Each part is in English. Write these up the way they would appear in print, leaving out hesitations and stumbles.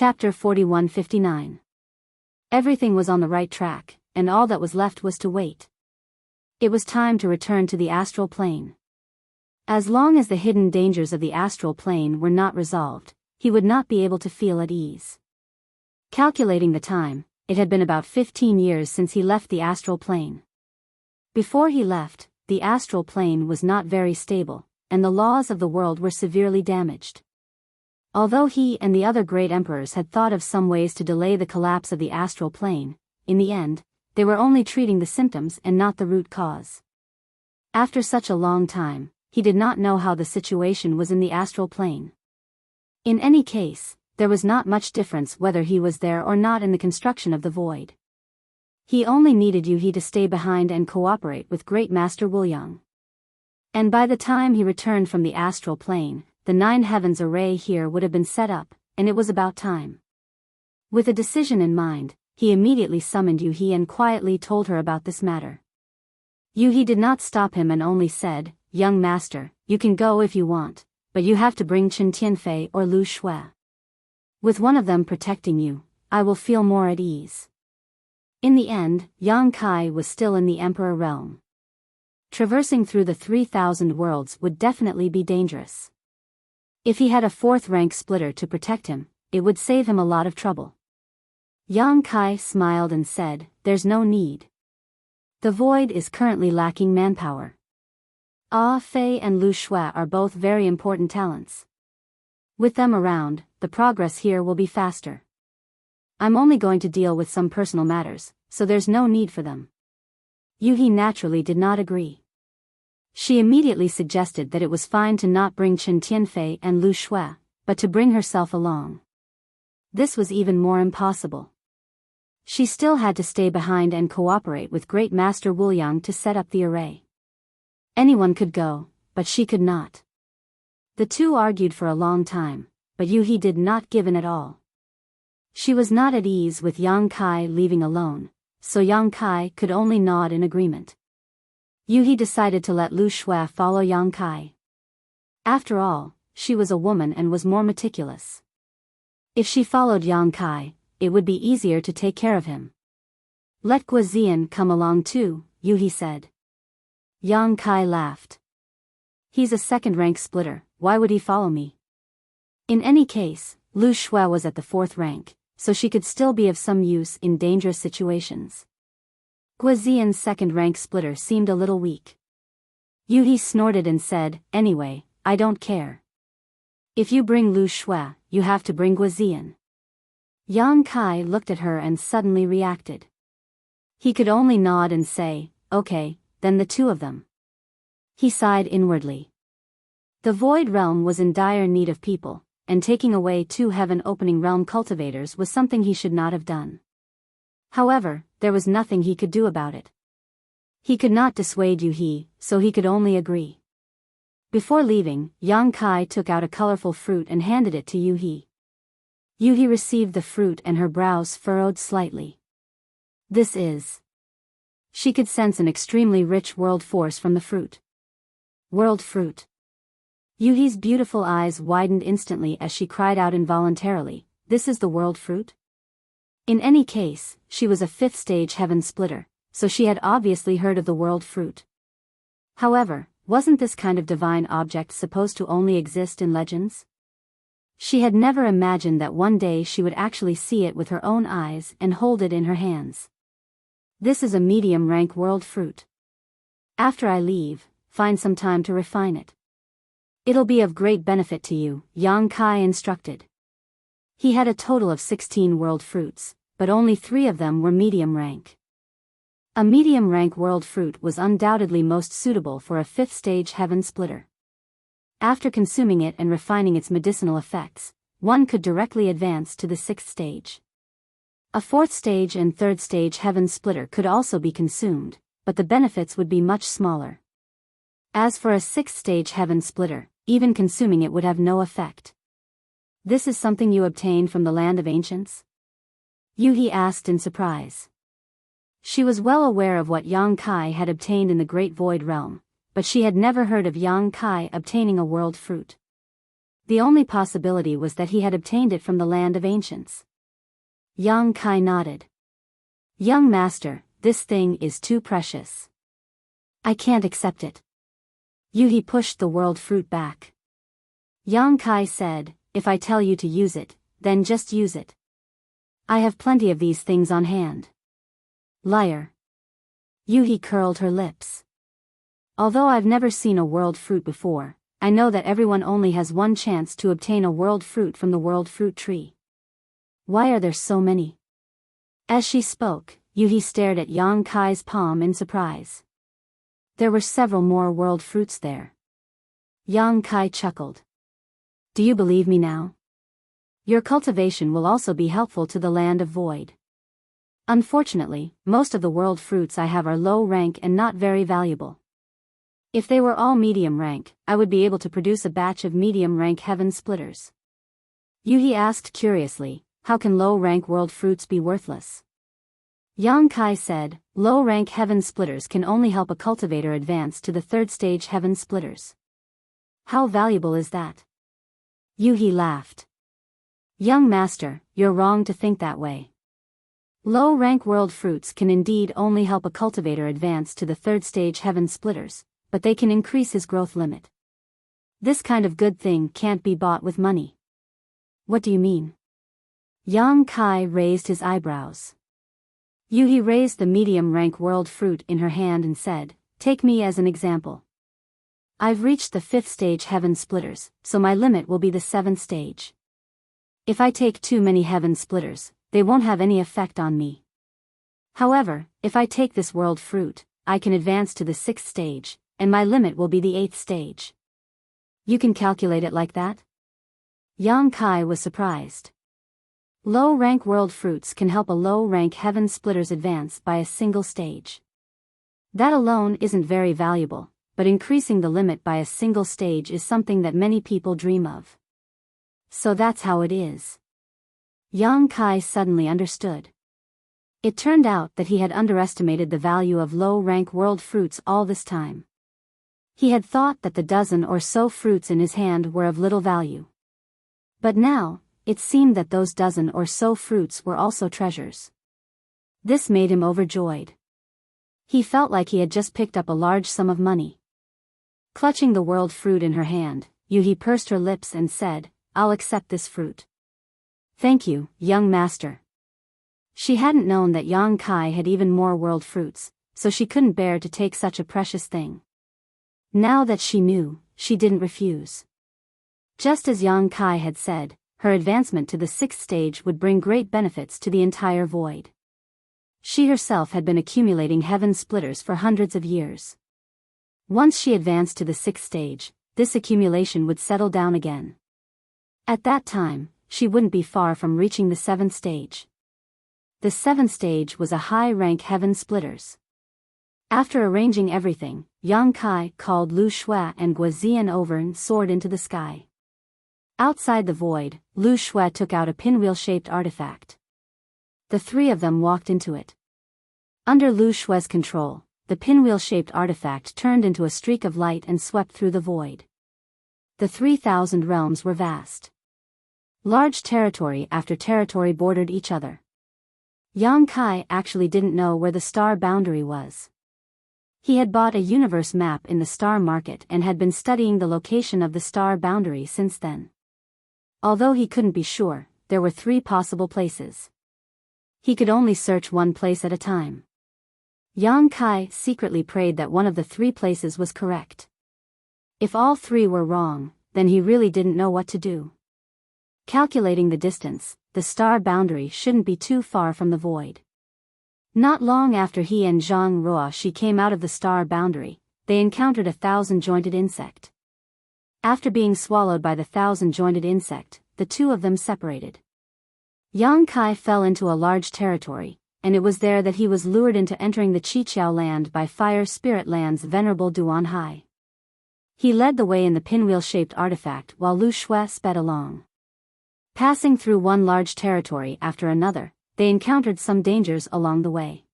Chapter 4159. Everything was on the right track, and all that was left was to wait. It was time to return to the astral plane. As long as the hidden dangers of the astral plane were not resolved, he would not be able to feel at ease. Calculating the time, it had been about 15 years since he left the astral plane. Before he left, the astral plane was not very stable, and the laws of the world were severely damaged. Although he and the other great emperors had thought of some ways to delay the collapse of the astral plane, in the end, they were only treating the symptoms and not the root cause. After such a long time, he did not know how the situation was in the astral plane. In any case, there was not much difference whether he was there or not in the construction of the void. He only needed Yuhi to stay behind and cooperate with Great Master Wuliang. And by the time he returned from the astral plane, the 9 heavens array here would have been set up, and it was about time. With a decision in mind, he immediately summoned Yuhi and quietly told her about this matter. Yuhi did not stop him and only said, "Young master, you can go if you want, but you have to bring Chen Tianfei or Lu Shui. With one of them protecting you, I will feel more at ease." In the end, Yang Kai was still in the Emperor realm. Traversing through the 3,000 worlds would definitely be dangerous. If he had a 4th rank splitter to protect him, it would save him a lot of trouble. Yang Kai smiled and said, "There's no need. The void is currently lacking manpower. Fei and Lu Shui are both very important talents. With them around, the progress here will be faster. I'm only going to deal with some personal matters, so there's no need for them." Yuhi naturally did not agree. She immediately suggested that it was fine to not bring Chen Tianfei and Lu Shui, but to bring herself along. This was even more impossible. She still had to stay behind and cooperate with Great Master Wuliang to set up the array. Anyone could go, but she could not. The two argued for a long time, but Yuhi did not give in at all. She was not at ease with Yang Kai leaving alone, so Yang Kai could only nod in agreement. Yuhi decided to let Lu Shui follow Yang Kai. After all, she was a woman and was more meticulous. If she followed Yang Kai, it would be easier to take care of him. "Let Guozian come along too," Yuhi said. Yang Kai laughed. "He's a 2nd rank splitter, why would he follow me?" In any case, Lu Shui was at the 4th rank, so she could still be of some use in dangerous situations. Guozian's 2nd rank splitter seemed a little weak. Yuhi snorted and said, "Anyway, I don't care. If you bring Lu Shui, you have to bring Guozian." Yang Kai looked at her and suddenly reacted. He could only nod and say, "Okay, then the 2 of them." He sighed inwardly. The Void Realm was in dire need of people, and taking away 2 heaven-opening realm cultivators was something he should not have done. However, there was nothing he could do about it. He could not dissuade Yuhi, so he could only agree. Before leaving, Yang Kai took out a colorful fruit and handed it to Yuhi. Yuhi received the fruit and her brows furrowed slightly. This is... She could sense an extremely rich world force from the fruit. World fruit. Yuhi's beautiful eyes widened instantly as she cried out involuntarily, "This is the world fruit?" In any case, she was a 5th stage heaven splitter, so she had obviously heard of the world fruit. However, wasn't this kind of divine object supposed to only exist in legends? She had never imagined that one day she would actually see it with her own eyes and hold it in her hands. "This is a medium rank world fruit. After I leave, find some time to refine it. It'll be of great benefit to you," Yang Kai instructed. He had a total of 16 world fruits, but only 3 of them were medium rank. A medium rank world fruit was undoubtedly most suitable for a 5th stage heaven splitter. After consuming it and refining its medicinal effects, one could directly advance to the 6th stage. A 4th stage and 3rd stage heaven splitter could also be consumed, but the benefits would be much smaller. As for a 6th stage heaven splitter, even consuming it would have no effect. "This is something you obtained from the land of ancients?" Yuhi asked in surprise. She was well aware of what Yang Kai had obtained in the Great Void Realm, but she had never heard of Yang Kai obtaining a world fruit. The only possibility was that he had obtained it from the land of ancients. Yang Kai nodded. Young master, this thing is too precious. I can't accept it. Yuhi pushed the world fruit back. Yang Kai said, if I tell you to use it, then just use it. I have plenty of these things on hand. Liar. Yuhi curled her lips. Although I've never seen a world fruit before, I know that everyone only has one chance to obtain a world fruit from the world fruit tree. Why are there so many? As she spoke, Yuhi stared at Yang Kai's palm in surprise. There were several more world fruits there. Yang Kai chuckled. Do you believe me now? Your cultivation will also be helpful to the land of void. Unfortunately, most of the world fruits I have are low rank and not very valuable. If they were all medium rank, I would be able to produce a batch of medium rank heaven splitters. Yuhi asked curiously, how can low rank world fruits be worthless? Yang Kai said, low rank heaven splitters can only help a cultivator advance to the third stage heaven splitters. How valuable is that? Yuhi laughed. Young master, you're wrong to think that way. Low rank world fruits can indeed only help a cultivator advance to the third stage heaven splitters, but they can increase his growth limit. This kind of good thing can't be bought with money. What do you mean? Yang Kai raised his eyebrows. Yuhi raised the medium rank world fruit in her hand and said, take me as an example. I've reached the 5th stage heaven splitters, so my limit will be the 7th stage. If I take too many heaven splitters, they won't have any effect on me. However, if I take this world fruit, I can advance to the 6th stage, and my limit will be the 8th stage. You can calculate it like that? Yang Kai was surprised. Low-rank world fruits can help a low-rank heaven splitters advance by a single stage. That alone isn't very valuable, but increasing the limit by a single stage is something that many people dream of. So that's how it is. Yang Kai suddenly understood. It turned out that he had underestimated the value of low-rank world fruits all this time. He had thought that the dozen or so fruits in his hand were of little value. But now, it seemed that those dozen or so fruits were also treasures. This made him overjoyed. He felt like he had just picked up a large sum of money. Clutching the world fruit in her hand, Yuhi pursed her lips and said, I'll accept this fruit. Thank you, young master. She hadn't known that Yang Kai had even more world fruits, so she couldn't bear to take such a precious thing. Now that she knew, she didn't refuse. Just as Yang Kai had said, her advancement to the 6th stage would bring great benefits to the entire void. She herself had been accumulating heaven splitters for hundreds of years. Once she advanced to the 6th stage, this accumulation would settle down again. At that time, she wouldn't be far from reaching the 7th stage. The 7th stage was a high-rank heaven splitters. After arranging everything, Yang Kai called Lu Shui and Guozian over and soared into the sky. Outside the void, Lu Shui took out a pinwheel-shaped artifact. The three of them walked into it. Under Lu Shui's control, the pinwheel-shaped artifact turned into a streak of light and swept through the void. The 3,000 realms were vast. Large territory after territory bordered each other. Yang Kai actually didn't know where the star boundary was. He had bought a universe map in the star market and had been studying the location of the star boundary since then. Although he couldn't be sure, there were 3 possible places. He could only search one place at a time. Yang Kai secretly prayed that one of the 3 places was correct. If all 3 were wrong, then he really didn't know what to do. Calculating the distance, the star boundary shouldn't be too far from the void. Not long after he and Zhang Ruoshi came out of the star boundary, they encountered a 1,000-jointed insect. After being swallowed by the 1,000-jointed insect, the 2 of them separated. Yang Kai fell into a large territory, and it was there that he was lured into entering the Qiqiao land by Fire Spirit Land's venerable Duan Hai. He led the way in the pinwheel-shaped artifact while Lu Shui sped along. Passing through one large territory after another, they encountered some dangers along the way.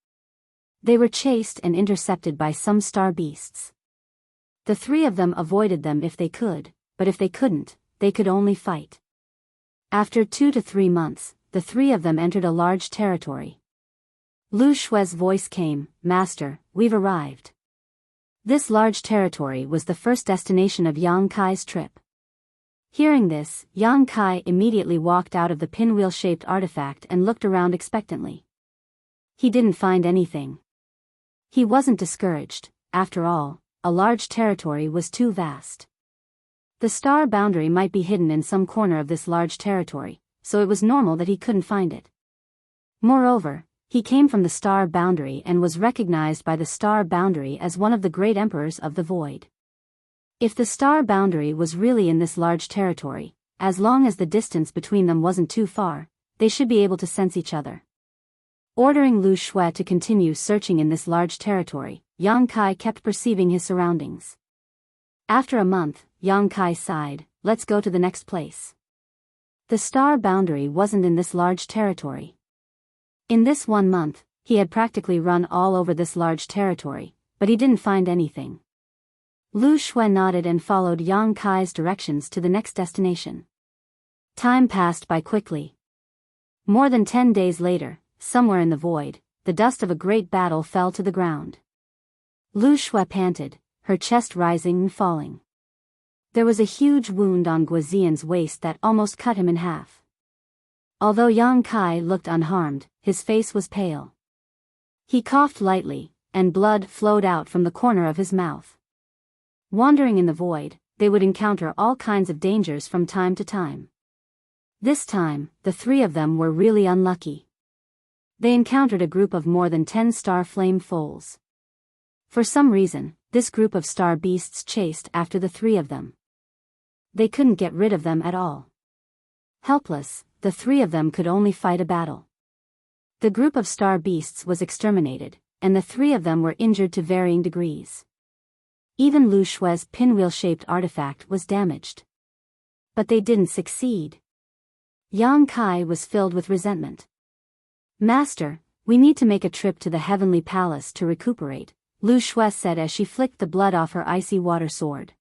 They were chased and intercepted by some star beasts. The 3 of them avoided them if they could, but if they couldn't, they could only fight. After 2 to 3 months, the three of them entered a large territory. Lu Shue's voice came, "Master, we've arrived." This large territory was the first destination of Yang Kai's trip. Hearing this, Yang Kai immediately walked out of the pinwheel-shaped artifact and looked around expectantly. He didn't find anything. He wasn't discouraged. After all, a large territory was too vast. The star boundary might be hidden in some corner of this large territory, so it was normal that he couldn't find it. Moreover, he came from the star boundary and was recognized by the star boundary as one of the great emperors of the void. If the star boundary was really in this large territory, as long as the distance between them wasn't too far, they should be able to sense each other. Ordering Lu Shui to continue searching in this large territory, Yang Kai kept perceiving his surroundings. After a month, Yang Kai sighed, "Let's go to the next place." The star boundary wasn't in this large territory. In this 1 month, he had practically run all over this large territory, but he didn't find anything. Lu Shui nodded and followed Yang Kai's directions to the next destination. Time passed by quickly. More than 10 days later, somewhere in the void, the dust of a great battle fell to the ground. Lu Shui panted, her chest rising and falling. There was a huge wound on Guozian's waist that almost cut him in half. Although Yang Kai looked unharmed, his face was pale. He coughed lightly, and blood flowed out from the corner of his mouth. Wandering in the void, they would encounter all kinds of dangers from time to time. This time, the three of them were really unlucky. They encountered a group of more than 10 star flame foals. For some reason, this group of star beasts chased after the three of them. They couldn't get rid of them at all. Helpless, the three of them could only fight a battle. The group of star beasts was exterminated, and the three of them were injured to varying degrees. Even Lu Shui's pinwheel-shaped artifact was damaged. But they didn't succeed. Yang Kai was filled with resentment. "Master, we need to make a trip to the Heavenly Palace to recuperate," Lu Shui said as she flicked the blood off her icy water sword.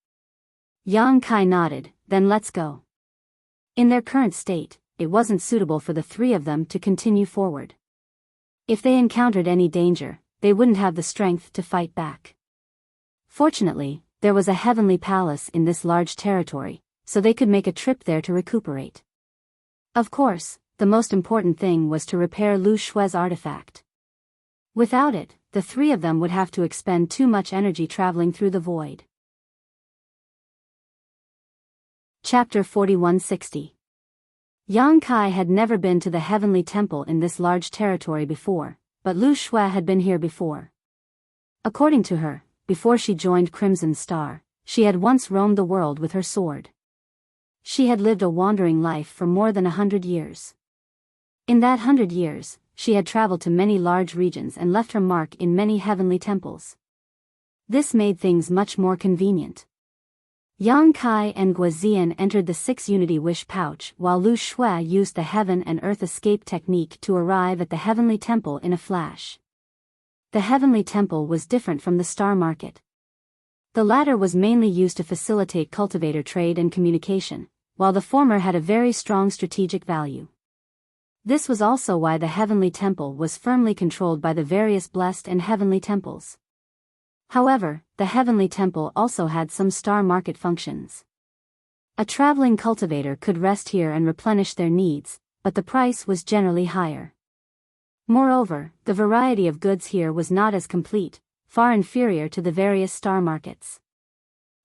Yang Kai nodded, "Then let's go." In their current state, it wasn't suitable for the three of them to continue forward. If they encountered any danger, they wouldn't have the strength to fight back. Fortunately, there was a heavenly palace in this large territory, so they could make a trip there to recuperate. Of course, the most important thing was to repair Lu Shui's artifact. Without it, the three of them would have to expend too much energy traveling through the void. Chapter 4160. Yang Kai had never been to the Heavenly Temple in this large territory before, but Lu Shui had been here before. According to her, before she joined Crimson Star, she had once roamed the world with her sword. She had lived a wandering life for more than 100 years. In that 100 years, she had traveled to many large regions and left her mark in many heavenly temples. This made things much more convenient. Yang Kai and Guozian entered the 6 Unity Wish pouch while Lu Shui used the Heaven and Earth escape technique to arrive at the Heavenly Temple in a flash. The Heavenly Temple was different from the Star Market. The latter was mainly used to facilitate cultivator trade and communication, while the former had a very strong strategic value. This was also why the Heavenly Temple was firmly controlled by the various blessed and heavenly temples. However, the Heavenly Temple also had some Star Market functions. A traveling cultivator could rest here and replenish their needs, but the price was generally higher. Moreover, the variety of goods here was not as complete, far inferior to the various star markets.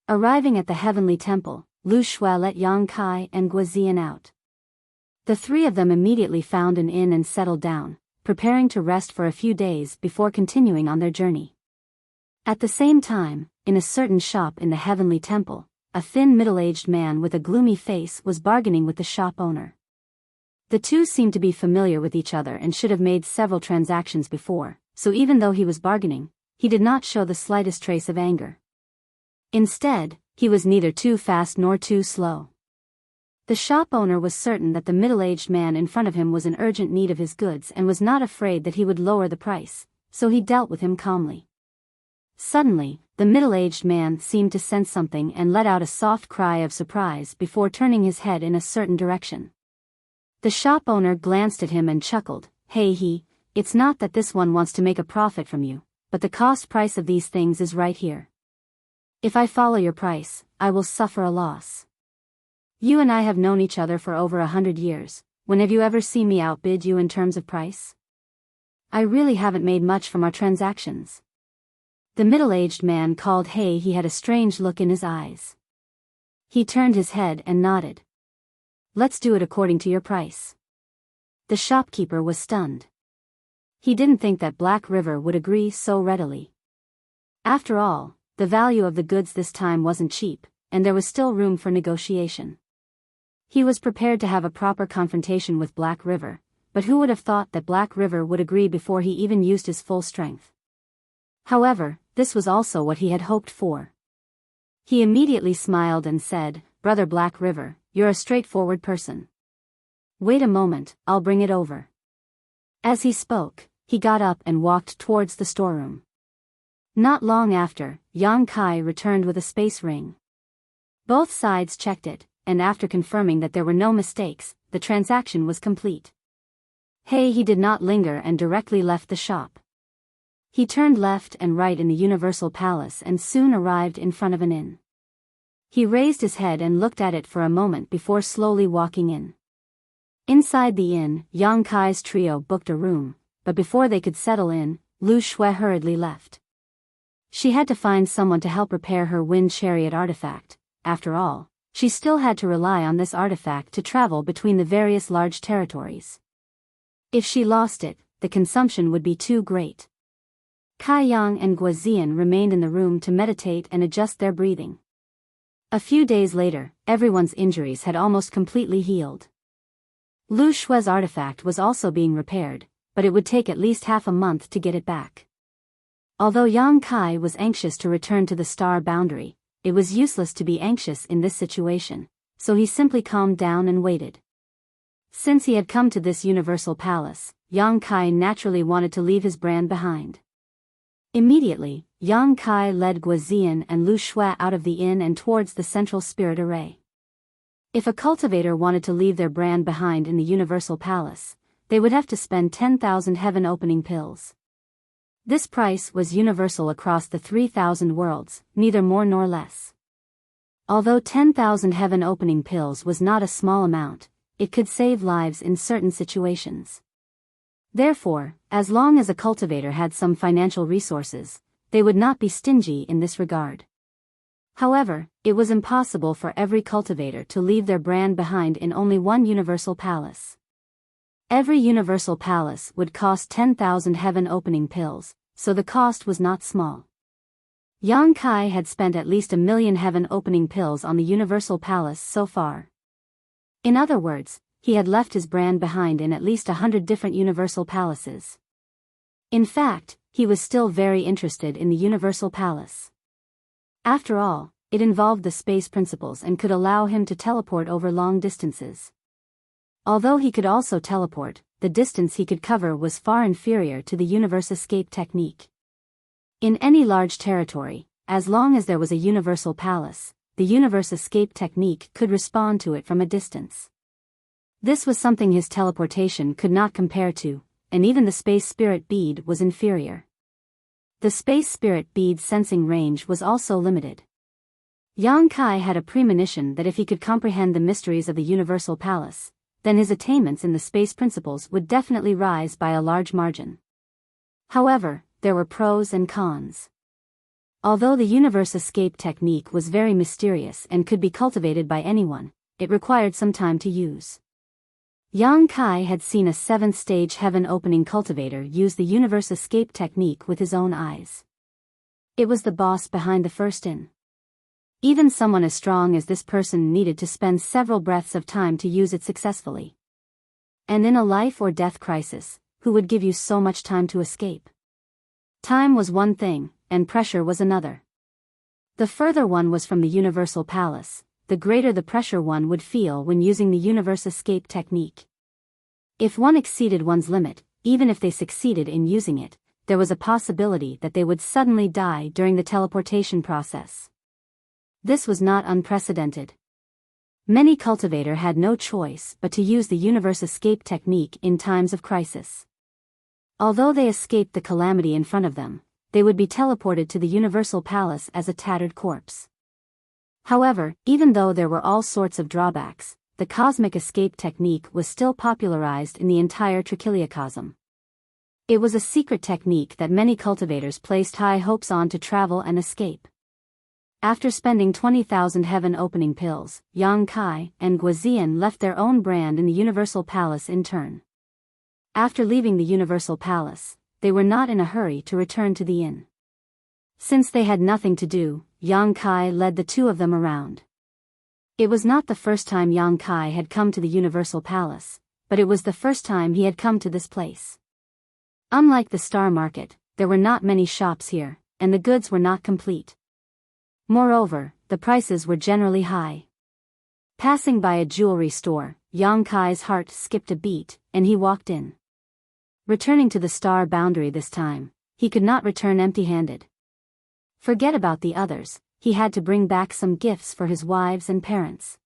Arriving at the Heavenly Temple, Lu Shui let Yang Kai and Guozian out. The three of them immediately found an inn and settled down, preparing to rest for a few days before continuing on their journey. At the same time, in a certain shop in the Heavenly Temple, a thin middle-aged man with a gloomy face was bargaining with the shop owner. The two seemed to be familiar with each other and should have made several transactions before, so even though he was bargaining, he did not show the slightest trace of anger. Instead, he was neither too fast nor too slow. The shop owner was certain that the middle-aged man in front of him was in urgent need of his goods and was not afraid that he would lower the price, so he dealt with him calmly. Suddenly, the middle-aged man seemed to sense something and let out a soft cry of surprise before turning his head in a certain direction. The shop owner glanced at him and chuckled. "Hey, it's not that this one wants to make a profit from you, but the cost price of these things is right here. If I follow your price, I will suffer a loss. You and I have known each other for over 100 years, when have you ever seen me outbid you in terms of price? I really haven't made much from our transactions." The middle-aged man called he had a strange look in his eyes. He turned his head and nodded. "Let's do it according to your price." The shopkeeper was stunned. He didn't think that Black River would agree so readily. After all, the value of the goods this time wasn't cheap, and there was still room for negotiation. He was prepared to have a proper confrontation with Black River, but who would have thought that Black River would agree before he even used his full strength? However, this was also what he had hoped for. He immediately smiled and said, "Brother Black River, you're a straightforward person. Wait a moment, I'll bring it over." As he spoke, he got up and walked towards the storeroom. Not long after, Yang Kai returned with a space ring. Both sides checked it, and after confirming that there were no mistakes, the transaction was complete. He did not linger and directly left the shop. He turned left and right in the Universal Palace and soon arrived in front of an inn. He raised his head and looked at it for a moment before slowly walking in. Inside the inn, Yang Kai's trio booked a room, but before they could settle in, Lu Shui hurriedly left. She had to find someone to help repair her wind chariot artifact. After all, she still had to rely on this artifact to travel between the various large territories. If she lost it, the consumption would be too great. Kai Yang and Guozian remained in the room to meditate and adjust their breathing. A few days later, everyone's injuries had almost completely healed. Lu Shui's artifact was also being repaired, but it would take at least half a month to get it back. Although Yang Kai was anxious to return to the star boundary, it was useless to be anxious in this situation, so he simply calmed down and waited. Since he had come to this Universal Palace, Yang Kai naturally wanted to leave his brand behind. Immediately, Yang Kai led Guozian and Lu Shui out of the inn and towards the central spirit array. If a cultivator wanted to leave their brand behind in the Universal Palace, they would have to spend 10,000 heaven-opening pills. This price was universal across the 3,000 worlds, neither more nor less. Although 10,000 heaven-opening pills was not a small amount, it could save lives in certain situations. Therefore, as long as a cultivator had some financial resources, they would not be stingy in this regard. However, it was impossible for every cultivator to leave their brand behind in only one Universal Palace. Every Universal Palace would cost 10,000 heaven-opening pills, so the cost was not small. Yang Kai had spent at least 1,000,000 heaven-opening pills on the Universal Palace so far. In other words, he had left his brand behind in at least 100 different Universal Palaces. In fact, he was still very interested in the Universal Palace. After all, it involved the space principles and could allow him to teleport over long distances. Although he could also teleport, the distance he could cover was far inferior to the universe escape technique. In any large territory, as long as there was a Universal Palace, the universe escape technique could respond to it from a distance. This was something his teleportation could not compare to, and even the space spirit bead was inferior. The space spirit bead's sensing range was also limited. Yang Kai had a premonition that if he could comprehend the mysteries of the Universal Palace, then his attainments in the space principles would definitely rise by a large margin. However, there were pros and cons. Although the universe escape technique was very mysterious and could be cultivated by anyone, it required some time to use. Yang Kai had seen a 7th-stage heaven-opening cultivator use the universe escape technique with his own eyes. It was the boss behind the first inn. Even someone as strong as this person needed to spend several breaths of time to use it successfully. And in a life-or-death crisis, who would give you so much time to escape? Time was one thing, and pressure was another. The further one was from the Universal Palace, the greater the pressure one would feel when using the universe escape technique. If one exceeded one's limit, even if they succeeded in using it, there was a possibility that they would suddenly die during the teleportation process. This was not unprecedented. Many cultivators had no choice but to use the universe escape technique in times of crisis. Although they escaped the calamity in front of them, they would be teleported to the Universal Palace as a tattered corpse. However, even though there were all sorts of drawbacks, the cosmic escape technique was still popularized in the entire trichiliocosm. It was a secret technique that many cultivators placed high hopes on to travel and escape. After spending 20,000 heaven-opening pills, Yang Kai and Guozian left their own brand in the Universal Palace in turn. After leaving the Universal Palace, they were not in a hurry to return to the inn. Since they had nothing to do, Yang Kai led the two of them around. It was not the first time Yang Kai had come to the Universal Palace, but it was the first time he had come to this place. Unlike the Star Market, there were not many shops here, and the goods were not complete. Moreover, the prices were generally high. Passing by a jewelry store, Yang Kai's heart skipped a beat, and he walked in. Returning to the star boundary this time, he could not return empty-handed. Forget about the others, he had to bring back some gifts for his wives and parents.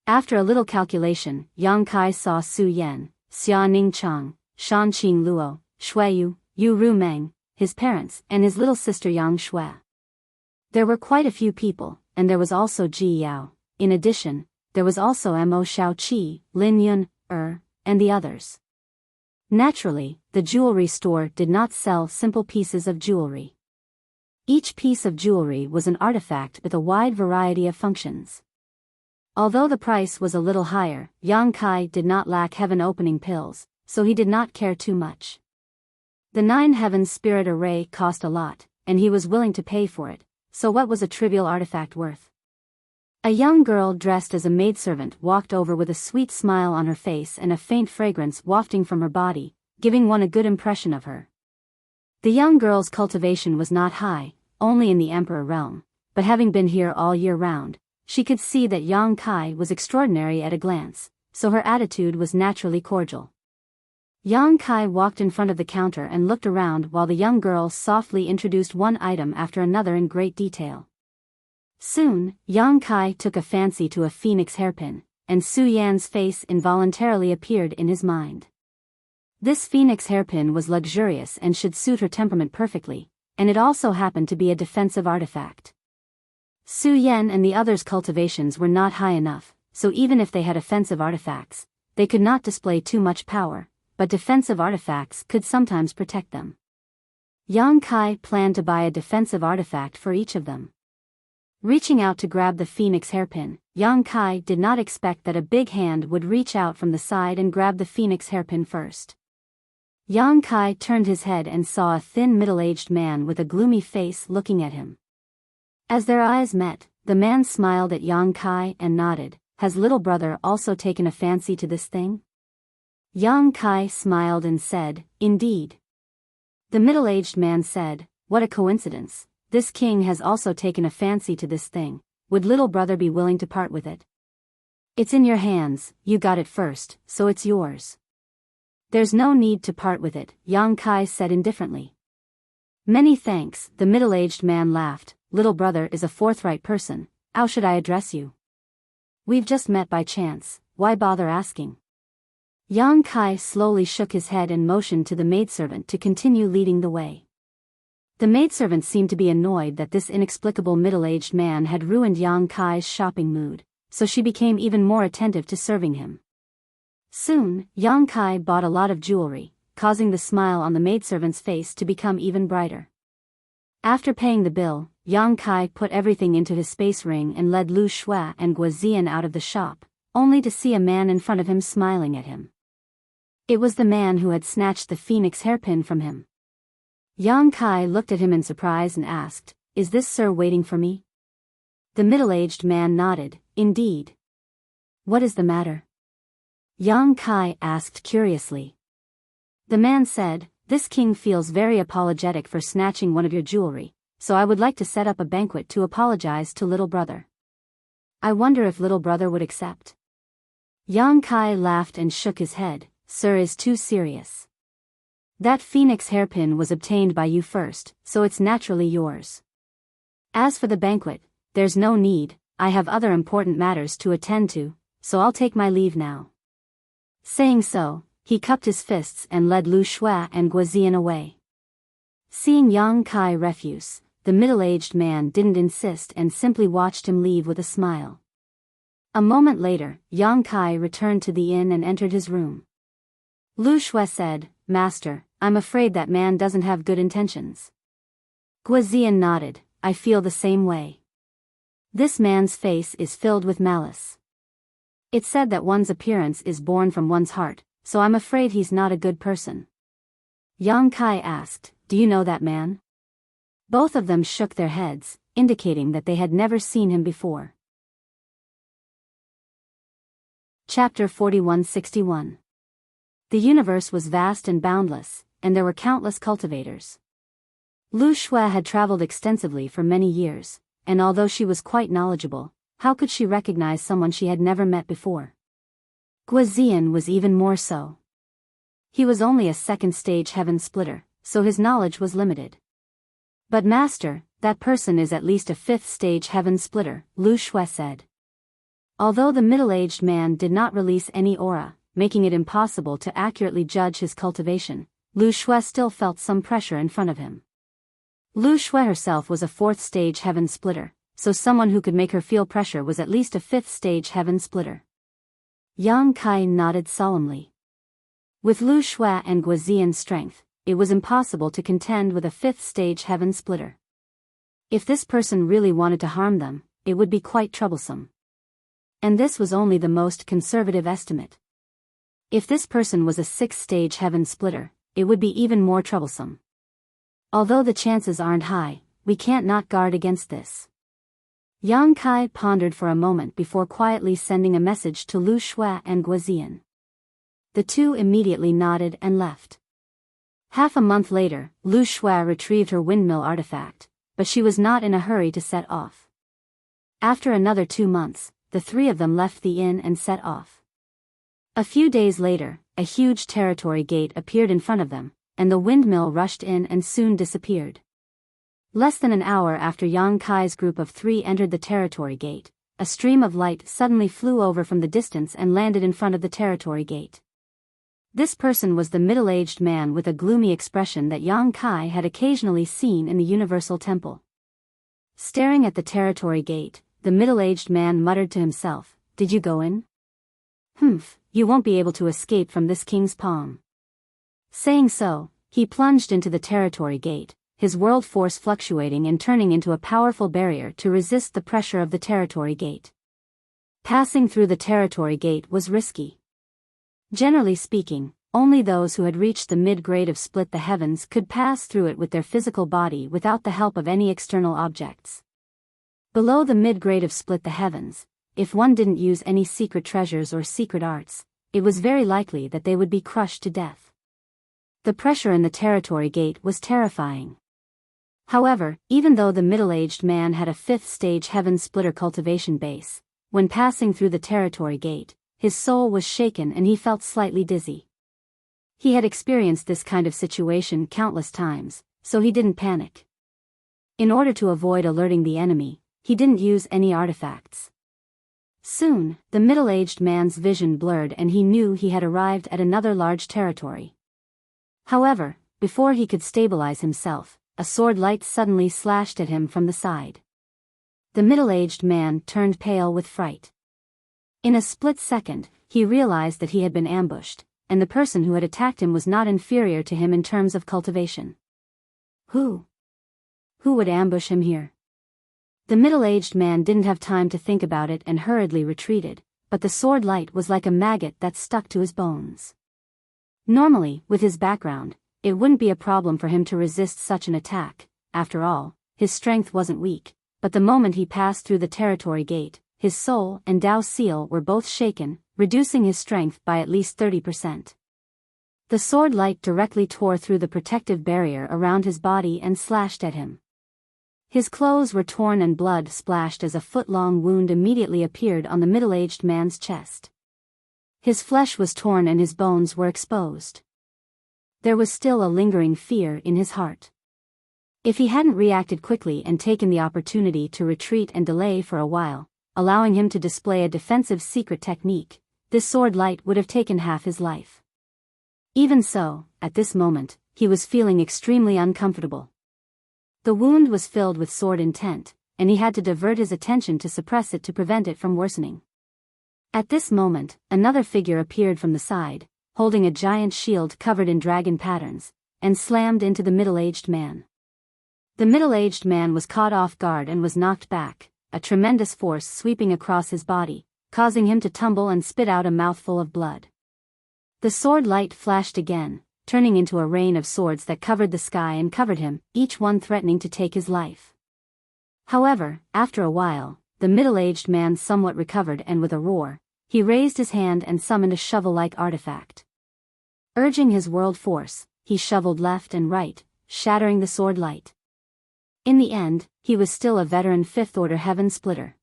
After a little calculation, Yang Kai saw Su Yan, Xia Ning Chang, Shan Qing Luo, Shuiyu, Yu Ru Meng, his parents, and his little sister Yang Shui. There were quite a few people, and there was also Ji Yao. In addition, there was also Mo Xiaoqi, Lin Yun, and the others. Naturally, the jewelry store did not sell simple pieces of jewelry. Each piece of jewelry was an artifact with a wide variety of functions. Although the price was a little higher, Yang Kai did not lack heaven-opening pills, so he did not care too much. The 9 Heavens Spirit Array cost a lot, and he was willing to pay for it, so what was a trivial artifact worth? A young girl dressed as a maidservant walked over with a sweet smile on her face and a faint fragrance wafting from her body, giving one a good impression of her. The young girl's cultivation was not high, only in the Emperor realm, but having been here all year round, she could see that Yang Kai was extraordinary at a glance, so her attitude was naturally cordial. Yang Kai walked in front of the counter and looked around while the young girl softly introduced one item after another in great detail. Soon, Yang Kai took a fancy to a phoenix hairpin, and Su Yan's face involuntarily appeared in his mind. This phoenix hairpin was luxurious and should suit her temperament perfectly, and it also happened to be a defensive artifact. Su Yan and the others' cultivations were not high enough, so even if they had offensive artifacts, they could not display too much power, but defensive artifacts could sometimes protect them. Yang Kai planned to buy a defensive artifact for each of them. Reaching out to grab the phoenix hairpin, Yang Kai did not expect that a big hand would reach out from the side and grab the phoenix hairpin first. Yang Kai turned his head and saw a thin middle-aged man with a gloomy face looking at him. As their eyes met, the man smiled at Yang Kai and nodded. Has little brother also taken a fancy to this thing? Yang Kai smiled and said, Indeed. The middle-aged man said, What a coincidence. This king has also taken a fancy to this thing. Would little brother be willing to part with it? It's in your hands, you got it first, so it's yours. There's no need to part with it, Yang Kai said indifferently. Many thanks, the middle-aged man laughed. Little brother is a forthright person, how should I address you? We've just met by chance, why bother asking? Yang Kai slowly shook his head and motioned to the maidservant to continue leading the way. The maidservant seemed to be annoyed that this inexplicable middle-aged man had ruined Yang Kai's shopping mood, so she became even more attentive to serving him. Soon, Yang Kai bought a lot of jewelry, causing the smile on the maidservant's face to become even brighter. After paying the bill, Yang Kai put everything into his space ring and led Lu Shui and Guozian out of the shop, only to see a man in front of him smiling at him. It was the man who had snatched the phoenix hairpin from him. Yang Kai looked at him in surprise and asked, Is this sir waiting for me? The middle-aged man nodded, Indeed. What is the matter? Yang Kai asked curiously. The man said, This king feels very apologetic for snatching one of your jewelry, so I would like to set up a banquet to apologize to little brother. I wonder if little brother would accept. Yang Kai laughed and shook his head, Sir is too serious. That phoenix hairpin was obtained by you first, so it's naturally yours. As for the banquet, there's no need, I have other important matters to attend to, so I'll take my leave now. Saying so, he cupped his fists and led Lu Shui and Guoziyan away. Seeing Yang Kai refuse, the middle-aged man didn't insist and simply watched him leave with a smile. A moment later, Yang Kai returned to the inn and entered his room. Lu Shui said, "Master, I'm afraid that man doesn't have good intentions." Guoziyan nodded, "I feel the same way. This man's face is filled with malice. It's said that one's appearance is born from one's heart, so I'm afraid he's not a good person." Yang Kai asked, "Do you know that man?" Both of them shook their heads, indicating that they had never seen him before. Chapter 4161. The universe was vast and boundless, and there were countless cultivators. Lu Shui had traveled extensively for many years, and although she was quite knowledgeable, how could she recognize someone she had never met before? Guoziyan was even more so. He was only a second-stage heaven splitter, so his knowledge was limited. "But master, that person is at least a fifth-stage heaven splitter," Lu Shui said. Although the middle-aged man did not release any aura, making it impossible to accurately judge his cultivation, Lu Shui still felt some pressure in front of him. Lu Shui herself was a fourth-stage heaven splitter, so someone who could make her feel pressure was at least a fifth-stage heaven splitter. Yang Kai nodded solemnly. With Lu Shui and Guoziyan's strength, it was impossible to contend with a fifth-stage heaven splitter. If this person really wanted to harm them, it would be quite troublesome. And this was only the most conservative estimate. If this person was a sixth-stage heaven splitter, it would be even more troublesome. Although the chances aren't high, we can't not guard against this. Yang Kai pondered for a moment before quietly sending a message to Lu Shui and Guoziyan. The two immediately nodded and left. Half a month later, Lu Shui retrieved her windmill artifact, but she was not in a hurry to set off. After another 2 months, the three of them left the inn and set off. A few days later, a huge territory gate appeared in front of them, and the windmill rushed in and soon disappeared. Less than an hour after Yang Kai's group of 3 entered the territory gate, a stream of light suddenly flew over from the distance and landed in front of the territory gate. This person was the middle-aged man with a gloomy expression that Yang Kai had occasionally seen in the Universal Temple. Staring at the territory gate, the middle-aged man muttered to himself, "Did you go in? Humph, you won't be able to escape from this king's palm." Saying so, he plunged into the territory gate, his world force fluctuating and turning into a powerful barrier to resist the pressure of the territory gate. Passing through the territory gate was risky. Generally speaking, only those who had reached the mid-grade of Split the Heavens could pass through it with their physical body without the help of any external objects. Below the mid-grade of Split the Heavens, if one didn't use any secret treasures or secret arts, it was very likely that they would be crushed to death. The pressure in the territory gate was terrifying. However, even though the middle-aged man had a fifth-stage heaven splitter cultivation base, when passing through the territory gate, his soul was shaken and he felt slightly dizzy. He had experienced this kind of situation countless times, so he didn't panic. In order to avoid alerting the enemy, he didn't use any artifacts. Soon, the middle-aged man's vision blurred and he knew he had arrived at another large territory. However, before he could stabilize himself, a sword light suddenly slashed at him from the side. The middle-aged man turned pale with fright. In a split second, he realized that he had been ambushed, and the person who had attacked him was not inferior to him in terms of cultivation. Who would ambush him here? The middle-aged man didn't have time to think about it and hurriedly retreated, but the sword light was like a maggot that stuck to his bones. Normally, with his background, it wouldn't be a problem for him to resist such an attack. After all, his strength wasn't weak, but the moment he passed through the territory gate, his soul and Dao seal were both shaken, reducing his strength by at least 30%. The sword light directly tore through the protective barrier around his body and slashed at him. His clothes were torn and blood splashed as a foot-long wound immediately appeared on the middle-aged man's chest. His flesh was torn and his bones were exposed. there was still a lingering fear in his heart. If he hadn't reacted quickly and taken the opportunity to retreat and delay for a while, allowing him to display a defensive secret technique, this sword light would have taken half his life. Even so, at this moment, he was feeling extremely uncomfortable. The wound was filled with sword intent, and he had to divert his attention to suppress it to prevent it from worsening. At this moment, another figure appeared from the side, holding a giant shield covered in dragon patterns, and slammed into the middle-aged man. The middle-aged man was caught off guard and was knocked back, a tremendous force sweeping across his body, causing him to tumble and spit out a mouthful of blood. The sword light flashed again, turning into a rain of swords that covered the sky and covered him, each one threatening to take his life. However, after a while, the middle-aged man somewhat recovered and with a roar, he raised his hand and summoned a shovel-like artifact. Urging his world force, he shoveled left and right, shattering the sword light. In the end, he was still a veteran fifth-order heaven splitter.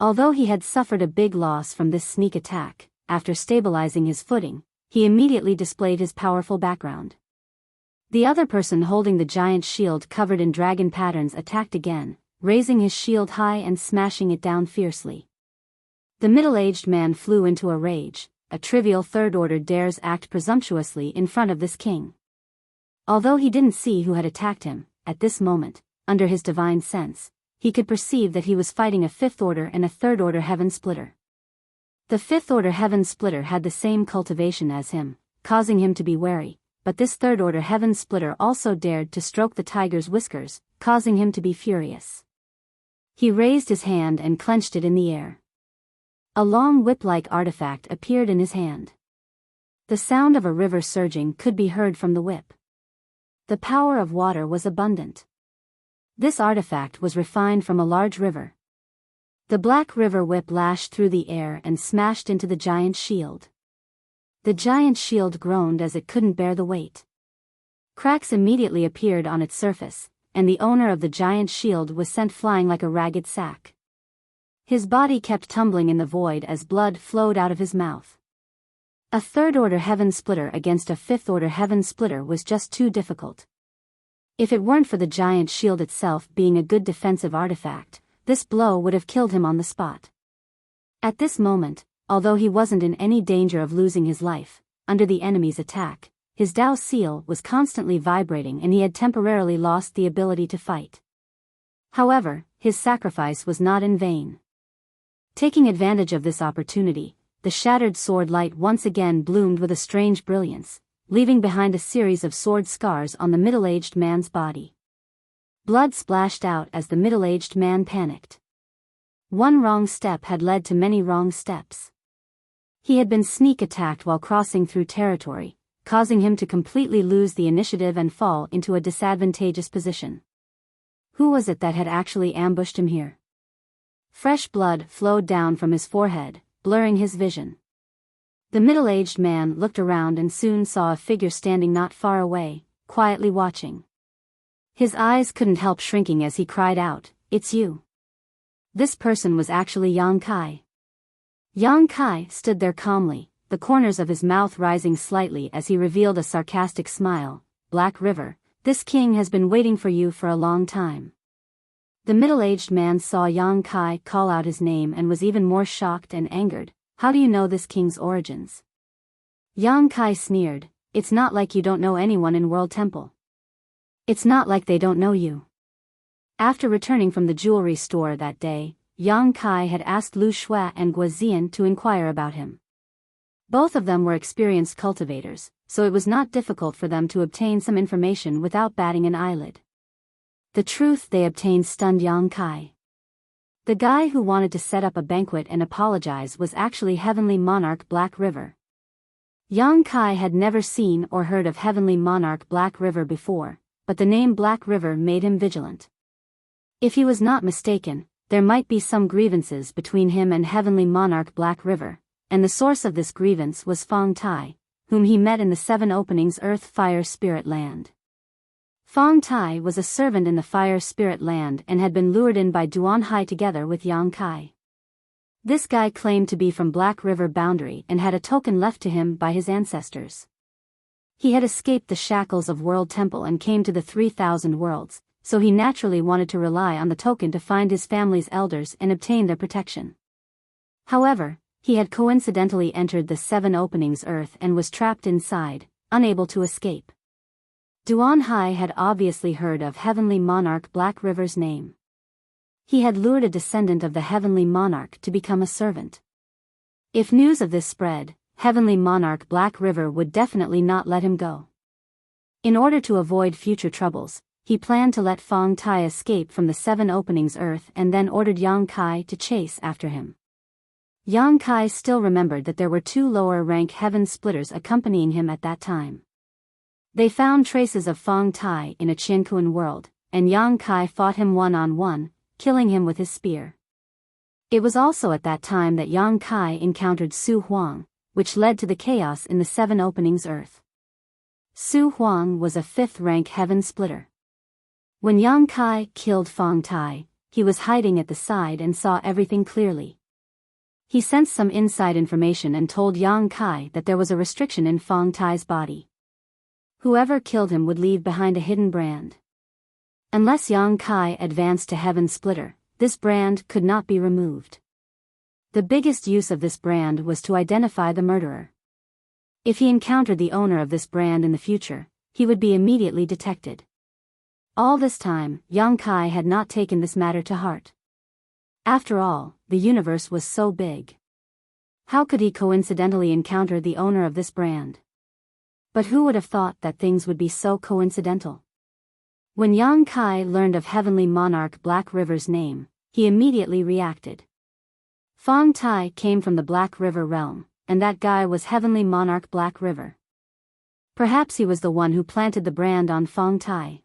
Although he had suffered a big loss from this sneak attack, after stabilizing his footing, he immediately displayed his powerful background. The other person holding the giant shield covered in dragon patterns attacked again, raising his shield high and smashing it down fiercely. The middle-aged man flew into a rage. A trivial third-order dares act presumptuously in front of this king. Although he didn't see who had attacked him, at this moment, under his divine sense, he could perceive that he was fighting a fifth-order and a third-order heaven splitter. The fifth-order heaven splitter had the same cultivation as him, causing him to be wary, but this third-order heaven splitter also dared to stroke the tiger's whiskers, causing him to be furious. He raised his hand and clenched it in the air. A long whip-like artifact appeared in his hand. The sound of a river surging could be heard from the whip. The power of water was abundant. This artifact was refined from a large river. The black river whip lashed through the air and smashed into the giant shield. The giant shield groaned as it couldn't bear the weight. Cracks immediately appeared on its surface, and the owner of the giant shield was sent flying like a ragged sack. His body kept tumbling in the void as blood flowed out of his mouth. A third-order heaven splitter against a fifth-order heaven splitter was just too difficult. If it weren't for the giant shield itself being a good defensive artifact, this blow would have killed him on the spot. At this moment, although he wasn't in any danger of losing his life, under the enemy's attack, his Dao seal was constantly vibrating and he had temporarily lost the ability to fight. However, his sacrifice was not in vain. Taking advantage of this opportunity, the shattered sword light once again bloomed with a strange brilliance, leaving behind a series of sword scars on the middle-aged man's body. Blood splashed out as the middle-aged man panicked. One wrong step had led to many wrong steps. He had been sneak attacked while crossing through territory, causing him to completely lose the initiative and fall into a disadvantageous position. Who was it that had actually ambushed him here? Fresh blood flowed down from his forehead, blurring his vision. The middle-aged man looked around and soon saw a figure standing not far away, quietly watching. His eyes couldn't help shrinking as he cried out, "It's you." This person was actually Yang Kai. Yang Kai stood there calmly, the corners of his mouth rising slightly as he revealed a sarcastic smile. "Black River, this king has been waiting for you for a long time." The middle-aged man saw Yang Kai call out his name and was even more shocked and angered. "How do you know this king's origins?" Yang Kai sneered, "It's not like you don't know anyone in World Temple. It's not like they don't know you." After returning from the jewelry store that day, Yang Kai had asked Lu Shui and Guozian to inquire about him. Both of them were experienced cultivators, so it was not difficult for them to obtain some information without batting an eyelid. The truth they obtained stunned Yang Kai. The guy who wanted to set up a banquet and apologize was actually Heavenly Monarch Black River. Yang Kai had never seen or heard of Heavenly Monarch Black River before, but the name Black River made him vigilant. If he was not mistaken, there might be some grievances between him and Heavenly Monarch Black River, and the source of this grievance was Fong Tai, whom he met in the Seven Openings Earth Fire Spirit Land. Fong Tai was a servant in the Fire Spirit Land and had been lured in by Duan Hai together with Yang Kai. This guy claimed to be from Black River boundary and had a token left to him by his ancestors. He had escaped the shackles of World Temple and came to the 3,000 worlds, so he naturally wanted to rely on the token to find his family's elders and obtain their protection. However, he had coincidentally entered the 7 openings earth and was trapped inside, unable to escape. Duan Hai had obviously heard of Heavenly Monarch Black River's name. He had lured a descendant of the Heavenly Monarch to become a servant. If news of this spread, Heavenly Monarch Black River would definitely not let him go. In order to avoid future troubles, he planned to let Fong Tai escape from the 7 openings earth and then ordered Yang Kai to chase after him. Yang Kai still remembered that there were 2 lower-rank heaven splitters accompanying him at that time. They found traces of Fong Tai in a Qiankuan world, and Yang Kai fought him one-on-one, killing him with his spear. It was also at that time that Yang Kai encountered Su Huang, which led to the chaos in the 7 openings earth. Su Huang was a 5th-rank heaven splitter. When Yang Kai killed Fong Tai, he was hiding at the side and saw everything clearly. He sensed some inside information and told Yang Kai that there was a restriction in Fong Tai's body. Whoever killed him would leave behind a hidden brand. Unless Yang Kai advanced to Heaven Splitter, this brand could not be removed. The biggest use of this brand was to identify the murderer. If he encountered the owner of this brand in the future, he would be immediately detected. All this time, Yang Kai had not taken this matter to heart. After all, the universe was so big. How could he coincidentally encounter the owner of this brand? But who would have thought that things would be so coincidental? When Yang Kai learned of Heavenly Monarch Black River's name, he immediately reacted. Fong Tai came from the Black River realm, and that guy was Heavenly Monarch Black River. Perhaps he was the one who planted the brand on Fong Tai.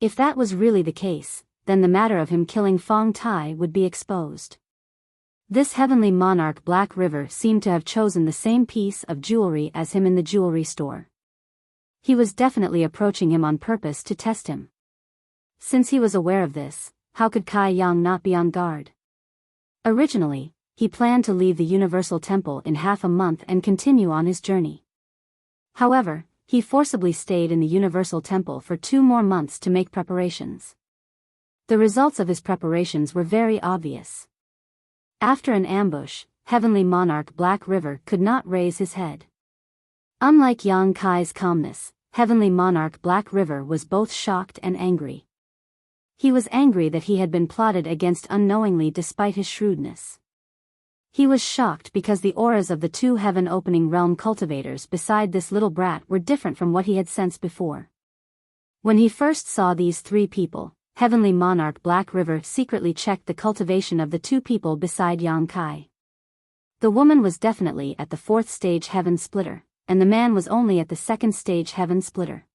If that was really the case, then the matter of him killing Fong Tai would be exposed. This Heavenly Monarch Black River seemed to have chosen the same piece of jewelry as him in the jewelry store. He was definitely approaching him on purpose to test him. Since he was aware of this, how could Kai Yang not be on guard? Originally, he planned to leave the Universal Temple in half a month and continue on his journey. However, he forcibly stayed in the Universal Temple for 2 more months to make preparations. The results of his preparations were very obvious. After an ambush, Heavenly Monarch Black River could not raise his head. Unlike Yang Kai's calmness, Heavenly Monarch Black River was both shocked and angry. He was angry that he had been plotted against unknowingly despite his shrewdness. He was shocked because the auras of the 2 heaven-opening realm cultivators beside this little brat were different from what he had sensed before. When he first saw these 3 people, Heavenly Monarch Black River secretly checked the cultivation of the 2 people beside Yang Kai. The woman was definitely at the 4th stage Heaven Splitter, and the man was only at the 2nd stage Heaven Splitter.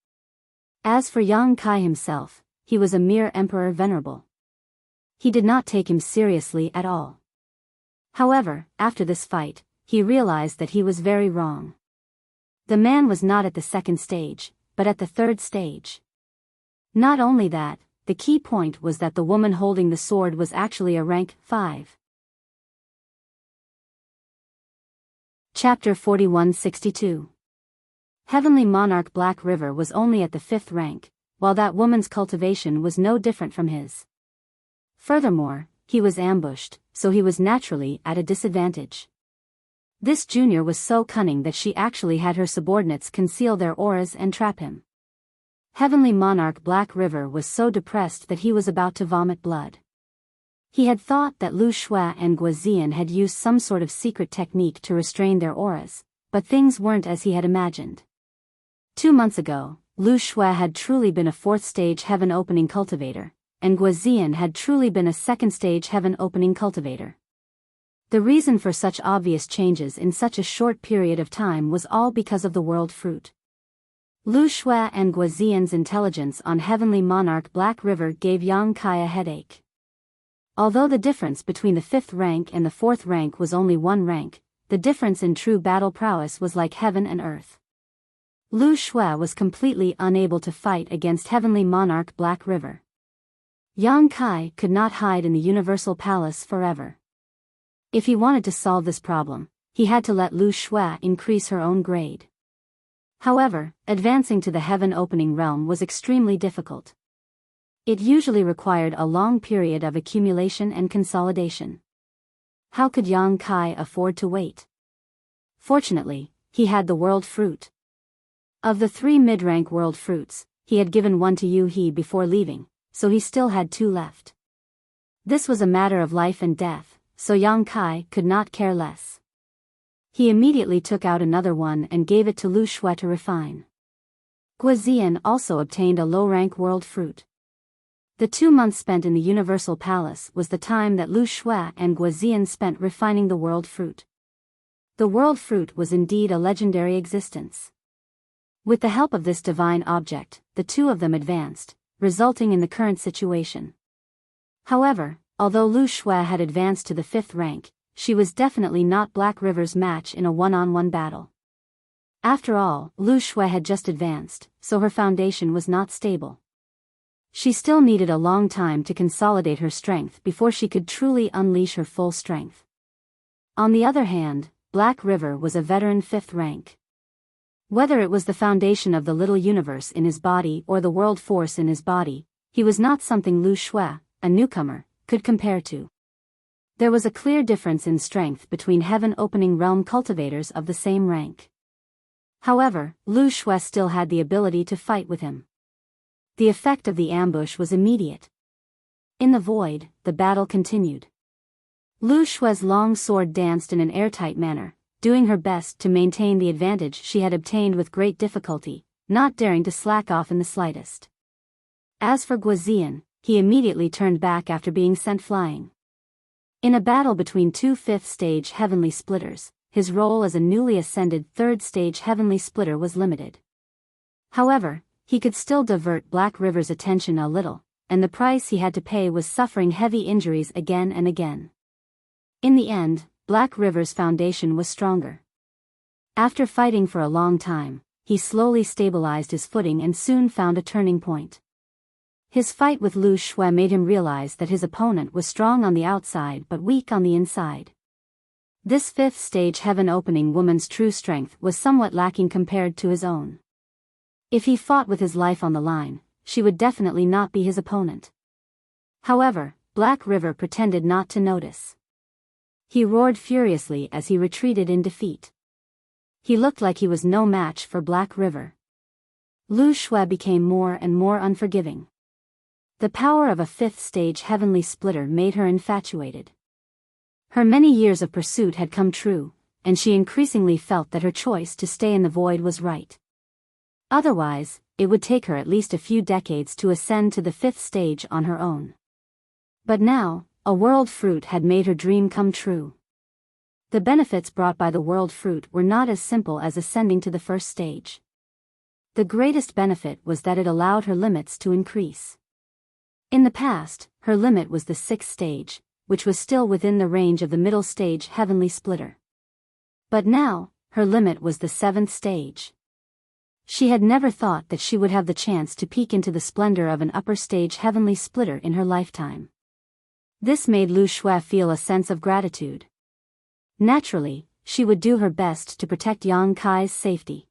As for Yang Kai himself, he was a mere Emperor Venerable. He did not take him seriously at all. However, after this fight, he realized that he was very wrong. The man was not at the 2nd stage, but at the 3rd stage. Not only that, the key point was that the woman holding the sword was actually a rank 5. Chapter 4162. Heavenly Monarch Black River was only at the 5th rank, while that woman's cultivation was no different from his. Furthermore, he was ambushed, so he was naturally at a disadvantage. This junior was so cunning that she actually had her subordinates conceal their auras and trap him. Heavenly Monarch Black River was so depressed that he was about to vomit blood. He had thought that Lu Shui and Guozian had used some sort of secret technique to restrain their auras, but things weren't as he had imagined. 2 months ago, Lu Shui had truly been a 4th stage heaven opening cultivator, and Guozian had truly been a 2nd stage heaven opening cultivator. The reason for such obvious changes in such a short period of time was all because of the world fruit. Lu Shui and Guozian's intelligence on Heavenly Monarch Black River gave Yang Kai a headache. Although the difference between the 5th rank and the 4th rank was only 1 rank, the difference in true battle prowess was like heaven and earth. Lu Shui was completely unable to fight against Heavenly Monarch Black River. Yang Kai could not hide in the Universal Palace forever. If he wanted to solve this problem, he had to let Lu Shui increase her own grade. However, advancing to the heaven-opening realm was extremely difficult. It usually required a long period of accumulation and consolidation. How could Yang Kai afford to wait? Fortunately, he had the world fruit. Of the 3 mid-rank world fruits, he had given one to Yu He before leaving, so he still had 2 left. This was a matter of life and death, so Yang Kai could not care less. He immediately took out another one and gave it to Lu Shui to refine. Guozian also obtained a low-rank world fruit. The 2 months spent in the Universal Palace was the time that Lu Shui and Guozian spent refining the world fruit. The world fruit was indeed a legendary existence. With the help of this divine object, the 2 of them advanced, resulting in the current situation. However, although Lu Shui had advanced to the 5th rank, she was definitely not Black River's match in a one-on-one battle. After all, Lu Shui had just advanced, so her foundation was not stable. She still needed a long time to consolidate her strength before she could truly unleash her full strength. On the other hand, Black River was a veteran 5th rank. Whether it was the foundation of the little universe in his body or the world force in his body, he was not something Lu Shui, a newcomer, could compare to. There was a clear difference in strength between heaven-opening realm cultivators of the same rank. However, Lu Shui still had the ability to fight with him. The effect of the ambush was immediate. In the void, the battle continued. Lu Shui's long sword danced in an airtight manner, doing her best to maintain the advantage she had obtained with great difficulty, not daring to slack off in the slightest. As for Guozian, he immediately turned back after being sent flying. In a battle between 2 5th-stage heavenly splitters, his role as a newly ascended 3rd-stage heavenly splitter was limited. However, he could still divert Black River's attention a little, and the price he had to pay was suffering heavy injuries again and again. In the end, Black River's foundation was stronger. After fighting for a long time, he slowly stabilized his footing and soon found a turning point. His fight with Lu Shui made him realize that his opponent was strong on the outside but weak on the inside. This 5th-stage heaven-opening woman's true strength was somewhat lacking compared to his own. If he fought with his life on the line, she would definitely not be his opponent. However, Black River pretended not to notice. He roared furiously as he retreated in defeat. He looked like he was no match for Black River. Lu Shui became more and more unforgiving. The power of a 5th-stage heavenly splitter made her infatuated. Her many years of pursuit had come true, and she increasingly felt that her choice to stay in the void was right. Otherwise, it would take her at least a few decades to ascend to the 5th stage on her own. But now, a world fruit had made her dream come true. The benefits brought by the world fruit were not as simple as ascending to the 1st stage. The greatest benefit was that it allowed her limits to increase. In the past, her limit was the 6th stage, which was still within the range of the middle stage heavenly splitter. But now, her limit was the 7th stage. She had never thought that she would have the chance to peek into the splendor of an upper stage heavenly splitter in her lifetime. This made Lu Shui feel a sense of gratitude. Naturally, she would do her best to protect Yang Kai's safety.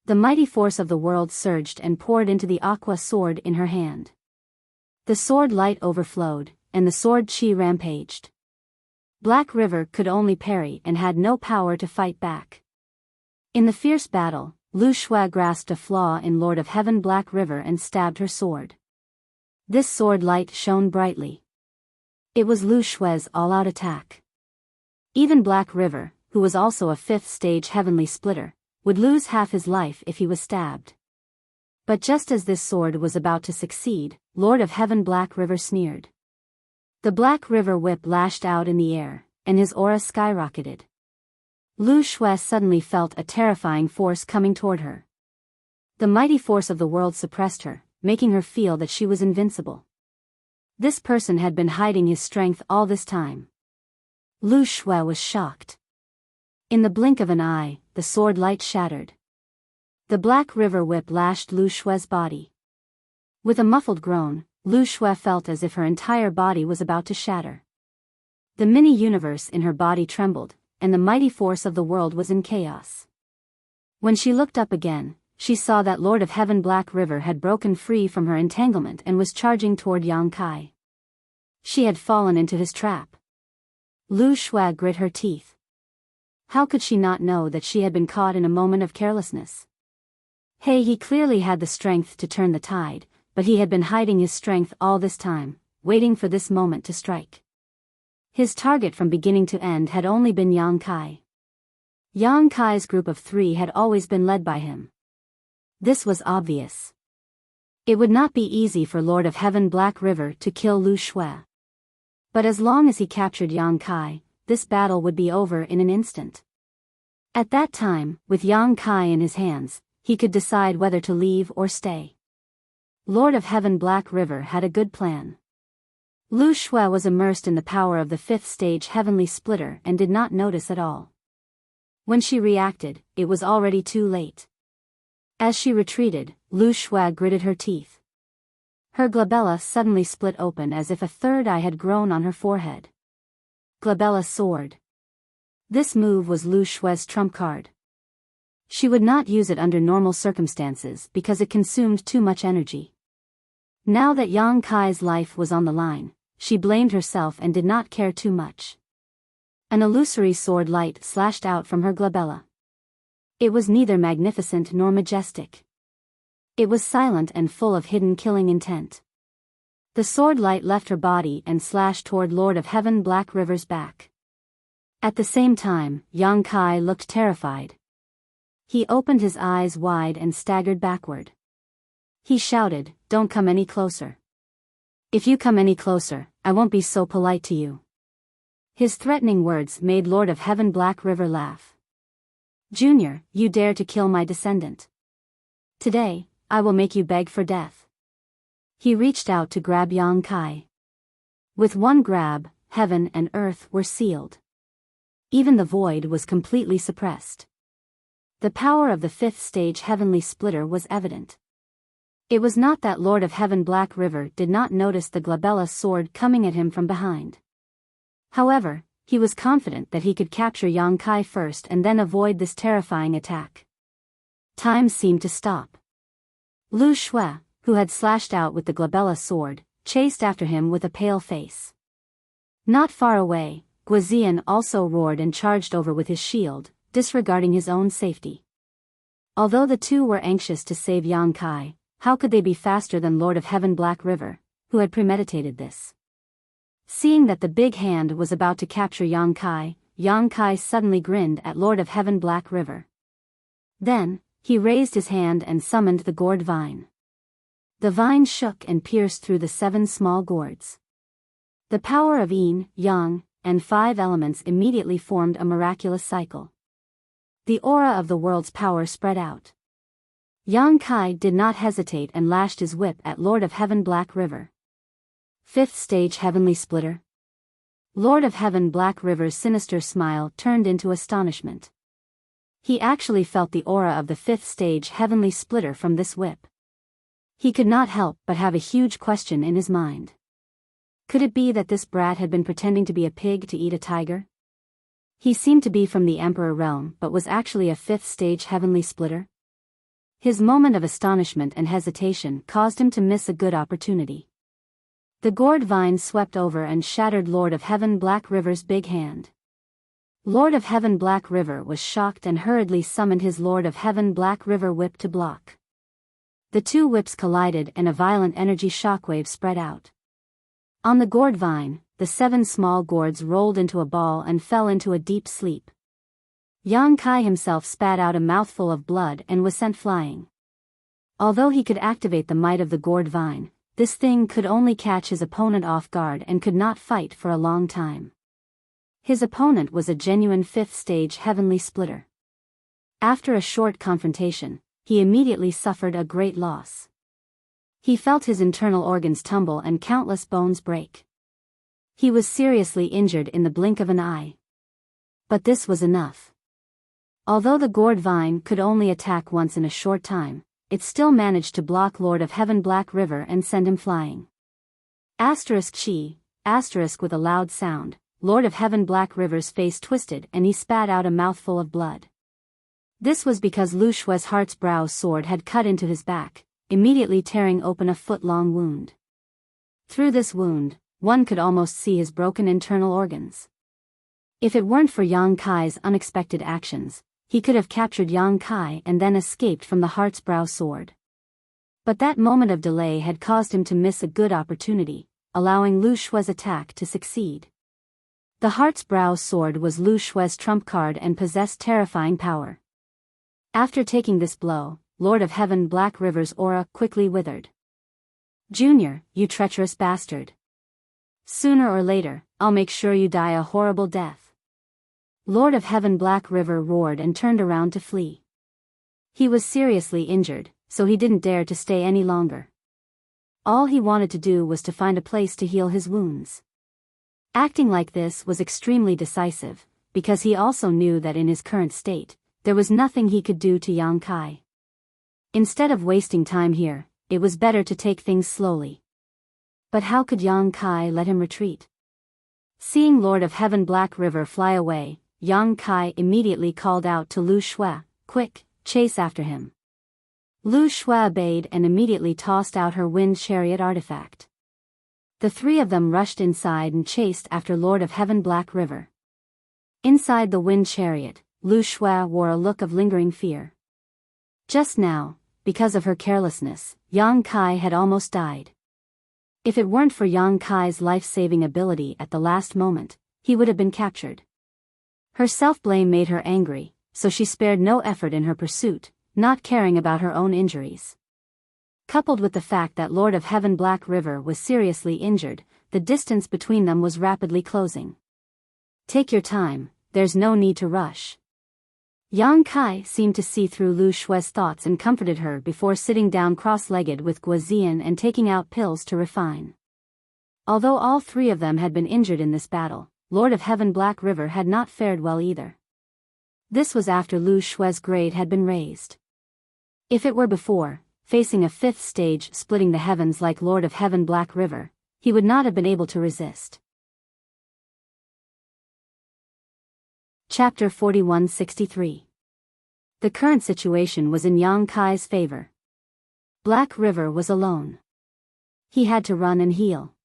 The mighty force of the world surged and poured into the aqua sword in her hand. The sword light overflowed, and the sword chi rampaged. Black River could only parry and had no power to fight back. In the fierce battle, Lu Shui grasped a flaw in Lord of Heaven Black River and stabbed her sword. This sword light shone brightly. It was Lu Shui's all-out attack. Even Black River, who was also a 5th stage heavenly splitter, would lose half his life if he was stabbed. But just as this sword was about to succeed, Lord of Heaven Black River sneered. The Black River whip lashed out in the air, and his aura skyrocketed. Lu Shui suddenly felt a terrifying force coming toward her. The mighty force of the world suppressed her, making her feel that she was invincible. This person had been hiding his strength all this time. Lu Shui was shocked. In the blink of an eye, the sword light shattered. The Black River whip lashed Lu Shui's body. With a muffled groan, Lu Shui felt as if her entire body was about to shatter. The mini-universe in her body trembled, and the mighty force of the world was in chaos. When she looked up again, she saw that Lord of Heaven Black River had broken free from her entanglement and was charging toward Yang Kai. She had fallen into his trap. Lu Shui grit her teeth. How could she not know that she had been caught in a moment of carelessness? He clearly had the strength to turn the tide, but he had been hiding his strength all this time, waiting for this moment to strike. His target from beginning to end had only been Yang Kai. Yang Kai's group of 3 had always been led by him. This was obvious. It would not be easy for Lord of Heaven Black River to kill Lu Shui. But as long as he captured Yang Kai, this battle would be over in an instant. At that time, with Yang Kai in his hands, he could decide whether to leave or stay. Lord of Heaven Black River had a good plan. Lu Shui was immersed in the power of the 5th stage Heavenly Splitter and did not notice at all. When she reacted, it was already too late. As she retreated, Lu Shui gritted her teeth. Her glabella suddenly split open as if a third eye had grown on her forehead. Glabella soared. This move was Lu Shui's trump card. She would not use it under normal circumstances because it consumed too much energy. Now that Yang Kai's life was on the line, she blamed herself and did not care too much. An illusory sword light slashed out from her glabella. It was neither magnificent nor majestic. It was silent and full of hidden killing intent. The sword light left her body and slashed toward Lord of Heaven Black River's back. At the same time, Yang Kai looked terrified. He opened his eyes wide and staggered backward. He shouted, "Don't come any closer. If you come any closer, I won't be so polite to you." His threatening words made Lord of Heaven Black River laugh. "Junior, you dare to kill my descendant. Today, I will make you beg for death." He reached out to grab Yang Kai. With one grab, heaven and earth were sealed. Even the void was completely suppressed. The power of the 5th stage Heavenly Splitter was evident. It was not that Lord of Heaven Black River did not notice the glabella sword coming at him from behind. However, he was confident that he could capture Yang Kai first and then avoid this terrifying attack. Time seemed to stop. Lu Shui, who had slashed out with the glabella sword, chased after him with a pale face. Not far away, Guizian also roared and charged over with his shield, disregarding his own safety. Although the two were anxious to save Yang Kai, how could they be faster than Lord of Heaven Black River, who had premeditated this? Seeing that the big hand was about to capture Yang Kai suddenly grinned at Lord of Heaven Black River. Then, he raised his hand and summoned the gourd vine. The vine shook and pierced through the 7 small gourds. The power of yin, yang, and 5 elements immediately formed a miraculous cycle. The aura of the world's power spread out. Yang Kai did not hesitate and lashed his whip at Lord of Heaven Black River. 5th stage Heavenly Splitter. Lord of Heaven Black River's sinister smile turned into astonishment. He actually felt the aura of the 5th stage Heavenly Splitter from this whip. He could not help but have a huge question in his mind. Could it be that this brat had been pretending to be a pig to eat a tiger? He seemed to be from the Emperor realm but was actually a 5th stage Heavenly Splitter. His moment of astonishment and hesitation caused him to miss a good opportunity. The gourd vine swept over and shattered Lord of Heaven Black River's big hand. Lord of Heaven Black River was shocked and hurriedly summoned his Lord of Heaven Black River whip to block. The 2 whips collided and a violent energy shockwave spread out. On the gourd vine, the 7 small gourds rolled into a ball and fell into a deep sleep. Yang Kai himself spat out a mouthful of blood and was sent flying. Although he could activate the might of the gourd vine, this thing could only catch his opponent off guard and could not fight for a long time. His opponent was a genuine 5th stage Heavenly Splitter. After a short confrontation, he immediately suffered a great loss. He felt his internal organs tumble and countless bones break. He was seriously injured in the blink of an eye. But this was enough. Although the gourd vine could only attack once in a short time, it still managed to block Lord of Heaven Black River and send him flying. Chi, with a loud sound, Lord of Heaven Black River's face twisted and he spat out a mouthful of blood. This was because Lu Shue's heart's brow sword had cut into his back, immediately tearing open a foot-long wound. Through this wound, one could almost see his broken internal organs. If it weren't for Yang Kai's unexpected actions, he could have captured Yang Kai and then escaped from the heart's brow sword. But that moment of delay had caused him to miss a good opportunity, allowing Lu Shue's attack to succeed. The heart's brow sword was Lu Shue's trump card and possessed terrifying power. After taking this blow, Lord of Heaven Black River's aura quickly withered. "Junior, you treacherous bastard. Sooner or later, I'll make sure you die a horrible death." Lord of Heaven Black River roared and turned around to flee. He was seriously injured, so he didn't dare to stay any longer. All he wanted to do was to find a place to heal his wounds. Acting like this was extremely decisive, because he also knew that in his current state, there was nothing he could do to Yang Kai. Instead of wasting time here, it was better to take things slowly. But how could Yang Kai let him retreat? Seeing Lord of Heaven Black River fly away, Yang Kai immediately called out to Lu Shui, "Quick, chase after him." Lu Shui obeyed and immediately tossed out her wind chariot artifact. The three of them rushed inside and chased after Lord of Heaven Black River. Inside the wind chariot, Lu Shui wore a look of lingering fear. Just now, because of her carelessness, Yang Kai had almost died. If it weren't for Yang Kai's life-saving ability at the last moment, he would have been captured. Her self-blame made her angry, so she spared no effort in her pursuit, not caring about her own injuries. Coupled with the fact that Lord of Heaven Black River was seriously injured, the distance between them was rapidly closing. "Take your time, there's no need to rush." Yang Kai seemed to see through Lu Shue's thoughts and comforted her before sitting down cross-legged with Guozian and taking out pills to refine. Although all three of them had been injured in this battle, Lord of Heaven Black River had not fared well either. This was after Lu Shue's grade had been raised. If it were before, facing a fifth stage splitting the heavens like Lord of Heaven Black River, he would not have been able to resist. Chapter 4163. The current situation was in Yang Kai's favor. Black River was alone. He had to run and heal.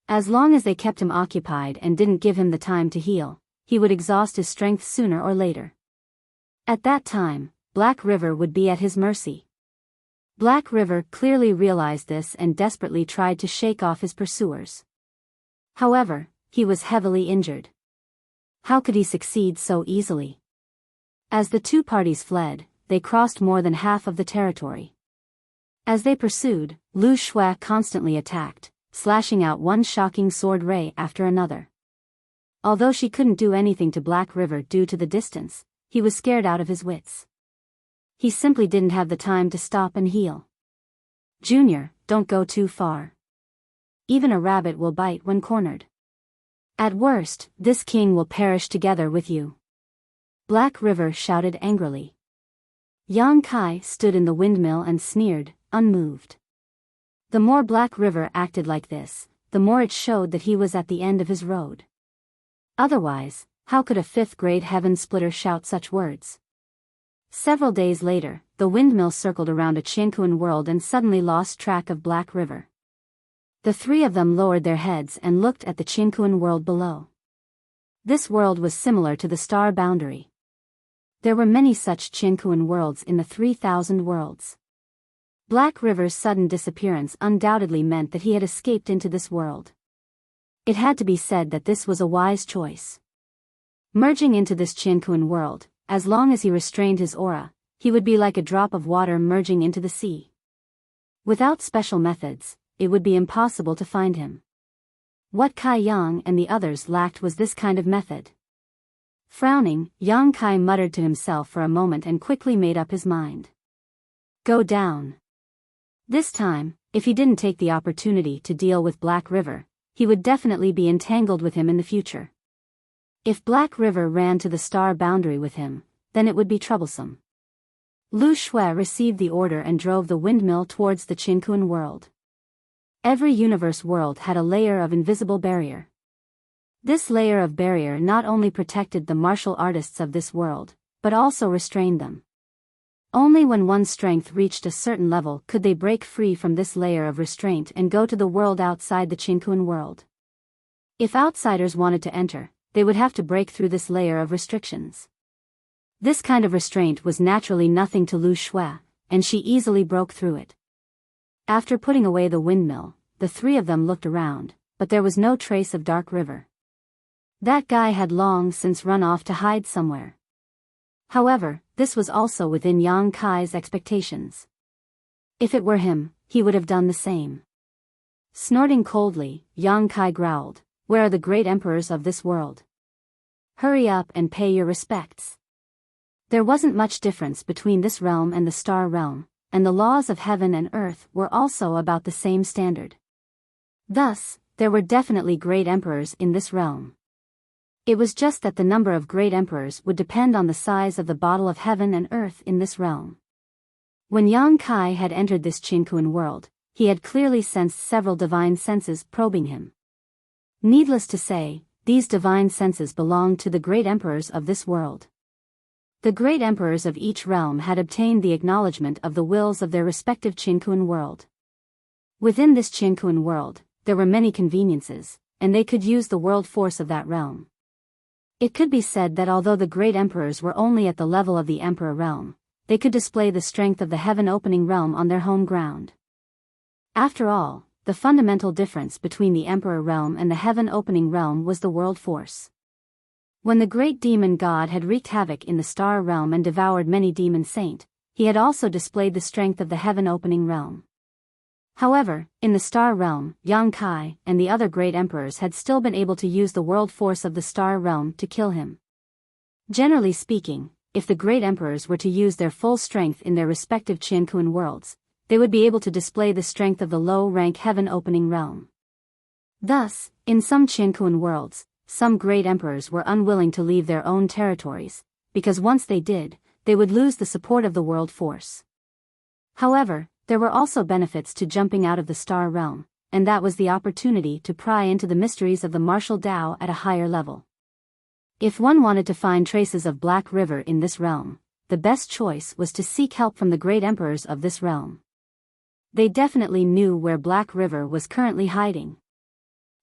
As long as they kept him occupied and didn't give him the time to heal, he would exhaust his strength sooner or later. At that time, Black River would be at his mercy. Black River clearly realized this and desperately tried to shake off his pursuers. However, he was heavily injured. How could he succeed so easily? As the two parties fled, they crossed more than half of the territory. As they pursued, Lu Shui constantly attacked, slashing out one shocking sword ray after another. Although she couldn't do anything to Black River due to the distance, he was scared out of his wits. He simply didn't have the time to stop and heal. "Junior, don't go too far. Even a rabbit will bite when cornered. At worst, this king will perish together with you." Black River shouted angrily. Yang Kai stood in the windmill and sneered, unmoved. The more Black River acted like this, the more it showed that he was at the end of his road. Otherwise, how could a fifth-grade heaven splitter shout such words? Several days later, the windmill circled around a Qianquan world and suddenly lost track of Black River. The three of them lowered their heads and looked at the Qianquan world below. This world was similar to the star boundary. There were many such Qianquan worlds in the 3,000 worlds. Black River's sudden disappearance undoubtedly meant that he had escaped into this world. It had to be said that this was a wise choice. Merging into this Qianquan world, as long as he restrained his aura, he would be like a drop of water merging into the sea. Without special methods, it would be impossible to find him. What Kai Yang and the others lacked was this kind of method. Frowning, Yang Kai muttered to himself for a moment and quickly made up his mind. Go down. This time, if he didn't take the opportunity to deal with Black River, he would definitely be entangled with him in the future. If Black River ran to the star boundary with him, then it would be troublesome. Lu Shui received the order and drove the windmill towards the Qianquan world. Every universe world had a layer of invisible barrier. This layer of barrier not only protected the martial artists of this world, but also restrained them. Only when one's strength reached a certain level could they break free from this layer of restraint and go to the world outside the Qinkuan world. If outsiders wanted to enter, they would have to break through this layer of restrictions. This kind of restraint was naturally nothing to Lu Shui, and she easily broke through it. After putting away the windmill, the three of them looked around, but there was no trace of Dark River. That guy had long since run off to hide somewhere. However, this was also within Yang Kai's expectations. If it were him, he would have done the same. Snorting coldly, Yang Kai growled, "Where are the great emperors of this world? Hurry up and pay your respects." There wasn't much difference between this realm and the star realm, and the laws of heaven and earth were also about the same standard. Thus, there were definitely great emperors in this realm. It was just that the number of great emperors would depend on the size of the bottle of heaven and earth in this realm. When Yang Kai had entered this Qinkuan world, he had clearly sensed several divine senses probing him. Needless to say, these divine senses belonged to the great emperors of this world. The great emperors of each realm had obtained the acknowledgement of the wills of their respective Qinkuan world. Within this Qinkuan world, there were many conveniences, and they could use the world force of that realm. It could be said that although the great emperors were only at the level of the emperor realm, they could display the strength of the heaven-opening realm on their home ground. After all, the fundamental difference between the emperor realm and the heaven-opening realm was the world force. When the great demon god had wreaked havoc in the star realm and devoured many demon saints, he had also displayed the strength of the heaven-opening realm. However, in the star realm, Yang Kai and the other great emperors had still been able to use the world force of the star realm to kill him. Generally speaking, if the great emperors were to use their full strength in their respective Qinkuan worlds, they would be able to display the strength of the low-rank heaven-opening realm. Thus, in some Qinkuan worlds, some great emperors were unwilling to leave their own territories, because once they did, they would lose the support of the world force. However, there were also benefits to jumping out of the star realm, and that was the opportunity to pry into the mysteries of the martial Tao at a higher level. If one wanted to find traces of Black River in this realm, the best choice was to seek help from the great emperors of this realm. They definitely knew where Black River was currently hiding.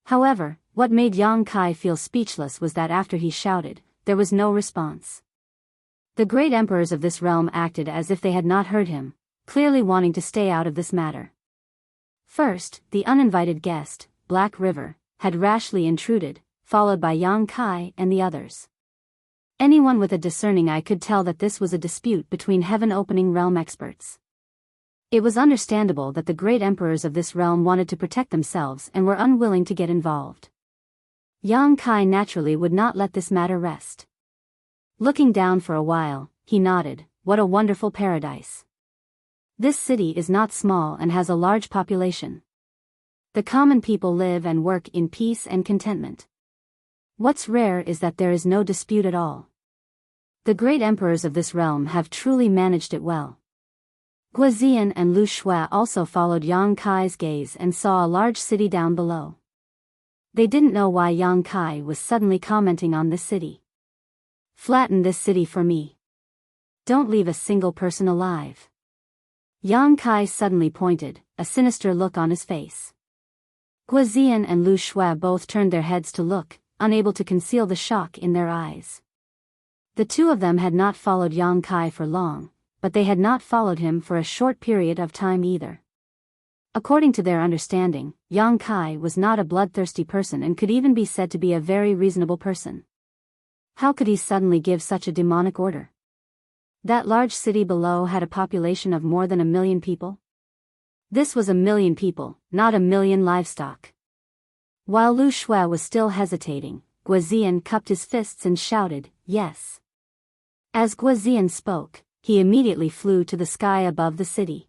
However, what made Yang Kai feel speechless was that after he shouted, there was no response. The great emperors of this realm acted as if they had not heard him, clearly wanting to stay out of this matter. First, the uninvited guest, Black River, had rashly intruded, followed by Yang Kai and the others. Anyone with a discerning eye could tell that this was a dispute between heaven-opening realm experts. It was understandable that the great emperors of this realm wanted to protect themselves and were unwilling to get involved. Yang Kai naturally would not let this matter rest. Looking down for a while, he nodded, "What a wonderful paradise. This city is not small and has a large population. The common people live and work in peace and contentment. What's rare is that there is no dispute at all. The great emperors of this realm have truly managed it well." Guozian and Lu Shui also followed Yang Kai's gaze and saw a large city down below. They didn't know why Yang Kai was suddenly commenting on this city. "Flatten this city for me. Don't leave a single person alive." Yang Kai suddenly pointed, a sinister look on his face. Guozian and Lu Shui both turned their heads to look, unable to conceal the shock in their eyes. The two of them had not followed Yang Kai for long, but they had not followed him for a short period of time either. According to their understanding, Yang Kai was not a bloodthirsty person and could even be said to be a very reasonable person. How could he suddenly give such a demonic order? That large city below had a population of more than 1 million people. This was 1 million people, not 1 million livestock. While Lu Shui was still hesitating, Guozian cupped his fists and shouted, "Yes." As Guozian spoke, he immediately flew to the sky above the city.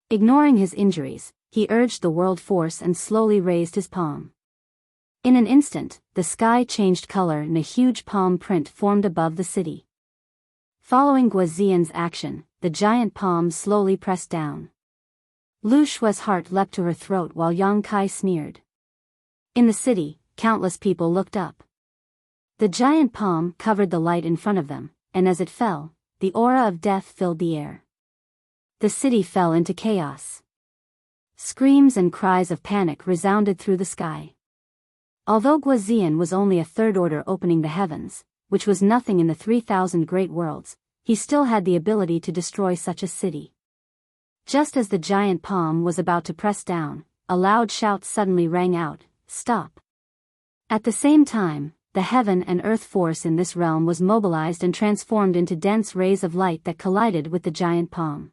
Ignoring his injuries, he urged the world force and slowly raised his palm. In an instant, the sky changed color and a huge palm print formed above the city. Following Guozian's action, the giant palm slowly pressed down. Lu Shui's heart leapt to her throat while Yang Kai sneered. In the city, countless people looked up. The giant palm covered the light in front of them, and as it fell, the aura of death filled the air. The city fell into chaos. Screams and cries of panic resounded through the sky. Although Guazian was only a third order opening the heavens, which was nothing in the 3,000 great worlds, he still had the ability to destroy such a city. Just as the giant palm was about to press down, a loud shout suddenly rang out, "Stop!" At the same time, the heaven and earth force in this realm was mobilized and transformed into dense rays of light that collided with the giant palm.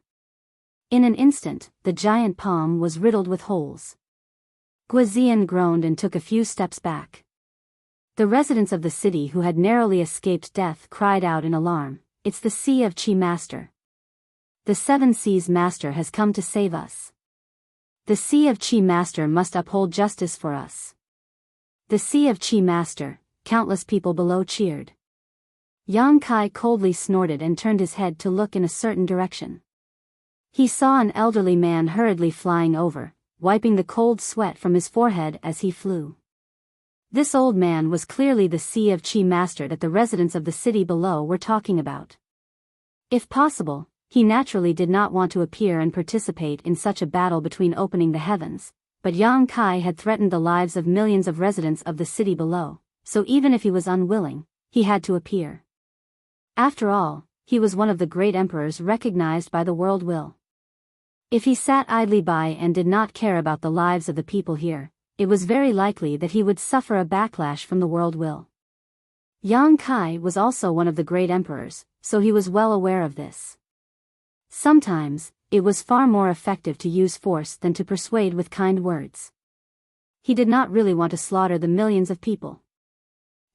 In an instant, the giant palm was riddled with holes. Guazian groaned and took a few steps back. The residents of the city who had narrowly escaped death cried out in alarm, "It's the Sea of Qi Master. The Seven Seas Master has come to save us. The Sea of Qi Master must uphold justice for us." The Sea of Qi Master, countless people below cheered. Yang Kai coldly snorted and turned his head to look in a certain direction. He saw an elderly man hurriedly flying over, wiping the cold sweat from his forehead as he flew. This old man was clearly the Sea of Qi Master that the residents of the city below were talking about. If possible, he naturally did not want to appear and participate in such a battle between opening the heavens, but Yang Kai had threatened the lives of millions of residents of the city below, so even if he was unwilling, he had to appear. After all, he was one of the great emperors recognized by the world will. If he sat idly by and did not care about the lives of the people here, it was very likely that he would suffer a backlash from the world will. Yang Kai was also one of the great emperors, so he was well aware of this. Sometimes, it was far more effective to use force than to persuade with kind words. He did not really want to slaughter the millions of people.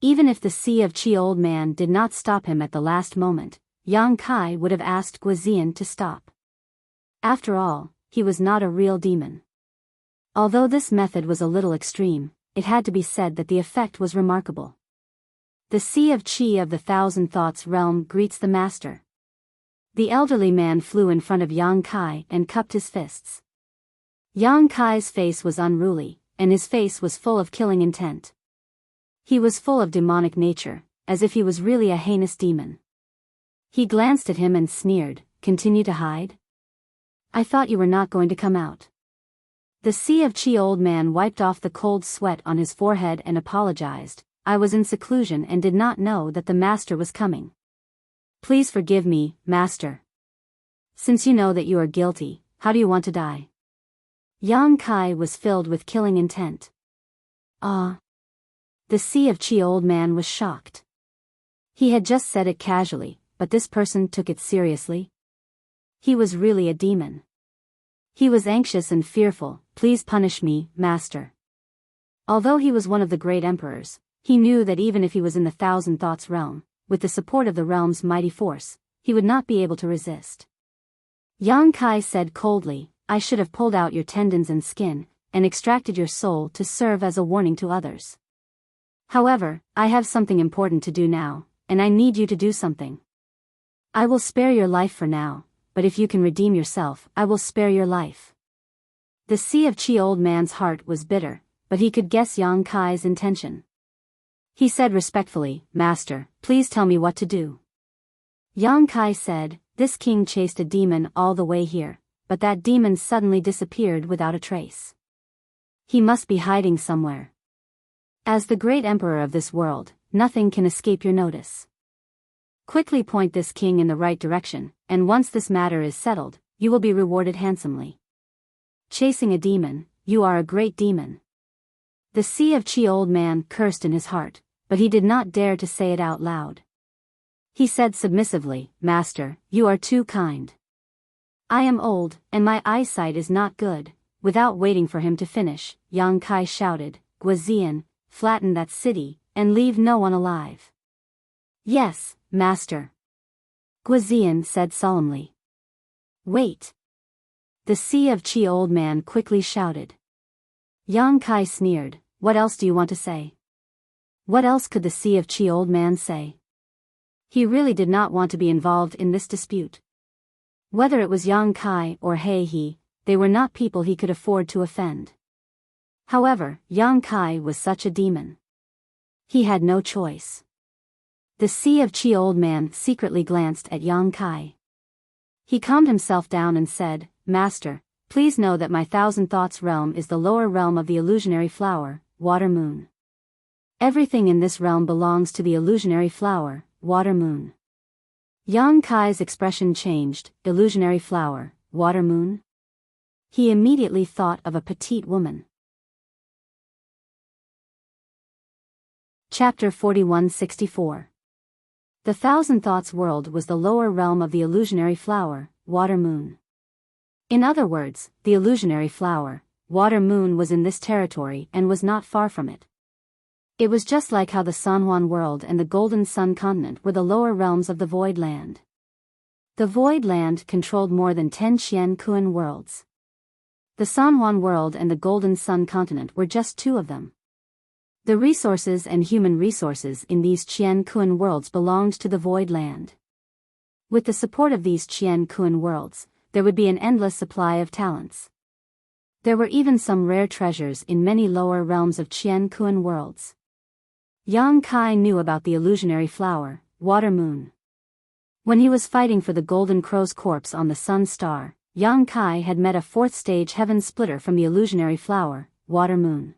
Even if the Sea of Qi old man did not stop him at the last moment, Yang Kai would have asked Guazian to stop. After all, he was not a real demon. Although this method was a little extreme, it had to be said that the effect was remarkable. The Sea of Qi of the Thousand Thoughts realm greets the master. The elderly man flew in front of Yang Kai and cupped his fists. Yang Kai's face was unruly, and his face was full of killing intent. He was full of demonic nature, as if he was really a heinous demon. He glanced at him and sneered, "Continue to hide? I thought you were not going to come out." The Sea of Qi old man wiped off the cold sweat on his forehead and apologized, "I was in seclusion and did not know that the master was coming. Please forgive me, master. Since you know that you are guilty, how do you want to die?" Yang Kai was filled with killing intent. Ah! The Sea of Qi old man was shocked. He had just said it casually, but this person took it seriously. He was really a demon. He was anxious and fearful, "Please punish me, master." Although he was one of the great emperors, he knew that even if he was in the Thousand Thoughts realm, with the support of the realm's mighty force, he would not be able to resist. Yang Kai said coldly, "I should have pulled out your tendons and skin, and extracted your soul to serve as a warning to others. However, I have something important to do now, and I need you to do something. I will spare your life for now, but if you can redeem yourself, I will spare your life." The Sea of Qi old man's heart was bitter, but he could guess Yang Kai's intention. He said respectfully, "Master, please tell me what to do." Yang Kai said, "This king chased a demon all the way here, but that demon suddenly disappeared without a trace. He must be hiding somewhere. As the great emperor of this world, nothing can escape your notice. Quickly point this king in the right direction, and once this matter is settled, you will be rewarded handsomely. Chasing a demon, you are a great demon." The Sea of Qi old man cursed in his heart, but he did not dare to say it out loud. He said submissively, "Master, you are too kind. I am old, and my eyesight is not good." Without waiting for him to finish, Yang Kai shouted, "Guazian, flatten that city, and leave no one alive." "Yes, master," Guazian said solemnly. "Wait." The Sea of Qi old man quickly shouted. Yang Kai sneered, "What else do you want to say?" What else could the Sea of Qi old man say? He really did not want to be involved in this dispute. Whether it was Yang Kai or He, they were not people he could afford to offend. However, Yang Kai was such a demon. He had no choice. The Sea of Qi old man secretly glanced at Yang Kai. He calmed himself down and said, Master, please know that my thousand thoughts realm is the lower realm of the illusionary flower, water moon. Everything in this realm belongs to the illusionary flower, water moon. Yang Kai's expression changed. Illusionary flower, water moon? He immediately thought of a petite woman. Chapter 4164. The Thousand Thoughts world was the lower realm of the illusionary flower, water moon. In other words, the illusionary flower, water moon was in this territory and was not far from it. It was just like how the San Juan world and the Golden Sun continent were the lower realms of the Void Land. The Void Land controlled more than 10 Qian Kuan worlds. The San Juan world and the Golden Sun continent were just two of them. The resources and human resources in these Qian Kuan worlds belonged to the Void Land. With the support of these Qian Kuan worlds, there would be an endless supply of talents. There were even some rare treasures in many lower realms of Qian Kuan worlds. Yang Kai knew about the illusionary flower, water moon. When he was fighting for the Golden Crow's corpse on the Sun Star, Yang Kai had met a fourth-stage heaven splitter from the illusionary flower, water moon.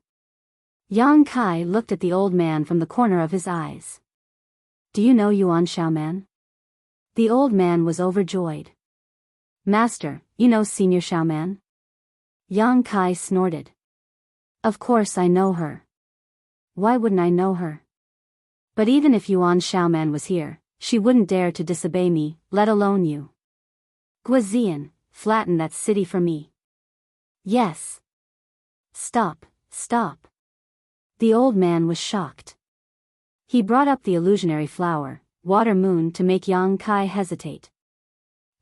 Yang Kai looked at the old man from the corner of his eyes. Do you know Yuan Xiaoman? The old man was overjoyed. Master, you know Senior Xiaoman? Yang Kai snorted. Of course I know her. Why wouldn't I know her? But even if Yuan Xiaoman was here, she wouldn't dare to disobey me, let alone you. Guazian, flatten that city for me. Yes. Stop, stop. The old man was shocked. He brought up the illusionary flower, water moon, to make Yang Kai hesitate.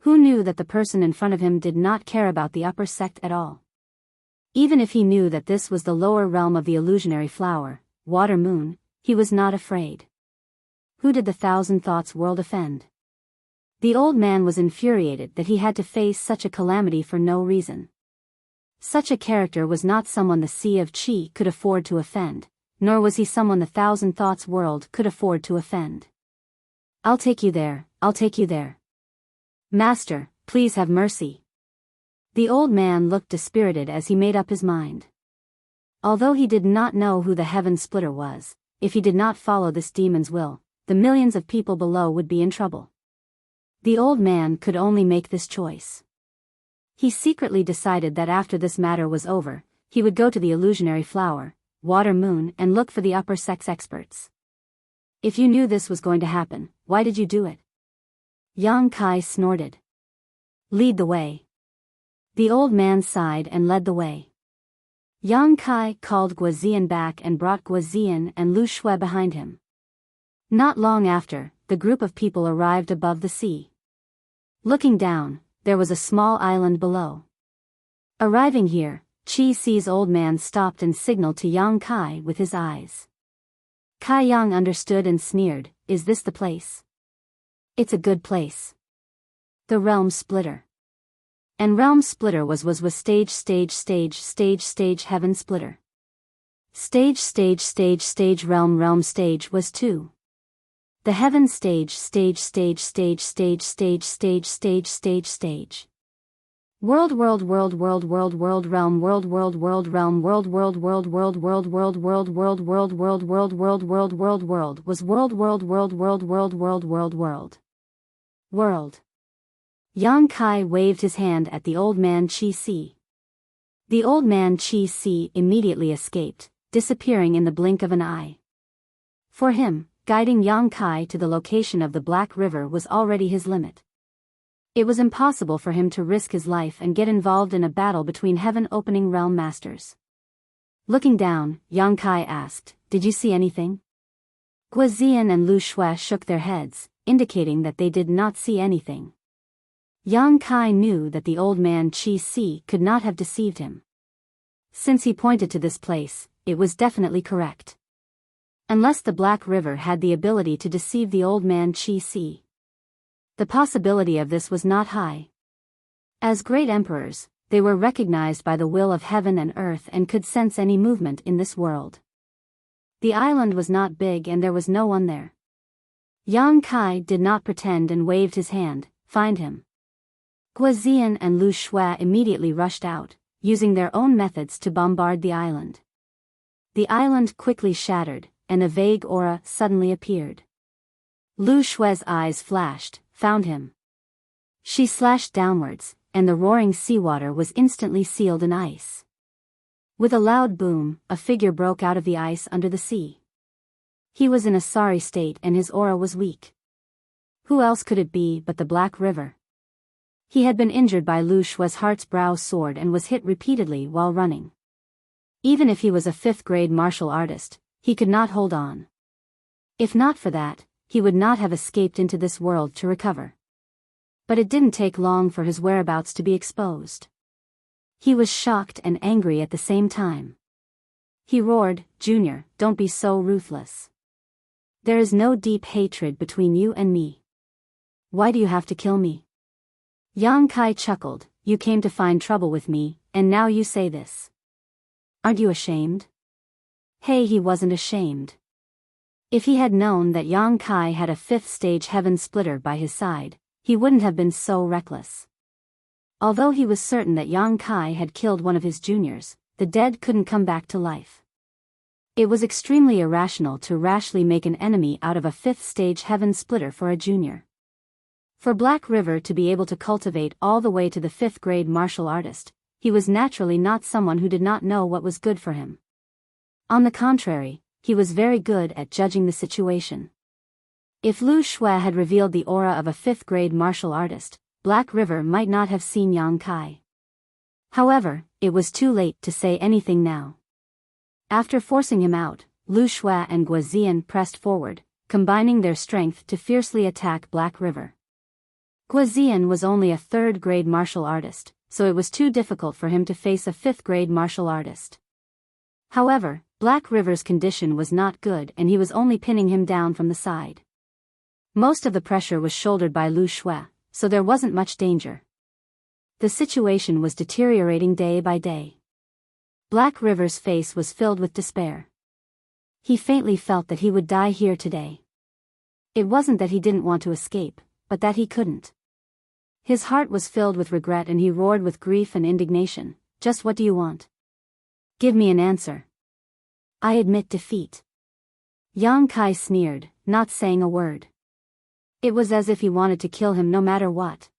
Who knew that the person in front of him did not care about the upper sect at all? Even if he knew that this was the lower realm of the illusionary flower, water moon, he was not afraid. Who did the Thousand Thoughts world offend? The old man was infuriated that he had to face such a calamity for no reason. Such a character was not someone the Sea of Qi could afford to offend, nor was he someone the Thousand Thoughts world could afford to offend. I'll take you there, I'll take you there. Master, please have mercy. The old man looked dispirited as he made up his mind. Although he did not know who the Heaven Splitter was, if he did not follow this demon's will, the millions of people below would be in trouble. The old man could only make this choice. He secretly decided that after this matter was over, he would go to the illusionary flower, water moon, and look for the upper sex experts. If you knew this was going to happen, why did you do it? Yang Kai snorted. Lead the way. The old man sighed and led the way. Yang Kai called Guazian back and brought Guazian and Lu Shui behind him. Not long after, the group of people arrived above the sea. Looking down, there was a small island below. Arriving here, Qi Si's old man stopped and signaled to Yang Kai with his eyes. Kai Yang understood and sneered, is this the place? It's a good place. The Realm Splitter. And Realm Splitter was stage Heaven Splitter. Stage Realm stage was 2. The Heaven stage World Realm World. Yang Kai waved his hand at the old man Qi Si. The old man Qi Si immediately escaped, disappearing in the blink of an eye. For him, guiding Yang Kai to the location of the Black River was already his limit. It was impossible for him to risk his life and get involved in a battle between heaven-opening realm masters. Looking down, Yang Kai asked, did you see anything? Guazian and Lu Shui shook their heads, indicating that they did not see anything. Yang Kai knew that the old man Qi Si could not have deceived him. Since he pointed to this place, it was definitely correct. Unless the Black River had the ability to deceive the old man Qi Si. The possibility of this was not high. As great emperors, they were recognized by the will of heaven and earth and could sense any movement in this world. The island was not big and there was no one there. Yang Kai did not pretend and waved his hand, "Find him." Guozian and Lu Shui immediately rushed out, using their own methods to bombard the island. The island quickly shattered, and a vague aura suddenly appeared. Lu Shui's eyes flashed, "Found him." She slashed downwards, and the roaring seawater was instantly sealed in ice. With a loud boom, a figure broke out of the ice under the sea. He was in a sorry state and his aura was weak. Who else could it be but the Black River? He had been injured by Lu Shui's heart's brow sword and was hit repeatedly while running. Even if he was a 5th-grade martial artist, he could not hold on. If not for that, he would not have escaped into this world to recover. But it didn't take long for his whereabouts to be exposed. He was shocked and angry at the same time. He roared, "Junior, don't be so ruthless. There is no deep hatred between you and me. Why do you have to kill me?" Yang Kai chuckled, "You came to find trouble with me, and now you say this. Aren't you ashamed?" Hey, he wasn't ashamed. If he had known that Yang Kai had a 5th-stage heaven splitter by his side, he wouldn't have been so reckless. Although he was certain that Yang Kai had killed one of his juniors, the dead couldn't come back to life. It was extremely irrational to rashly make an enemy out of a 5th-stage heaven splitter for a junior. For Black River to be able to cultivate all the way to the 5th-grade martial artist, he was naturally not someone who did not know what was good for him. On the contrary, he was very good at judging the situation. If Lu Shui had revealed the aura of a 5th-grade martial artist, Black River might not have seen Yang Kai. However, it was too late to say anything now. After forcing him out, Lu Shui and Guozian pressed forward, combining their strength to fiercely attack Black River. Guozian was only a 3rd-grade martial artist, so it was too difficult for him to face a 5th-grade martial artist. However, Black River's condition was not good and he was only pinning him down from the side. Most of the pressure was shouldered by Lu Shui, so there wasn't much danger. The situation was deteriorating day by day. Black River's face was filled with despair. He faintly felt that he would die here today. It wasn't that he didn't want to escape, but that he couldn't. His heart was filled with regret and he roared with grief and indignation, "Just what do you want? Give me an answer. I admit defeat." Yang Kai sneered, not saying a word. It was as if he wanted to kill him no matter what.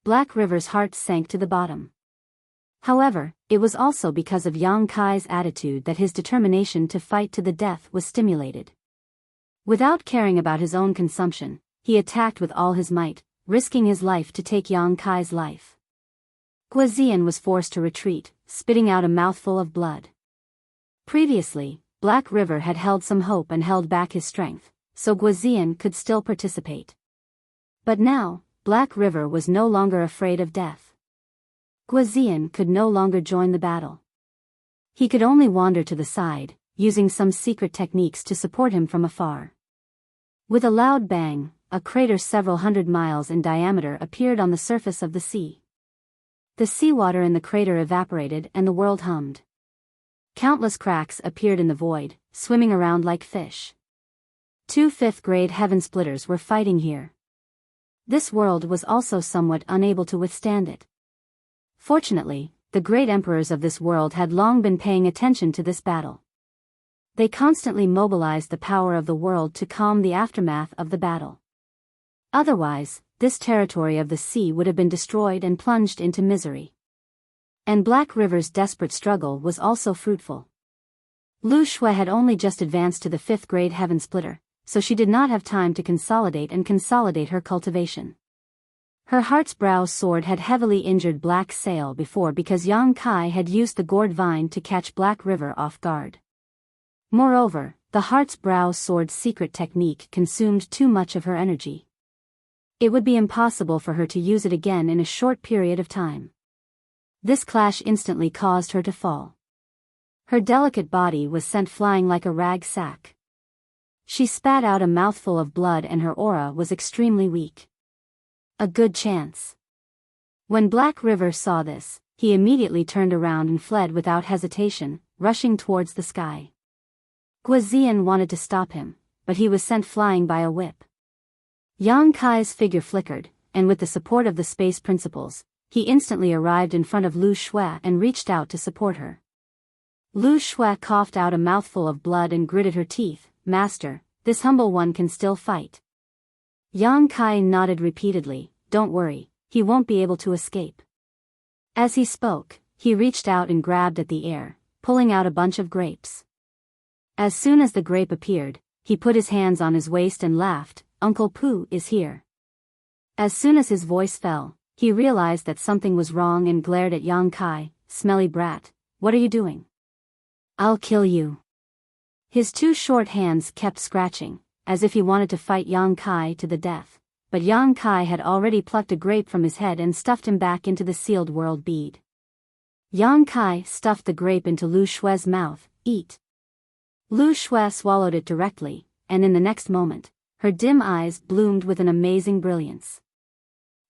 Black River's heart sank to the bottom. However, it was also because of Yang Kai's attitude that his determination to fight to the death was stimulated. Without caring about his own consumption, he attacked with all his might, risking his life to take Yang Kai's life. Guozian was forced to retreat, spitting out a mouthful of blood. Previously, Black River had held some hope and held back his strength, so Guozian could still participate. But now, Black River was no longer afraid of death. Guozian could no longer join the battle. He could only wander to the side, using some secret techniques to support him from afar. With a loud bang, a crater several hundred miles in diameter appeared on the surface of the sea. The seawater in the crater evaporated and the world hummed. Countless cracks appeared in the void, swimming around like fish. 2 5th-grade heaven splitters were fighting here. This world was also somewhat unable to withstand it. Fortunately, the great emperors of this world had long been paying attention to this battle. They constantly mobilized the power of the world to calm the aftermath of the battle. Otherwise, this territory of the sea would have been destroyed and plunged into misery. And Black River's desperate struggle was also fruitful. Lu Shui had only just advanced to the 5th-grade heaven splitter, so she did not have time to consolidate her cultivation. Her heart's brow sword had heavily injured Black Sail before because Yang Kai had used the gourd vine to catch Black River off guard. Moreover, the heart's brow sword's secret technique consumed too much of her energy. It would be impossible for her to use it again in a short period of time. This clash instantly caused her to fall. Her delicate body was sent flying like a rag sack. She spat out a mouthful of blood and her aura was extremely weak. A good chance. When Black River saw this, he immediately turned around and fled without hesitation, rushing towards the sky. Guozian wanted to stop him, but he was sent flying by a whip. Yang Kai's figure flickered, and with the support of the space principles, he instantly arrived in front of Lu Shui and reached out to support her. Lu Shui coughed out a mouthful of blood and gritted her teeth. "Master, this humble one can still fight." Yang Kai nodded repeatedly. "Don't worry, he won't be able to escape." As he spoke, he reached out and grabbed at the air, pulling out a bunch of grapes. As soon as the grape appeared, he put his hands on his waist and laughed. "Uncle Pooh is here." As soon as his voice fell, he realized that something was wrong and glared at Yang Kai. "Smelly brat, what are you doing? I'll kill you." His two short hands kept scratching, as if he wanted to fight Yang Kai to the death, but Yang Kai had already plucked a grape from his head and stuffed him back into the sealed world bead. Yang Kai stuffed the grape into Lu Shui's mouth. "Eat." Lu Shui swallowed it directly, and in the next moment, her dim eyes bloomed with an amazing brilliance.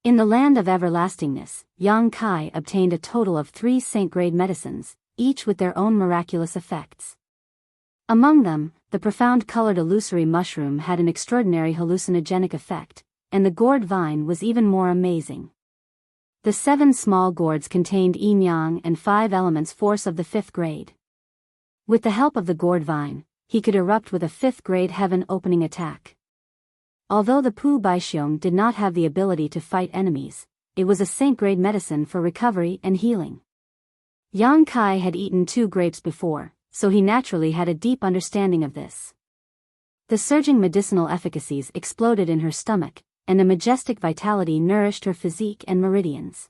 In the land of everlastingness, Yang Kai obtained a total of 3 saint-grade medicines, each with their own miraculous effects. Among them, the profound colored illusory mushroom had an extraordinary hallucinogenic effect, and the gourd vine was even more amazing. The 7 small gourds contained yin-yang and 5 elements force of the 5th grade. With the help of the gourd vine, he could erupt with a 5th grade heaven-opening attack. Although the Pu Baixiong did not have the ability to fight enemies, it was a saint-grade medicine for recovery and healing. Yang Kai had eaten 2 grapes before, so he naturally had a deep understanding of this. The surging medicinal efficacies exploded in her stomach, and a majestic vitality nourished her physique and meridians.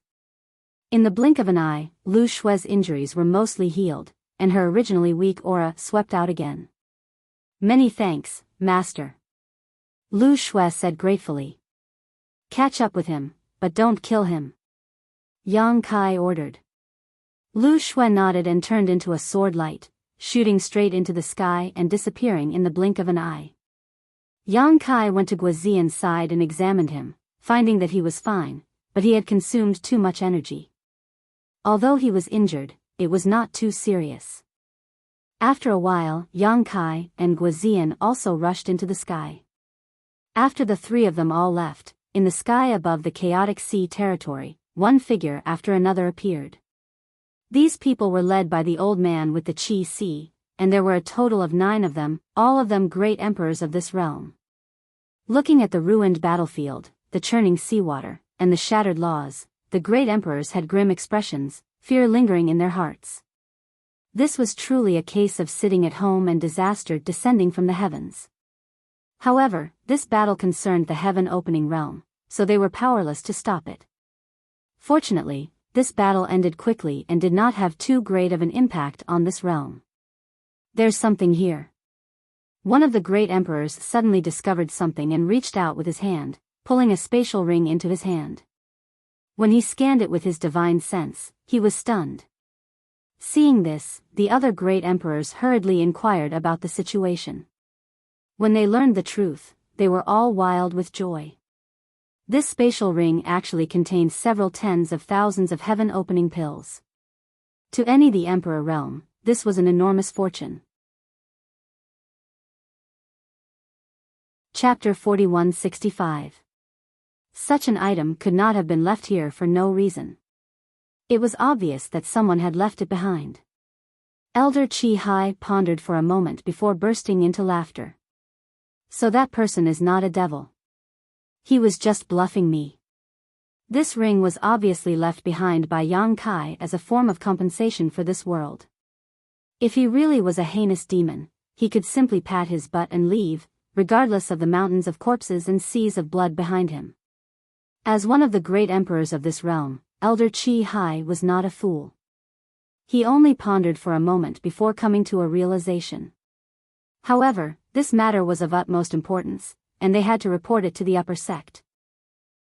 In the blink of an eye, Lu Shui's injuries were mostly healed, and her originally weak aura swept out again. "Many thanks, Master," Lu Shui said gratefully. "Catch up with him, but don't kill him," Yang Kai ordered. Lu Shui nodded and turned into a sword light, shooting straight into the sky and disappearing in the blink of an eye. Yang Kai went to Guoziyan's side and examined him, finding that he was fine, but he had consumed too much energy. Although he was injured, it was not too serious. After a while, Yang Kai and Guoziyan also rushed into the sky. After the 3 of them all left, in the sky above the chaotic sea territory, one figure after another appeared. These people were led by the old man with the Qi Sea, and there were a total of 9 of them, all of them great emperors of this realm. Looking at the ruined battlefield, the churning seawater, and the shattered laws, the great emperors had grim expressions, fear lingering in their hearts. This was truly a case of sitting at home and disaster descending from the heavens. However, this battle concerned the heaven-opening realm, so they were powerless to stop it. Fortunately, this battle ended quickly and did not have too great of an impact on this realm. "There's something here." One of the great emperors suddenly discovered something and reached out with his hand, pulling a spatial ring into his hand. When he scanned it with his divine sense, he was stunned. Seeing this, the other great emperors hurriedly inquired about the situation. When they learned the truth, they were all wild with joy. This spatial ring actually contained several tens of thousands of heaven-opening pills. To any the emperor realm, this was an enormous fortune. Chapter 4165. Such an item could not have been left here for no reason. It was obvious that someone had left it behind. Elder Qi Hai pondered for a moment before bursting into laughter. "So that person is not a devil. He was just bluffing me." This ring was obviously left behind by Yang Kai as a form of compensation for this world. If he really was a heinous demon, he could simply pat his butt and leave, regardless of the mountains of corpses and seas of blood behind him. As one of the great emperors of this realm, Elder Qi Hai was not a fool. He only pondered for a moment before coming to a realization. However, this matter was of utmost importance, and they had to report it to the upper sect.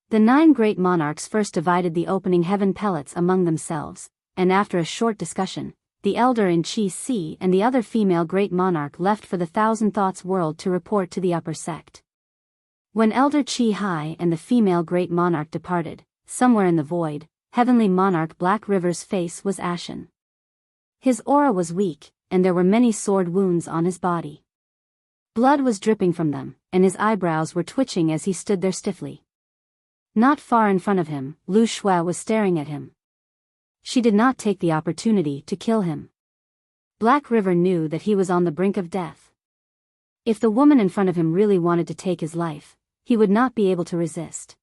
The 9 great monarchs first divided the opening heaven pellets among themselves, and after a short discussion, the elder in Qi Si and the other female great monarch left for the Thousand Thoughts world to report to the upper sect. When Elder Qi Hai and the female great monarch departed, somewhere in the void, heavenly monarch Black River's face was ashen. His aura was weak, and there were many sword wounds on his body. Blood was dripping from them, and his eyebrows were twitching as he stood there stiffly. Not far in front of him, Lu Shui was staring at him. She did not take the opportunity to kill him. Black River knew that he was on the brink of death. If the woman in front of him really wanted to take his life, he would not be able to resist.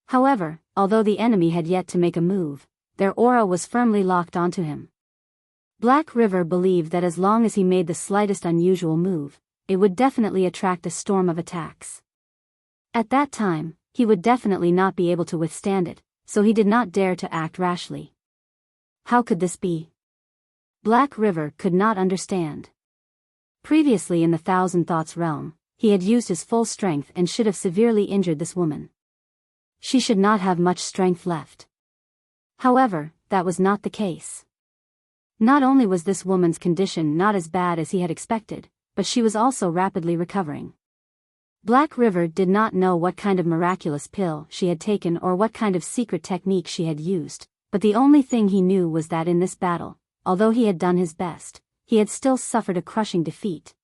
However, although the enemy had yet to make a move, their aura was firmly locked onto him. Black River believed that as long as he made the slightest unusual move, it would definitely attract a storm of attacks. At that time, he would definitely not be able to withstand it, so he did not dare to act rashly. How could this be? Black River could not understand. Previously in the Thousand Thoughts realm, he had used his full strength and should have severely injured this woman. She should not have much strength left. However, that was not the case. Not only was this woman's condition not as bad as he had expected, but she was also rapidly recovering. Black River did not know what kind of miraculous pill she had taken or what kind of secret technique she had used, but the only thing he knew was that in this battle, although he had done his best, he had still suffered a crushing defeat.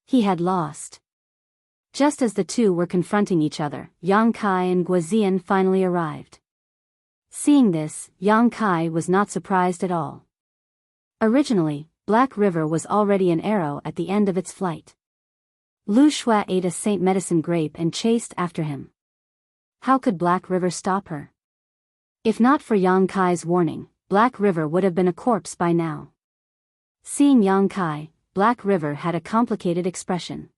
He had lost. Just as the two were confronting each other, Yang Kai and Guozian finally arrived. Seeing this, Yang Kai was not surprised at all. Originally, Black River was already an arrow at the end of its flight. Lu Shui ate a Saint Medicine grape and chased after him. How could Black River stop her? If not for Yang Kai's warning, Black River would have been a corpse by now. Seeing Yang Kai, Black River had a complicated expression.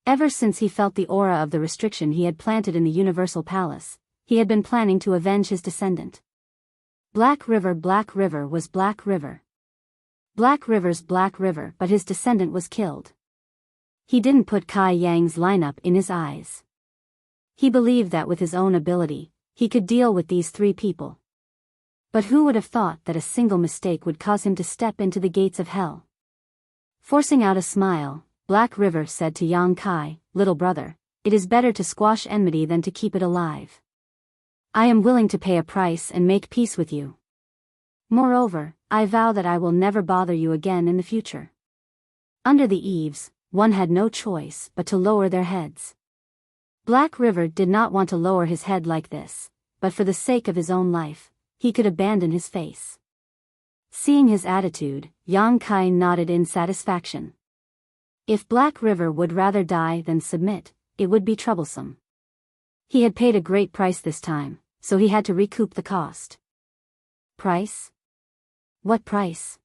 Ever since he felt the aura of the restriction he had planted in the Universal Palace, he had been planning to avenge his descendant. Black River was Black River. Black River's Black River, but his descendant was killed. He didn't put Kai Yang's lineup in his eyes. He believed that with his own ability, he could deal with these three people. But who would have thought that a single mistake would cause him to step into the gates of hell? Forcing out a smile, Black River said to Yang Kai, "Little brother, it is better to squash enmity than to keep it alive. I am willing to pay a price and make peace with you. Moreover, I vow that I will never bother you again in the future." Under the eaves, one had no choice but to lower their heads. Black River did not want to lower his head like this, but for the sake of his own life, he could abandon his face. Seeing his attitude, Yang Kai nodded in satisfaction. If Black River would rather die than submit, it would be troublesome. He had paid a great price this time, so he had to recoup the cost. Price? What price?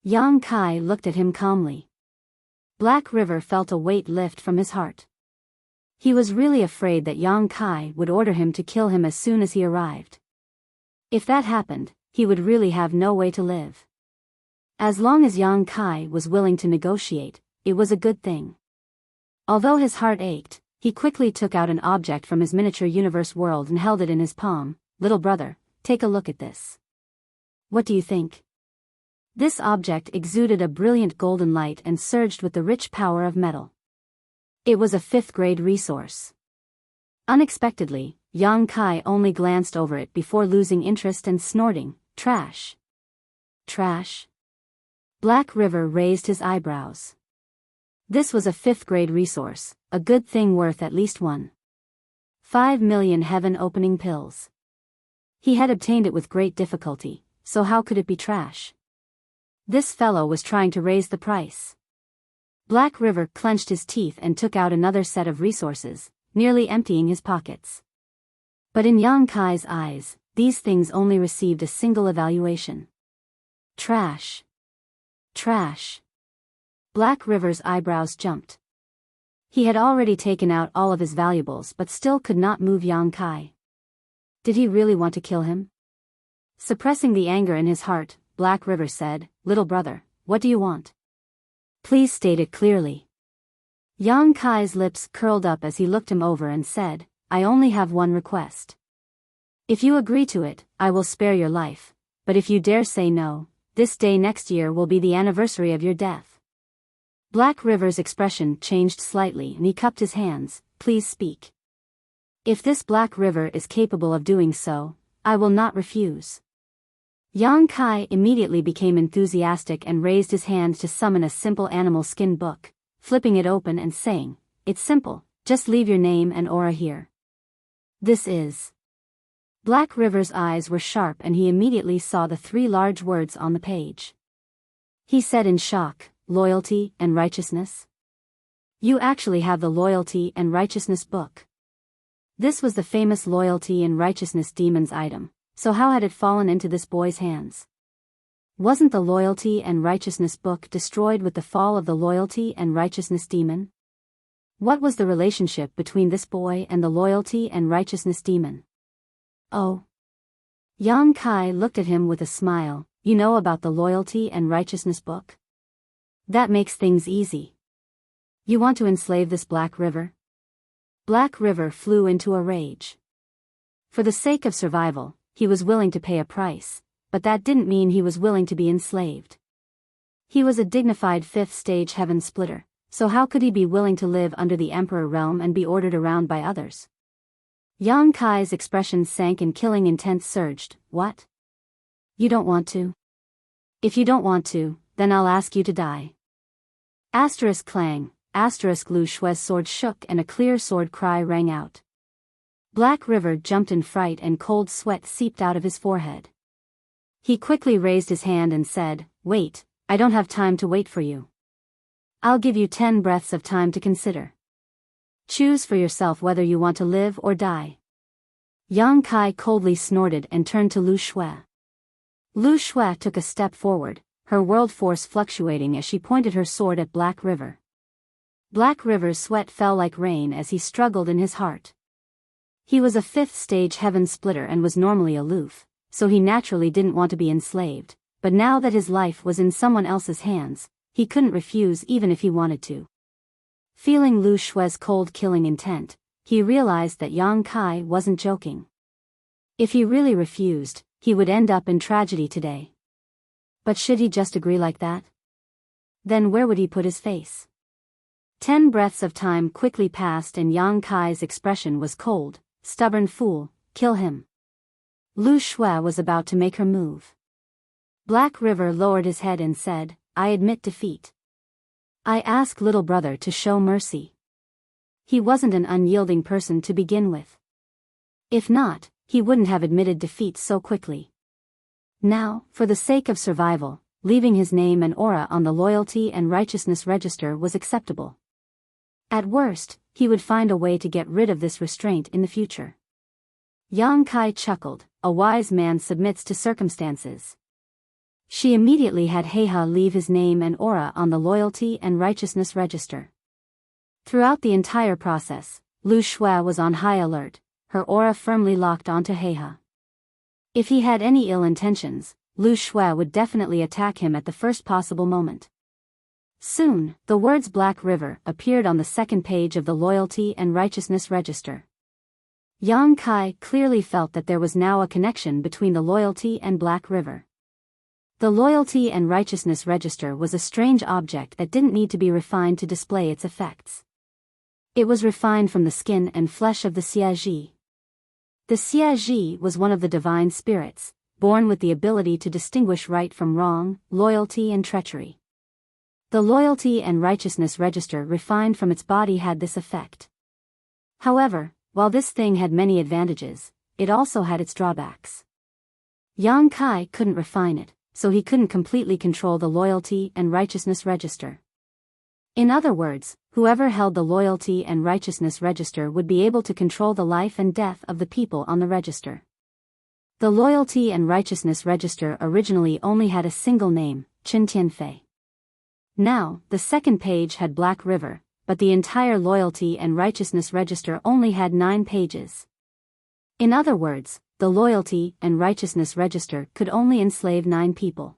Yang Kai looked at him calmly. Black River felt a weight lift from his heart. He was really afraid that Yang Kai would order him to kill him as soon as he arrived. If that happened, he would really have no way to live. As long as Yang Kai was willing to negotiate, it was a good thing. Although his heart ached, he quickly took out an object from his miniature universe world and held it in his palm. "Little brother, take a look at this. What do you think?" This object exuded a brilliant golden light and surged with the rich power of metal. It was a 5th-grade resource. Unexpectedly, Yang Kai only glanced over it before losing interest and snorting, "Trash. Trash?" Black River raised his eyebrows. This was a 5th-grade resource, a good thing worth at least 1.5 million heaven-opening pills. He had obtained it with great difficulty, so how could it be trash? This fellow was trying to raise the price. Black River clenched his teeth and took out another set of resources, nearly emptying his pockets. But in Yang Kai's eyes, these things only received a single evaluation. Trash. Trash. Black River's eyebrows jumped. He had already taken out all of his valuables but still could not move Yang Kai. Did he really want to kill him? Suppressing the anger in his heart, Black River said, "Little brother, what do you want? Please state it clearly." Yang Kai's lips curled up as he looked him over and said, "I only have one request. If you agree to it, I will spare your life, but if you dare say no, this day next year will be the anniversary of your death." Black River's expression changed slightly and he cupped his hands. "Please speak. If this Black River is capable of doing so, I will not refuse." Yang Kai immediately became enthusiastic and raised his hand to summon a simple animal skin book, flipping it open and saying, "It's simple, just leave your name and aura here." "This is..." Black River's eyes were sharp and he immediately saw the 3 large words on the page. He said in shock, "Loyalty and righteousness? You actually have the Loyalty and Righteousness book." This was the famous Loyalty and Righteousness demon's item, so how had it fallen into this boy's hands? Wasn't the Loyalty and Righteousness book destroyed with the fall of the Loyalty and Righteousness demon? What was the relationship between this boy and the Loyalty and Righteousness demon? "Oh." Yang Kai looked at him with a smile. "You know about the Loyalty and Righteousness book? That makes things easy. You want to enslave this Black River?" Black River flew into a rage. For the sake of survival, he was willing to pay a price, but that didn't mean he was willing to be enslaved. He was a dignified 5th stage heaven splitter, so how could he be willing to live under the Emperor realm and be ordered around by others? Yang Kai's expression sank and killing intent surged. "What? You don't want to? If you don't want to, then I'll ask you to die." Asterisk clang, asterisk Lu Shue's sword shook and a clear sword cry rang out. Black River jumped in fright and cold sweat seeped out of his forehead. He quickly raised his hand and said, "Wait, I don't have time to wait for you. I'll give you 10 breaths of time to consider. Choose for yourself whether you want to live or die." Yang Kai coldly snorted and turned to Lu Shui. Lu Shui took a step forward, her world force fluctuating as she pointed her sword at Black River. Black River's sweat fell like rain as he struggled in his heart. He was a 5th stage heaven splitter and was normally aloof, so he naturally didn't want to be enslaved, but now that his life was in someone else's hands, he couldn't refuse even if he wanted to. Feeling Lu Shue's cold killing intent, he realized that Yang Kai wasn't joking. If he really refused, he would end up in tragedy today. But should he just agree like that? Then where would he put his face? 10 breaths of time quickly passed and Yang Kai's expression was cold. "Stubborn fool, kill him." Lu Shui was about to make her move. Black River lowered his head and said, "I admit defeat. I ask little brother to show mercy." He wasn't an unyielding person to begin with. If not, he wouldn't have admitted defeat so quickly. Now, for the sake of survival, leaving his name and aura on the Loyalty and Righteousness register was acceptable. At worst, he would find a way to get rid of this restraint in the future. Yang Kai chuckled, "A wise man submits to circumstances." She immediately had Heiha leave his name and aura on the Loyalty and Righteousness register. Throughout the entire process, Lu Shui was on high alert, her aura firmly locked onto Heiha. If he had any ill intentions, Lu Shui would definitely attack him at the first possible moment. Soon, the words Black River appeared on the 2nd page of the Loyalty and Righteousness register. Yang Kai clearly felt that there was now a connection between the Loyalty and Black River. The Loyalty and Righteousness register was a strange object that didn't need to be refined to display its effects. It was refined from the skin and flesh of the Xie. The Xie was one of the divine spirits, born with the ability to distinguish right from wrong, loyalty and treachery. The Loyalty and Righteousness register refined from its body had this effect. However, while this thing had many advantages, it also had its drawbacks. Yang Kai couldn't refine it, so he couldn't completely control the Loyalty and Righteousness register. In other words, whoever held the Loyalty and Righteousness register would be able to control the life and death of the people on the register. The Loyalty and Righteousness register originally only had a single name, Chen Tianfei. Now, the 2nd page had Black River, but the entire Loyalty and Righteousness register only had 9 pages. In other words, the Loyalty and Righteousness register could only enslave 9 people.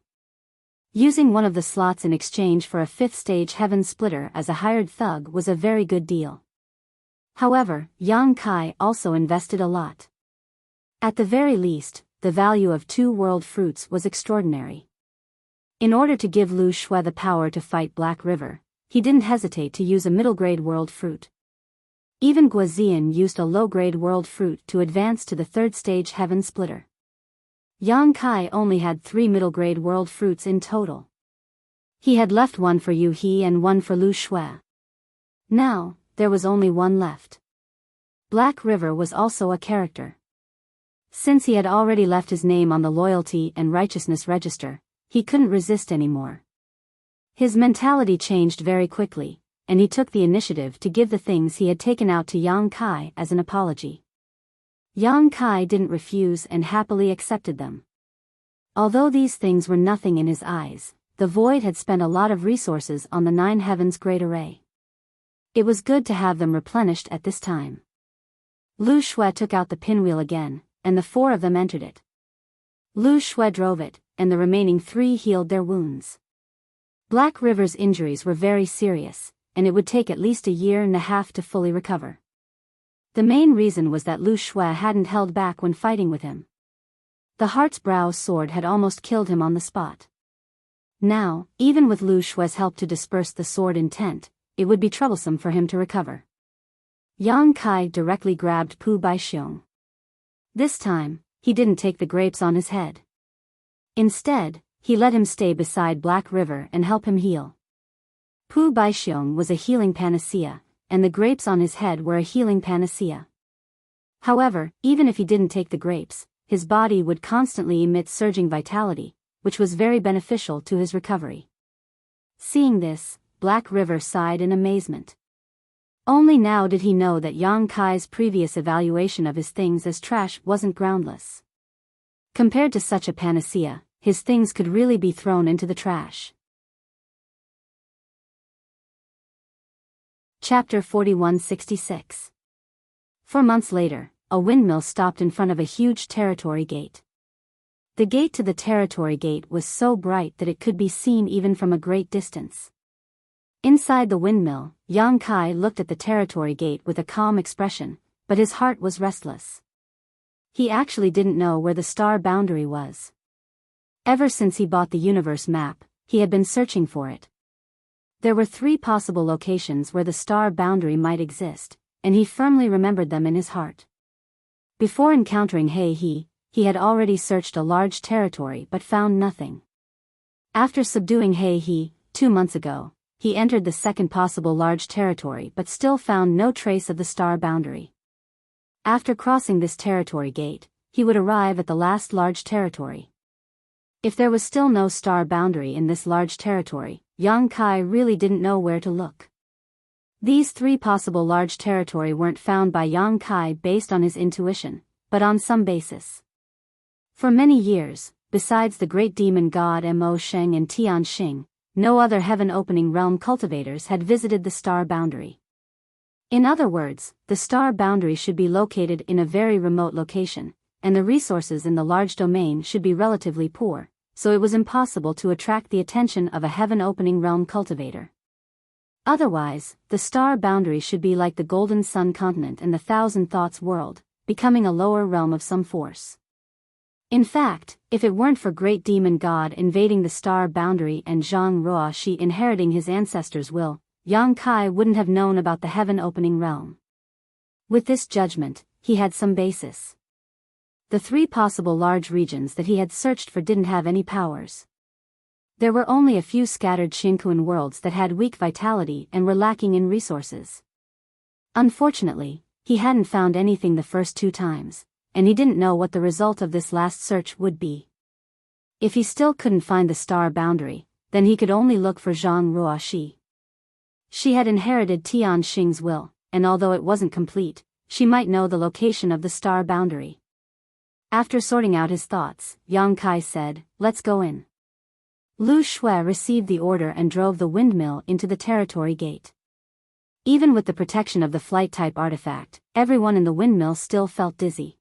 Using one of the slots in exchange for a 5th stage heaven splitter as a hired thug was a very good deal. However, Yang Kai also invested a lot. At the very least, the value of 2 world fruits was extraordinary. In order to give Lu Shui the power to fight Black River, he didn't hesitate to use a middle-grade world fruit. Even Guazian used a low-grade world fruit to advance to the 3rd stage heaven splitter. Yang Kai only had 3 middle-grade world fruits in total. He had left one for Yu He and one for Lu Shui. Now, there was only one left. Black River was also a character. Since he had already left his name on the loyalty and righteousness register, he couldn't resist anymore. His mentality changed very quickly, and he took the initiative to give the things he had taken out to Yang Kai as an apology. Yang Kai didn't refuse and happily accepted them. Although these things were nothing in his eyes, the void had spent a lot of resources on the Nine Heavens Great Array. It was good to have them replenished at this time. Lu Shui took out the pinwheel again, and the four of them entered it. Lu Shui drove it, and the remaining three healed their wounds. Black River's injuries were very serious, and it would take at least 1.5 years to fully recover. The main reason was that Lu Shui hadn't held back when fighting with him. The Heart's Brow sword had almost killed him on the spot. Now, even with Lu Shui's help to disperse the sword intent, it would be troublesome for him to recover. Yang Kai directly grabbed Pu Baixiong. This time, he didn't take the grapes on his head. Instead, he let him stay beside Black River and help him heal. Pu Baixiong was a healing panacea, and the grapes on his head were a healing panacea. However, even if he didn't take the grapes, his body would constantly emit surging vitality, which was very beneficial to his recovery. Seeing this, Black River sighed in amazement. Only now did he know that Yang Kai's previous evaluation of his things as trash wasn't groundless. Compared to such a panacea, his things could really be thrown into the trash. Chapter 4166. 4 months later, a windmill stopped in front of a huge territory gate. The gate to the territory gate was so bright that it could be seen even from a great distance. Inside the windmill, Yang Kai looked at the territory gate with a calm expression, but his heart was restless. He actually didn't know where the star boundary was. Ever since he bought the universe map, he had been searching for it. There were 3 possible locations where the star boundary might exist, and he firmly remembered them in his heart. Before encountering He had already searched a large territory but found nothing. After subduing He, 2 months ago, he entered the second possible large territory but still found no trace of the star boundary. After crossing this territory gate, he would arrive at the last large territory. If there was still no star boundary in this large territory, Yang Kai really didn't know where to look. These 3 possible large territory weren't found by Yang Kai based on his intuition, but on some basis. For many years, besides the great demon god Mo Sheng and Tian Xing, no other heaven-opening realm cultivators had visited the star boundary. In other words, the star boundary should be located in a very remote location, and the resources in the large domain should be relatively poor, so it was impossible to attract the attention of a heaven-opening realm cultivator. Otherwise, the star boundary should be like the Golden Sun continent and the Thousand Thoughts world, becoming a lower realm of some force. In fact, if it weren't for Great Demon God invading the star boundary and Zhang Ruoxi inheriting his ancestors' will, Yang Kai wouldn't have known about the heaven-opening realm. With this judgment, he had some basis. The 3 possible large regions that he had searched for didn't have any powers. There were only a few scattered Xinkuan worlds that had weak vitality and were lacking in resources. Unfortunately, he hadn't found anything the first 2 times, and he didn't know what the result of this last search would be. If he still couldn't find the star boundary, then he could only look for Zhang Ruoxi. She had inherited Tian Xing's will, and although it wasn't complete, she might know the location of the star boundary. After sorting out his thoughts, Yang Kai said, "Let's go in." Lu Shui received the order and drove the windmill into the territory gate. Even with the protection of the flight-type artifact, everyone in the windmill still felt dizzy.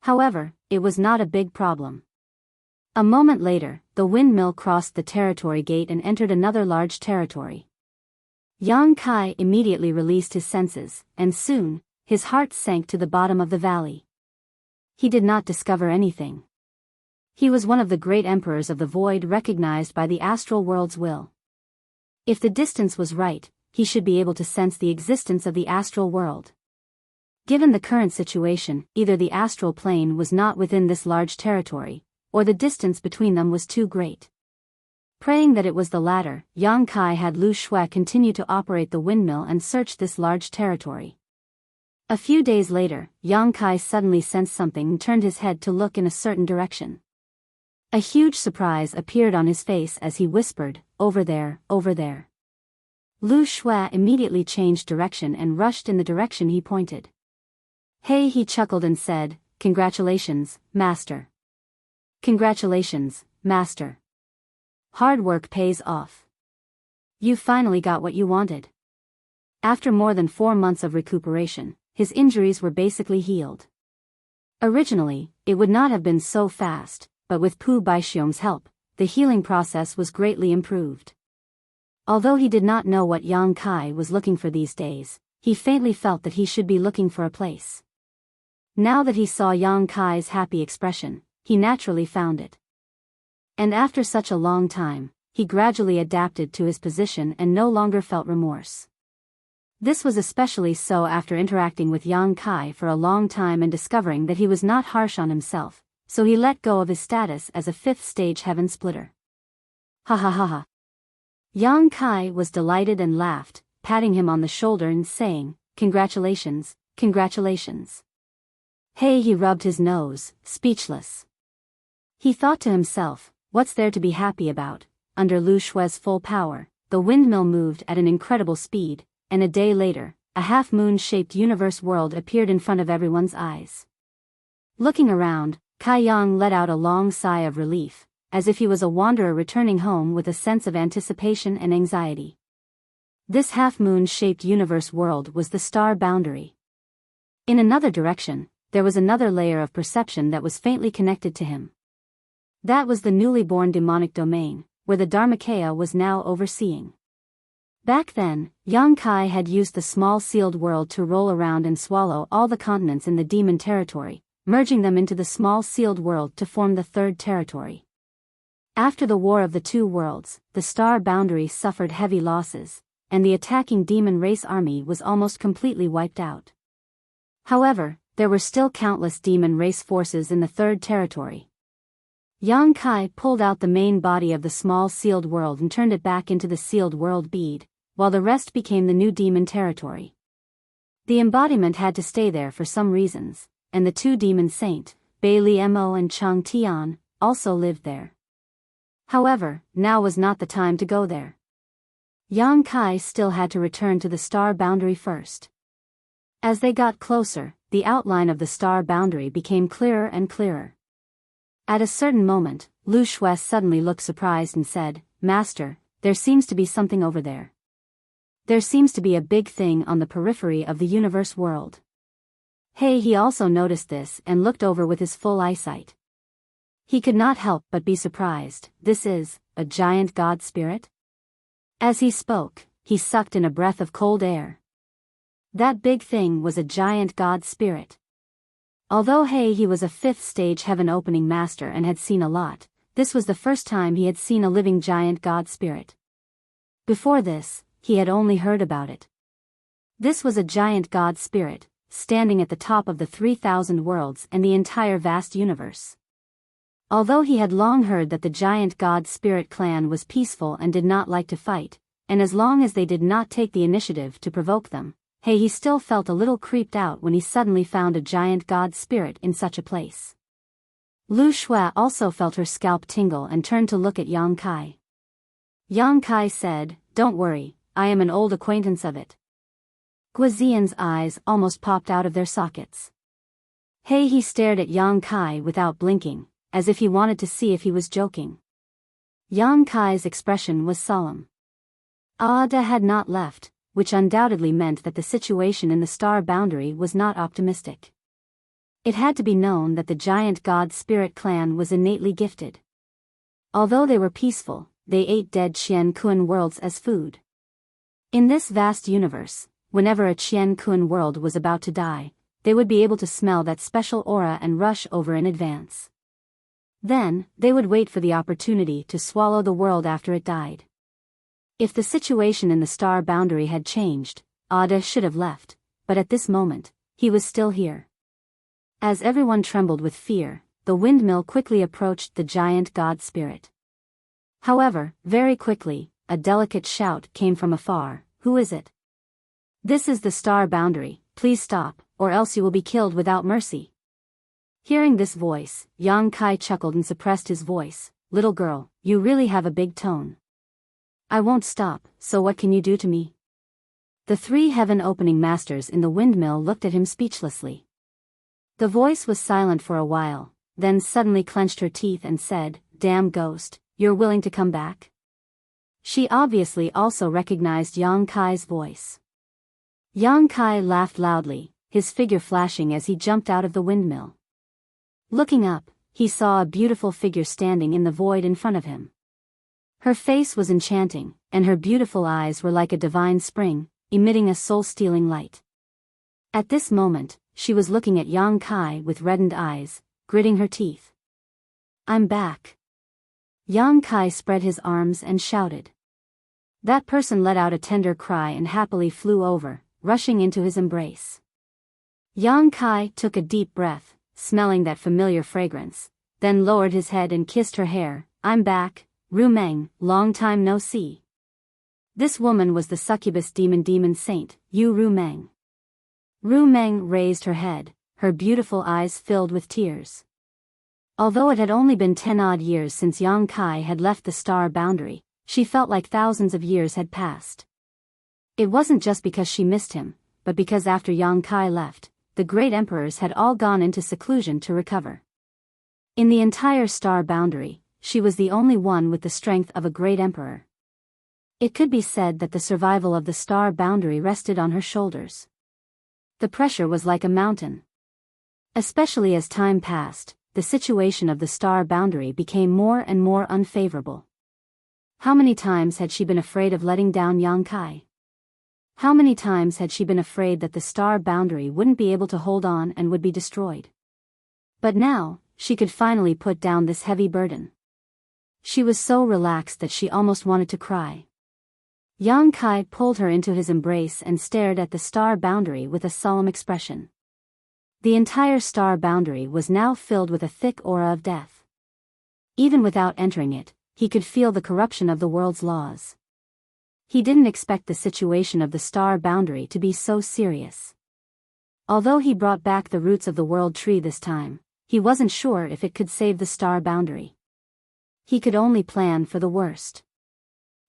However, it was not a big problem. A moment later, the windmill crossed the territory gate and entered another large territory. Yang Kai immediately released his senses, and soon, his heart sank to the bottom of the valley. He did not discover anything. He was one of the great emperors of the void recognized by the astral world's will. If the distance was right, he should be able to sense the existence of the astral world. Given the current situation, either the astral plane was not within this large territory, or the distance between them was too great. Praying that it was the latter, Yang Kai had Lu Shui continue to operate the windmill and search this large territory. A few days later, Yang Kai suddenly sensed something and turned his head to look in a certain direction. A huge surprise appeared on his face as he whispered, "Over there, over there." Lu Shui immediately changed direction and rushed in the direction he pointed. "Hey," he chuckled and said, "Congratulations, master. Congratulations, master. Hard work pays off. You finally got what you wanted." After more than 4 months of recuperation, his injuries were basically healed. Originally, it would not have been so fast, but with Pu Baixiong's help, the healing process was greatly improved. Although he did not know what Yang Kai was looking for these days, he faintly felt that he should be looking for a place. Now that he saw Yang Kai's happy expression, he naturally found it. And after such a long time, he gradually adapted to his position and no longer felt remorse. This was especially so after interacting with Yang Kai for a long time and discovering that he was not harsh on himself, so he let go of his status as a 5th stage heaven splitter. Ha ha ha ha. Yang Kai was delighted and laughed, patting him on the shoulder and saying, "Congratulations, congratulations." Hey, he rubbed his nose, speechless. He thought to himself, what's there to be happy about? Under Lu Shui's full power, the windmill moved at an incredible speed, and a day later, a half-moon-shaped universe world appeared in front of everyone's eyes. Looking around, Kai Yang let out a long sigh of relief, as if he was a wanderer returning home with a sense of anticipation and anxiety. This half-moon-shaped universe world was the star boundary. In another direction, there was another layer of perception that was faintly connected to him. That was the newly born demonic domain, where the Dharmakaya was now overseeing. Back then, Yang Kai had used the small sealed world to roll around and swallow all the continents in the demon territory, merging them into the small sealed world to form the 3rd territory. After the War of the Two Worlds, the star boundary suffered heavy losses, and the attacking demon race army was almost completely wiped out. However, there were still countless demon race forces in the 3rd territory. Yang Kai pulled out the main body of the small sealed world and turned it back into the sealed world bead, while the rest became the new demon territory. The embodiment had to stay there for some reasons, and the 2 demon saint, Bei Li Mo and Chang Tian, also lived there. However, now was not the time to go there. Yang Kai still had to return to the star boundary first. As they got closer, the outline of the star boundary became clearer and clearer. At a certain moment, Lu Shui suddenly looked surprised and said, "Master, there seems to be something over there. There seems to be a big thing on the periphery of the universe world." Hey, he also noticed this and looked over with his full eyesight. He could not help but be surprised. "This is a giant god spirit?" As he spoke, he sucked in a breath of cold air. That big thing was a giant god spirit. Although he was a 5th stage heaven opening master and had seen a lot, this was the first time he had seen a living giant god spirit. Before this, he had only heard about it. This was a giant god spirit, standing at the top of the 3,000 worlds and the entire vast universe. Although he had long heard that the giant god spirit clan was peaceful and did not like to fight, and as long as they did not take the initiative to provoke them, he still felt a little creeped out when he suddenly found a giant god spirit in such a place. Lu Shui also felt her scalp tingle and turned to look at Yang Kai. Yang Kai said, "Don't worry, I am an old acquaintance of it." Guozian's eyes almost popped out of their sockets. He stared at Yang Kai without blinking, as if he wanted to see if he was joking. Yang Kai's expression was solemn. Ada had not left, which undoubtedly meant that the situation in the star boundary was not optimistic. It had to be known that the giant god spirit clan was innately gifted. Although they were peaceful, they ate dead Qian Kun worlds as food. In this vast universe, whenever a Qian Kun world was about to die, they would be able to smell that special aura and rush over in advance. Then, they would wait for the opportunity to swallow the world after it died. If the situation in the star boundary had changed, Ada should have left, but at this moment, he was still here. As everyone trembled with fear, the windmill quickly approached the giant god spirit. However, very quickly, a delicate shout came from afar. Who is it? This is the star boundary, please stop, or else you will be killed without mercy. Hearing this voice, Yang Kai chuckled and suppressed his voice. Little girl, you really have a big tone. I won't stop, so what can you do to me? The three heaven-opening masters in the windmill looked at him speechlessly. The voice was silent for a while, then suddenly clenched her teeth and said, Damn ghost, you're willing to come back? She obviously also recognized Yang Kai's voice. Yang Kai laughed loudly, his figure flashing as he jumped out of the windmill. Looking up, he saw a beautiful figure standing in the void in front of him. Her face was enchanting, and her beautiful eyes were like a divine spring, emitting a soul-stealing light. At this moment, she was looking at Yang Kai with reddened eyes, gritting her teeth. I'm back. Yang Kai spread his arms and shouted. That person let out a tender cry and happily flew over, rushing into his embrace. Yang Kai took a deep breath, smelling that familiar fragrance, then lowered his head and kissed her hair. I'm back, Ru Meng, long time no see. This woman was the succubus demon saint, Ru Meng. Ru Meng raised her head, her beautiful eyes filled with tears. Although it had only been 10 odd years since Yang Kai had left the star boundary, she felt like thousands of years had passed. It wasn't just because she missed him, but because after Yang Kai left, the great emperors had all gone into seclusion to recover. In the entire star boundary, she was the only one with the strength of a great emperor. It could be said that the survival of the star boundary rested on her shoulders. The pressure was like a mountain. Especially as time passed, the situation of the star boundary became more and more unfavorable. How many times had she been afraid of letting down Yang Kai? How many times had she been afraid that the star boundary wouldn't be able to hold on and would be destroyed? But now, she could finally put down this heavy burden. She was so relaxed that she almost wanted to cry. Yang Kai pulled her into his embrace and stared at the star boundary with a solemn expression. The entire star boundary was now filled with a thick aura of death. Even without entering it, he could feel the corruption of the world's laws. He didn't expect the situation of the star boundary to be so serious. Although he brought back the roots of the world tree this time, he wasn't sure if it could save the star boundary. He could only plan for the worst.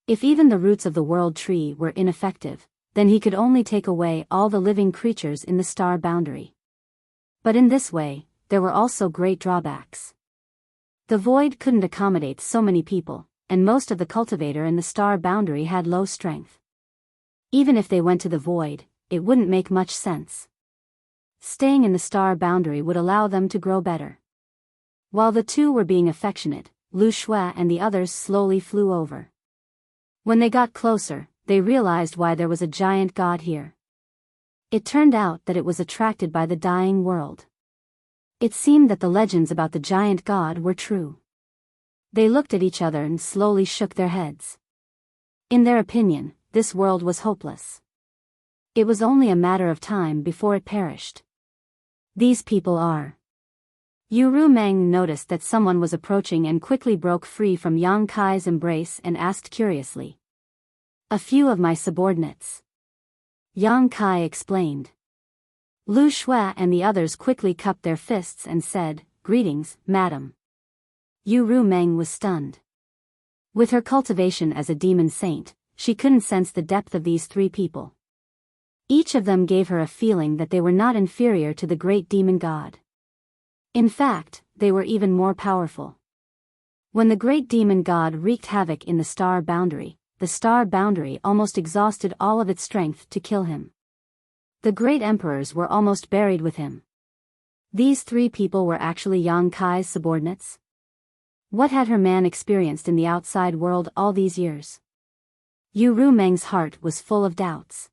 If even the roots of the world tree were ineffective, then he could only take away all the living creatures in the star boundary. But in this way, there were also great drawbacks. The void couldn't accommodate so many people, and most of the cultivator in the star boundary had low strength. Even if they went to the void, it wouldn't make much sense. Staying in the star boundary would allow them to grow better. While the two were being affectionate, Lu Shui and the others slowly flew over. When they got closer, they realized why there was a giant god here. It turned out that it was attracted by the dying world. It seemed that the legends about the giant god were true. They looked at each other and slowly shook their heads. In their opinion, this world was hopeless. It was only a matter of time before it perished. These people are. Ru Meng noticed that someone was approaching and quickly broke free from Yang Kai's embrace and asked curiously. A few of my subordinates. Yang Kai explained. Lu Shui and the others quickly cupped their fists and said, Greetings, madam. Ru Meng was stunned. With her cultivation as a demon saint, she couldn't sense the depth of these three people. Each of them gave her a feeling that they were not inferior to the great demon god. In fact, they were even more powerful. When the great demon god wreaked havoc in the star boundary almost exhausted all of its strength to kill him. The great emperors were almost buried with him. These three people were actually Yang Kai's subordinates? What had her man experienced in the outside world all these years? Ru Meng's heart was full of doubts.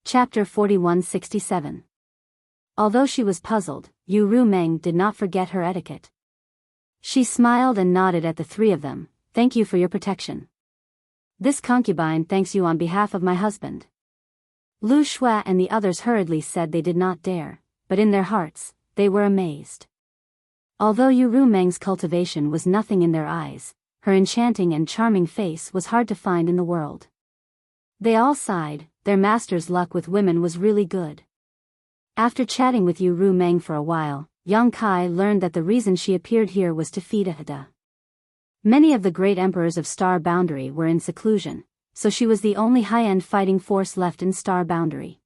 Chapter 4167. Although she was puzzled, Ru Meng did not forget her etiquette. She smiled and nodded at the three of them. Thank you for your protection. This concubine thanks you on behalf of my husband. Lu Shui and the others hurriedly said they did not dare, but in their hearts, they were amazed. Although Yu Meng's cultivation was nothing in their eyes, her enchanting and charming face was hard to find in the world. They all sighed, their master's luck with women was really good. After chatting with Yu Meng for a while, Yang Kai learned that the reason she appeared here was to feed Ada. Many of the great emperors of Star Boundary were in seclusion, so she was the only high-end fighting force left in Star Boundary.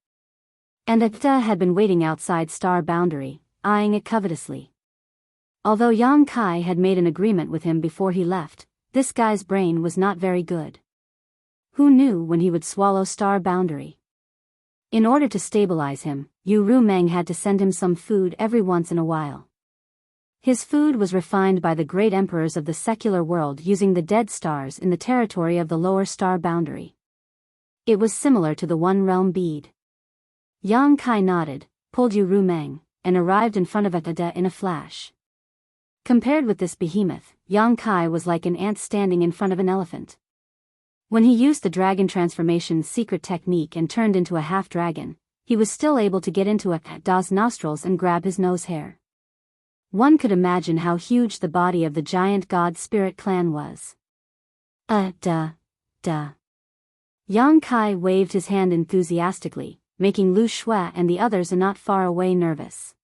And Ada had been waiting outside Star Boundary, eyeing it covetously. Although Yang Kai had made an agreement with him before he left, this guy's brain was not very good. Who knew when he would swallow Star Boundary? In order to stabilize him, Yu Meng had to send him some food every once in a while. His food was refined by the great emperors of the secular world using the dead stars in the territory of the lower Star Boundary. It was similar to the One Realm bead. Yang Kai nodded, pulled Yu Meng, and arrived in front of Ada in a flash. Compared with this behemoth, Yang Kai was like an ant standing in front of an elephant. When he used the dragon transformation's secret technique and turned into a half-dragon, he was still able to get into Ada's nostrils and grab his nose hair. One could imagine how huge the body of the giant god spirit clan was. Yang Kai waved his hand enthusiastically, making Lu Shui and the others not far away nervous.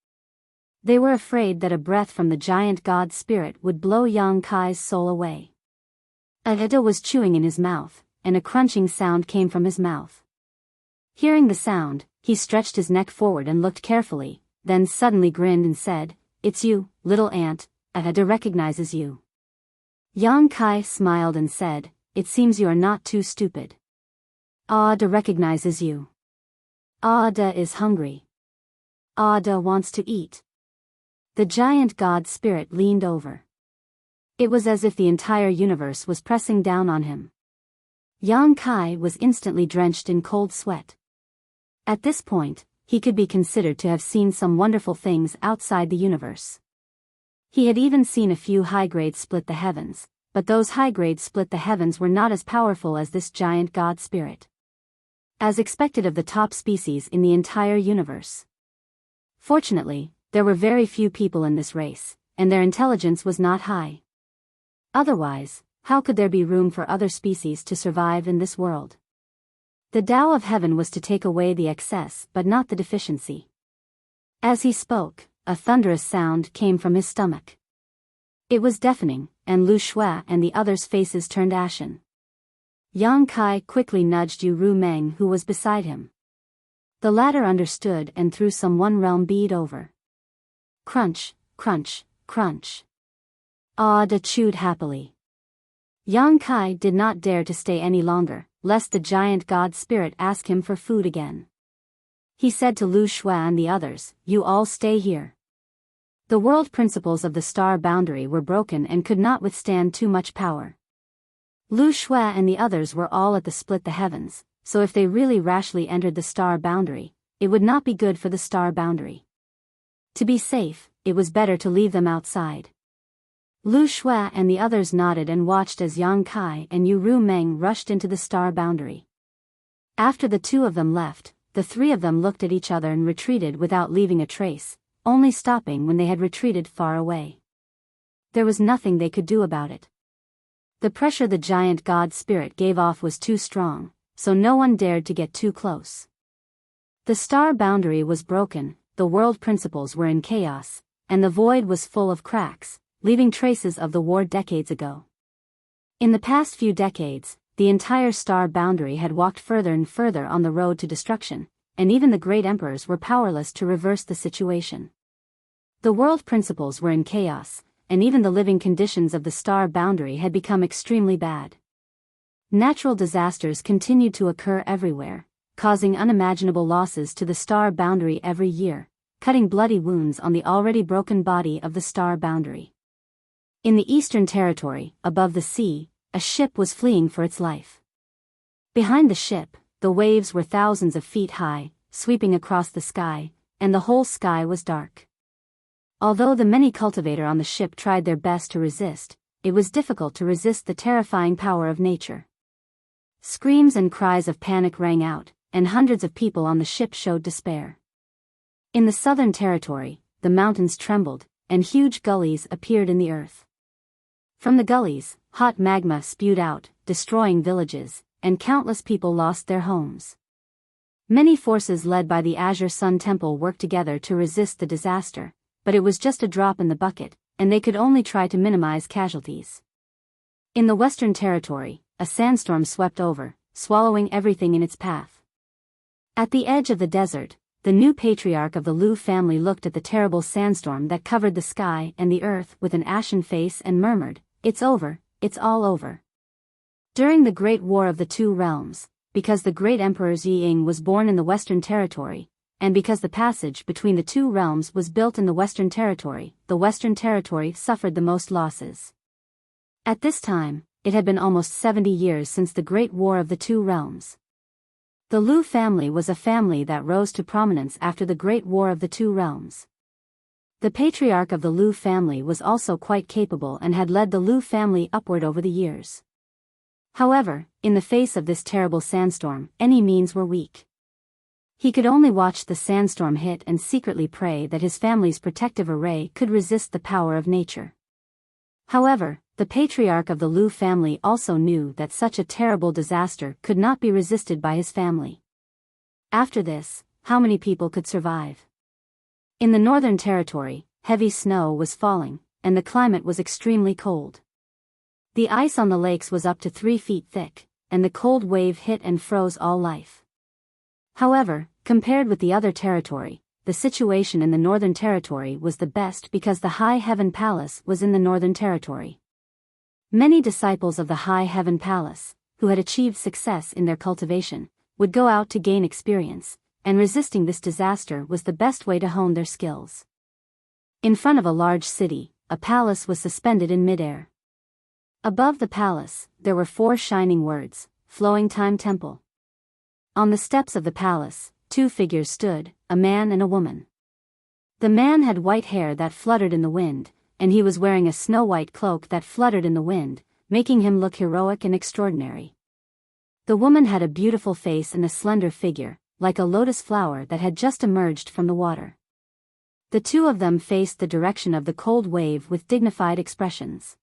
They were afraid that a breath from the giant god spirit would blow Yang Kai's soul away. Ada was chewing in his mouth, and a crunching sound came from his mouth. Hearing the sound, he stretched his neck forward and looked carefully, then suddenly grinned and said, "It's you, little ant, Ada recognizes you." Yang Kai smiled and said, "It seems you are not too stupid. Ada recognizes you. Ada is hungry. Ada wants to eat." The giant god spirit leaned over. It was as if the entire universe was pressing down on him. Yang Kai was instantly drenched in cold sweat. At this point, he could be considered to have seen some wonderful things outside the universe. He had even seen a few high-grades split the heavens, but those high-grades split the heavens were not as powerful as this giant god spirit. As expected of the top species in the entire universe. Fortunately, there were very few people in this race, and their intelligence was not high. Otherwise, how could there be room for other species to survive in this world? The Tao of Heaven was to take away the excess but not the deficiency. As he spoke, a thunderous sound came from his stomach. It was deafening, and Lu Shui and the others' faces turned ashen. Yang Kai quickly nudged Yu Meng who was beside him. The latter understood and threw some One Realm bead over. Crunch, crunch, crunch. Ada chewed happily. Yang Kai did not dare to stay any longer, lest the giant god spirit ask him for food again. He said to Lu Shui and the others, "You all stay here." The world principles of the Star Boundary were broken and could not withstand too much power. Lu Shui and the others were all at the split the heavens, so if they really rashly entered the Star Boundary, it would not be good for the Star Boundary. To be safe, it was better to leave them outside. Lu Shui and the others nodded and watched as Yang Kai and Yu Meng rushed into the Star Boundary. After the two of them left, the three of them looked at each other and retreated without leaving a trace, only stopping when they had retreated far away. There was nothing they could do about it. The pressure the giant god spirit gave off was too strong, so no one dared to get too close. The Star Boundary was broken, the world principles were in chaos, and the void was full of cracks, leaving traces of the war decades ago. In the past few decades, the entire Star Boundary had walked further and further on the road to destruction, and even the great emperors were powerless to reverse the situation. The world principles were in chaos, and even the living conditions of the Star Boundary had become extremely bad. Natural disasters continued to occur everywhere, causing unimaginable losses to the Star Boundary every year, cutting bloody wounds on the already broken body of the Star Boundary. In the Eastern Territory, above the sea, a ship was fleeing for its life. Behind the ship, the waves were thousands of feet high, sweeping across the sky, and the whole sky was dark. Although the many cultivators on the ship tried their best to resist, it was difficult to resist the terrifying power of nature. Screams and cries of panic rang out, and hundreds of people on the ship showed despair. In the Southern Territory, the mountains trembled, and huge gullies appeared in the earth. From the gullies, hot magma spewed out, destroying villages, and countless people lost their homes. Many forces led by the Azure Sun Temple worked together to resist the disaster, but it was just a drop in the bucket, and they could only try to minimize casualties. In the Western Territory, a sandstorm swept over, swallowing everything in its path. At the edge of the desert, the new patriarch of the Lu family looked at the terrible sandstorm that covered the sky and the earth with an ashen face and murmured, "It's over, it's all over." During the Great War of the Two Realms, because the great Emperor Ying was born in the Western Territory, and because the passage between the two realms was built in the Western Territory suffered the most losses. At this time, it had been almost 70 years since the Great War of the Two Realms. The Lu family was a family that rose to prominence after the Great War of the Two Realms. The patriarch of the Lu family was also quite capable and had led the Lu family upward over the years. However, in the face of this terrible sandstorm, any means were weak. He could only watch the sandstorm hit and secretly pray that his family's protective array could resist the power of nature. However, the patriarch of the Lu family also knew that such a terrible disaster could not be resisted by his family. After this, how many people could survive? In the Northern Territory, heavy snow was falling, and the climate was extremely cold. The ice on the lakes was up to 3 feet thick, and the cold wave hit and froze all life. However, compared with the other territory, the situation in the Northern Territory was the best because the High Heaven Palace was in the Northern Territory. Many disciples of the High Heaven Palace, who had achieved success in their cultivation, would go out to gain experience, and resisting this disaster was the best way to hone their skills. In front of a large city, a palace was suspended in midair. Above the palace, there were 4 shining words, "Flowing Time Temple." On the steps of the palace, 2 figures stood, a man and a woman. The man had white hair that fluttered in the wind, and he was wearing a snow-white cloak that fluttered in the wind, making him look heroic and extraordinary. The woman had a beautiful face and a slender figure, like a lotus flower that had just emerged from the water. The 2 of them faced the direction of the cold wave with dignified expressions.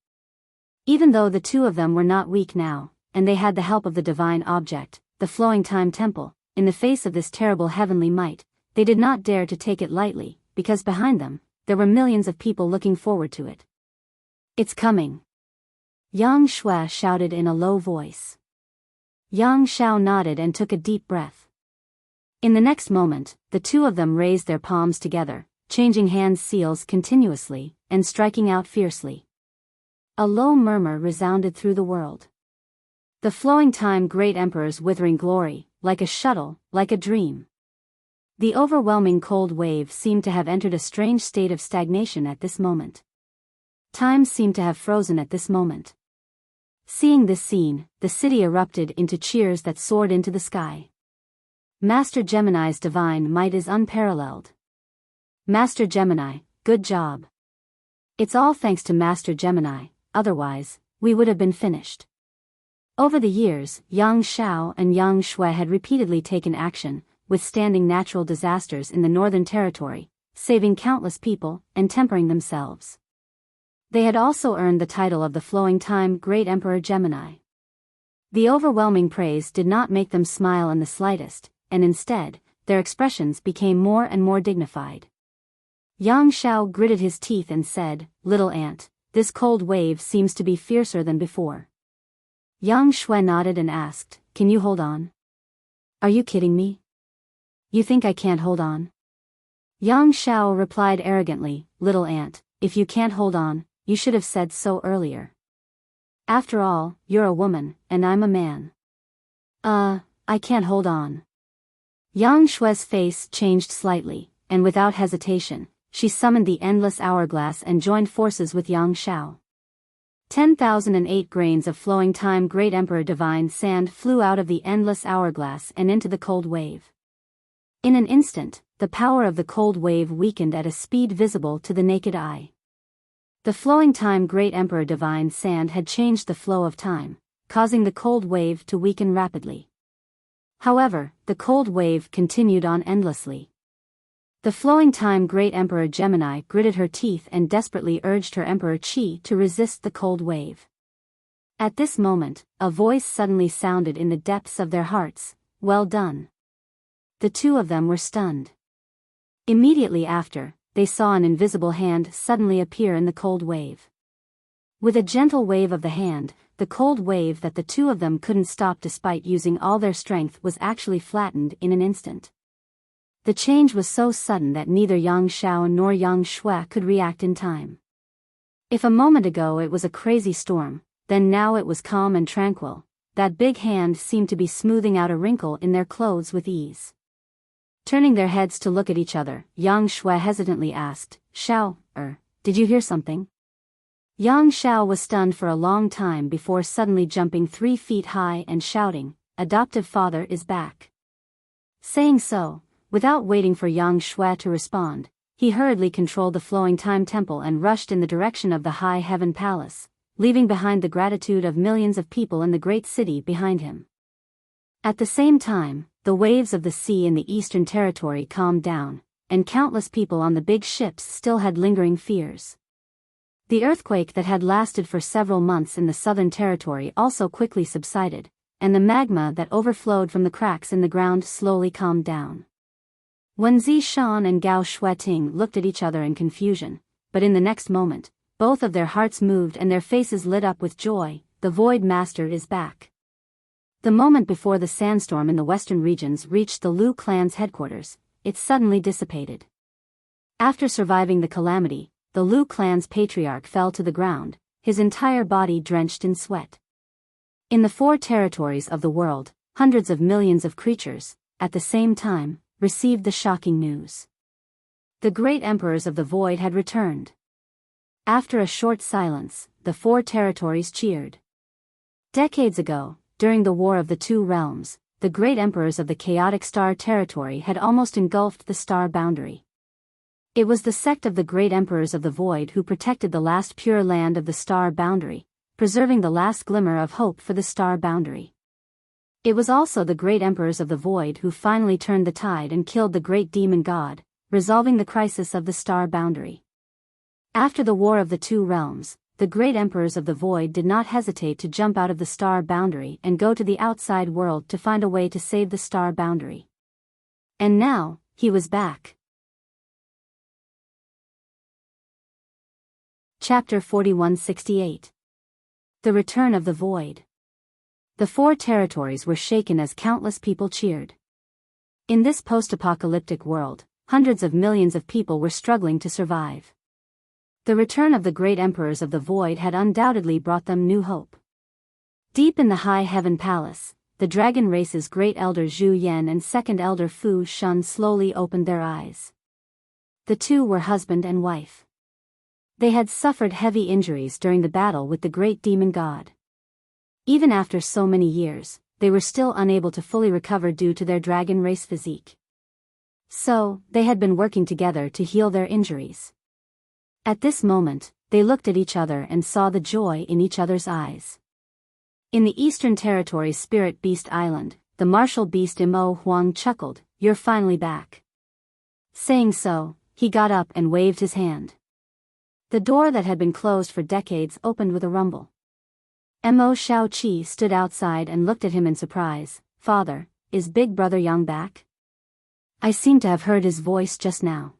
Even though the 2 of them were not weak now, and they had the help of the divine object, the Flowing Time Temple, in the face of this terrible heavenly might, they did not dare to take it lightly, because behind them, there were millions of people looking forward to it. "It's coming!" Yang Shui shouted in a low voice. Yang Shao nodded and took a deep breath. In the next moment, the 2 of them raised their palms together, changing hand seals continuously, and striking out fiercely. A low murmur resounded through the world. The Flowing Time Great Emperor's withering glory, like a shuttle, like a dream. The overwhelming cold wave seemed to have entered a strange state of stagnation at this moment. Time seemed to have frozen at this moment. Seeing this scene, the city erupted into cheers that soared into the sky. Master Gemini's divine might is unparalleled. Master Gemini, good job. It's all thanks to Master Gemini, otherwise, we would have been finished. Over the years, Yang Shao and Yang Shui had repeatedly taken action, withstanding natural disasters in the Northern Territory, saving countless people, and tempering themselves. They had also earned the title of the Flowing Time Great Emperor Gemini. The overwhelming praise did not make them smile in the slightest, and instead, their expressions became more and more dignified. Yang Shao gritted his teeth and said, "Little ant, this cold wave seems to be fiercer than before." Yang Shui nodded and asked, "Can you hold on?" "Are you kidding me? You think I can't hold on?" Yang Shao replied arrogantly, "Little ant, if you can't hold on, you should have said so earlier. After all, you're a woman, and I'm a man." I can't hold on." Yang Shui's face changed slightly, and without hesitation, she summoned the endless hourglass and joined forces with Yang Shao. 10,008 grains of Flowing Time Great Emperor Divine Sand flew out of the endless hourglass and into the cold wave. In an instant, the power of the cold wave weakened at a speed visible to the naked eye. The Flowing Time Great Emperor Divine Sand had changed the flow of time, causing the cold wave to weaken rapidly. However, the cold wave continued on endlessly. The flowing time Great Emperor Gemini gritted her teeth and desperately urged her Emperor Qi to resist the cold wave. At this moment, a voice suddenly sounded in the depths of their hearts, "Well done." The two of them were stunned. Immediately after, they saw an invisible hand suddenly appear in the cold wave. With a gentle wave of the hand, the cold wave that the two of them couldn't stop despite using all their strength was actually flattened in an instant. The change was so sudden that neither Yang Shao nor Yang Shui could react in time. If a moment ago it was a crazy storm, then now it was calm and tranquil. That big hand seemed to be smoothing out a wrinkle in their clothes with ease. Turning their heads to look at each other, Yang Shui hesitantly asked, "Shao, did you hear something?" Yang Shao was stunned for a long time before suddenly jumping 3 feet high and shouting, "Adoptive father is back." Saying so, without waiting for Yang Shui to respond, he hurriedly controlled the flowing time temple and rushed in the direction of the high heaven palace, leaving behind the gratitude of millions of people in the great city behind him. At the same time, the waves of the sea in the eastern territory calmed down, and countless people on the big ships still had lingering fears. The earthquake that had lasted for several months in the southern territory also quickly subsided, and the magma that overflowed from the cracks in the ground slowly calmed down. Wen Zishan and Gao Shueting looked at each other in confusion, but in the next moment, both of their hearts moved and their faces lit up with joy. The Void Master is back. The moment before the sandstorm in the western regions reached the Lu clan's headquarters, it suddenly dissipated. After surviving the calamity, the Lu clan's patriarch fell to the ground, his entire body drenched in sweat. In the 4 territories of the world, hundreds of millions of creatures, at the same time, received the shocking news. The great emperors of the void had returned. After a short silence, the 4 territories cheered. Decades ago, during the War of the Two Realms, the great emperors of the chaotic star territory had almost engulfed the star boundary. It was the sect of the great emperors of the void who protected the last pure land of the star boundary, preserving the last glimmer of hope for the star boundary. It was also the great emperors of the void who finally turned the tide and killed the great demon god, resolving the crisis of the star boundary. After the War of the Two Realms, the great emperors of the void did not hesitate to jump out of the star boundary and go to the outside world to find a way to save the star boundary. And now, he was back. Chapter 4168. The Return of the Void. The 4 territories were shaken as countless people cheered. In this post-apocalyptic world, hundreds of millions of people were struggling to survive. The return of the great emperors of the void had undoubtedly brought them new hope. Deep in the high heaven palace, the dragon race's great elder Zhu Yan and second elder Fu Shun slowly opened their eyes. The two were husband and wife. They had suffered heavy injuries during the battle with the great demon god. Even after so many years, they were still unable to fully recover due to their dragon race physique. So, they had been working together to heal their injuries. At this moment, they looked at each other and saw the joy in each other's eyes. In the Eastern Territory's Spirit Beast Island, the martial beast Imo Huang chuckled, "You're finally back." Saying so, he got up and waved his hand. The door that had been closed for decades opened with a rumble. Mo Shaoqi stood outside and looked at him in surprise. "Father, is Big Brother Yang back? I seem to have heard his voice just now."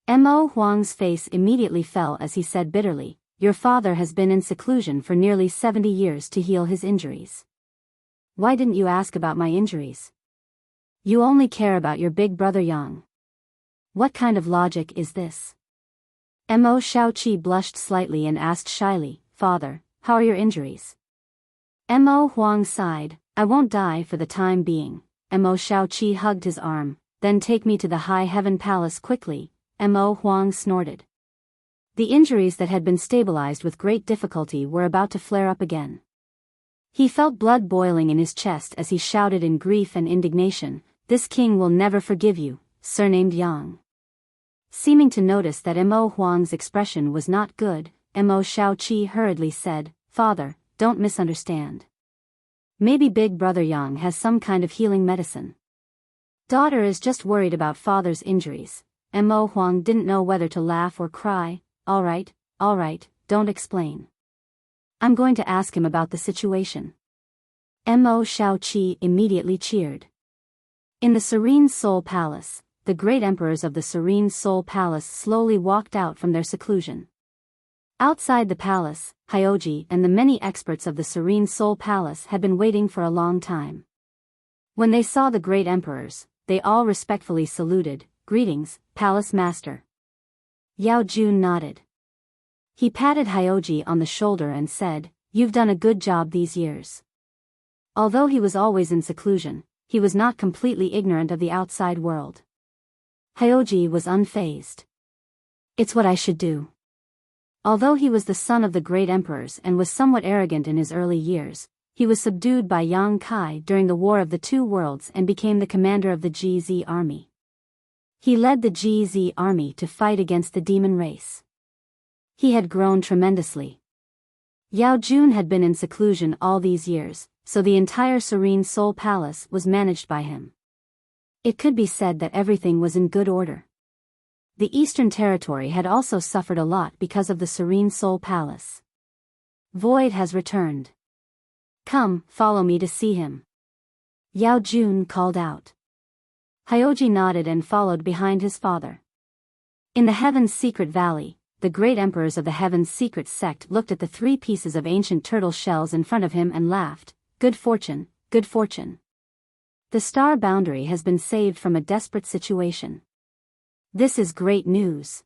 Mo Huang's face immediately fell as he said bitterly, "Your father has been in seclusion for nearly 70 years to heal his injuries. Why didn't you ask about my injuries? You only care about your big brother Yang. What kind of logic is this?" Mo Shaoqi blushed slightly and asked shyly, "Father, how are your injuries?" Mo Huang sighed, "I won't die for the time being." Mo Shaoqi hugged his arm, "Then take me to the high heaven palace quickly." Mo Huang snorted. The injuries that had been stabilized with great difficulty were about to flare up again. He felt blood boiling in his chest as he shouted in grief and indignation, "This king will never forgive you, surnamed Yang." Seeming to notice that Mo Huang's expression was not good, Mo Shaoqi hurriedly said, "Father, don't misunderstand. Maybe Big Brother Yang has some kind of healing medicine. Daughter is just worried about father's injuries." Mo Huang didn't know whether to laugh or cry. All right, don't explain. I'm going to ask him about the situation. Mo Shaoqi immediately cheered. In the Serene Soul Palace, the great emperors of the Serene Soul Palace slowly walked out from their seclusion. Outside the palace, Hyoji and the many experts of the Serene Soul Palace had been waiting for a long time. When they saw the great emperors, they all respectfully saluted. Greetings, Palace Master. Yao Jun nodded. He patted Hyoji on the shoulder and said, "You've done a good job these years." Although he was always in seclusion, he was not completely ignorant of the outside world. Hyoji was unfazed. It's what I should do. Although he was the son of the great emperors and was somewhat arrogant in his early years, he was subdued by Yang Kai during the War of the Two Worlds and became the commander of the GZ army. He led the GZ army to fight against the demon race. He had grown tremendously. Yao Jun had been in seclusion all these years, so the entire Serene Soul Palace was managed by him. It could be said that everything was in good order. The Eastern Territory had also suffered a lot because of the Serene Soul Palace. Void has returned. Come, follow me to see him. Yao Jun called out. Hyoji nodded and followed behind his father. In the Heaven's Secret Valley, the great emperors of the Heaven's Secret sect looked at the 3 pieces of ancient turtle shells in front of him and laughed. Good fortune, good fortune. The star boundary has been saved from a desperate situation. This is great news.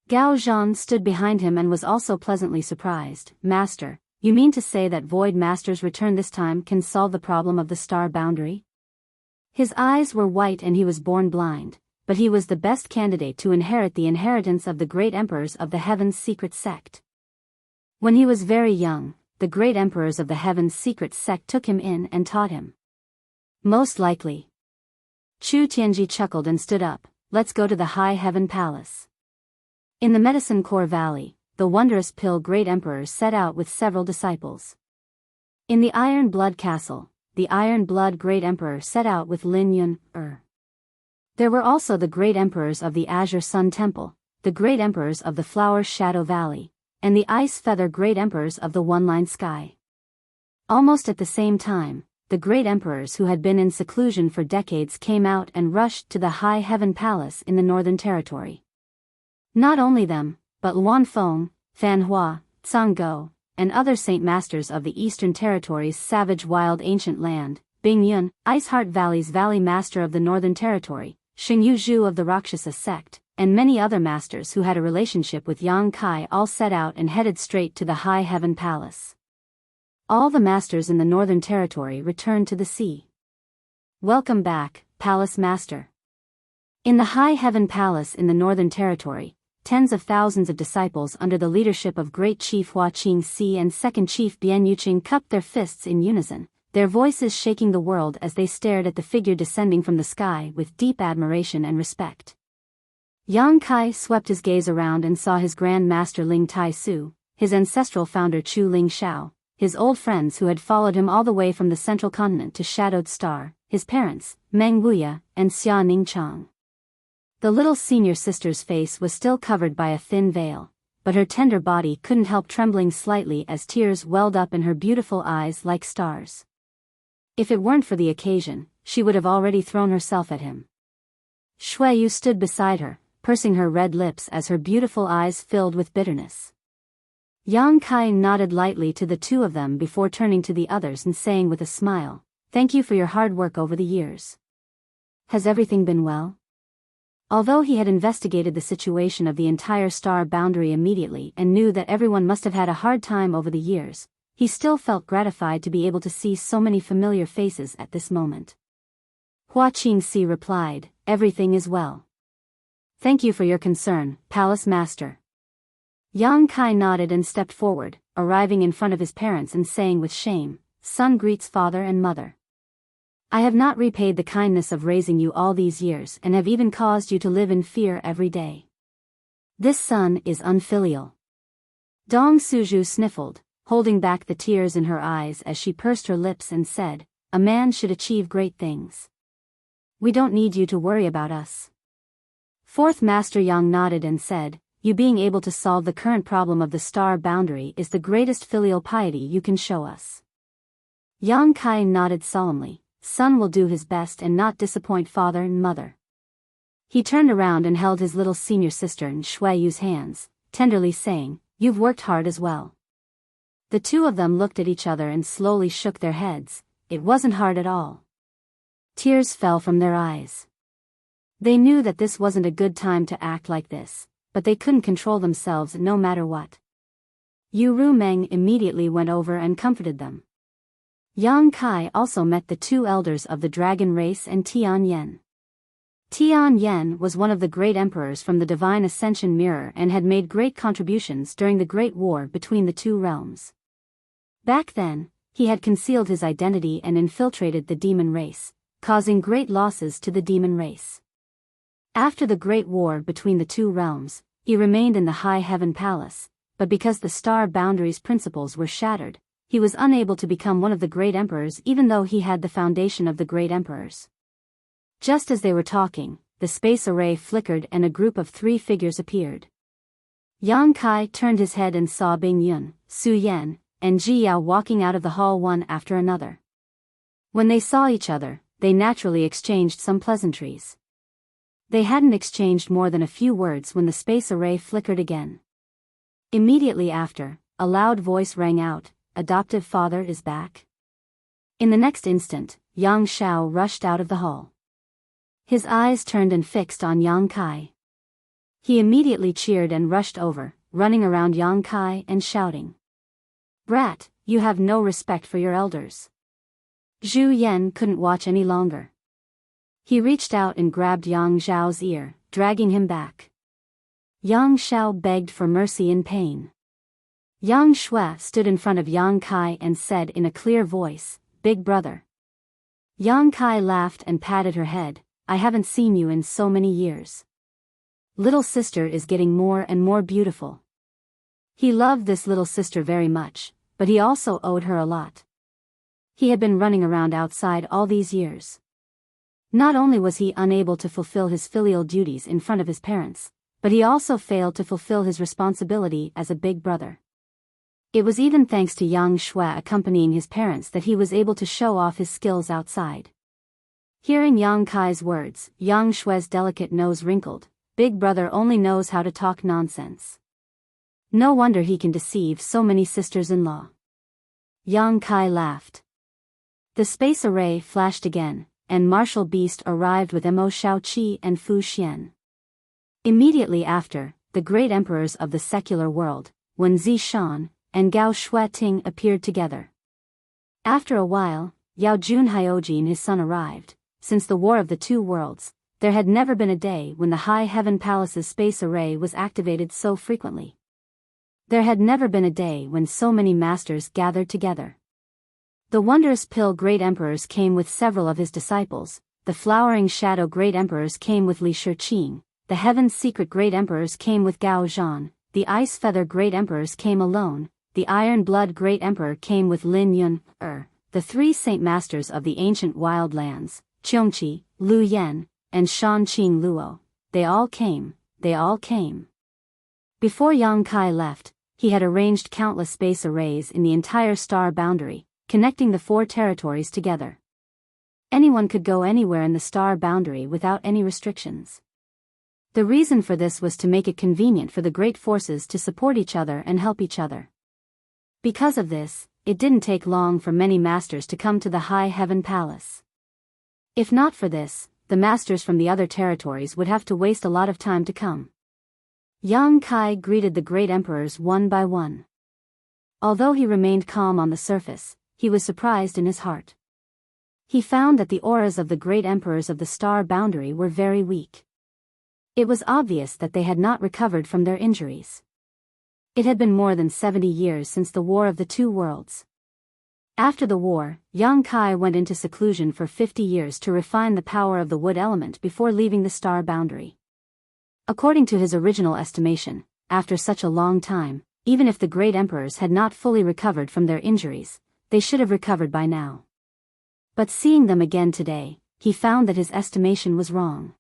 Gao Zhan stood behind him and was also pleasantly surprised. Master, you mean to say that Void Master's return this time can solve the problem of the star boundary? His eyes were white and he was born blind, but he was the best candidate to inherit the inheritance of the great emperors of the Heaven's Secret sect. When he was very young, the great emperors of the Heaven's Secret sect took him in and taught him. Most likely. Chu Tianji chuckled and stood up. Let's go to the High Heaven Palace. In the Medicine Core Valley, the wondrous Pill Great Emperor set out with several disciples. In the Iron Blood Castle, the Iron Blood Great Emperor set out with Lin Yun. There were also the Great Emperors of the Azure Sun Temple, the Great Emperors of the Flower Shadow Valley, and the Ice Feather Great Emperors of the One-Line Sky. Almost at the same time, the great emperors who had been in seclusion for decades came out and rushed to the High Heaven Palace in the Northern Territory. Not only them, but Luan Feng, Fan Hua, Tsang Go, and other Saint Masters of the Eastern Territory's savage wild ancient land, Bing Yun, Iceheart Valley's Valley Master of the Northern Territory, Xingyu Zhu of the Rakshasa sect, and many other masters who had a relationship with Yang Kai all set out and headed straight to the High Heaven Palace. All the masters in the Northern Territory returned to the sea. Welcome back, Palace Master. In the High Heaven Palace in the Northern Territory, tens of thousands of disciples under the leadership of Great Chief Hua Qingxi and Second Chief Bian Yuqing cupped their fists in unison, their voices shaking the world as they stared at the figure descending from the sky with deep admiration and respect. Yang Kai swept his gaze around and saw his Grand Master Ling Tai Su, his ancestral founder Chu Ling Shao, his old friends who had followed him all the way from the Central Continent to Shadowed Star, his parents, Meng Wuya, and Xia Ningchang. The little senior sister's face was still covered by a thin veil, but her tender body couldn't help trembling slightly as tears welled up in her beautiful eyes like stars. If it weren't for the occasion, she would have already thrown herself at him. Shui Yu stood beside her, pursing her red lips as her beautiful eyes filled with bitterness. Yang Kai nodded lightly to the two of them before turning to the others and saying with a smile, "Thank you for your hard work over the years. Has everything been well?" Although he had investigated the situation of the entire star boundary immediately and knew that everyone must have had a hard time over the years, he still felt gratified to be able to see so many familiar faces at this moment. Hua Qingxi replied, "Everything is well. Thank you for your concern, Palace Master." Yang Kai nodded and stepped forward, arriving in front of his parents and saying with shame, "Son greets father and mother. I have not repaid the kindness of raising you all these years and have even caused you to live in fear every day. This son is unfilial." Dong Suju sniffled, holding back the tears in her eyes as she pursed her lips and said, "A man should achieve great things. We don't need you to worry about us." Fourth Master Yang nodded and said, "You being able to solve the current problem of the star boundary is the greatest filial piety you can show us." Yang Kai nodded solemnly. Son will do his best and not disappoint father and mother. He turned around and held his little senior sister in Shui Yu's hands, tenderly saying, "You've worked hard as well." The two of them looked at each other and slowly shook their heads. It wasn't hard at all. Tears fell from their eyes. They knew that this wasn't a good time to act like this, but they couldn't control themselves no matter what. Yu Rumeng immediately went over and comforted them. Yang Kai also met the two elders of the dragon race and Tian Yen. Tian Yen was one of the great emperors from the Divine Ascension Mirror and had made great contributions during the Great War between the two realms. Back then, he had concealed his identity and infiltrated the demon race, causing great losses to the demon race. After the Great War between the two realms, he remained in the High Heaven Palace, but because the star boundaries principles were shattered, he was unable to become one of the great emperors even though he had the foundation of the great emperors. Just as they were talking, the space array flickered and a group of 3 figures appeared. Yang Kai turned his head and saw Bing Yun, Su Yan, and Ji Yao walking out of the hall one after another. When they saw each other, they naturally exchanged some pleasantries. They hadn't exchanged more than a few words when the space array flickered again. Immediately after, a loud voice rang out, "Adoptive father is back." In the next instant, Yang Shao rushed out of the hall. His eyes turned and fixed on Yang Kai. He immediately cheered and rushed over, running around Yang Kai and shouting, "Brat, you have no respect for your elders." Zhu Yen couldn't watch any longer. He reached out and grabbed Yang Zhao's ear, dragging him back. Yang Shao begged for mercy in pain. Yang Shui stood in front of Yang Kai and said in a clear voice, "Big brother." Yang Kai laughed and patted her head, "I haven't seen you in so many years. Little sister is getting more and more beautiful." He loved this little sister very much, but he also owed her a lot. He had been running around outside all these years. Not only was he unable to fulfill his filial duties in front of his parents, but he also failed to fulfill his responsibility as a big brother. It was even thanks to Yang Shui accompanying his parents that he was able to show off his skills outside. Hearing Yang Kai's words, Yang Shui's delicate nose wrinkled. Big brother only knows how to talk nonsense. No wonder he can deceive so many sisters-in-law. Yang Kai laughed. The space array flashed again, and Martial Beast arrived with Mo Shaoqi and Fu Xian. Immediately after, the great emperors of the secular world, Wen Zishan, and Gao Shueting appeared together. After a while, Yao Jun Hyoji and his son arrived. Since the War of the Two Worlds, there had never been a day when the High Heaven Palace's space array was activated so frequently. There had never been a day when so many masters gathered together. The wondrous pill great emperors came with several of his disciples, the flowering shadow great emperors came with Li Shiqing, the heaven's secret great emperors came with Gao Zhan, the ice feather great emperors came alone, the iron blood great emperor came with Lin Yun, the 3 saint masters of the ancient wild lands, Qiongqi, Lu Yan, and Shanqing Luo, they all came. Before Yang Kai left, he had arranged countless space arrays in the entire star boundary, connecting the 4 territories together. Anyone could go anywhere in the star boundary without any restrictions. The reason for this was to make it convenient for the great forces to support each other and help each other. Because of this, it didn't take long for many masters to come to the High Heaven Palace. If not for this, the masters from the other territories would have to waste a lot of time to come. Yang Kai greeted the great emperors one by one. Although he remained calm on the surface, he was surprised in his heart. He found that the auras of the great emperors of the star boundary were very weak. It was obvious that they had not recovered from their injuries. It had been more than 70 years since the War of the Two Worlds. After the war, Yang Kai went into seclusion for 50 years to refine the power of the wood element before leaving the star boundary. According to his original estimation, after such a long time, even if the great emperors had not fully recovered from their injuries, they should have recovered by now. But seeing them again today, he found that his estimation was wrong.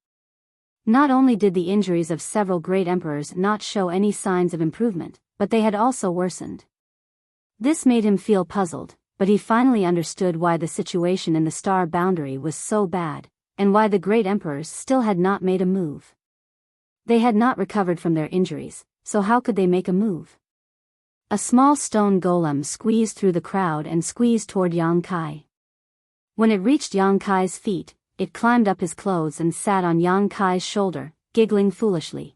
Not only did the injuries of several great emperors not show any signs of improvement, but they had also worsened. This made him feel puzzled, but he finally understood why the situation in the star boundary was so bad, and why the great emperors still had not made a move. They had not recovered from their injuries, so how could they make a move? A small stone golem squeezed through the crowd and squeezed toward Yang Kai. When it reached Yang Kai's feet, it climbed up his clothes and sat on Yang Kai's shoulder, giggling foolishly.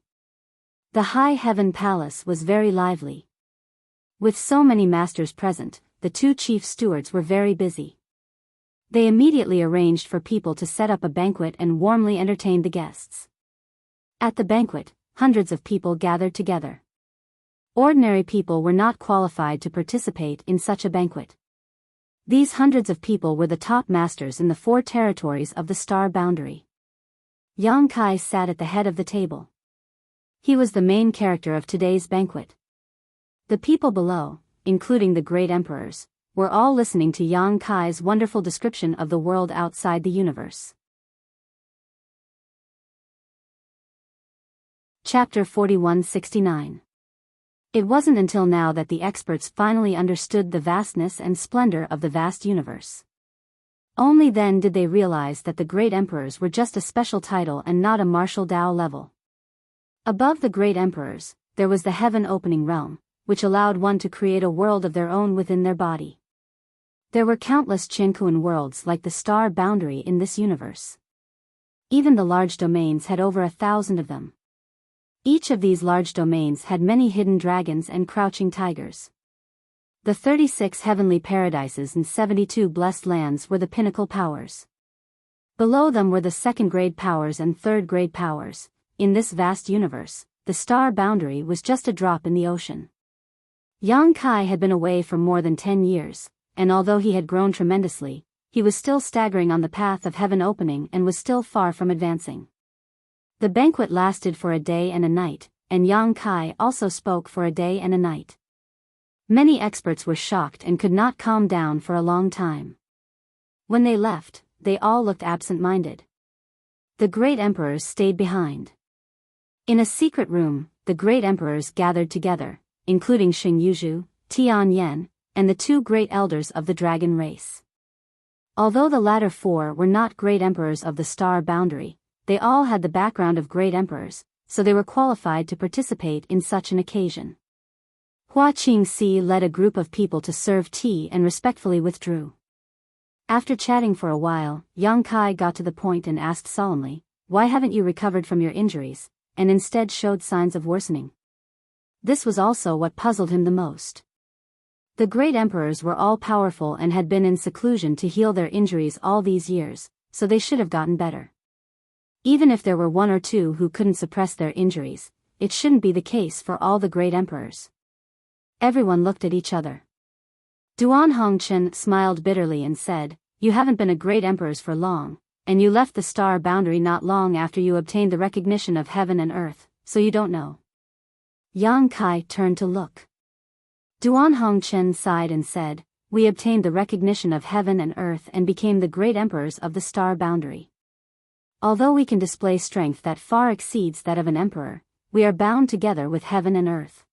The High Heaven Palace was very lively. With so many masters present, the two chief stewards were very busy. They immediately arranged for people to set up a banquet and warmly entertained the guests. At the banquet, hundreds of people gathered together. Ordinary people were not qualified to participate in such a banquet. These hundreds of people were the top masters in the 4 territories of the star boundary. Yang Kai sat at the head of the table. He was the main character of today's banquet. The people below, including the great emperors, were all listening to Yang Kai's wonderful description of the world outside the universe. Chapter 4169. It wasn't until now that the experts finally understood the vastness and splendor of the vast universe. Only then did they realize that the great emperors were just a special title and not a martial Tao level. Above the great emperors, there was the heaven-opening realm, which allowed one to create a world of their own within their body. There were countless Chinkuan worlds like the star boundary in this universe. Even the large domains had over 1,000 of them. Each of these large domains had many hidden dragons and crouching tigers. The 36 heavenly paradises and 72 blessed lands were the pinnacle powers. Below them were the second-grade powers and third-grade powers. In this vast universe, the star boundary was just a drop in the ocean. Yang Kai had been away for more than 10 years, and although he had grown tremendously, he was still staggering on the path of heaven opening and was still far from advancing. The banquet lasted for a day and a night, and Yang Kai also spoke for a day and a night. Many experts were shocked and could not calm down for a long time. When they left, they all looked absent-minded. The great emperors stayed behind. In a secret room, the great emperors gathered together, including Xing Yuzhu, Tian Yan, and the 2 great elders of the dragon race. Although the latter 4 were not great emperors of the star boundary, they all had the background of great emperors, so they were qualified to participate in such an occasion. Hua Qingxi led a group of people to serve tea and respectfully withdrew. After chatting for a while, Yang Kai got to the point and asked solemnly, "Why haven't you recovered from your injuries, and instead showed signs of worsening?" This was also what puzzled him the most. The great emperors were all powerful and had been in seclusion to heal their injuries all these years, so they should have gotten better. Even if there were 1 or 2 who couldn't suppress their injuries, it shouldn't be the case for all the great emperors. Everyone looked at each other. Duan Hongchen smiled bitterly and said, "You haven't been a great emperor for long, and you left the star boundary not long after you obtained the recognition of heaven and earth, so you don't know." Yang Kai turned to look. Duan Hongchen sighed and said, "We obtained the recognition of heaven and earth and became the great emperors of the star boundary. Although we can display strength that far exceeds that of an emperor, we are bound together with heaven and earth.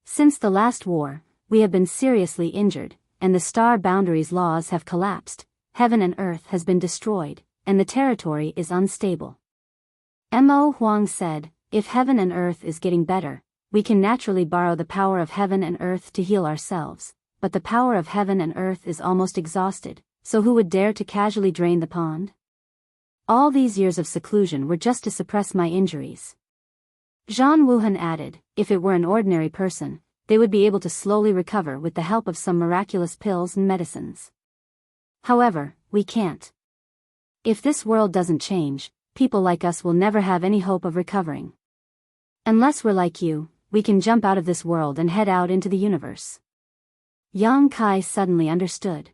Since the last war, we have been seriously injured, and the star boundary's laws have collapsed, heaven and earth has been destroyed, and the territory is unstable." Mo Huang said, "If heaven and earth is getting better, we can naturally borrow the power of heaven and earth to heal ourselves, but the power of heaven and earth is almost exhausted, so who would dare to casually drain the pond? All these years of seclusion were just to suppress my injuries." Zhan Wuhan added, "If it were an ordinary person, they would be able to slowly recover with the help of some miraculous pills and medicines. However, we can't. If this world doesn't change, people like us will never have any hope of recovering. Unless we're like you, we can jump out of this world and head out into the universe." Yang Kai suddenly understood.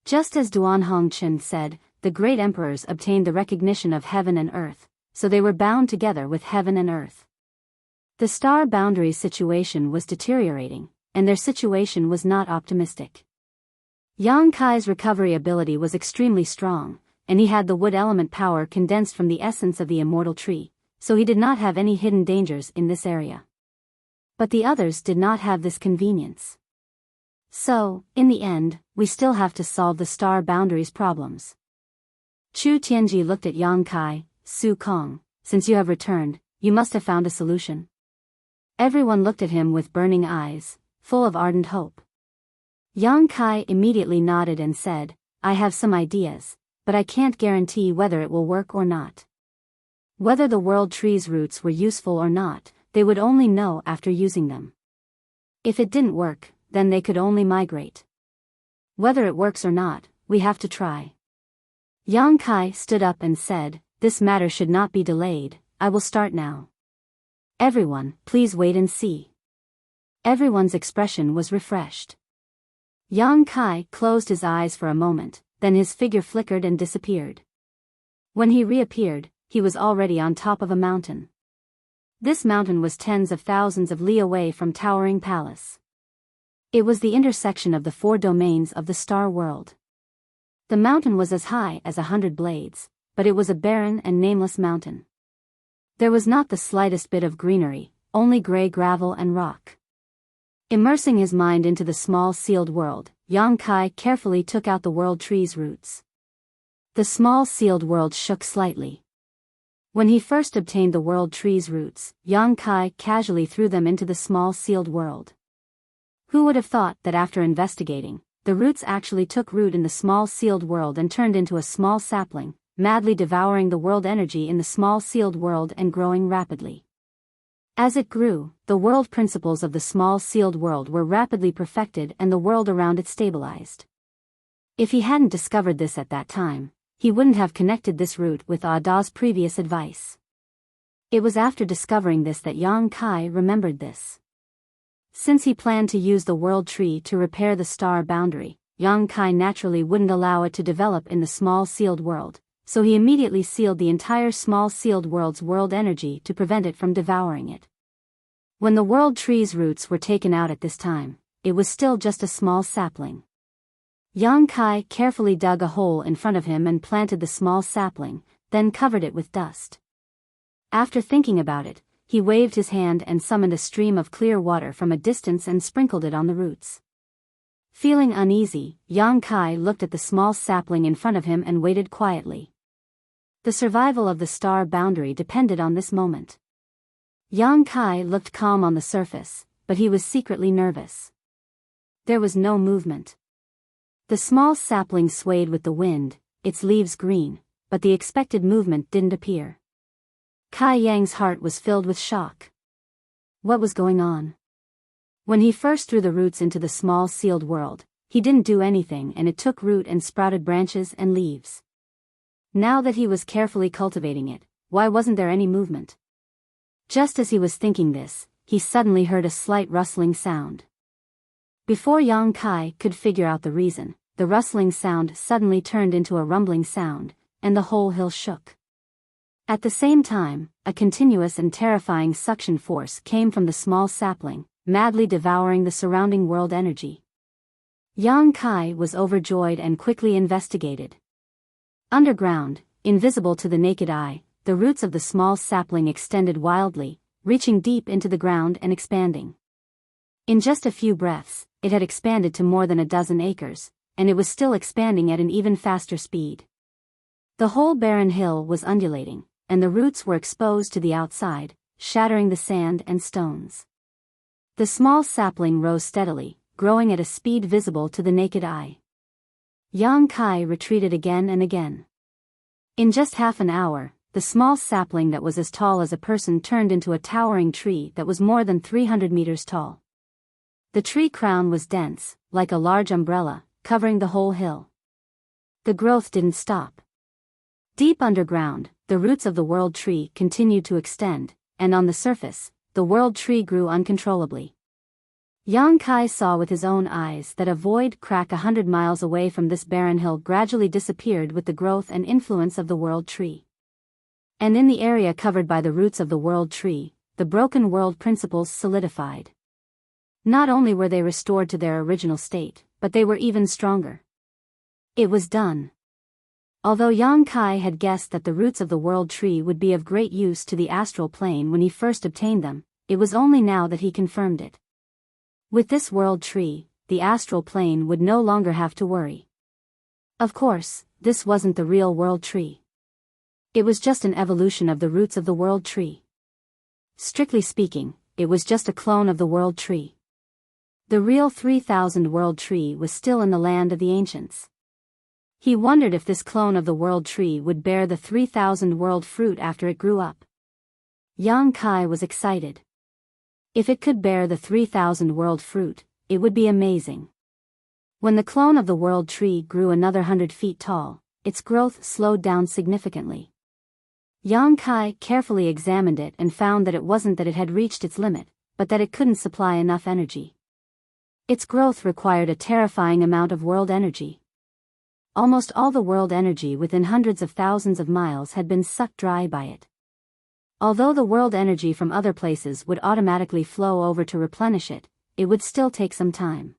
Just as Duan Hongchen said, the great emperors obtained the recognition of heaven and earth, so they were bound together with heaven and earth. The star boundary's situation was deteriorating, and their situation was not optimistic. Yang Kai's recovery ability was extremely strong, and he had the wood element power condensed from the essence of the immortal tree, so he did not have any hidden dangers in this area. But the others did not have this convenience. So, in the end, we still have to solve the star boundaries problems. Chu Tianji looked at Yang Kai. Su Kong, since you have returned, you must have found a solution. Everyone looked at him with burning eyes, full of ardent hope. Yang Kai immediately nodded and said, I have some ideas, but I can't guarantee whether it will work or not. Whether the world tree's roots were useful or not, they would only know after using them. If it didn't work, then they could only migrate. Whether it works or not, we have to try. Yang Kai stood up and said, this matter should not be delayed, I will start now. Everyone, please wait and see. Everyone's expression was refreshed. Yang Kai closed his eyes for a moment, then his figure flickered and disappeared. When he reappeared, he was already on top of a mountain. This mountain was tens of thousands of li away from Towering Palace. It was the intersection of the 4 domains of the star world. The mountain was as high as 100 blades, but it was a barren and nameless mountain. There was not the slightest bit of greenery, only gray gravel and rock. Immersing his mind into the small sealed world, Yang Kai carefully took out the world tree's roots. The small sealed world shook slightly. When he first obtained the world tree's roots, Yang Kai casually threw them into the small sealed world. Who would have thought that after investigating, the roots actually took root in the small sealed world and turned into a small sapling, madly devouring the world energy in the small sealed world and growing rapidly. As it grew, the world principles of the small sealed world were rapidly perfected and the world around it stabilized. If he hadn't discovered this at that time, he wouldn't have connected this root with Ada's previous advice. It was after discovering this that Yang Kai remembered this. Since he planned to use the world tree to repair the star boundary, Yang Kai naturally wouldn't allow it to develop in the small sealed world, so he immediately sealed the entire small sealed world's world energy to prevent it from devouring it. When the world tree's roots were taken out at this time, it was still just a small sapling. Yang Kai carefully dug a hole in front of him and planted the small sapling, then covered it with dust. After thinking about it, he waved his hand and summoned a stream of clear water from a distance and sprinkled it on the roots. Feeling uneasy, Yang Kai looked at the small sapling in front of him and waited quietly. The survival of the star boundary depended on this moment. Yang Kai looked calm on the surface, but he was secretly nervous. There was no movement. The small sapling swayed with the wind, its leaves green, but the expected movement didn't appear. Kai Yang's heart was filled with shock. What was going on? When he first threw the roots into the small sealed world, he didn't do anything and it took root and sprouted branches and leaves. Now that he was carefully cultivating it, why wasn't there any movement? Just as he was thinking this, he suddenly heard a slight rustling sound. Before Yang Kai could figure out the reason, the rustling sound suddenly turned into a rumbling sound, and the whole hill shook. At the same time, a continuous and terrifying suction force came from the small sapling, madly devouring the surrounding world energy. Yang Kai was overjoyed and quickly investigated. Underground, invisible to the naked eye, the roots of the small sapling extended wildly, reaching deep into the ground and expanding. In just a few breaths, it had expanded to more than a dozen acres, and it was still expanding at an even faster speed. The whole barren hill was undulating, and the roots were exposed to the outside, shattering the sand and stones. The small sapling rose steadily, growing at a speed visible to the naked eye. Yang Kai retreated again and again. In just half an hour, the small sapling that was as tall as a person turned into a towering tree that was more than 300 meters tall. The tree crown was dense, like a large umbrella, covering the whole hill. The growth didn't stop. Deep underground, the roots of the world tree continued to extend, and on the surface, the world tree grew uncontrollably. Yang Kai saw with his own eyes that a void crack 100 miles away from this barren hill gradually disappeared with the growth and influence of the world tree. And in the area covered by the roots of the world tree, the broken world principles solidified. Not only were they restored to their original state, but they were even stronger. It was done. Although Yang Kai had guessed that the roots of the world tree would be of great use to the astral plane when he first obtained them, it was only now that he confirmed it. With this world tree, the astral plane would no longer have to worry. Of course, this wasn't the real world tree. It was just an evolution of the roots of the world tree. Strictly speaking, it was just a clone of the world tree. The real 3000 world tree was still in the land of the ancients. He wondered if this clone of the world tree would bear the 3000 world fruit after it grew up. Yang Kai was excited. If it could bear the 3000 world fruit, it would be amazing. When the clone of the world tree grew another 100 feet tall, its growth slowed down significantly. Yang Kai carefully examined it and found that it wasn't that it had reached its limit, but that it couldn't supply enough energy. Its growth required a terrifying amount of world energy. Almost all the world energy within hundreds of thousands of miles had been sucked dry by it. Although the world energy from other places would automatically flow over to replenish it, it would still take some time.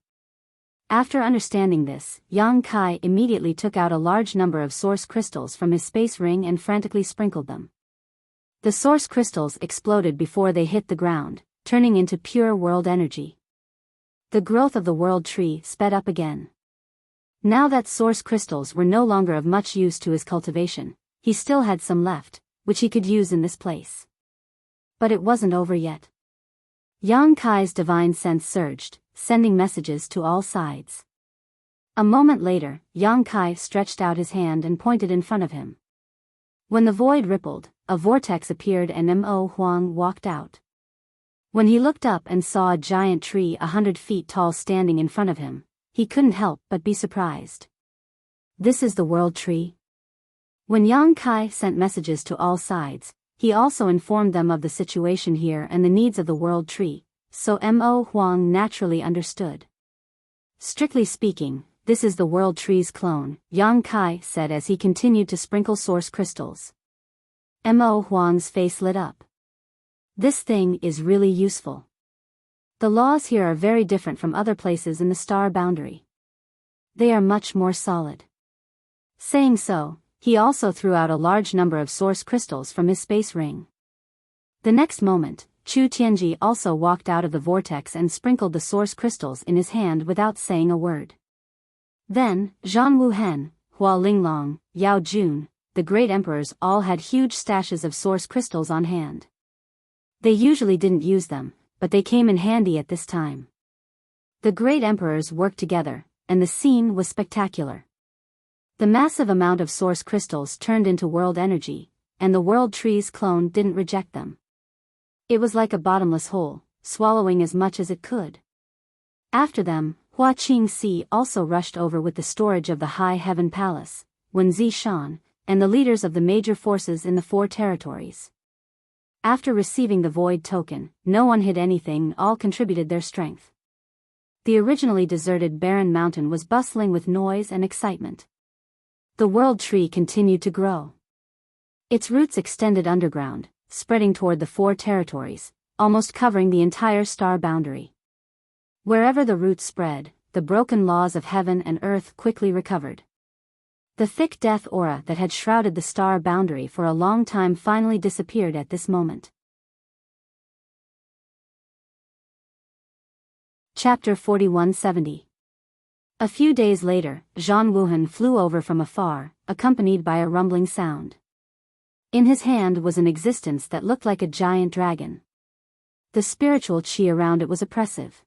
After understanding this, Yang Kai immediately took out a large number of source crystals from his space ring and frantically sprinkled them. The source crystals exploded before they hit the ground, turning into pure world energy. The growth of the world tree sped up again. Now that source crystals were no longer of much use to his cultivation, he still had some left, which he could use in this place. But it wasn't over yet. Yang Kai's divine sense surged, sending messages to all sides. A moment later, Yang Kai stretched out his hand and pointed in front of him. When the void rippled, a vortex appeared and Mo Huang walked out. When he looked up and saw a giant tree 100 feet tall standing in front of him, he couldn't help but be surprised. This is the world tree? When Yang Kai sent messages to all sides, he also informed them of the situation here and the needs of the world tree, so Mo Huang naturally understood. Strictly speaking, this is the world tree's clone, Yang Kai said as he continued to sprinkle source crystals. Mo Huang's face lit up. This thing is really useful. The laws here are very different from other places in the star boundary. They are much more solid. Saying so, he also threw out a large number of source crystals from his space ring. The next moment, Chu Tianji also walked out of the vortex and sprinkled the source crystals in his hand without saying a word. Then, Zhang Wuhen, Hua Linglong, Yao Jun, the great emperors all had huge stashes of source crystals on hand. They usually didn't use them, but they came in handy at this time. The great emperors worked together, and the scene was spectacular. The massive amount of source crystals turned into world energy, and the world tree's clone didn't reject them. It was like a bottomless hole, swallowing as much as it could. After them, Hua Qingxi also rushed over with the storage of the High Heaven Palace, Wen Zishan, and the leaders of the major forces in the 4 territories. After receiving the void token, no one hid anything, all contributed their strength. The originally deserted barren mountain was bustling with noise and excitement. The world tree continued to grow. Its roots extended underground, spreading toward the 4 territories, almost covering the entire star boundary. Wherever the roots spread, the broken laws of heaven and earth quickly recovered. The thick death aura that had shrouded the star boundary for a long time finally disappeared at this moment. Chapter 4170. A few days later, Zhang Wuhan flew over from afar, accompanied by a rumbling sound. In his hand was an existence that looked like a giant dragon. The spiritual qi around it was oppressive.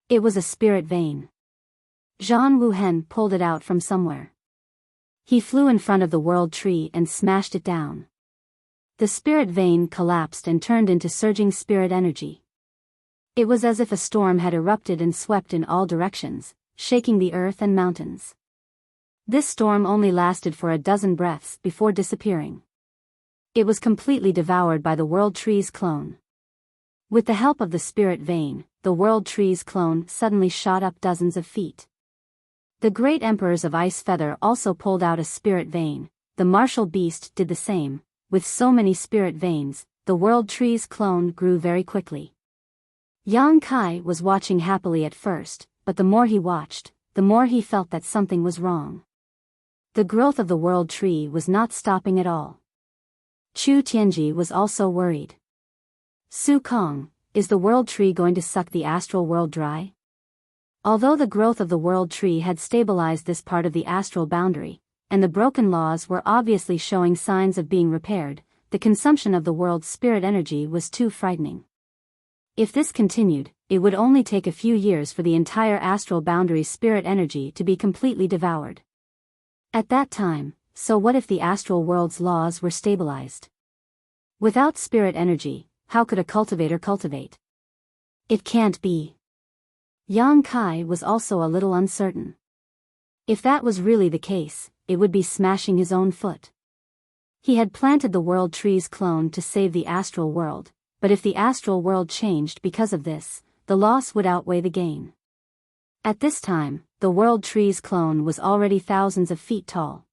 It was a spirit vein. Zhang Wuhan pulled it out from somewhere. He flew in front of the world tree and smashed it down. The spirit vein collapsed and turned into surging spirit energy. It was as if a storm had erupted and swept in all directions, shaking the earth and mountains. This storm only lasted for a dozen breaths before disappearing. It was completely devoured by the world tree's clone. With the help of the spirit vein, the world tree's clone suddenly shot up dozens of feet. The great emperors of Ice Feather also pulled out a spirit vein. The martial beast did the same. With so many spirit veins, the world tree's clone grew very quickly. Yang Kai was watching happily at first, but the more he watched, the more he felt that something was wrong. The growth of the world tree was not stopping at all. Chu Tianji was also worried. Su Kong, is the world tree going to suck the astral world dry? Although the growth of the world tree had stabilized this part of the astral boundary, and the broken laws were obviously showing signs of being repaired, the consumption of the world's spirit energy was too frightening. If this continued, it would only take a few years for the entire astral boundary's spirit energy to be completely devoured. At that time, so what if the astral world's laws were stabilized? Without spirit energy, how could a cultivator cultivate? It can't be. Yang Kai was also a little uncertain. If that was really the case, it would be smashing his own foot. He had planted the world tree's clone to save the astral world, but if the astral world changed because of this, the loss would outweigh the gain. At this time, the world tree's clone was already thousands of feet tall.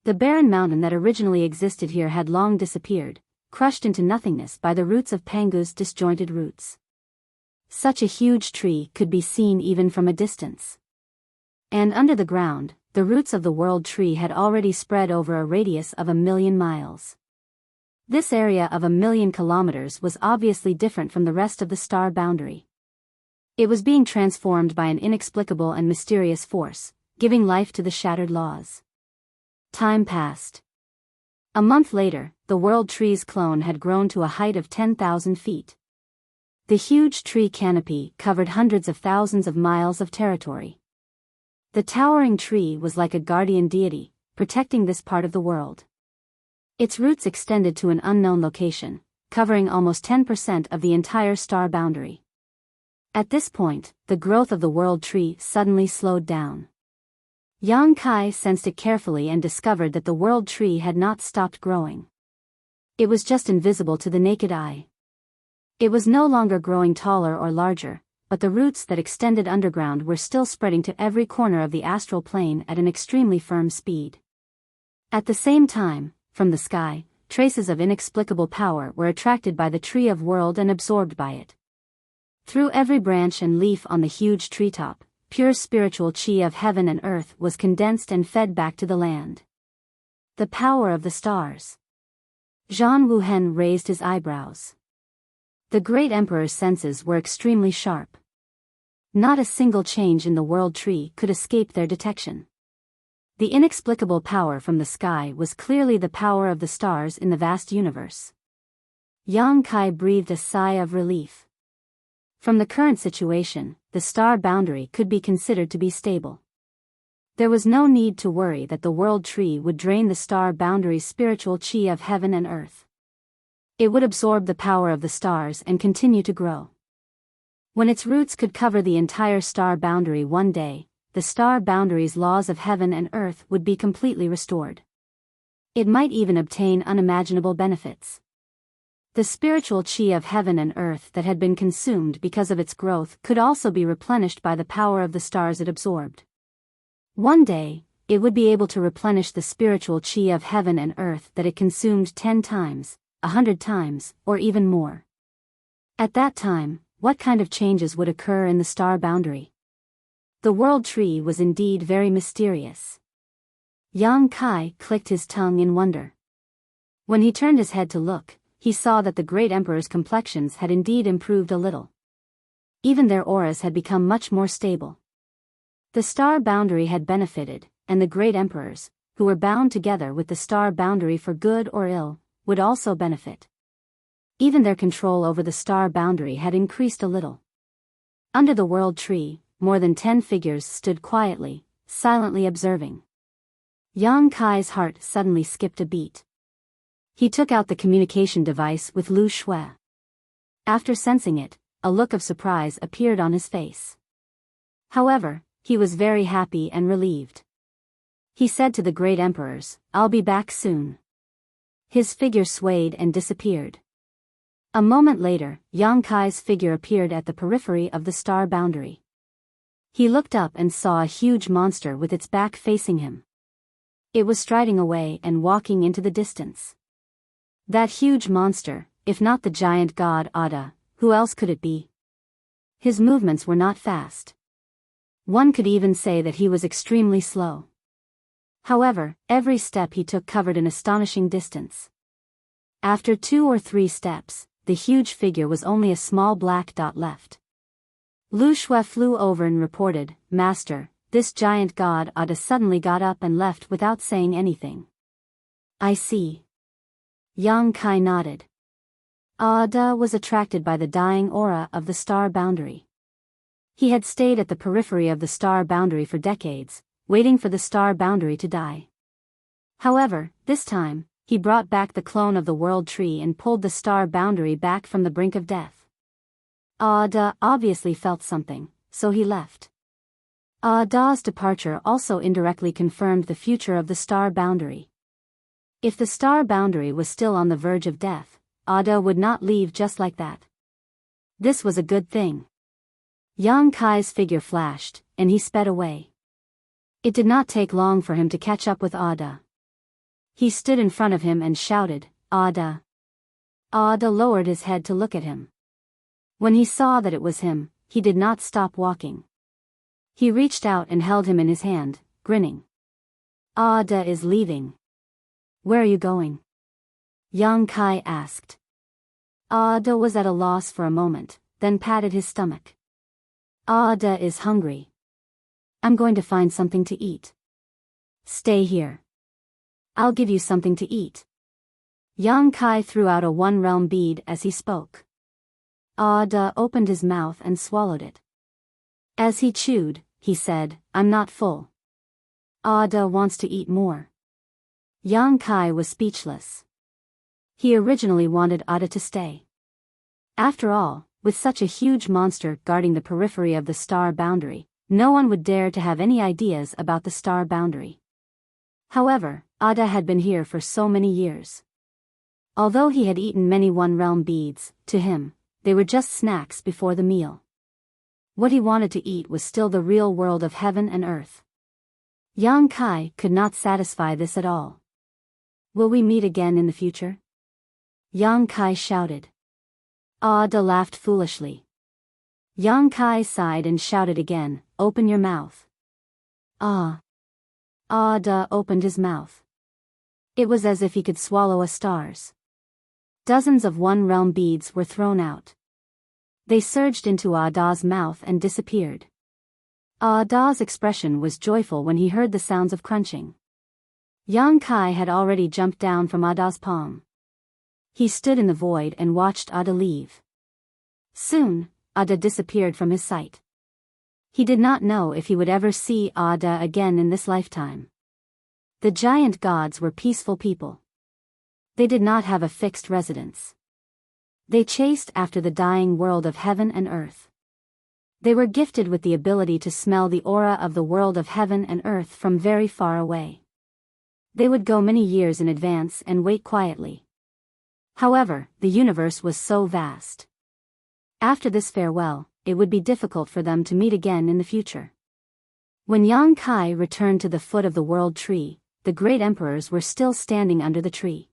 The barren mountain that originally existed here had long disappeared, crushed into nothingness by the roots of Pangu's disjointed roots. Such a huge tree could be seen even from a distance. And under the ground, the roots of the world tree had already spread over a radius of 1,000,000 miles. This area of 1,000,000 kilometers was obviously different from the rest of the star boundary. It was being transformed by an inexplicable and mysterious force, giving life to the shattered laws. Time passed. A month later, the world tree's clone had grown to a height of 10,000 feet. The huge tree canopy covered hundreds of thousands of miles of territory. The towering tree was like a guardian deity, protecting this part of the world. Its roots extended to an unknown location, covering almost 10% of the entire star boundary. At this point, the growth of the world tree suddenly slowed down. Yang Kai sensed it carefully and discovered that the world tree had not stopped growing. It was just invisible to the naked eye. It was no longer growing taller or larger, but the roots that extended underground were still spreading to every corner of the astral plane at an extremely firm speed. At the same time, from the sky, traces of inexplicable power were attracted by the tree of world and absorbed by it. Through every branch and leaf on the huge treetop, pure spiritual chi of heaven and earth was condensed and fed back to the land. The power of the stars. Zhan Wuhen raised his eyebrows. The great emperor's senses were extremely sharp. Not a single change in the world tree could escape their detection. The inexplicable power from the sky was clearly the power of the stars in the vast universe. Yang Kai breathed a sigh of relief. From the current situation, the star boundary could be considered to be stable. There was no need to worry that the world tree would drain the star boundary's spiritual chi of heaven and earth. It would absorb the power of the stars and continue to grow. When its roots could cover the entire star boundary one day, the star boundary's laws of heaven and earth would be completely restored. It might even obtain unimaginable benefits. The spiritual chi of heaven and earth that had been consumed because of its growth could also be replenished by the power of the stars it absorbed. One day, it would be able to replenish the spiritual chi of heaven and earth that it consumed 10 times, 100 times, or even more. At that time, what kind of changes would occur in the star boundary? The world tree was indeed very mysterious. Yang Kai clicked his tongue in wonder. When he turned his head to look, he saw that the great emperor's complexions had indeed improved a little. Even their auras had become much more stable. The star boundary had benefited, and the great emperors, who were bound together with the star boundary for good or ill, would also benefit. Even their control over the star boundary had increased a little. Under the world tree, more than 10 figures stood quietly, silently observing. Yang Kai's heart suddenly skipped a beat. He took out the communication device with Lu Shui. After sensing it, a look of surprise appeared on his face. However, he was very happy and relieved. He said to the great emperors, "I'll be back soon." His figure swayed and disappeared. A moment later, Yang Kai's figure appeared at the periphery of the star boundary. He looked up and saw a huge monster with its back facing him. It was striding away and walking into the distance. That huge monster, if not the giant god Ada, who else could it be? His movements were not fast. One could even say that he was extremely slow. However, every step he took covered an astonishing distance. After 2 or 3 steps, the huge figure was only a small black dot left. Lu Shui flew over and reported, "Master, this giant god Ada suddenly got up and left without saying anything." "I see." Yang Kai nodded. Ada was attracted by the dying aura of the star boundary. He had stayed at the periphery of the star boundary for decades, waiting for the star boundary to die. However, this time, he brought back the clone of the world tree and pulled the star boundary back from the brink of death. Ada obviously felt something, so he left. Ada's departure also indirectly confirmed the future of the star boundary. If the star boundary was still on the verge of death, Ada would not leave just like that. This was a good thing. Yang Kai's figure flashed, and he sped away. It did not take long for him to catch up with Ada. He stood in front of him and shouted, "Ada." Ada lowered his head to look at him. When he saw that it was him, he did not stop walking. He reached out and held him in his hand, grinning. "Ada is leaving. Where are you going?" Yang Kai asked. Ada was at a loss for a moment, then patted his stomach. "Ada is hungry. I'm going to find something to eat. Stay here. I'll give you something to eat." Yang Kai threw out a one-realm bead as he spoke. Ada opened his mouth and swallowed it. As he chewed, he said, "I'm not full. Ada wants to eat more." Yang Kai was speechless. He originally wanted Ada to stay. After all, with such a huge monster guarding the periphery of the star boundary, no one would dare to have any ideas about the star boundary. However, Ada had been here for so many years. Although he had eaten many one-realm beads, to him, they were just snacks before the meal. What he wanted to eat was still the real world of heaven and earth. Yang Kai could not satisfy this at all. "Will we meet again in the future?" Yang Kai shouted. Ada laughed foolishly. Yang Kai sighed and shouted again, "Open your mouth." "Ah." Ada opened his mouth. It was as if he could swallow a stars. Dozens of one-realm beads were thrown out. They surged into Ada's mouth and disappeared. Ada's expression was joyful when he heard the sounds of crunching. Yang Kai had already jumped down from Ada's palm. He stood in the void and watched Ada leave. Soon, Ada disappeared from his sight. He did not know if he would ever see Ada again in this lifetime. The giant gods were peaceful people. They did not have a fixed residence. They chased after the dying world of heaven and earth. They were gifted with the ability to smell the aura of the world of heaven and earth from very far away. They would go many years in advance and wait quietly. However, the universe was so vast. After this farewell, it would be difficult for them to meet again in the future. When Yang Kai returned to the foot of the world tree, the great emperors were still standing under the tree.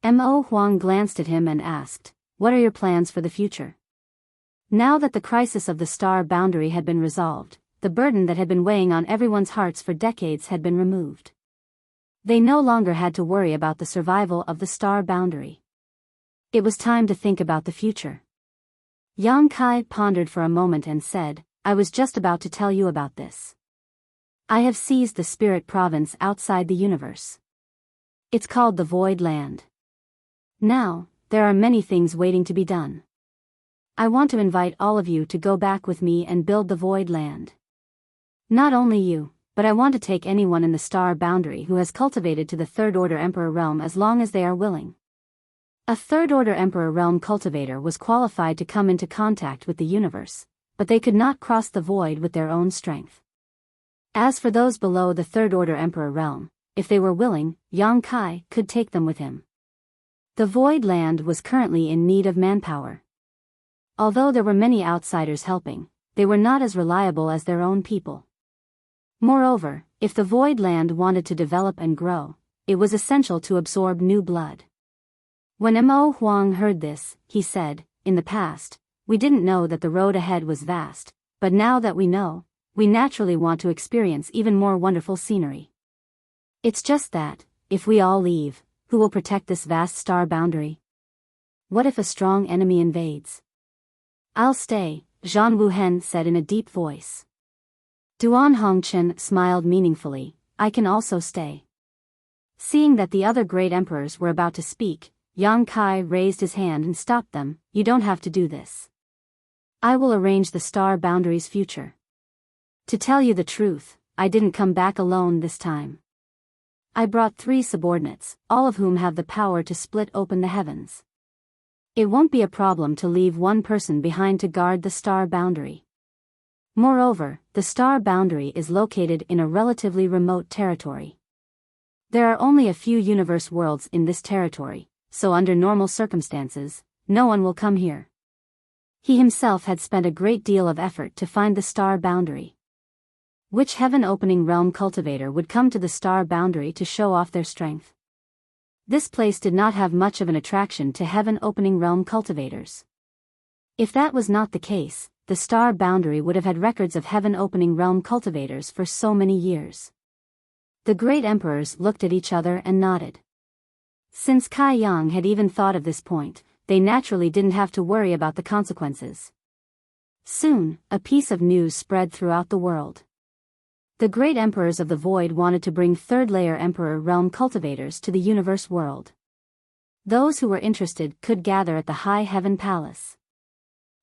Mo Huang glanced at him and asked, "What are your plans for the future?" Now that the crisis of the star boundary had been resolved, the burden that had been weighing on everyone's hearts for decades had been removed. They no longer had to worry about the survival of the star boundary. It was time to think about the future. Yang Kai pondered for a moment and said, "I was just about to tell you about this. I have seized the spirit province outside the universe. It's called the Void Land. Now, there are many things waiting to be done. I want to invite all of you to go back with me and build the Void Land. Not only you, but I want to take anyone in the star boundary who has cultivated to the Third Order Emperor realm as long as they are willing." A Third Order Emperor realm cultivator was qualified to come into contact with the universe, but they could not cross the void with their own strength. As for those below the Third Order Emperor realm, if they were willing, Yang Kai could take them with him. The Void Land was currently in need of manpower. Although there were many outsiders helping, they were not as reliable as their own people. Moreover, if the Void Land wanted to develop and grow, it was essential to absorb new blood. When Mo Huang heard this, he said, "In the past, we didn't know that the road ahead was vast, but now that we know, we naturally want to experience even more wonderful scenery. It's just that, if we all leave, who will protect this vast star boundary? What if a strong enemy invades? I'll stay, Zhan Wuhen said in a deep voice. Duan Hongchen smiled meaningfully, I can also stay. Seeing that the other great emperors were about to speak, Yang Kai raised his hand and stopped them. You don't have to do this. I will arrange the star boundary's future. To tell you the truth, I didn't come back alone this time. I brought 3 subordinates, all of whom have the power to split open the heavens. It won't be a problem to leave one person behind to guard the star boundary. Moreover, the star boundary is located in a relatively remote territory. There are only a few universe worlds in this territory, so under normal circumstances, no one will come here. He himself had spent a great deal of effort to find the star boundary. Which heaven-opening realm cultivator would come to the star boundary to show off their strength? This place did not have much of an attraction to heaven-opening realm cultivators. If that was not the case, the star boundary would have had records of heaven-opening realm cultivators for so many years. The great emperors looked at each other and nodded. Since Kai Yang had even thought of this point, they naturally didn't have to worry about the consequences. Soon, a piece of news spread throughout the world. The great emperors of the void wanted to bring third-layer emperor realm cultivators to the universe world. Those who were interested could gather at the High Heaven Palace.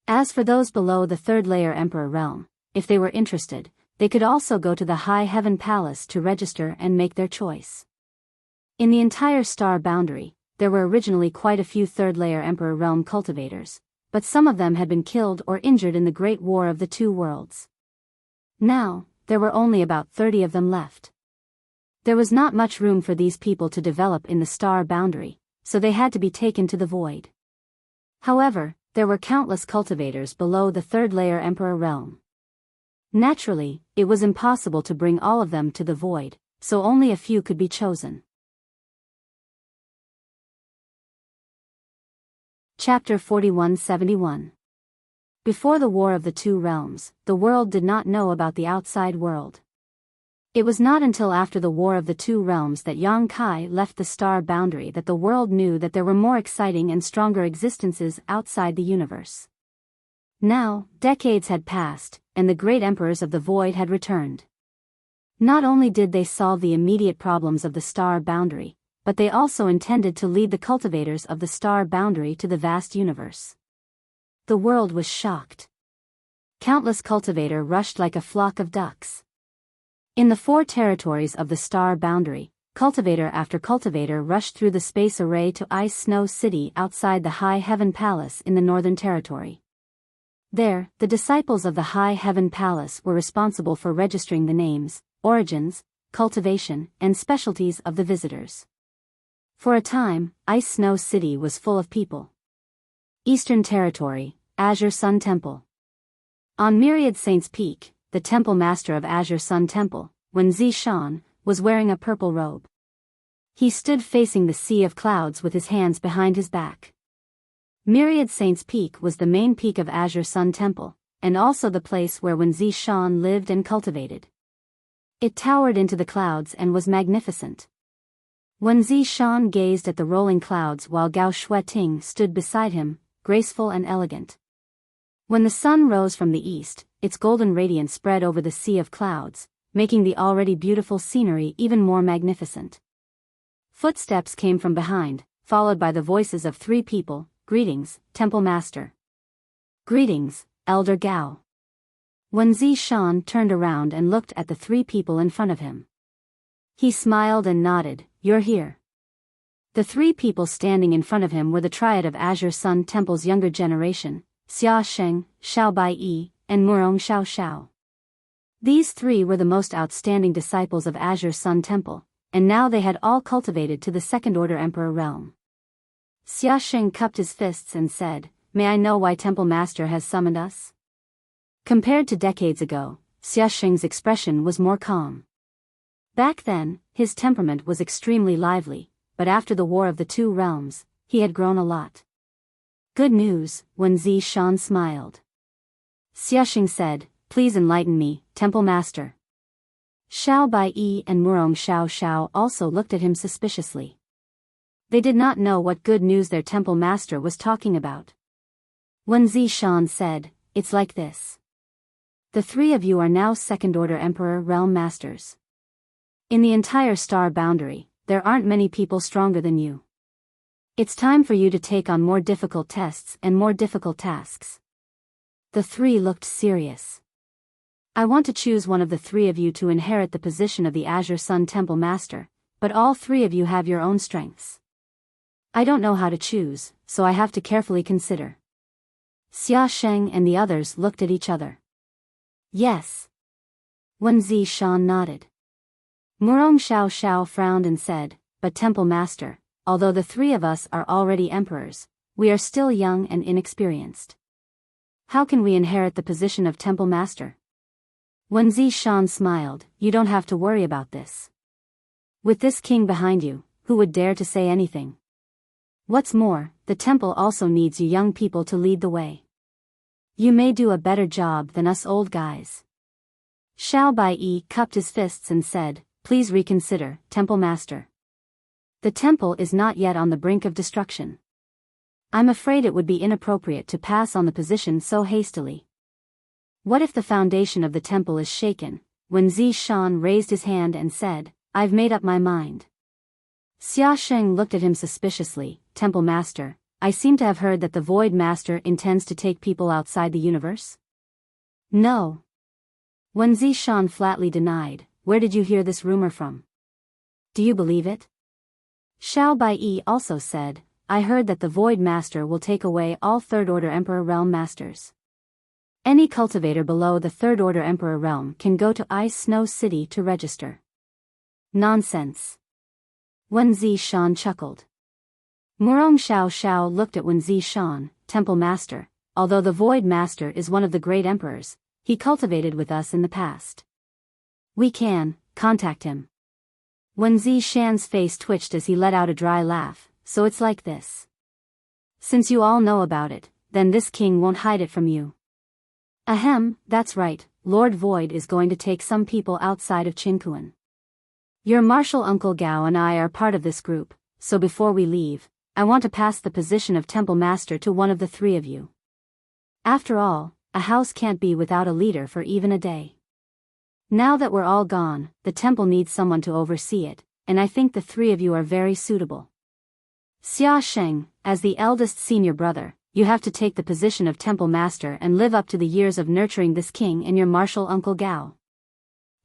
As for those below the third-layer emperor realm, if they were interested, they could also go to the High Heaven Palace to register and make their choice. In the entire star boundary, there were originally quite a few third-layer emperor realm cultivators, but some of them had been killed or injured in the Great War of the Two Worlds. Now, there were only about 30 of them left. There was not much room for these people to develop in the star boundary, so they had to be taken to the void. However, there were countless cultivators below the third-layer emperor realm. Naturally, it was impossible to bring all of them to the void, so only a few could be chosen. Chapter 4171. Before the War of the Two Realms, the world did not know about the outside world. It was not until after the War of the Two Realms that Yang Kai left the star boundary that the world knew that there were more exciting and stronger existences outside the universe. Now, decades had passed, and the great emperors of the void had returned. Not only did they solve the immediate problems of the star boundary, but they also intended to lead the cultivators of the star boundary to the vast universe. The world was shocked. Countless cultivators rushed like a flock of ducks. In the 4 territories of the star boundary, cultivator after cultivator rushed through the space array to Ice Snow City outside the High Heaven Palace in the Northern Territory. There, the disciples of the High Heaven Palace were responsible for registering the names, origins, cultivation, and specialties of the visitors. For a time, Ice Snow City was full of people. Eastern Territory, Azure Sun Temple. On Myriad Saints Peak, the temple master of Azure Sun Temple, Wenzi Shan, was wearing a purple robe. He stood facing the sea of clouds with his hands behind his back. Myriad Saints Peak was the main peak of Azure Sun Temple, and also the place where Wenzi Shan lived and cultivated. It towered into the clouds and was magnificent. Wenzi Shan gazed at the rolling clouds while Gao Shueting stood beside him, graceful and elegant. When the sun rose from the east, its golden radiance spread over the sea of clouds, making the already beautiful scenery even more magnificent. Footsteps came from behind, followed by the voices of 3 people. Greetings, Temple Master. Greetings, Elder Gao. Wenzi Shan turned around and looked at the 3 people in front of him. He smiled and nodded. You're here. The 3 people standing in front of him were the triad of Azure Sun Temple's younger generation, Xia Sheng, Xiao Bai, and Murong Xiao Xiao. These 3 were the most outstanding disciples of Azure Sun Temple, and now they had all cultivated to the second-order Emperor realm. Xia Sheng cupped his fists and said, May I know why Temple Master has summoned us? Compared to decades ago, Xia Sheng's expression was more calm. Back then, his temperament was extremely lively, but after the War of the Two Realms, he had grown a lot. Good news, Wenzi Shan smiled. Xia Sheng said, Please enlighten me, Temple Master. Xiao Baiyi and Murong Xiao also looked at him suspiciously. They did not know what good news their temple master was talking about. Wen Zishan said, "It's like this. The three of you are now second-order Emperor Realm Masters. In the entire star boundary, there aren't many people stronger than you. It's time for you to take on more difficult tests and more difficult tasks." The three looked serious. "I want to choose one of the three of you to inherit the position of the Azure Sun Temple Master, but all three of you have your own strengths. I don't know how to choose, so I have to carefully consider." Xia Sheng and the others looked at each other. "Yes." Wen Zishan nodded. Murong Xiao frowned and said, "But Temple Master, although the three of us are already emperors, we are still young and inexperienced. How can we inherit the position of Temple Master?" Wen Zishan smiled, "You don't have to worry about this. With this king behind you, who would dare to say anything? What's more, the temple also needs you young people to lead the way. You may do a better job than us old guys." Xiao Baiyi cupped his fists and said, "Please reconsider, Temple Master. The temple is not yet on the brink of destruction. I'm afraid it would be inappropriate to pass on the position so hastily. What if the foundation of the temple is shaken?" When Zishan raised his hand and said, "I've made up my mind." Xia Sheng looked at him suspiciously. "Temple Master, I seem to have heard that the Void Master intends to take people outside the universe?" "No." Wen Zishan flatly denied. "Where did you hear this rumor from? Do you believe it?" Xiao Baiyi also said, "I heard that the Void Master will take away all third-order Emperor Realm Masters. Any cultivator below the third-order Emperor Realm can go to Ice Snow City to register." "Nonsense." Wen Zishan chuckled. Murong Xiao looked at Wen Zishan. "Temple Master, although the Void Master is one of the great emperors, he cultivated with us in the past. We can contact him." Wen Zishan's face twitched as he let out a dry laugh. "So it's like this. Since you all know about it, then this king won't hide it from you." "Ahem, that's right, Lord Void is going to take some people outside of Qinkuan. Your martial uncle Gao and I are part of this group, so before we leave, I want to pass the position of Temple Master to one of the three of you. After all, a house can't be without a leader for even a day. Now that we're all gone, the temple needs someone to oversee it, and I think the three of you are very suitable. Xia Sheng, as the eldest senior brother, you have to take the position of Temple Master and live up to the years of nurturing this king and your martial uncle Gao."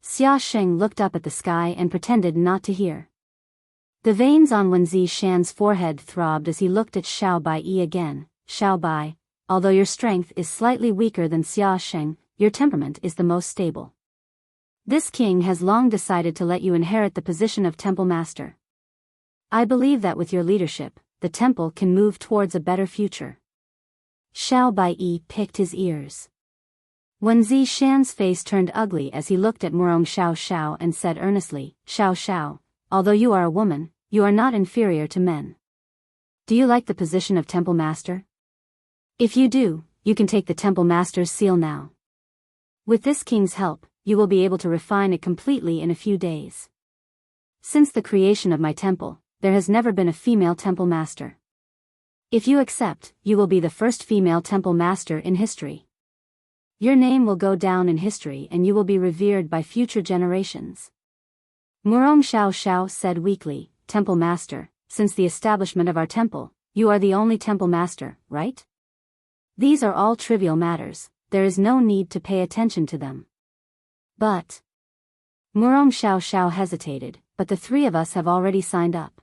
Xia Sheng looked up at the sky and pretended not to hear. The veins on Wen Zishan's forehead throbbed as he looked at Xiao Baiyi again. "Xiao Bai, although your strength is slightly weaker than Xia Sheng, your temperament is the most stable. This king has long decided to let you inherit the position of Temple Master. I believe that with your leadership, the temple can move towards a better future." Xiao Baiyi picked his ears. Wen Zishan's face turned ugly as he looked at Murong Xiao and said earnestly, Xiao, although you are a woman, you are not inferior to men. Do you like the position of Temple Master? If you do, you can take the Temple Master's seal now. With this king's help, you will be able to refine it completely in a few days. Since the creation of my temple, there has never been a female Temple Master. If you accept, you will be the first female Temple Master in history. Your name will go down in history and you will be revered by future generations." Murong Xiao said weakly, "Temple Master, since the establishment of our temple, you are the only Temple Master, right? These are all trivial matters, there is no need to pay attention to them." "But..." Murong Xiao hesitated, "But the three of us have already signed up.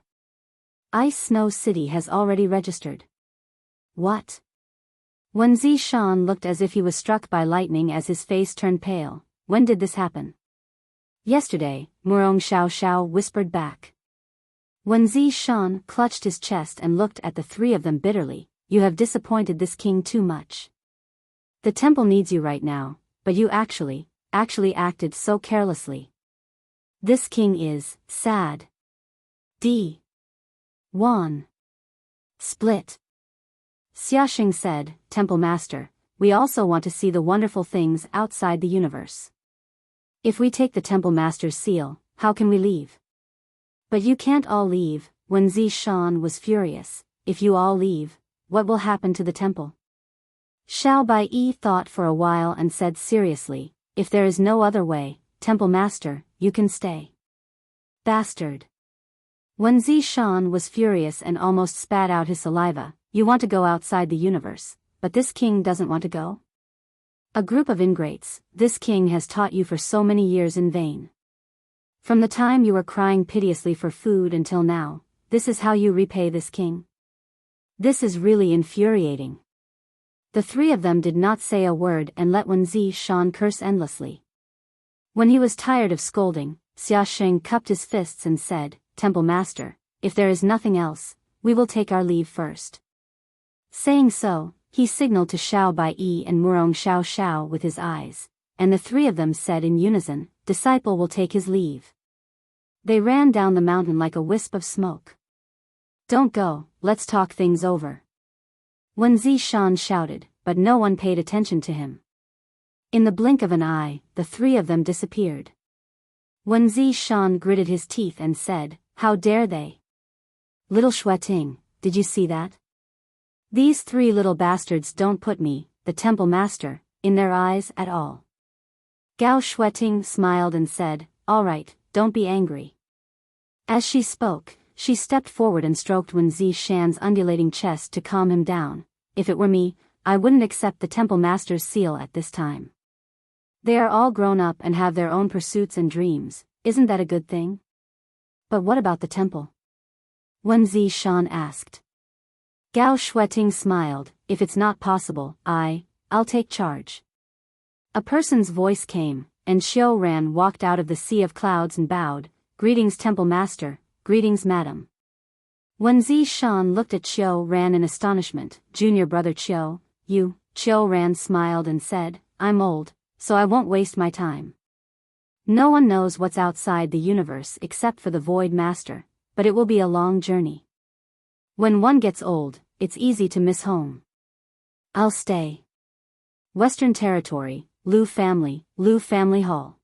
Ice Snow City has already registered." "What?" Wen Zishan looked as if he was struck by lightning as his face turned pale. "When did this happen?" "Yesterday," Murong Xiao whispered back. Wen Zishan clutched his chest and looked at the three of them bitterly. "You have disappointed this king too much. The temple needs you right now, but you actually acted so carelessly. This king is sad. D1. Split." Xia Sheng said, "Temple Master, we also want to see the wonderful things outside the universe. If we take the temple master's seal, how can we leave? But you can't all leave. Wen Zishan was furious. If you all leave, what will happen to the temple? Xiao Bai thought for a while and said seriously, if there is no other way, temple master, you can stay. Bastard. Wen Zishan was furious and almost spat out his saliva. You want to go outside the universe, but this king doesn't want to go? A group of ingrates, this king has taught you for so many years in vain. From the time you were crying piteously for food until now, this is how you repay this king? This is really infuriating. The three of them did not say a word and let Wen Zishan curse endlessly. When he was tired of scolding, Xia Sheng cupped his fists and said, Temple Master, if there is nothing else, we will take our leave first. Saying so, he signaled to Xiao Bai and Murong Xiao Xiao with his eyes, and the three of them said in unison, Disciple will take his leave. They ran down the mountain like a wisp of smoke. Don't go, let's talk things over. Wen Zishan shouted, but no one paid attention to him. In the blink of an eye, the three of them disappeared. Wen Zishan gritted his teeth and said, How dare they? Little Xueting, did you see that? These three little bastards don't put me, the temple master, in their eyes at all. Gao Xueting smiled and said, All right, don't be angry. As she spoke, she stepped forward and stroked Wen Zishan's undulating chest to calm him down. If it were me, I wouldn't accept the temple master's seal at this time. They are all grown up and have their own pursuits and dreams, isn't that a good thing? But what about the temple? Wen Zishan asked. Gao Xueting smiled, if it's not possible, I'll take charge. A person's voice came, and Xiao Ran walked out of the sea of clouds and bowed, Greetings temple master, greetings madam. Wen Zishan looked at Xiao Ran in astonishment, Junior brother Xiao, you, Xiao Ran smiled and said, I'm old, so I won't waste my time. No one knows what's outside the universe except for the Void Master, but it will be a long journey. When one gets old, it's easy to miss home. I'll stay. Western Territory, Lu Family Hall.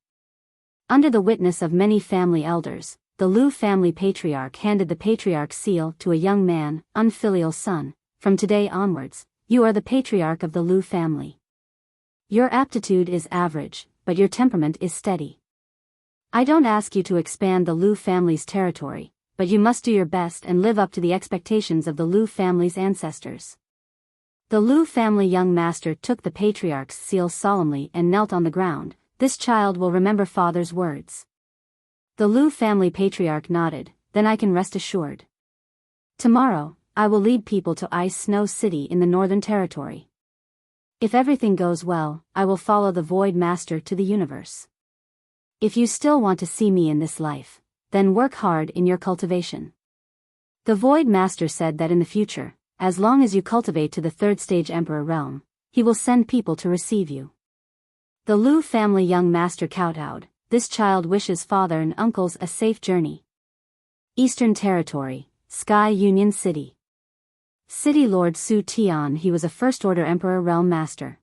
Under the witness of many family elders, the Lu family patriarch handed the patriarch's seal to a young man, unfilial son. From today onwards, you are the patriarch of the Lu family. Your aptitude is average, but your temperament is steady. I don't ask you to expand the Lu family's territory, but you must do your best and live up to the expectations of the Lu family's ancestors. The Lu family young master took the patriarch's seal solemnly and knelt on the ground. This child will remember father's words. The Lu family patriarch nodded, then I can rest assured. Tomorrow, I will lead people to Ice Snow City in the Northern Territory. If everything goes well, I will follow the Void Master to the universe. If you still want to see me in this life, then work hard in your cultivation. The Void Master said that in the future, as long as you cultivate to the third stage Emperor realm, he will send people to receive you. The Lu family young master kowtowed, this child wishes father and uncles a safe journey. Eastern Territory, Sky Union City. City Lord Su Tian, he was a First Order Emperor realm master.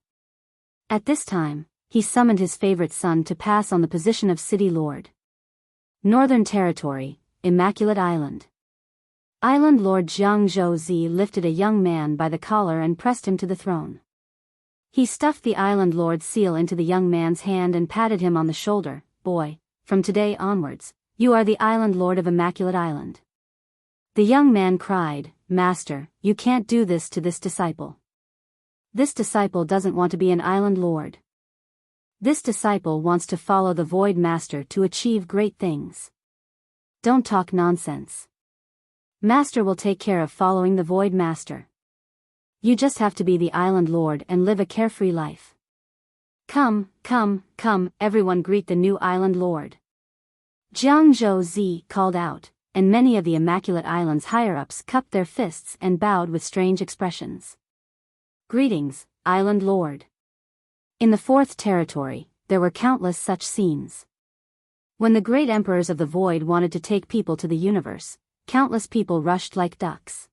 At this time, he summoned his favorite son to pass on the position of City Lord. Northern Territory, Immaculate Island. Island Lord Jiang Zhouzi lifted a young man by the collar and pressed him to the throne. He stuffed the Island Lord's seal into the young man's hand and patted him on the shoulder. Boy, from today onwards, you are the Island Lord of Immaculate Island. The young man cried, Master, you can't do this to this disciple. This disciple doesn't want to be an Island Lord. This disciple wants to follow the Void Master to achieve great things. Don't talk nonsense. Master will take care of following the Void Master. You just have to be the Island Lord and live a carefree life. Come, everyone greet the new Island Lord. Jiang Zhouzi called out, and many of the Immaculate Island's higher-ups cupped their fists and bowed with strange expressions. Greetings, Island Lord. In the Fourth Territory, there were countless such scenes. When the great emperors of the Void wanted to take people to the universe, countless people rushed like ducks.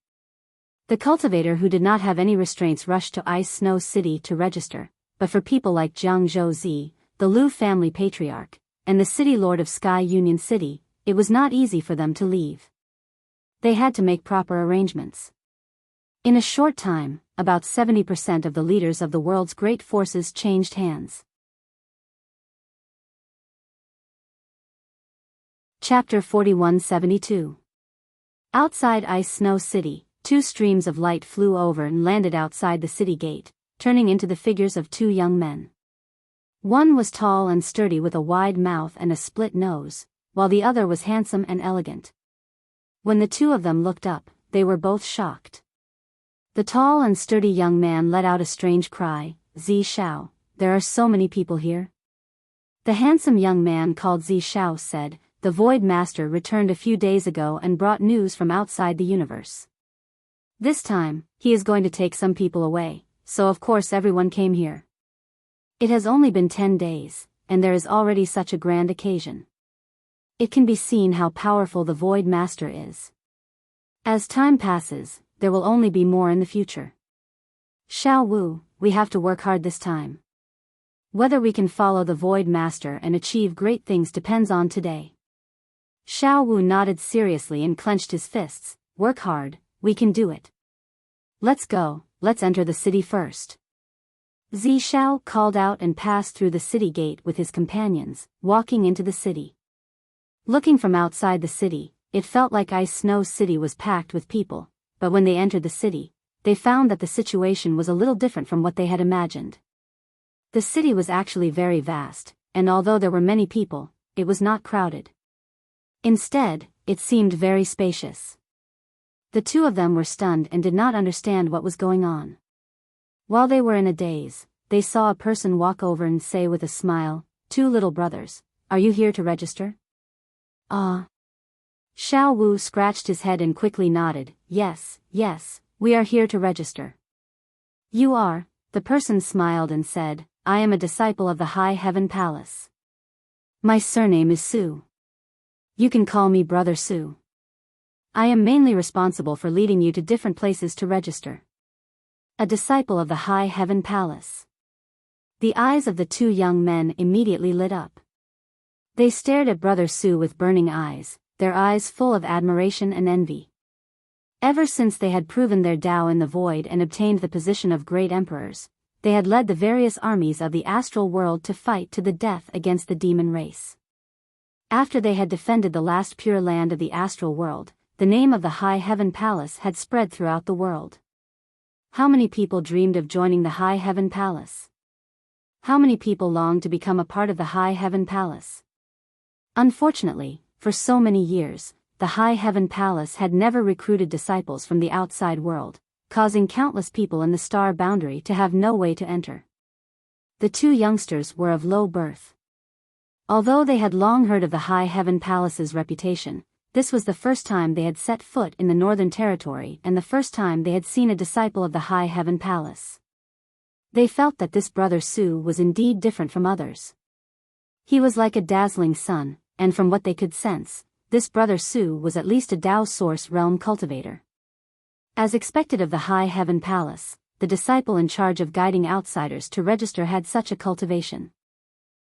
The cultivator who did not have any restraints rushed to Ice Snow City to register, but for people like Jiang Zhouzi, the Lu family patriarch, and the city lord of Sky Union City, it was not easy for them to leave. They had to make proper arrangements. In a short time, about 70% of the leaders of the world's great forces changed hands. Chapter 4172. Outside Ice Snow City, two streams of light flew over and landed outside the city gate, turning into the figures of two young men. One was tall and sturdy with a wide mouth and a split nose, while the other was handsome and elegant. When the two of them looked up, they were both shocked. The tall and sturdy young man let out a strange cry, "Zi Shao, there are so many people here." The handsome young man called Zi Shao said, "The Void Master returned a few days ago and brought news from outside the universe. This time, he is going to take some people away, so of course everyone came here. It has only been 10 days, and there is already such a grand occasion. It can be seen how powerful the Void Master is. As time passes, there will only be more in the future. Xiao Wu, we have to work hard this time. Whether we can follow the Void Master and achieve great things depends on today." Xiao Wu nodded seriously and clenched his fists. "Work hard, we can do it. Let's go, let's enter the city first." Zi Shao called out and passed through the city gate with his companions, walking into the city. Looking from outside the city, it felt like Ice Snow City was packed with people. But when they entered the city, they found that the situation was a little different from what they had imagined. The city was actually very vast, and although there were many people, it was not crowded. Instead, it seemed very spacious. The two of them were stunned and did not understand what was going on. While they were in a daze, they saw a person walk over and say with a smile, "Two little brothers, are you here to register?" "Ah." Xiao Wu scratched his head and quickly nodded, "Yes, yes, we are here to register." "You are?" The person smiled and said, "I am a disciple of the High Heaven Palace. My surname is Su. You can call me Brother Su. I am mainly responsible for leading you to different places to register." A disciple of the High Heaven Palace. The eyes of the two young men immediately lit up. They stared at Brother Su with burning eyes, their eyes full of admiration and envy. Ever since they had proven their Tao in the void and obtained the position of great emperors, they had led the various armies of the astral world to fight to the death against the demon race. After they had defended the last pure land of the astral world, the name of the High Heaven Palace had spread throughout the world. How many people dreamed of joining the High Heaven Palace? How many people longed to become a part of the High Heaven Palace? Unfortunately, for so many years, the High Heaven Palace had never recruited disciples from the outside world, causing countless people in the star boundary to have no way to enter. The two youngsters were of low birth. Although they had long heard of the High Heaven Palace's reputation, this was the first time they had set foot in the Northern Territory and the first time they had seen a disciple of the High Heaven Palace. They felt that this Brother Su was indeed different from others. He was like a dazzling sun, and from what they could sense, this Brother Su was at least a Tao Source realm cultivator. As expected of the High Heaven Palace, the disciple in charge of guiding outsiders to register had such a cultivation.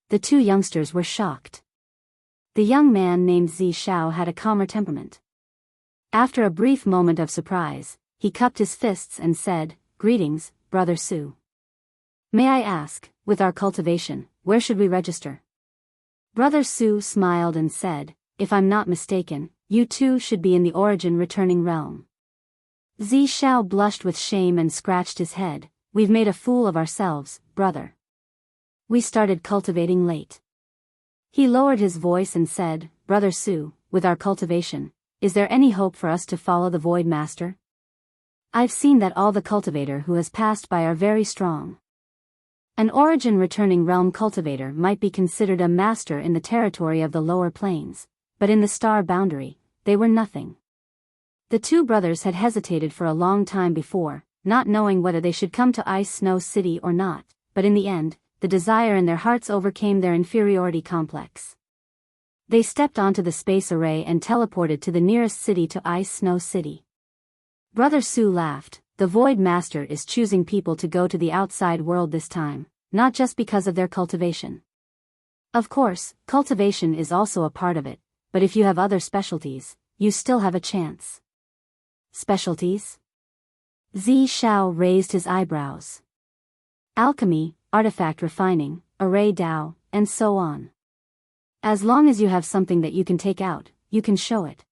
The two youngsters were shocked. The young man named Zi Shao had a calmer temperament. After a brief moment of surprise, he cupped his fists and said, "Greetings, Brother Su. May I ask, with our cultivation, where should we register?" Brother Su smiled and said, "If I'm not mistaken, you two should be in the origin returning realm." Zi Shao blushed with shame and scratched his head. "We've made a fool of ourselves, brother. We started cultivating late." He lowered his voice and said, "Brother Su, with our cultivation, is there any hope for us to follow the Void Master? I've seen that all the cultivator who has passed by are very strong. An origin returning realm cultivator might be considered a master in the territory of the lower planes, but in the star boundary, they were nothing." The two brothers had hesitated for a long time before, not knowing whether they should come to Ice Snow City or not, but in the end, the desire in their hearts overcame their inferiority complex. They stepped onto the space array and teleported to the nearest city to Ice Snow City. Brother Su laughed. "The Void Master is choosing people to go to the outside world this time, not just because of their cultivation. Of course, cultivation is also a part of it, but if you have other specialties, you still have a chance. Specialties? Zi Shao raised his eyebrows. Alchemy, artifact refining, array Dao, and so on. As long as you have something that you can take out, you can show it.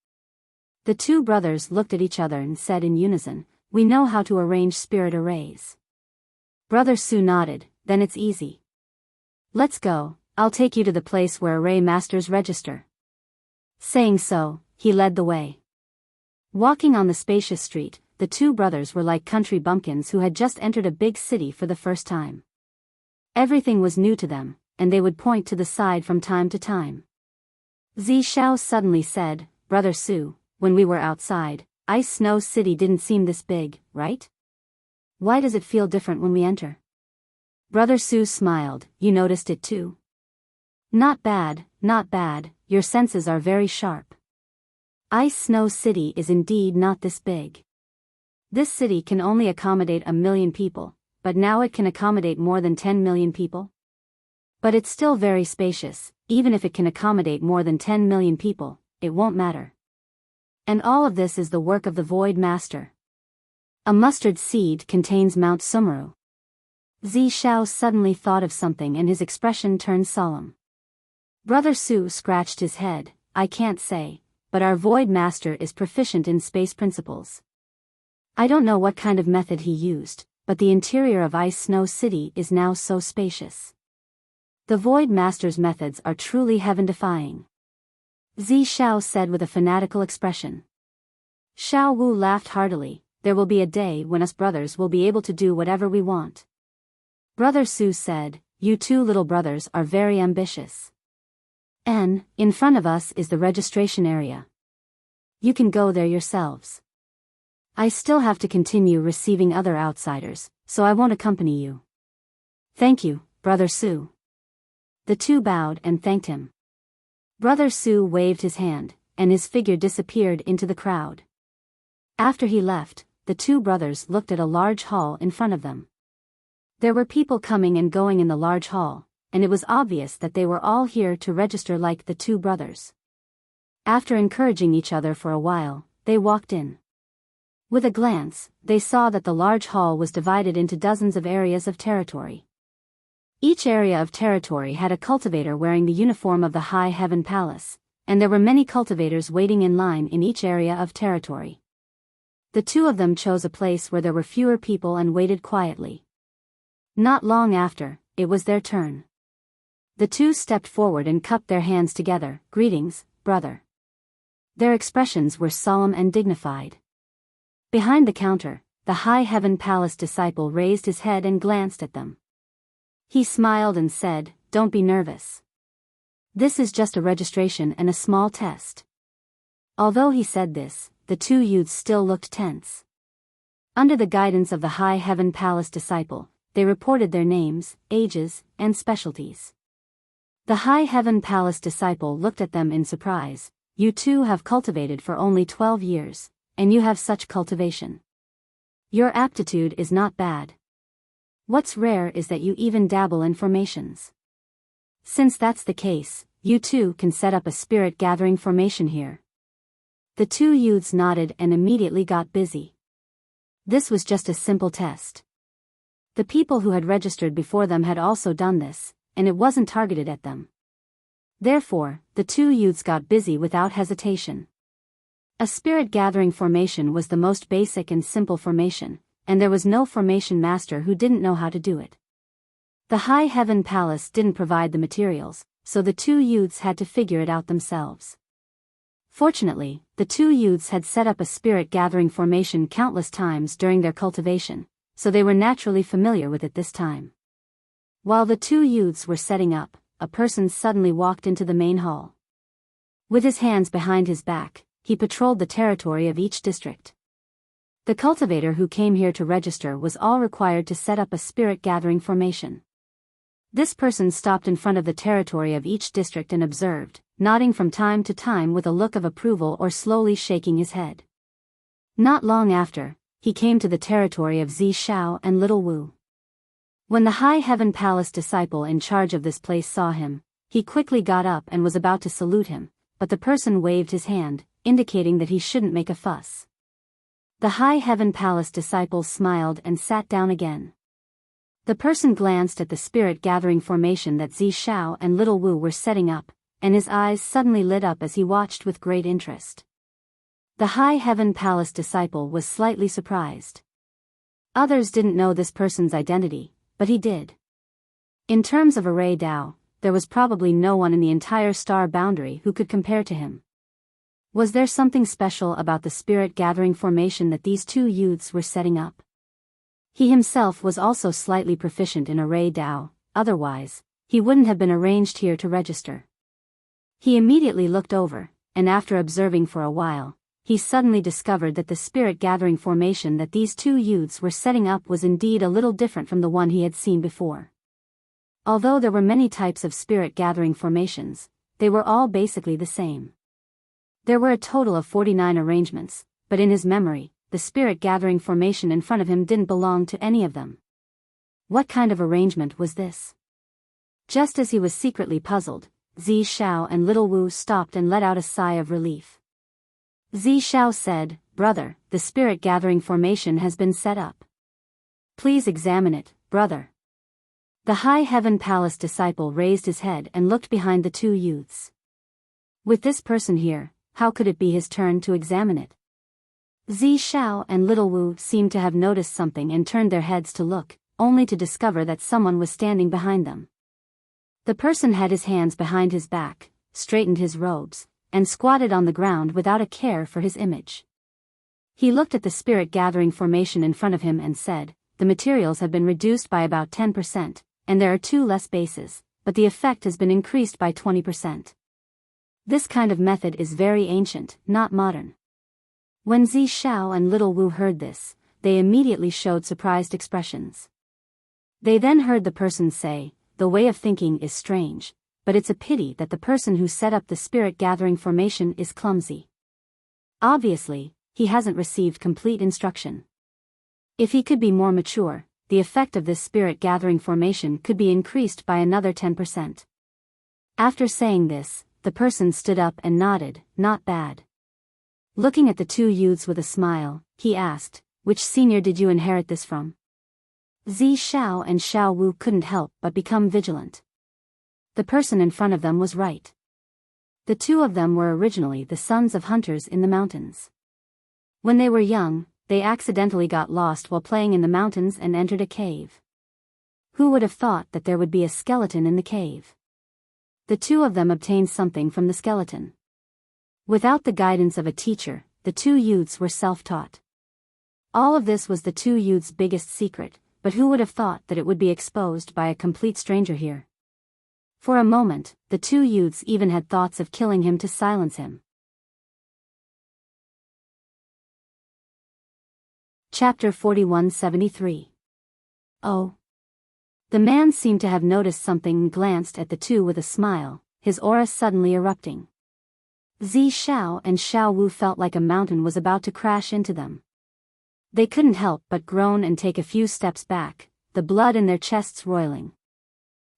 The two brothers looked at each other and said in unison, "We know how to arrange spirit arrays." Brother Su nodded, "Then it's easy. Let's go, I'll take you to the place where array masters register." Saying so, he led the way. Walking on the spacious street, the two brothers were like country bumpkins who had just entered a big city for the first time. Everything was new to them, and they would point to the side from time to time. Zi Shao suddenly said, "Brother Su, when we were outside, Ice Snow City didn't seem this big, right? Why does it feel different when we enter?" Brother Su smiled, "You noticed it too?" Not bad, your senses are very sharp. Ice Snow City is indeed not this big. This city can only accommodate 1 million people, but now it can accommodate more than 10 million people. But it's still very spacious. Even if it can accommodate more than 10 million people, it won't matter. And all of this is the work of the Void Master. A mustard seed contains Mount Sumeru. Zi Shao suddenly thought of something and his expression turned solemn. Brother Su scratched his head, "I can't say, but our Void Master is proficient in space principles. I don't know what kind of method he used, but the interior of Ice Snow City is now so spacious. The Void Master's methods are truly heaven-defying," Zi Shao said with a fanatical expression. Xiao Wu laughed heartily, "There will be a day when us brothers will be able to do whatever we want." Brother Su said, "You two little brothers are very ambitious. In front of us is the registration area. You can go there yourselves. I still have to continue receiving other outsiders, so I won't accompany you." "Thank you, Brother Su." The two bowed and thanked him. Brother Su waved his hand, and his figure disappeared into the crowd. After he left, the two brothers looked at a large hall in front of them. There were people coming and going in the large hall, and it was obvious that they were all here to register like the two brothers. After encouraging each other for a while, they walked in. With a glance, they saw that the large hall was divided into dozens of areas of territory. Each area of territory had a cultivator wearing the uniform of the High Heaven Palace, and there were many cultivators waiting in line in each area of territory. The two of them chose a place where there were fewer people and waited quietly. Not long after, it was their turn. The two stepped forward and cupped their hands together. "Greetings, brother." Their expressions were solemn and dignified. Behind the counter, the High Heaven Palace disciple raised his head and glanced at them. He smiled and said, "Don't be nervous. This is just a registration and a small test." Although he said this, the two youths still looked tense. Under the guidance of the High Heaven Palace disciple, they reported their names, ages, and specialties. The High Heaven Palace disciple looked at them in surprise. "You two have cultivated for only 12 years, and you have such cultivation. Your aptitude is not bad. What's rare is that you even dabble in formations. Since that's the case, you two can set up a spirit-gathering formation here." The two youths nodded and immediately got busy. This was just a simple test. The people who had registered before them had also done this, and it wasn't targeted at them. Therefore, the two youths got busy without hesitation. A spirit-gathering formation was the most basic and simple formation, and there was no formation master who didn't know how to do it. The High Heaven Palace didn't provide the materials, so the two youths had to figure it out themselves. Fortunately, the two youths had set up a spirit-gathering formation countless times during their cultivation, so they were naturally familiar with it this time. While the two youths were setting up, a person suddenly walked into the main hall. With his hands behind his back, he patrolled the territory of each district. The cultivator who came here to register was all required to set up a spirit-gathering formation. This person stopped in front of the territory of each district and observed, nodding from time to time with a look of approval or slowly shaking his head. Not long after, he came to the territory of Zi Shao and Little Wu. When the High Heaven Palace disciple in charge of this place saw him, He quickly got up and was about to salute him, but the person waved his hand, indicating that he shouldn't make a fuss. The High Heaven Palace disciple smiled and sat down again. The person glanced at the spirit-gathering formation that Zi Shao and Little Wu were setting up, and his eyes suddenly lit up as he watched with great interest. The High Heaven Palace disciple was slightly surprised. Others didn't know this person's identity, but he did. In terms of array Dao, there was probably no one in the entire star boundary who could compare to him. Was there something special about the spirit-gathering formation that these two youths were setting up? He himself was also slightly proficient in array Dao, otherwise, he wouldn't have been arranged here to register. He immediately looked over, and after observing for a while, he suddenly discovered that the spirit-gathering formation that these two youths were setting up was indeed a little different from the one he had seen before. Although there were many types of spirit-gathering formations, they were all basically the same. There were a total of 49 arrangements, but in his memory, the spirit-gathering formation in front of him didn't belong to any of them. What kind of arrangement was this? Just as he was secretly puzzled, Zi Shao and Little Wu stopped and let out a sigh of relief. Zi Shao said, "Brother, the spirit-gathering formation has been set up. Please examine it, brother." The High Heaven Palace disciple raised his head and looked behind the two youths. With this person here, how could it be his turn to examine it? Zi Shao and Little Wu seemed to have noticed something and turned their heads to look, only to discover that someone was standing behind them. The person had his hands behind his back, straightened his robes, and squatted on the ground without a care for his image. He looked at the spirit-gathering formation in front of him and said, "The materials have been reduced by about 10%, and there are 2 less bases, but the effect has been increased by 20%. This kind of method is very ancient, not modern." When Zi Shao and Little Wu heard this, they immediately showed surprised expressions. They then heard the person say, "The way of thinking is strange, but it's a pity that the person who set up the spirit-gathering formation is clumsy. Obviously, he hasn't received complete instruction. If he could be more mature, the effect of this spirit-gathering formation could be increased by another 10%. After saying this, the person stood up and nodded, "Not bad." Looking at the two youths with a smile, he asked, "Which senior did you inherit this from?" Zi Shao and Xiao Wu couldn't help but become vigilant. The person in front of them was right. The two of them were originally the sons of hunters in the mountains. When they were young, they accidentally got lost while playing in the mountains and entered a cave. Who would have thought that there would be a skeleton in the cave? The two of them obtained something from the skeleton. Without the guidance of a teacher, the two youths were self-taught. All of this was the two youths' biggest secret, but who would have thought that it would be exposed by a complete stranger here? For a moment, the two youths even had thoughts of killing him to silence him. Chapter 4173. Oh. The man seemed to have noticed something and glanced at the two with a smile, his aura suddenly erupting. Zi Shao and Xiao Wu felt like a mountain was about to crash into them. They couldn't help but groan and take a few steps back, the blood in their chests roiling.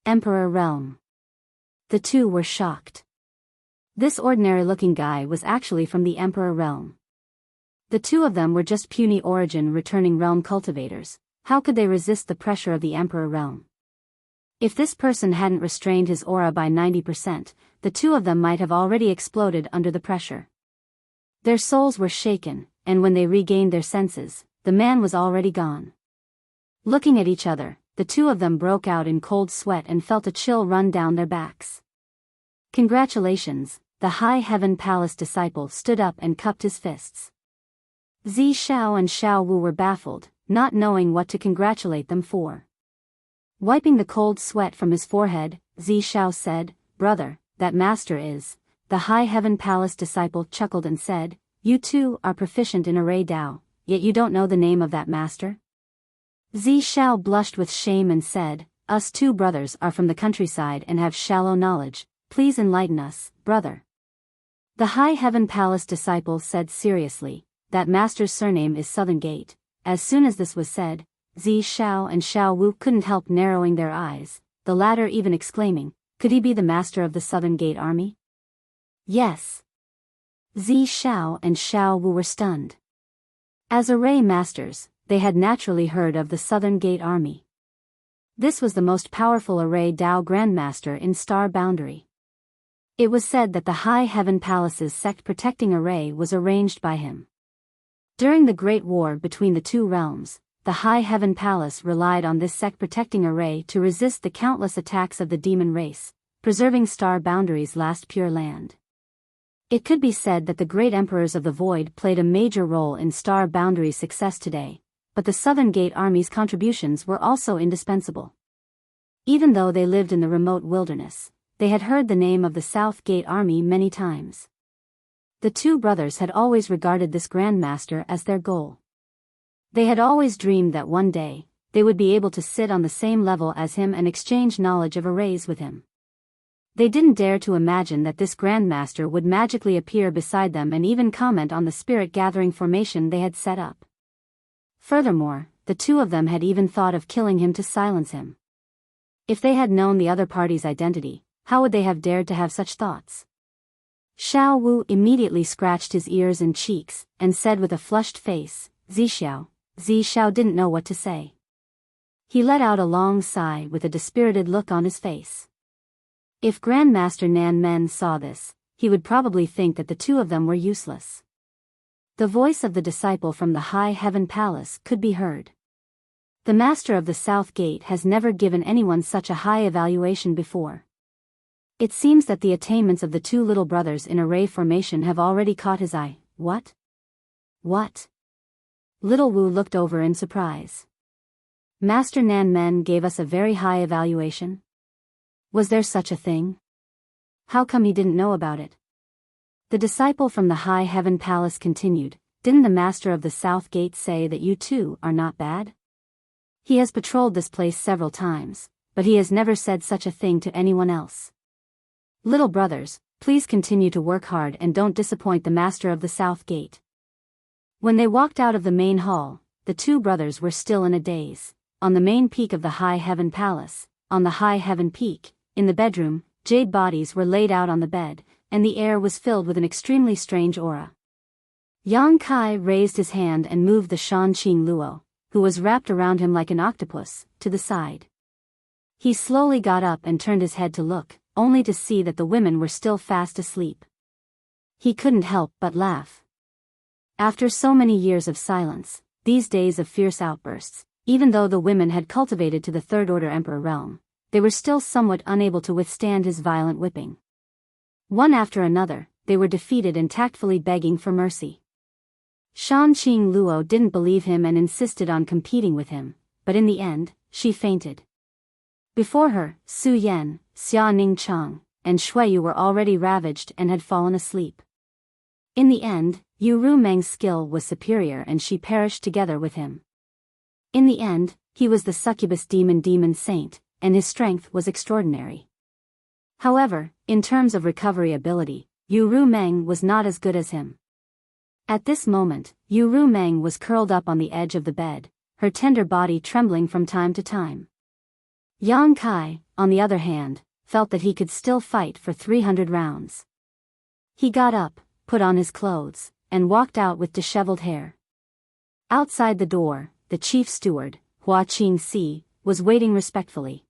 Emperor Realm. The two were shocked. This ordinary-looking guy was actually from the Emperor Realm. The two of them were just puny origin returning realm cultivators. How could they resist the pressure of the Emperor Realm? If this person hadn't restrained his aura by 90%, the two of them might have already exploded under the pressure. Their souls were shaken, and when they regained their senses, the man was already gone. Looking at each other, the two of them broke out in cold sweat and felt a chill run down their backs. Congratulations, the High Heaven Palace disciple stood up and cupped his fists. Zi Shao and Xiao Wu were baffled, not knowing what to congratulate them for. Wiping the cold sweat from his forehead, Zi Shao said, "Brother, that master is..." The High Heaven Palace disciple chuckled and said, "You two are proficient in array Dao, yet you don't know the name of that master?" Zi Shao blushed with shame and said, "Us two brothers are from the countryside and have shallow knowledge, please enlighten us, brother." The High Heaven Palace disciple said seriously, "That master's surname is Southern Gate." As soon as this was said, Zi Shao and Xiao Wu couldn't help narrowing their eyes, the latter even exclaiming, Could he be the master of the Southern Gate Army? Yes. Zi Xiao and Xiao Wu were stunned. As array masters, they had naturally heard of the Southern Gate Army. This was the most powerful array Dao Grandmaster in Star Boundary. It was said that the High Heaven Palace's sect protecting array was arranged by him. During the Great War between the two realms, the High Heaven Palace relied on this sect protecting array to resist the countless attacks of the demon race, preserving Star Boundary's last pure land. It could be said that the great emperors of the Void played a major role in Star Boundary's success today, but the Southern Gate Army's contributions were also indispensable. Even though they lived in the remote wilderness, they had heard the name of the South Gate Army many times. The two brothers had always regarded this Grandmaster as their goal. They had always dreamed that one day, they would be able to sit on the same level as him and exchange knowledge of arrays with him. They didn't dare to imagine that this Grandmaster would magically appear beside them and even comment on the spirit-gathering formation they had set up. Furthermore, the two of them had even thought of killing him to silence him. If they had known the other party's identity, how would they have dared to have such thoughts? Xiao Wu immediately scratched his ears and cheeks, and said with a flushed face, Zi Xiao didn't know what to say. He let out a long sigh with a dispirited look on his face. If Grandmaster Nan Men saw this, he would probably think that the two of them were useless. The voice of the disciple from the High Heaven Palace could be heard. The master of the South Gate has never given anyone such a high evaluation before. It seems that the attainments of the two little brothers in array formation have already caught his eye. What? What? Little Wu looked over in surprise. Master Nan Men gave us a very high evaluation? Was there such a thing? How come he didn't know about it? The disciple from the High Heaven Palace continued, didn't the master of the South Gate say that you two are not bad? He has patrolled this place several times, but he has never said such a thing to anyone else. Little brothers, please continue to work hard and don't disappoint the master of the South Gate. When they walked out of the main hall, the two brothers were still in a daze. On the main peak of the High Heaven Palace, on the High Heaven Peak, in the bedroom, jade bodies were laid out on the bed, and the air was filled with an extremely strange aura. Yang Kai raised his hand and moved the Shanqing Luo, who was wrapped around him like an octopus, to the side. He slowly got up and turned his head to look, only to see that the women were still fast asleep. He couldn't help but laugh. After so many years of silence, these days of fierce outbursts, even though the women had cultivated to the Third Order Emperor realm, they were still somewhat unable to withstand his violent whipping. One after another, they were defeated and tactfully begging for mercy. Shanqing Luo didn't believe him and insisted on competing with him, but in the end, she fainted. Before her, Su Yan, Xia Ning Chang, and Shuiyu were already ravaged and had fallen asleep. In the end, Yu Ru Meng's skill was superior and she perished together with him. In the end, he was the succubus demon saint, and his strength was extraordinary. However, in terms of recovery ability, Yu Ru Meng was not as good as him. At this moment, Yu Ru Meng was curled up on the edge of the bed, her tender body trembling from time to time. Yang Kai, on the other hand, felt that he could still fight for 300 rounds. He got up, put on his clothes, and walked out with disheveled hair. Outside the door, the chief steward, Hua Qingxi, was waiting respectfully.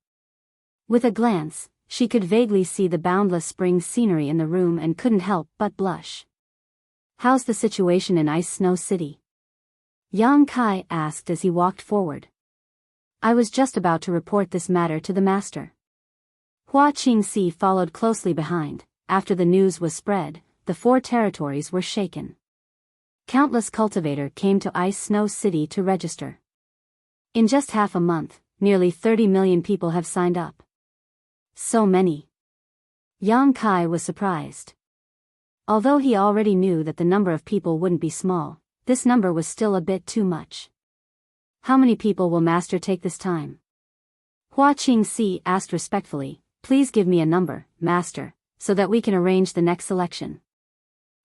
With a glance, she could vaguely see the boundless spring scenery in the room and couldn't help but blush. How's the situation in Ice Snow City? Yang Kai asked as he walked forward. I was just about to report this matter to the master. Hua Qingxi followed closely behind. After the news was spread, the 4 territories were shaken. Countless cultivators came to Ice Snow City to register. In just half a month, nearly 30 million people have signed up. So many. Yang Kai was surprised. Although he already knew that the number of people wouldn't be small, this number was still a bit too much. How many people will master take this time? Hua Qingxi asked respectfully, please give me a number, master, so that we can arrange the next selection.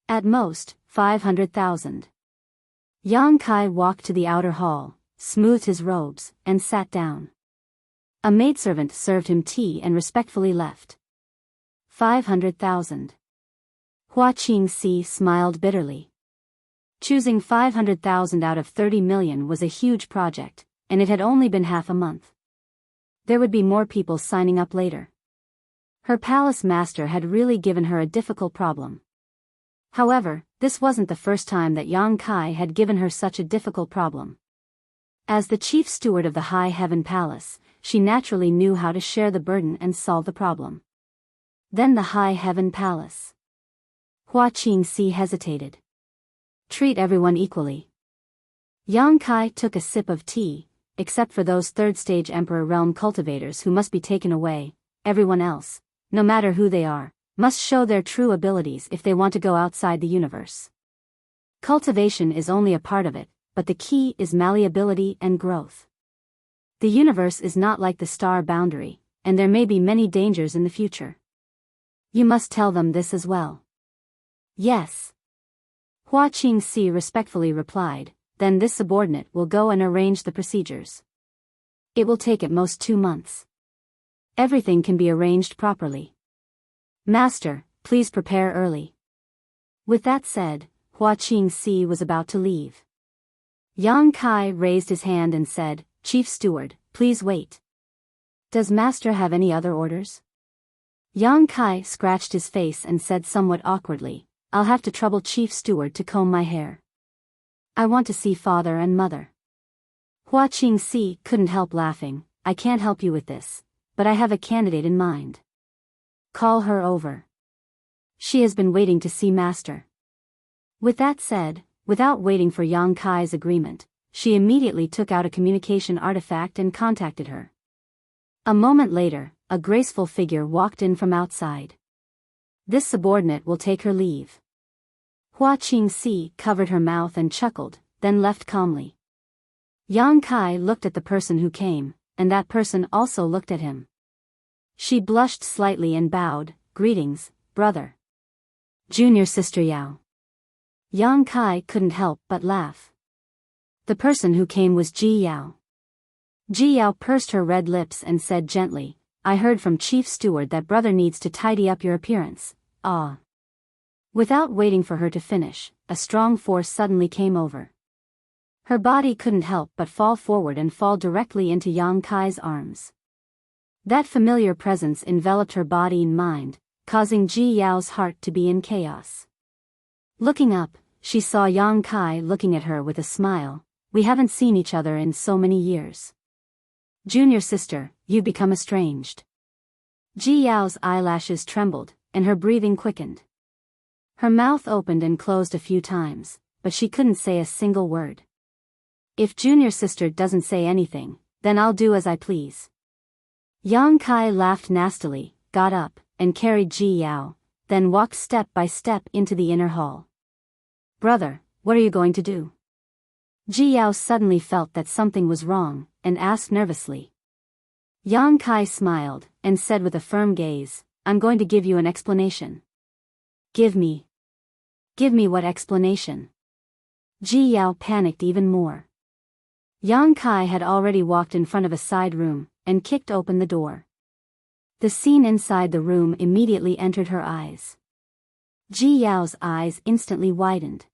At most, 500,000. Yang Kai walked to the outer hall, smoothed his robes, and sat down. A maidservant served him tea and respectfully left. 500,000. Hua Qingxi smiled bitterly. Choosing 500,000 out of 30 million was a huge project, and it had only been half a month. There would be more people signing up later. Her palace master had really given her a difficult problem. However, this wasn't the first time that Yang Kai had given her such a difficult problem. As the chief steward of the High Heaven Palace, she naturally knew how to share the burden and solve the problem. Then the High Heaven Palace. Hua Qingxi hesitated. Treat everyone equally. Yang Kai took a sip of tea, except for those third-stage Emperor Realm cultivators who must be taken away. Everyone else, no matter who they are, must show their true abilities if they want to go outside the universe. Cultivation is only a part of it, but the key is malleability and growth. The universe is not like the star boundary, and there may be many dangers in the future. You must tell them this as well. Yes. Hua Qingxi respectfully replied, then this subordinate will go and arrange the procedures. It will take at most 2 months. Everything can be arranged properly. Master, please prepare early. With that said, Hua Qingxi was about to leave. Yang Kai raised his hand and said, Chief Steward, please wait. Does Master have any other orders? Yang Kai scratched his face and said somewhat awkwardly, I'll have to trouble Chief Steward to comb my hair. I want to see Father and Mother. Hua Qingxi couldn't help laughing, I can't help you with this, but I have a candidate in mind. Call her over. She has been waiting to see Master. With that said, without waiting for Yang Kai's agreement, she immediately took out a communication artifact and contacted her. A moment later, a graceful figure walked in from outside. This subordinate will take her leave. Hua Qingxi covered her mouth and chuckled, then left calmly. Yang Kai looked at the person who came, and that person also looked at him. She blushed slightly and bowed, Greetings, brother. Junior sister Yao. Yang Kai couldn't help but laugh. The person who came was Ji Yao. Ji Yao pursed her red lips and said gently, I heard from Chief Steward that brother needs to tidy up your appearance. Ah. Without waiting for her to finish, a strong force suddenly came over. Her body couldn't help but fall forward and fall directly into Yang Kai's arms. That familiar presence enveloped her body and mind, causing Ji Yao's heart to be in chaos. Looking up, she saw Yang Kai looking at her with a smile. We haven't seen each other in so many years. Junior sister, you've become estranged. Ji Yao's eyelashes trembled, and her breathing quickened. Her mouth opened and closed a few times, but she couldn't say a single word. If junior sister doesn't say anything, then I'll do as I please. Yang Kai laughed nastily, got up, and carried Ji Yao, then walked step by step into the inner hall. Brother, what are you going to do? Ji Yao suddenly felt that something was wrong, and asked nervously. Yang Kai smiled, and said with a firm gaze, I'm going to give you an explanation. Give me what explanation? Ji Yao panicked even more. Yang Kai had already walked in front of a side room, and kicked open the door. The scene inside the room immediately entered her eyes. Ji Yao's eyes instantly widened.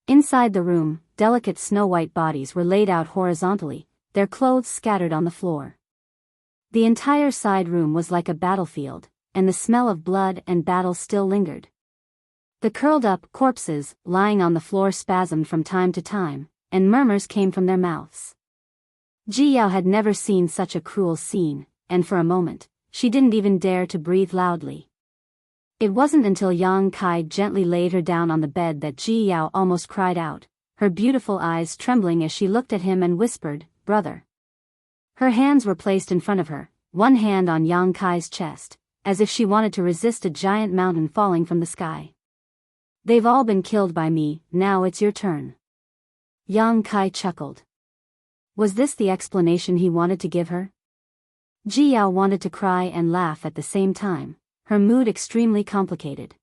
Inside the room, delicate snow-white bodies were laid out horizontally, their clothes scattered on the floor. The entire side room was like a battlefield, and the smell of blood and battle still lingered. The curled-up corpses lying on the floor spasmed from time to time, and murmurs came from their mouths. Ji Yao had never seen such a cruel scene, and for a moment, she didn't even dare to breathe loudly. It wasn't until Yang Kai gently laid her down on the bed that Ji Yao almost cried out, her beautiful eyes trembling as she looked at him and whispered, Brother. Her hands were placed in front of her, one hand on Yang Kai's chest, as if she wanted to resist a giant mountain falling from the sky. They've all been killed by me, now it's your turn. Yang Kai chuckled. Was this the explanation he wanted to give her? Ji Yao wanted to cry and laugh at the same time, her mood extremely complicated.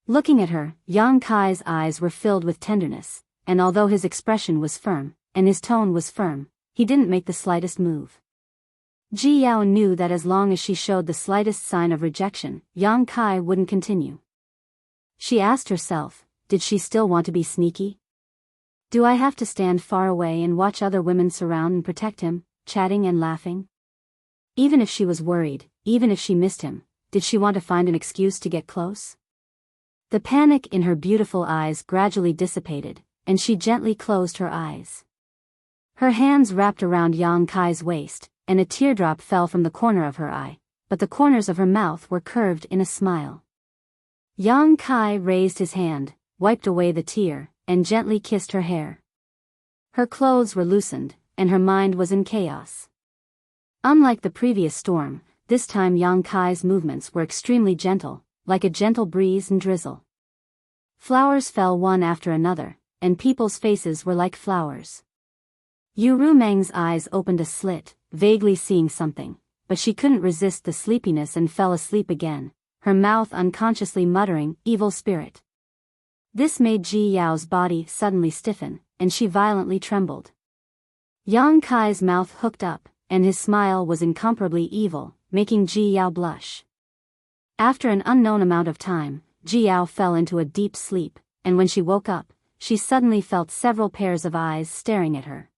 Looking at her, Yang Kai's eyes were filled with tenderness, and although his expression was firm, and his tone was firm, he didn't make the slightest move. Ji Yao knew that as long as she showed the slightest sign of rejection, Yang Kai wouldn't continue. She asked herself, did she still want to be sneaky? Do I have to stand far away and watch other women surround and protect him, chatting and laughing? Even if she was worried, even if she missed him, did she want to find an excuse to get close? The panic in her beautiful eyes gradually dissipated, and she gently closed her eyes. Her hands wrapped around Yang Kai's waist, and a teardrop fell from the corner of her eye, but the corners of her mouth were curved in a smile. Yang Kai raised his hand, wiped away the tear, and gently kissed her hair. Her clothes were loosened, and her mind was in chaos. Unlike the previous storm, this time Yang Kai's movements were extremely gentle, like a gentle breeze and drizzle. Flowers fell one after another, and people's faces were like flowers. Yu Rumeng's eyes opened a slit, vaguely seeing something, but she couldn't resist the sleepiness and fell asleep again, her mouth unconsciously muttering, "Evil spirit." This made Ji Yao's body suddenly stiffen, and she violently trembled. Yang Kai's mouth hooked up, and his smile was incomparably evil, making Ji Yao blush. After an unknown amount of time, Ji Yao fell into a deep sleep, and when she woke up, she suddenly felt several pairs of eyes staring at her.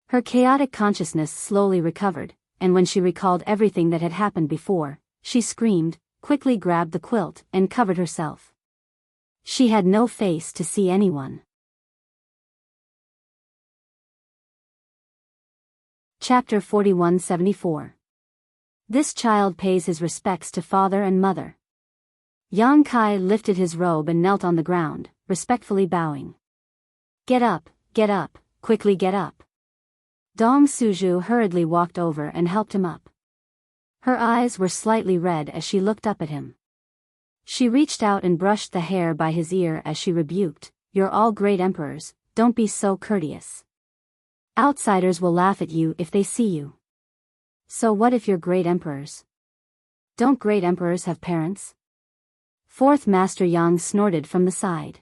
Her chaotic consciousness slowly recovered, and when she recalled everything that had happened before, she screamed, quickly grabbed the quilt, and covered herself. She had no face to see anyone. Chapter 4174. This child pays his respects to father and mother. Yang Kai lifted his robe and knelt on the ground, respectfully bowing. Get up, quickly get up. Dong Suju hurriedly walked over and helped him up. Her eyes were slightly red as she looked up at him. She reached out and brushed the hair by his ear as she rebuked, "You're all great emperors, don't be so courteous. Outsiders will laugh at you if they see you. So what if you're great emperors? Don't great emperors have parents?" Fourth Master Yang snorted from the side.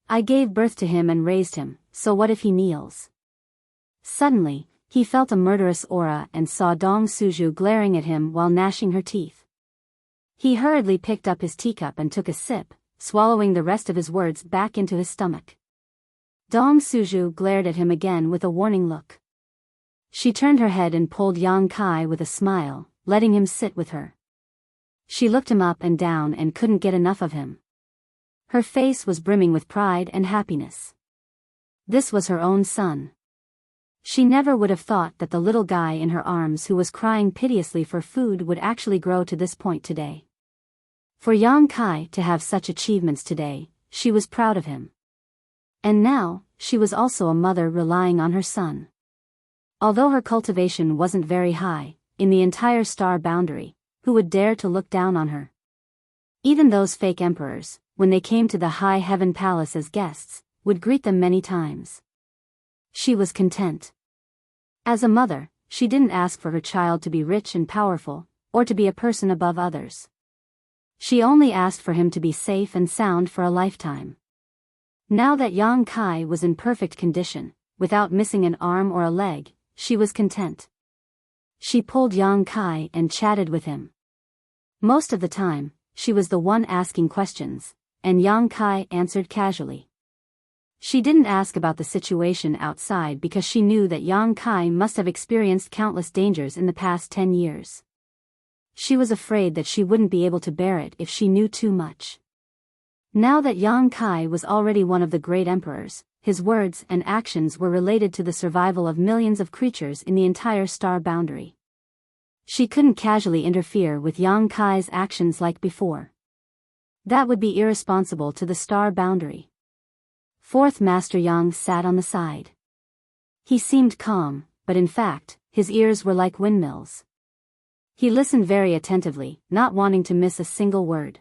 "I gave birth to him and raised him, so what if he kneels?" Suddenly, he felt a murderous aura and saw Dong Suju glaring at him while gnashing her teeth. He hurriedly picked up his teacup and took a sip, swallowing the rest of his words back into his stomach. Dong Suju glared at him again with a warning look. She turned her head and pulled Yang Kai with a smile, letting him sit with her. She looked him up and down and couldn't get enough of him. Her face was brimming with pride and happiness. This was her own son. She never would have thought that the little guy in her arms who was crying piteously for food would actually grow to this point today. For Yang Kai to have such achievements today, she was proud of him. And now, she was also a mother relying on her son. Although her cultivation wasn't very high, in the entire star boundary, who would dare to look down on her? Even those fake emperors, when they came to the high heaven palace as guests, would greet them many times. She was content. As a mother, she didn't ask for her child to be rich and powerful, or to be a person above others. She only asked for him to be safe and sound for a lifetime. Now that Yang Kai was in perfect condition, without missing an arm or a leg, she was content. She pulled Yang Kai and chatted with him. Most of the time, she was the one asking questions, and Yang Kai answered casually. She didn't ask about the situation outside because she knew that Yang Kai must have experienced countless dangers in the past 10 years. She was afraid that she wouldn't be able to bear it if she knew too much. Now that Yang Kai was already one of the great emperors, his words and actions were related to the survival of millions of creatures in the entire star boundary. She couldn't casually interfere with Yang Kai's actions like before. That would be irresponsible to the star boundary. Fourth Master Yang sat on the side. He seemed calm, but in fact, his ears were like windmills. He listened very attentively, not wanting to miss a single word.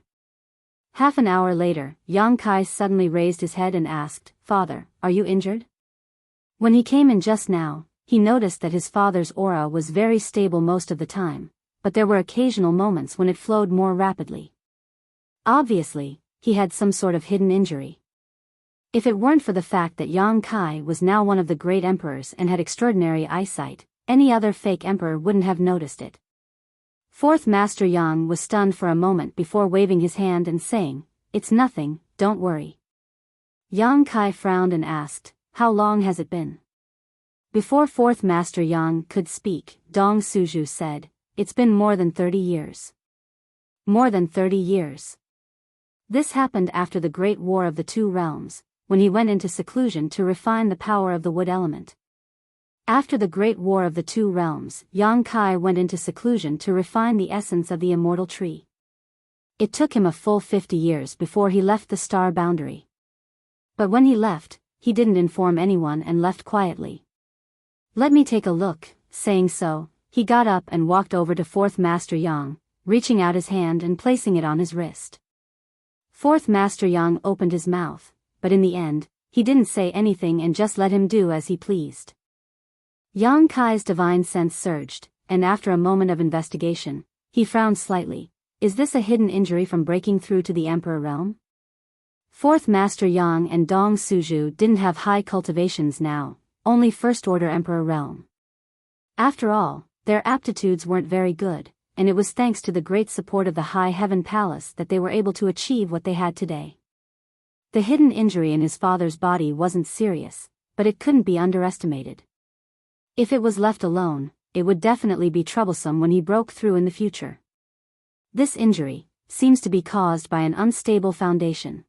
Half an hour later, Yang Kai suddenly raised his head and asked, "Father, are you injured?" When he came in just now, he noticed that his father's aura was very stable most of the time, but there were occasional moments when it flowed more rapidly. Obviously, he had some sort of hidden injury. If it weren't for the fact that Yang Kai was now one of the great emperors and had extraordinary eyesight, Any other fake emperor wouldn't have noticed it. Fourth Master Yang was stunned for a moment before waving his hand and saying, "It's nothing, don't worry." Yang Kai frowned and asked, "How long has it been?" Before Fourth Master Yang could speak, Dong Suju said, "It's been more than 30 years. More than 30 years. This happened after the Great War of the Two Realms, when he went into seclusion to refine the power of the wood element. After the Great War of the Two Realms, Yang Kai went into seclusion to refine the essence of the immortal tree. It took him a full 50 years before he left the star boundary. But when he left, he didn't inform anyone and left quietly. "Let me take a look." Saying so, he got up and walked over to Fourth Master Yang, reaching out his hand and placing it on his wrist. Fourth Master Yang opened his mouth, but in the end, he didn't say anything and just let him do as he pleased. Yang Kai's divine sense surged, and after a moment of investigation, he frowned slightly. Is this a hidden injury from breaking through to the Emperor realm? Fourth Master Yang and Dong Suju didn't have high cultivations now, only first-order Emperor realm. After all, their aptitudes weren't very good, and it was thanks to the great support of the High Heaven Palace that they were able to achieve what they had today. The hidden injury in his father's body wasn't serious, but it couldn't be underestimated. If it was left alone, it would definitely be troublesome when he broke through in the future. This injury seems to be caused by an unstable foundation.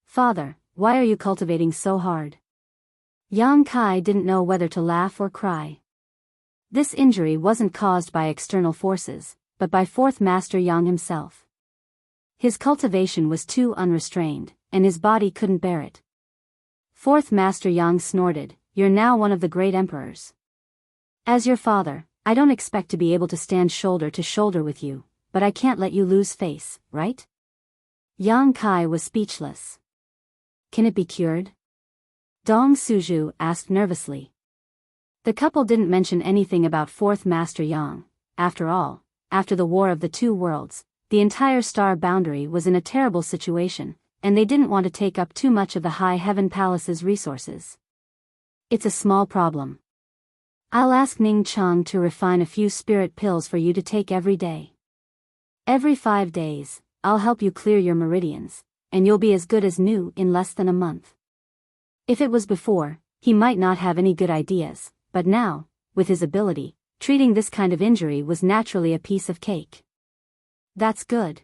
"Father, why are you cultivating so hard?" Yang Kai didn't know whether to laugh or cry. This injury wasn't caused by external forces, but by Fourth Master Yang himself. His cultivation was too unrestrained, and his body couldn't bear it. Fourth Master Yang snorted, "You're now one of the great emperors. As your father, I don't expect to be able to stand shoulder to shoulder with you, but I can't let you lose face, right?" Yang Kai was speechless. "Can it be cured?" Dong Suju asked nervously. The couple didn't mention anything about Fourth Master Yang. After all, after the War of the Two Worlds, the entire star boundary was in a terrible situation, and they didn't want to take up too much of the High Heaven Palace's resources. "It's a small problem. I'll ask Ning Cheng to refine a few spirit pills for you to take every day. Every 5 days, I'll help you clear your meridians, and you'll be as good as new in less than a month." If it was before, he might not have any good ideas, but now, with his ability, treating this kind of injury was naturally a piece of cake. "That's good."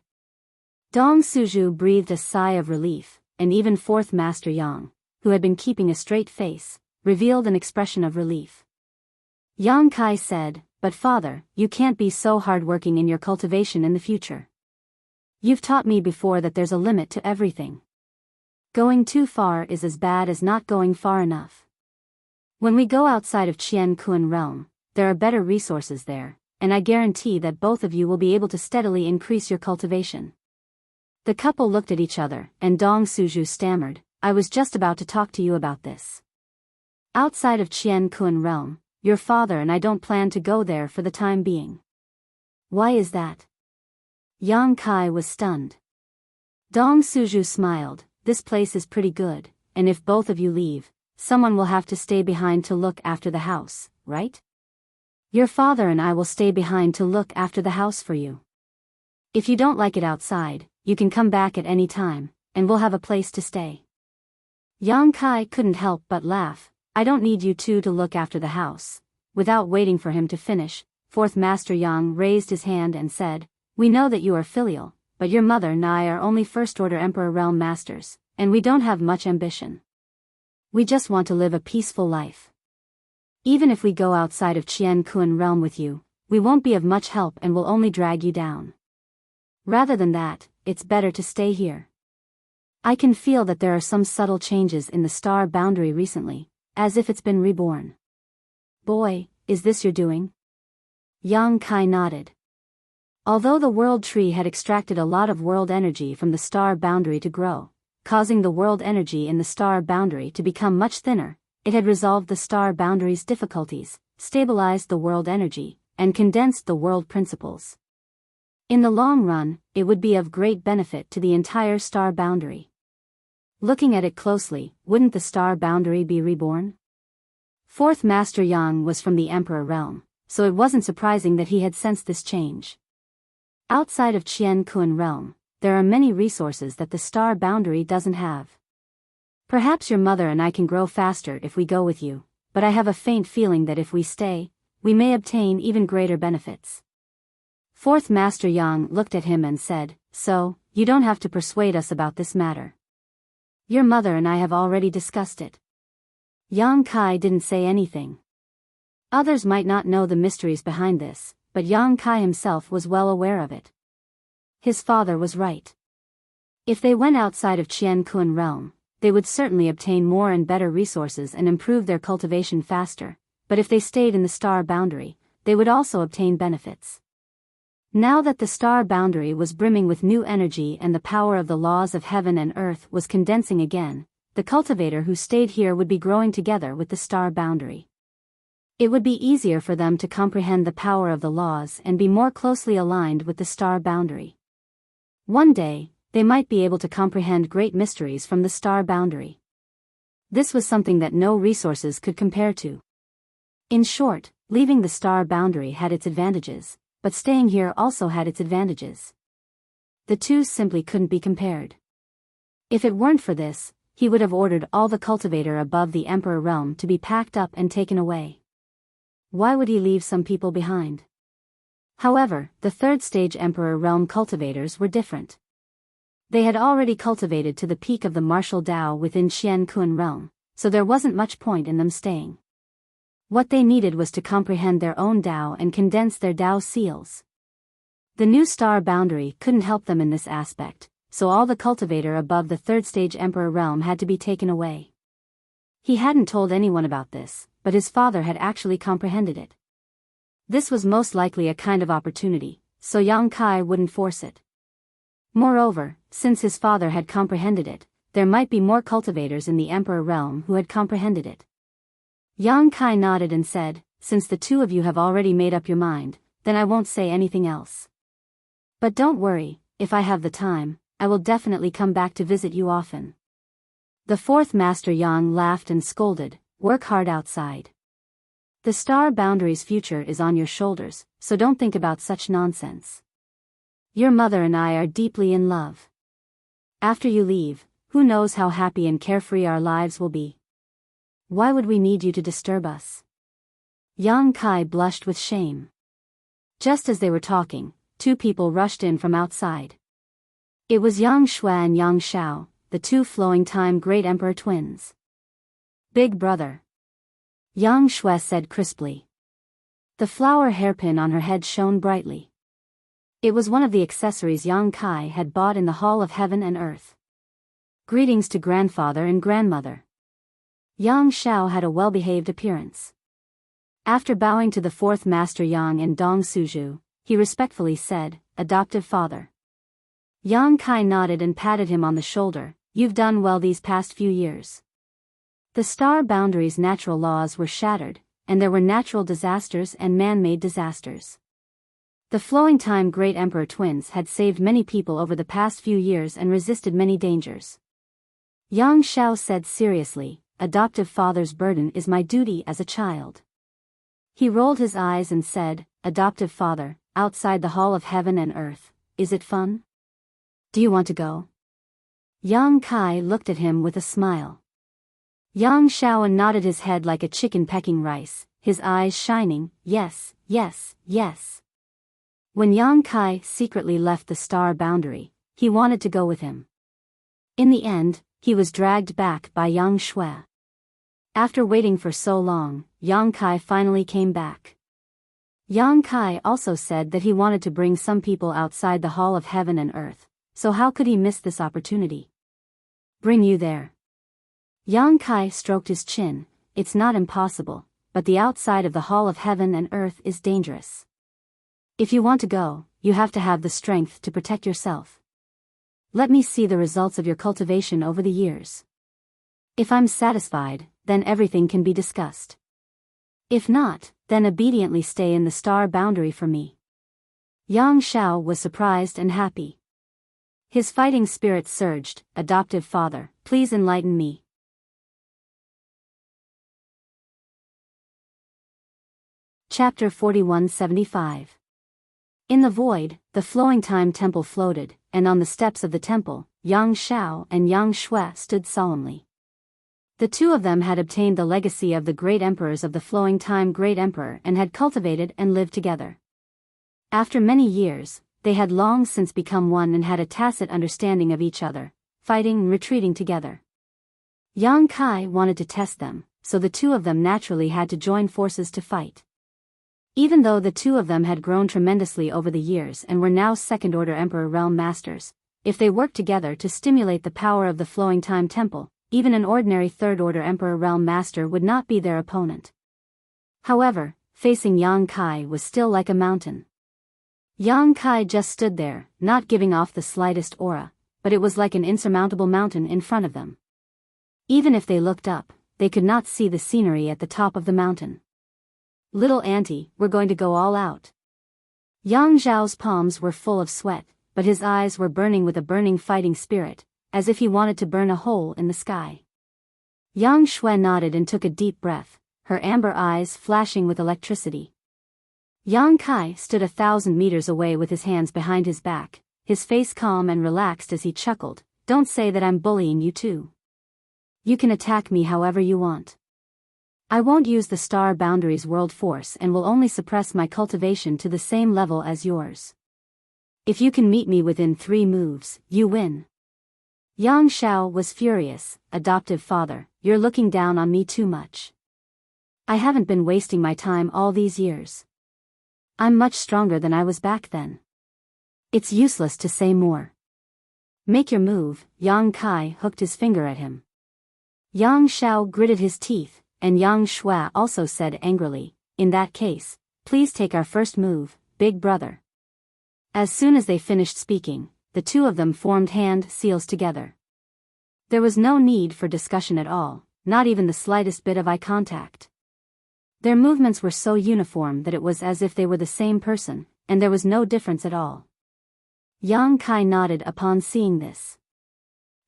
Dong Suju breathed a sigh of relief, and even Fourth Master Yang, who had been keeping a straight face, revealed an expression of relief. Yang Kai said, "But father, you can't be so hard-working in your cultivation in the future. You've taught me before that there's a limit to everything. Going too far is as bad as not going far enough. When we go outside of Qian Kun realm, there are better resources there, and I guarantee that both of you will be able to steadily increase your cultivation." The couple looked at each other, and Dong Suju stammered, "I was just about to talk to you about this. Outside of Qian Kun realm, your father and I don't plan to go there for the time being." "Why is that?" Yang Kai was stunned. Dong Suju smiled, "This place is pretty good, and if both of you leave, someone will have to stay behind to look after the house, right? Your father and I will stay behind to look after the house for you. If you don't like it outside, you can come back at any time, and we'll have a place to stay." Yang Kai couldn't help but laugh. "I don't need you two to look after the house." Without waiting for him to finish, Fourth Master Yang raised his hand and said, "We know that you are filial, but your mother and I are only first-order Emperor Realm Masters, and we don't have much ambition. We just want to live a peaceful life. Even if we go outside of Qian Kun realm with you, we won't be of much help and will only drag you down. Rather than that, it's better to stay here. I can feel that there are some subtle changes in the star boundary recently, as if it's been reborn." "Boy, is this your doing?" Yang Kai nodded. Although the world tree had extracted a lot of world energy from the star boundary to grow, causing the world energy in the star boundary to become much thinner, it had resolved the star boundary's difficulties, stabilized the world energy, and condensed the world principles. In the long run, it would be of great benefit to the entire star boundary. Looking at it closely, wouldn't the star boundary be reborn? Fourth Master Yang was from the Emperor realm, so it wasn't surprising that he had sensed this change. Outside of Qian Kun realm, there are many resources that the star boundary doesn't have. Perhaps your mother and I can grow faster if we go with you, but I have a faint feeling that if we stay, we may obtain even greater benefits. Fourth Master Yang looked at him and said, "So, you don't have to persuade us about this matter. Your mother and I have already discussed it." Yang Kai didn't say anything. Others might not know the mysteries behind this, but Yang Kai himself was well aware of it. His father was right. If they went outside of Qian Kun realm, they would certainly obtain more and better resources and improve their cultivation faster, but if they stayed in the star boundary, they would also obtain benefits. Now that the star boundary was brimming with new energy and the power of the laws of heaven and earth was condensing again, the cultivator who stayed here would be growing together with the star boundary. It would be easier for them to comprehend the power of the laws and be more closely aligned with the star boundary. One day, they might be able to comprehend great mysteries from the star boundary. This was something that no resources could compare to. In short, leaving the star boundary had its advantages, but staying here also had its advantages. The two simply couldn't be compared. If it weren't for this, he would have ordered all the cultivator above the Emperor realm to be packed up and taken away. Why would he leave some people behind? However, the third stage Emperor realm cultivators were different. They had already cultivated to the peak of the martial Tao within Qian Kun realm, so there wasn't much point in them staying. What they needed was to comprehend their own Tao and condense their Tao seals. The new star boundary couldn't help them in this aspect, so all the cultivator above the third stage Emperor realm had to be taken away. He hadn't told anyone about this, but his father had actually comprehended it. This was most likely a kind of opportunity, so Yang Kai wouldn't force it. Moreover, since his father had comprehended it, there might be more cultivators in the Emperor realm who had comprehended it. Yang Kai nodded and said, "Since the two of you have already made up your mind, then I won't say anything else. But don't worry, if I have the time, I will definitely come back to visit you often." The fourth Master Yang laughed and scolded, "Work hard outside. The star boundary's future is on your shoulders, so don't think about such nonsense. Your mother and I are deeply in love. After you leave, who knows how happy and carefree our lives will be. Why would we need you to disturb us?" Yang Kai blushed with shame. Just as they were talking, two people rushed in from outside. It was Yang Shui and Yang Shao, the two flowing time great emperor twins. "Big brother," Yang Shui said crisply. The flower hairpin on her head shone brightly. It was one of the accessories Yang Kai had bought in the Hall of Heaven and Earth. "Greetings to grandfather and grandmother." Yang Shao had a well-behaved appearance. After bowing to the fourth Master Yang and Dong Suju, he respectfully said, "Adoptive father." Yang Kai nodded and patted him on the shoulder, "You've done well these past few years." The star boundary's natural laws were shattered, and there were natural disasters and man-made disasters. The flowing time great emperor twins had saved many people over the past few years and resisted many dangers. Yang Shao said seriously, "Adoptive father's burden is my duty as a child." He rolled his eyes and said, "Adoptive father, outside the Hall of Heaven and Earth, is it fun? Do you want to go?" Yang Kai looked at him with a smile. Yang Shao nodded his head like a chicken pecking rice, his eyes shining, "Yes, yes, yes." When Yang Kai secretly left the star boundary, he wanted to go with him. In the end, he was dragged back by Yang Shui. After waiting for so long, Yang Kai finally came back. Yang Kai also said that he wanted to bring some people outside the Hall of Heaven and Earth, so how could he miss this opportunity? "Bring you there." Yang Kai stroked his chin, "It's not impossible, but the outside of the Hall of Heaven and Earth is dangerous. If you want to go, you have to have the strength to protect yourself. Let me see the results of your cultivation over the years. If I'm satisfied, then everything can be discussed. If not, then obediently stay in the star boundary for me." Yang Shao was surprised and happy. His fighting spirit surged, "Adoptive father, please enlighten me." Chapter 4175. In the void, the flowing time temple floated, and on the steps of the temple, Yang Shao and Yang Shui stood solemnly. The two of them had obtained the legacy of the great emperors of the flowing time great emperor and had cultivated and lived together. After many years, they had long since become one and had a tacit understanding of each other, fighting and retreating together. Yang Kai wanted to test them, so the two of them naturally had to join forces to fight. Even though the two of them had grown tremendously over the years and were now second-order Emperor Realm Masters, if they worked together to stimulate the power of the Flowing Time Temple, even an ordinary third-order Emperor Realm Master would not be their opponent. However, facing Yang Kai was still like a mountain. Yang Kai just stood there, not giving off the slightest aura, but it was like an insurmountable mountain in front of them. Even if they looked up, they could not see the scenery at the top of the mountain. "Little auntie, we're going to go all out." Yang Zhao's palms were full of sweat, but his eyes were burning with a burning fighting spirit, as if he wanted to burn a hole in the sky. Yang Shui nodded and took a deep breath, her amber eyes flashing with electricity. Yang Kai stood 1,000 meters away with his hands behind his back, his face calm and relaxed as he chuckled. "Don't say that I'm bullying you too. You can attack me however you want. I won't use the Star Boundaries World Force and will only suppress my cultivation to the same level as yours. If you can meet me within 3 moves, you win." Yang Shao was furious. "Adoptive father, you're looking down on me too much. I haven't been wasting my time all these years. I'm much stronger than I was back then. It's useless to say more. Make your move." Yang Kai hooked his finger at him. Yang Shao gritted his teeth, and Yang Shui also said angrily, "In that case, please take our first move, big brother." As soon as they finished speaking, the two of them formed hand seals together. There was no need for discussion at all, not even the slightest bit of eye contact. Their movements were so uniform that it was as if they were the same person, and there was no difference at all. Yang Kai nodded upon seeing this.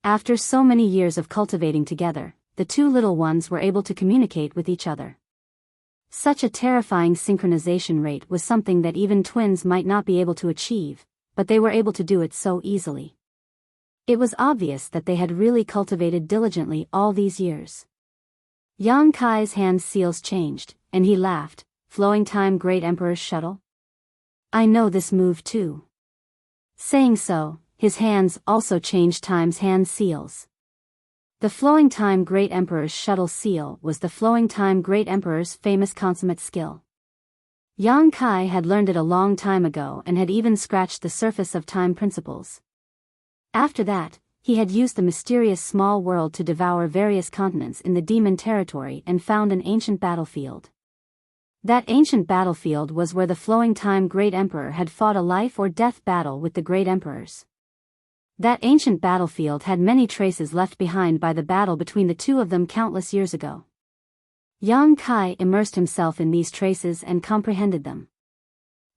After so many years of cultivating together, the two little ones were able to communicate with each other. Such a terrifying synchronization rate was something that even twins might not be able to achieve, but they were able to do it so easily. It was obvious that they had really cultivated diligently all these years. Yang Kai's hand seals changed, and he laughed. "Flowing Time Great Emperor's Shuttle? I know this move too." Saying so, his hands also changed Time's hand seals. The Flowing Time Great Emperor's Shuttle seal was the Flowing Time Great Emperor's famous consummate skill. Yang Kai had learned it a long time ago and had even scratched the surface of time principles. After that, he had used the mysterious small world to devour various continents in the demon territory and found an ancient battlefield. That ancient battlefield was where the Flowing Time Great Emperor had fought a life or death battle with the Great Emperors. That ancient battlefield had many traces left behind by the battle between the two of them countless years ago. Yang Kai immersed himself in these traces and comprehended them.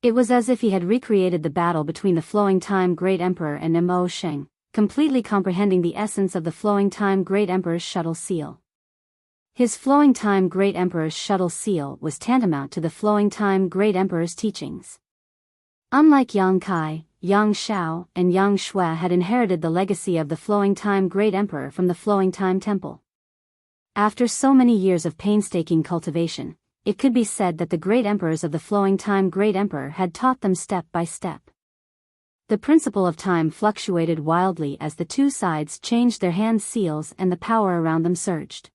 It was as if he had recreated the battle between the Flowing Time Great Emperor and Mo Sheng, completely comprehending the essence of the Flowing Time Great Emperor's shuttle seal. His Flowing Time Great Emperor's shuttle seal was tantamount to the Flowing Time Great Emperor's teachings. Unlike Yang Kai, Yang Shao and Yang Shui had inherited the legacy of the Flowing Time Great Emperor from the Flowing Time Temple. After so many years of painstaking cultivation, it could be said that the great emperors of the Flowing Time Great Emperor had taught them step by step. The principle of time fluctuated wildly as the two sides changed their hand seals and the power around them surged.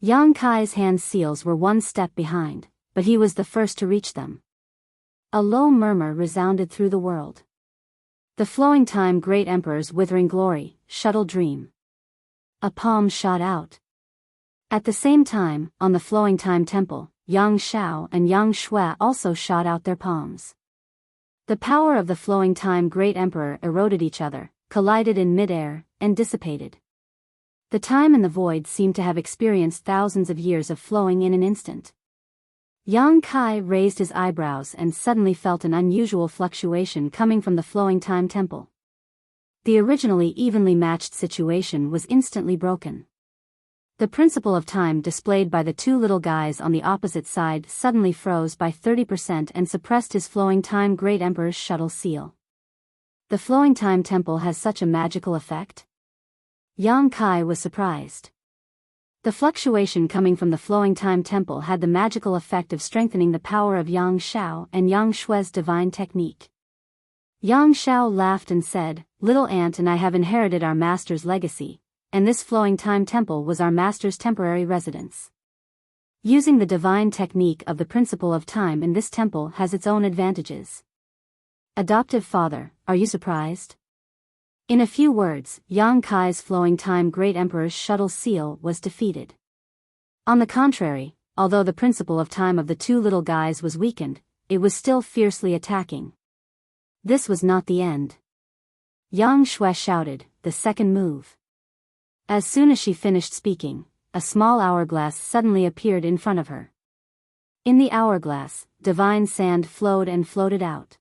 Yang Kai's hand seals were one step behind, but he was the first to reach them. A low murmur resounded through the world. The Flowing Time Great Emperor's withering glory, shuttle dream. A palm shot out. At the same time, on the Flowing Time Temple, Yang Shao and Yang Shui also shot out their palms. The power of the Flowing Time Great Emperor eroded each other, collided in midair, and dissipated. The time and the void seemed to have experienced thousands of years of flowing in an instant. Yang Kai raised his eyebrows and suddenly felt an unusual fluctuation coming from the Flowing Time Temple. The originally evenly matched situation was instantly broken. The principle of time displayed by the two little guys on the opposite side suddenly froze by 30% and suppressed his flowing time Great Emperor's shuttle seal. The flowing time temple has such a magical effect? Yang Kai was surprised. The fluctuation coming from the flowing time temple had the magical effect of strengthening the power of Yang Xiao and Yang Shui's divine technique. Yang Xiao laughed and said, "Little Ant and I have inherited our master's legacy, and this flowing time temple was our master's temporary residence. Using the divine technique of the principle of time in this temple has its own advantages. Adoptive father, are you surprised?" In a few words, Yang Kai's flowing time Great Emperor's shuttle seal was defeated. On the contrary, although the principle of time of the two little guys was weakened, it was still fiercely attacking. This was not the end. Yang Shui shouted, "The second move." As soon as she finished speaking, a small hourglass suddenly appeared in front of her. In the hourglass, divine sand flowed and floated out.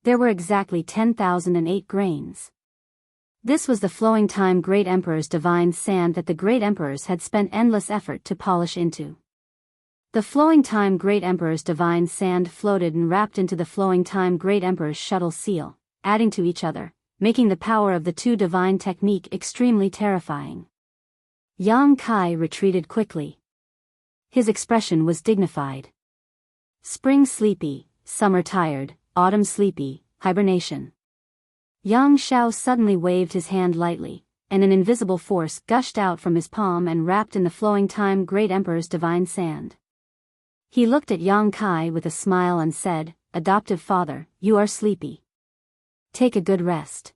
There were exactly 10,008 grains. This was the flowing time Great Emperor's divine sand that the Great Emperors had spent endless effort to polish into. The flowing time Great Emperor's divine sand floated and wrapped into the flowing time Great Emperor's shuttle seal, adding to each other, making the power of the two divine technique extremely terrifying. Yang Kai retreated quickly. His expression was dignified. Spring sleepy, summer tired, autumn sleepy, hibernation. Yang Xiao suddenly waved his hand lightly, and an invisible force gushed out from his palm and wrapped in the flowing time Great Emperor's divine sand. He looked at Yang Kai with a smile and said, "Adoptive father, you are sleepy. Take a good rest."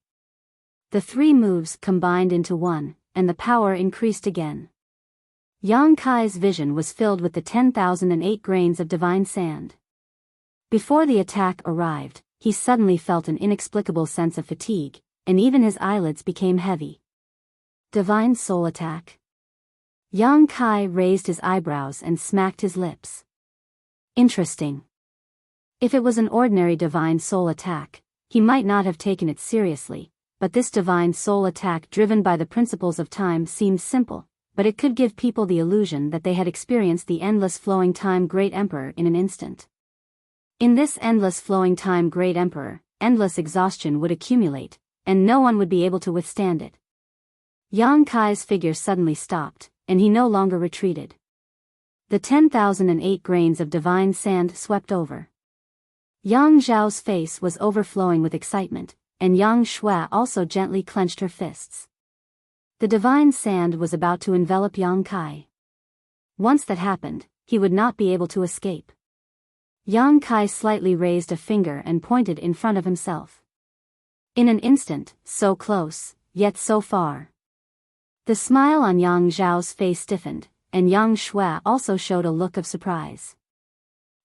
The three moves combined into one, and the power increased again. Yang Kai's vision was filled with the 10,008 grains of divine sand. Before the attack arrived, he suddenly felt an inexplicable sense of fatigue, and even his eyelids became heavy. Divine soul attack? Yang Kai raised his eyebrows and smacked his lips. Interesting. If it was an ordinary divine soul attack, he might not have taken it seriously, but this divine soul attack driven by the principles of time seemed simple, but it could give people the illusion that they had experienced the endless flowing time Great Emperor in an instant. In this endless flowing time Great Emperor, endless exhaustion would accumulate, and no one would be able to withstand it. Yang Kai's figure suddenly stopped, and he no longer retreated. The 10,008 grains of divine sand swept over. Yang Zhao's face was overflowing with excitement, and Yang Shui also gently clenched her fists. The divine sand was about to envelop Yang Kai. Once that happened, he would not be able to escape. Yang Kai slightly raised a finger and pointed in front of himself. In an instant, so close, yet so far. The smile on Yang Zhao's face stiffened, and Yang Shui also showed a look of surprise.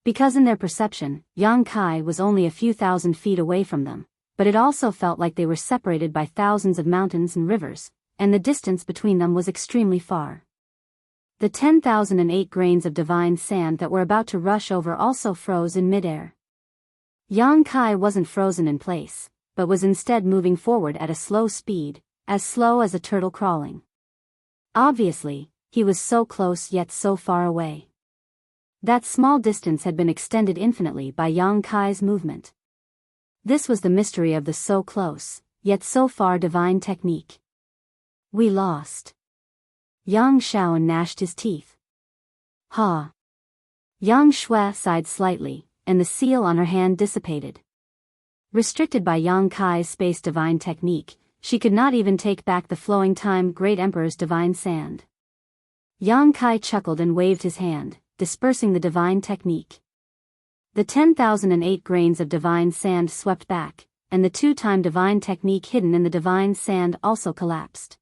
Because in their perception, Yang Kai was only a few thousand feet away from them, but it also felt like they were separated by thousands of mountains and rivers, and the distance between them was extremely far. The 10,008 grains of divine sand that were about to rush over also froze in midair. Yang Kai wasn't frozen in place, but was instead moving forward at a slow speed, as slow as a turtle crawling. Obviously, he was so close yet so far away. That small distance had been extended infinitely by Yang Kai's movement. This was the mystery of the so close, yet so far divine technique. We lost. Yang Xiao gnashed his teeth. Ha! Yang Shui sighed slightly, and the seal on her hand dissipated. Restricted by Yang Kai's space divine technique, she could not even take back the flowing time Great Emperor's divine sand. Yang Kai chuckled and waved his hand, dispersing the divine technique. The 10,008 grains of divine sand swept back, and the two-time divine technique hidden in the divine sand also collapsed.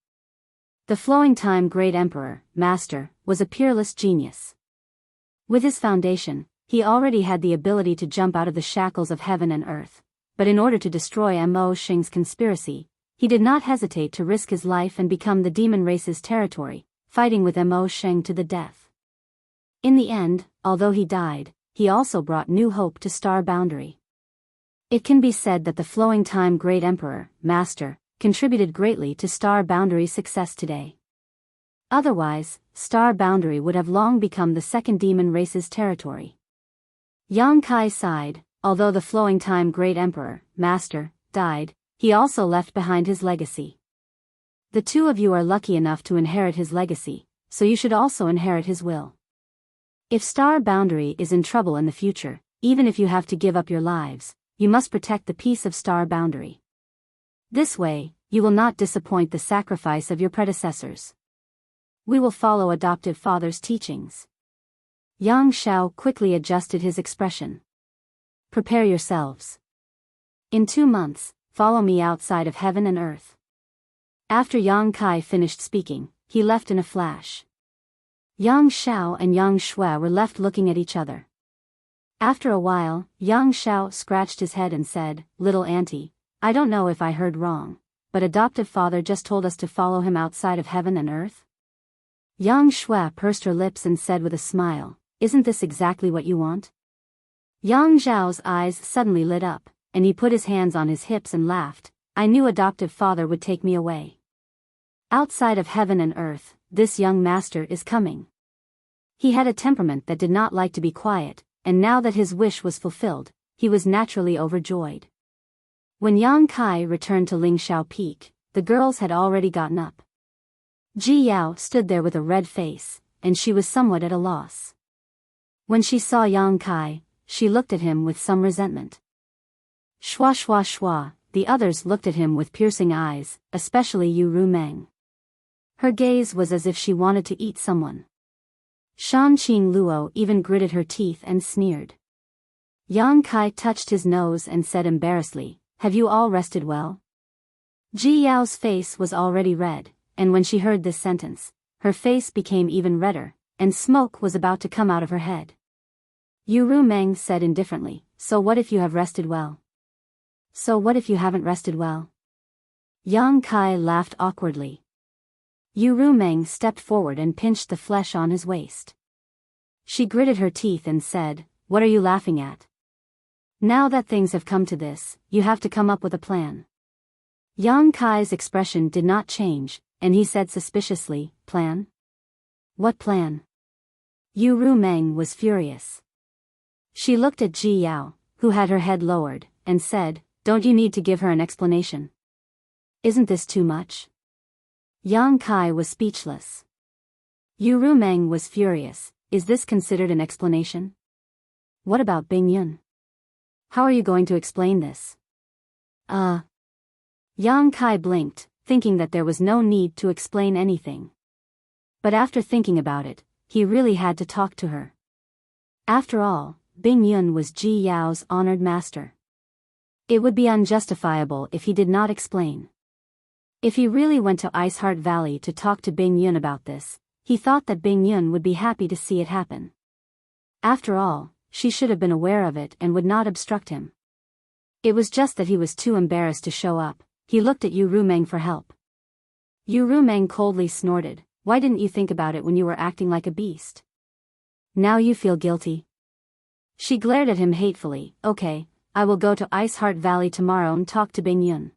The flowing time Great Emperor, Master, was a peerless genius. With his foundation, he already had the ability to jump out of the shackles of heaven and earth, but in order to destroy Mo Xing's conspiracy, he did not hesitate to risk his life and become the demon race's territory, fighting with Mo Xing to the death. In the end, although he died, he also brought new hope to Star Boundary. It can be said that the flowing time Great Emperor, Master, contributed greatly to Star Boundary's success today. Otherwise, Star Boundary would have long become the second demon race's territory. Yang Kai sighed. Although the flowing time great emperor, master, died, he also left behind his legacy. The two of you are lucky enough to inherit his legacy, so you should also inherit his will. If Star Boundary is in trouble in the future, even if you have to give up your lives, you must protect the peace of Star Boundary. This way, you will not disappoint the sacrifice of your predecessors. We will follow adoptive father's teachings. Yang Xiao quickly adjusted his expression. Prepare yourselves. In 2 months, follow me outside of heaven and earth. After Yang Kai finished speaking, he left in a flash. Yang Xiao and Yang Shui were left looking at each other. After a while, Yang Xiao scratched his head and said, "Little auntie, I don't know if I heard wrong, but adoptive father just told us to follow him outside of heaven and earth?" Yang Shui pursed her lips and said with a smile, "Isn't this exactly what you want?" Yang Zhao's eyes suddenly lit up, and he put his hands on his hips and laughed. "I knew adoptive father would take me away. Outside of heaven and earth, this young master is coming." He had a temperament that did not like to be quiet, and now that his wish was fulfilled, he was naturally overjoyed. When Yang Kai returned to Lingxiao Peak, the girls had already gotten up. Ji Yao stood there with a red face, and she was somewhat at a loss. When she saw Yang Kai, she looked at him with some resentment. Shua shua shua, the others looked at him with piercing eyes, especially Yu Rumeng. Her gaze was as if she wanted to eat someone. Shan Qing Luo even gritted her teeth and sneered. Yang Kai touched his nose and said embarrassedly, "Have you all rested well?" Ji Yao's face was already red, and when she heard this sentence, her face became even redder, and smoke was about to come out of her head. Yu Rumeng said indifferently, "So what if you have rested well?" "So what if you haven't rested well?" Yang Kai laughed awkwardly. Yu Rumeng stepped forward and pinched the flesh on his waist. She gritted her teeth and said, "What are you laughing at? Now that things have come to this, you have to come up with a plan." Yang Kai's expression did not change, and he said suspiciously, "Plan? What plan?" Yu Rumeng was furious. She looked at Ji Yao, who had her head lowered, and said, "Don't you need to give her an explanation? Isn't this too much?" Yang Kai was speechless. Yu Rumeng was furious. "Is this considered an explanation? What about Bing Yun? How are you going to explain this?" Yang Kai blinked, thinking that there was no need to explain anything. But after thinking about it, he really had to talk to her. After all, Bing Yun was Ji Yao's honored master. It would be unjustifiable if he did not explain. If he really went to Iceheart Valley to talk to Bing Yun about this, he thought that Bing Yun would be happy to see it happen. After all, she should have been aware of it and would not obstruct him. It was just that he was too embarrassed to show up. He looked at Yu Rumeng for help. Yu Rumeng coldly snorted, "Why didn't you think about it when you were acting like a beast? Now you feel guilty?" She glared at him hatefully. "Okay, I will go to Iceheart Valley tomorrow and talk to Bing Yun."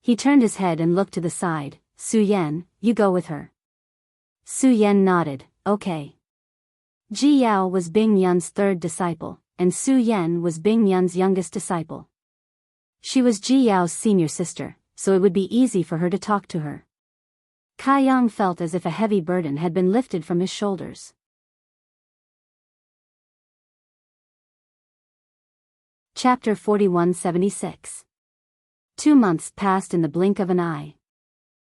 He turned his head and looked to the side. "Su Yan, you go with her." Su Yan nodded, "Okay." Ji Yao was Bing Yun's third disciple, and Su Yan was Bing Yun's youngest disciple. She was Ji Yao's senior sister, so it would be easy for her to talk to her. Kai Yang felt as if a heavy burden had been lifted from his shoulders. Chapter 4176. 2 months passed in the blink of an eye.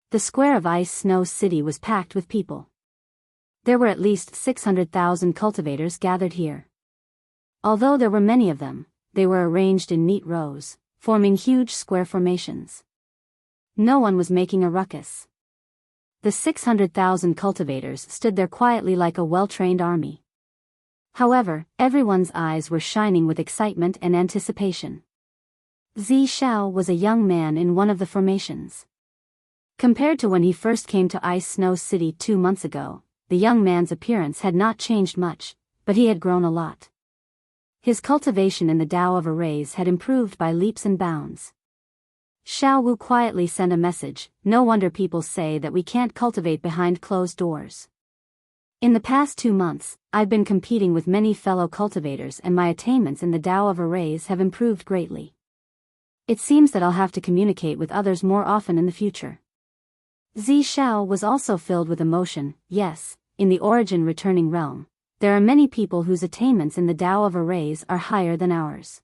The square of Ice Snow City was packed with people. There were at least 600,000 cultivators gathered here. Although there were many of them, they were arranged in neat rows, forming huge square formations. No one was making a ruckus. The 600,000 cultivators stood there quietly like a well-trained army. However, everyone's eyes were shining with excitement and anticipation. Zi Xiao was a young man in one of the formations. Compared to when he first came to Ice Snow City 2 months ago, the young man's appearance had not changed much, but he had grown a lot. His cultivation in the Tao of Arrays had improved by leaps and bounds. Xiao Wu quietly sent a message, "No wonder people say that we can't cultivate behind closed doors. In the past 2 months, I've been competing with many fellow cultivators and my attainments in the Tao of Arrays have improved greatly. It seems that I'll have to communicate with others more often in the future." Zi Xiao was also filled with emotion. Yes, in the origin returning realm, there are many people whose attainments in the Tao of Arrays are higher than ours.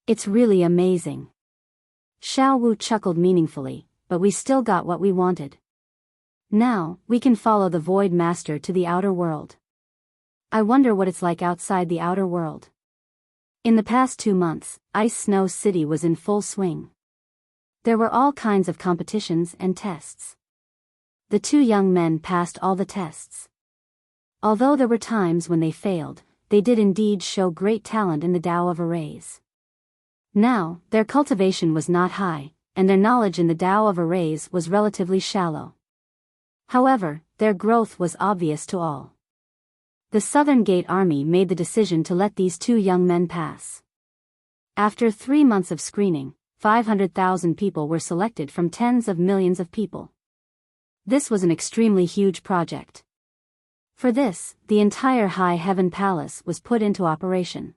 It's really amazing. Xiao Wu chuckled meaningfully, but we still got what we wanted. Now, we can follow the Void Master to the outer world. I wonder what it's like outside the outer world. In the past 2 months, Ice Snow City was in full swing. There were all kinds of competitions and tests. The 2 young men passed all the tests. Although there were times when they failed, they did indeed show great talent in the Tao of Arrays. Now, their cultivation was not high, and their knowledge in the Tao of Arrays was relatively shallow. However, their growth was obvious to all. The Southern Gate Army made the decision to let these 2 young men pass. After 3 months of screening, 500,000 people were selected from tens of millions of people. This was an extremely huge project. For this, the entire High Heaven Palace was put into operation.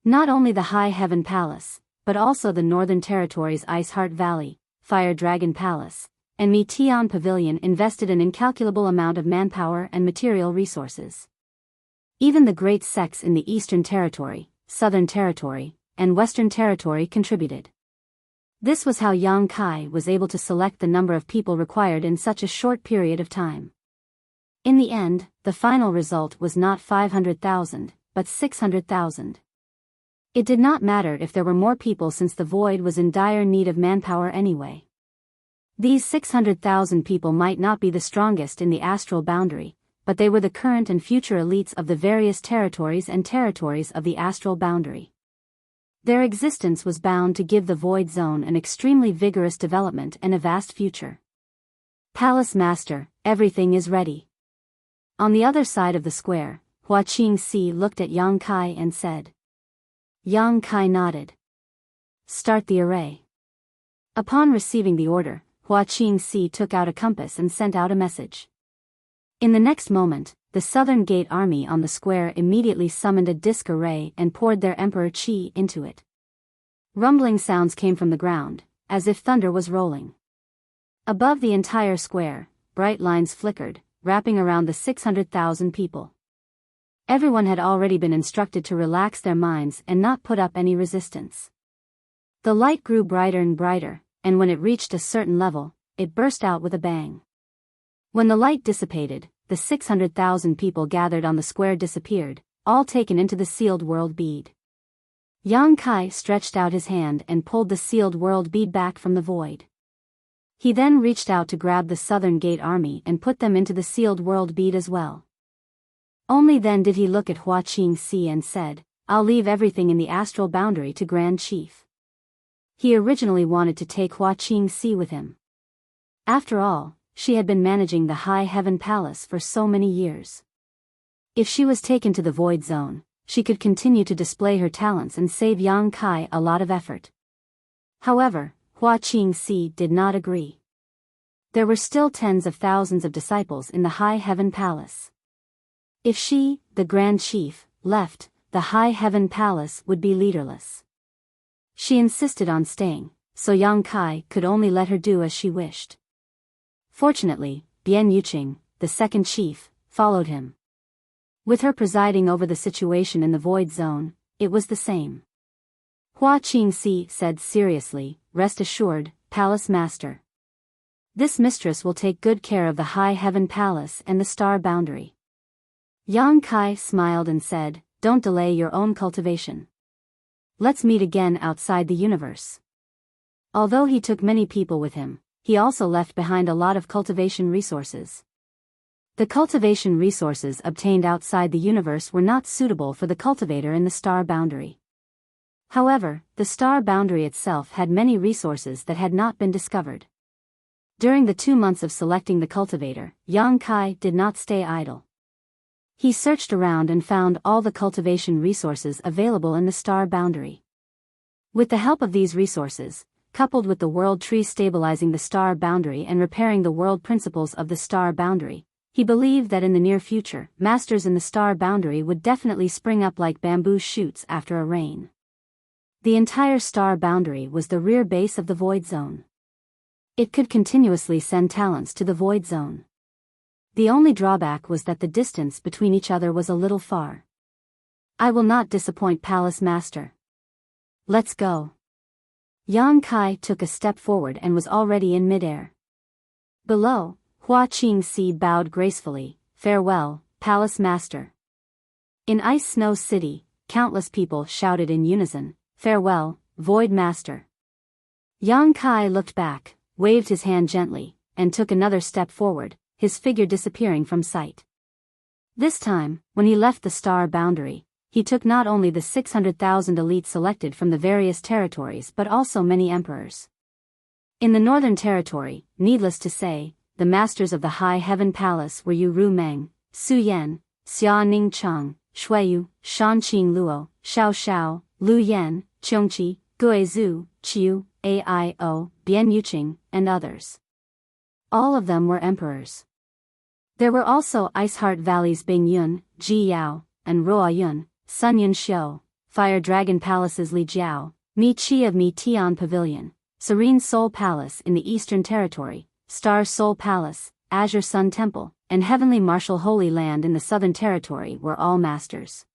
Not only the High Heaven Palace, but also the Northern Territory's Iceheart Valley, Fire Dragon Palace, and Meteon Pavilion invested an incalculable amount of manpower and material resources. Even the great sects in the Eastern Territory, Southern Territory, and Western Territory contributed. This was how Yang Kai was able to select the number of people required in such a short period of time. In the end, the final result was not 500,000, but 600,000. It did not matter if there were more people since the void was in dire need of manpower anyway. These 600,000 people might not be the strongest in the astral boundary, but they were the current and future elites of the various territories and territories of the astral boundary. Their existence was bound to give the void zone an extremely vigorous development and a vast future. Palace Master, everything is ready. On the other side of the square, Hua Qingxi looked at Yang Kai and said. Yang Kai nodded. Start the array. Upon receiving the order, Hua Qingxi took out a compass and sent out a message. In the next moment, the Southern Gate Army on the square immediately summoned a disc array and poured their Emperor Qi into it. Rumbling sounds came from the ground, as if thunder was rolling. Above the entire square, bright lines flickered, wrapping around the 600,000 people. Everyone had already been instructed to relax their minds and not put up any resistance. The light grew brighter and brighter, and when it reached a certain level, it burst out with a bang. When the light dissipated, the 600,000 people gathered on the square disappeared, all taken into the sealed world bead. Yang Kai stretched out his hand and pulled the sealed world bead back from the void. He then reached out to grab the Southern Gate Army and put them into the sealed world bead as well. Only then did he look at Hua Qingxi and said, I'll leave everything in the astral boundary to Grand Chief. He originally wanted to take Hua Qingxi with him. After all, she had been managing the High Heaven Palace for so many years. If she was taken to the Void Zone, she could continue to display her talents and save Yang Kai a lot of effort. However, Hua Qingxi did not agree. There were still tens of thousands of disciples in the High Heaven Palace. If she, the Grand Chief, left, the High Heaven Palace would be leaderless. She insisted on staying, so Yang Kai could only let her do as she wished. Fortunately, Bian Yuqing, the second chief, followed him. With her presiding over the situation in the Void Zone, it was the same. Hua Qingxi said seriously, Rest assured, Palace Master. This mistress will take good care of the High Heaven Palace and the Star Boundary. Yang Kai smiled and said, Don't delay your own cultivation. Let's meet again outside the universe. Although he took many people with him, he also left behind a lot of cultivation resources. The cultivation resources obtained outside the universe were not suitable for the cultivator in the Star Boundary. However, the Star Boundary itself had many resources that had not been discovered. During the 2 months of selecting the cultivator, Yang Kai did not stay idle. He searched around and found all the cultivation resources available in the Star Boundary. With the help of these resources, coupled with the world tree stabilizing the star boundary and repairing the world principles of the star boundary, he believed that in the near future, masters in the star boundary would definitely spring up like bamboo shoots after a rain. The entire star boundary was the rear base of the void zone. It could continuously send talents to the void zone. The only drawback was that the distance between each other was a little far. I will not disappoint Palace Master. Let's go. Yang Kai took a step forward and was already in midair. Below, Hua Qingxi bowed gracefully, "Farewell, Palace Master." In Ice Snow City, countless people shouted in unison, "Farewell, Void Master." Yang Kai looked back, waved his hand gently, and took another step forward, his figure disappearing from sight. This time, when he left the star boundary, he took not only the 600,000 elites selected from the various territories but also many emperors. In the Northern Territory, needless to say, the masters of the High Heaven Palace were Yu Ru Meng, Su Yan, Xia Ning Cheng, Shuiyu, Shanqing Luo, Xiao Xiao, Lu Yan, Qiongqi, Guizhu, Qiu, Aio, Bian Yuqing, and others. All of them were emperors. There were also Iceheart Valley's Bing Yun, Ji Yao, and Ruo Yun, Sun Yun Xiu, Fire Dragon Palace's Li Jiao, Mi Qi of Mi Tian Pavilion, Serene Soul Palace in the Eastern Territory, Star Soul Palace, Azure Sun Temple, and Heavenly Martial Holy Land in the Southern Territory were all masters.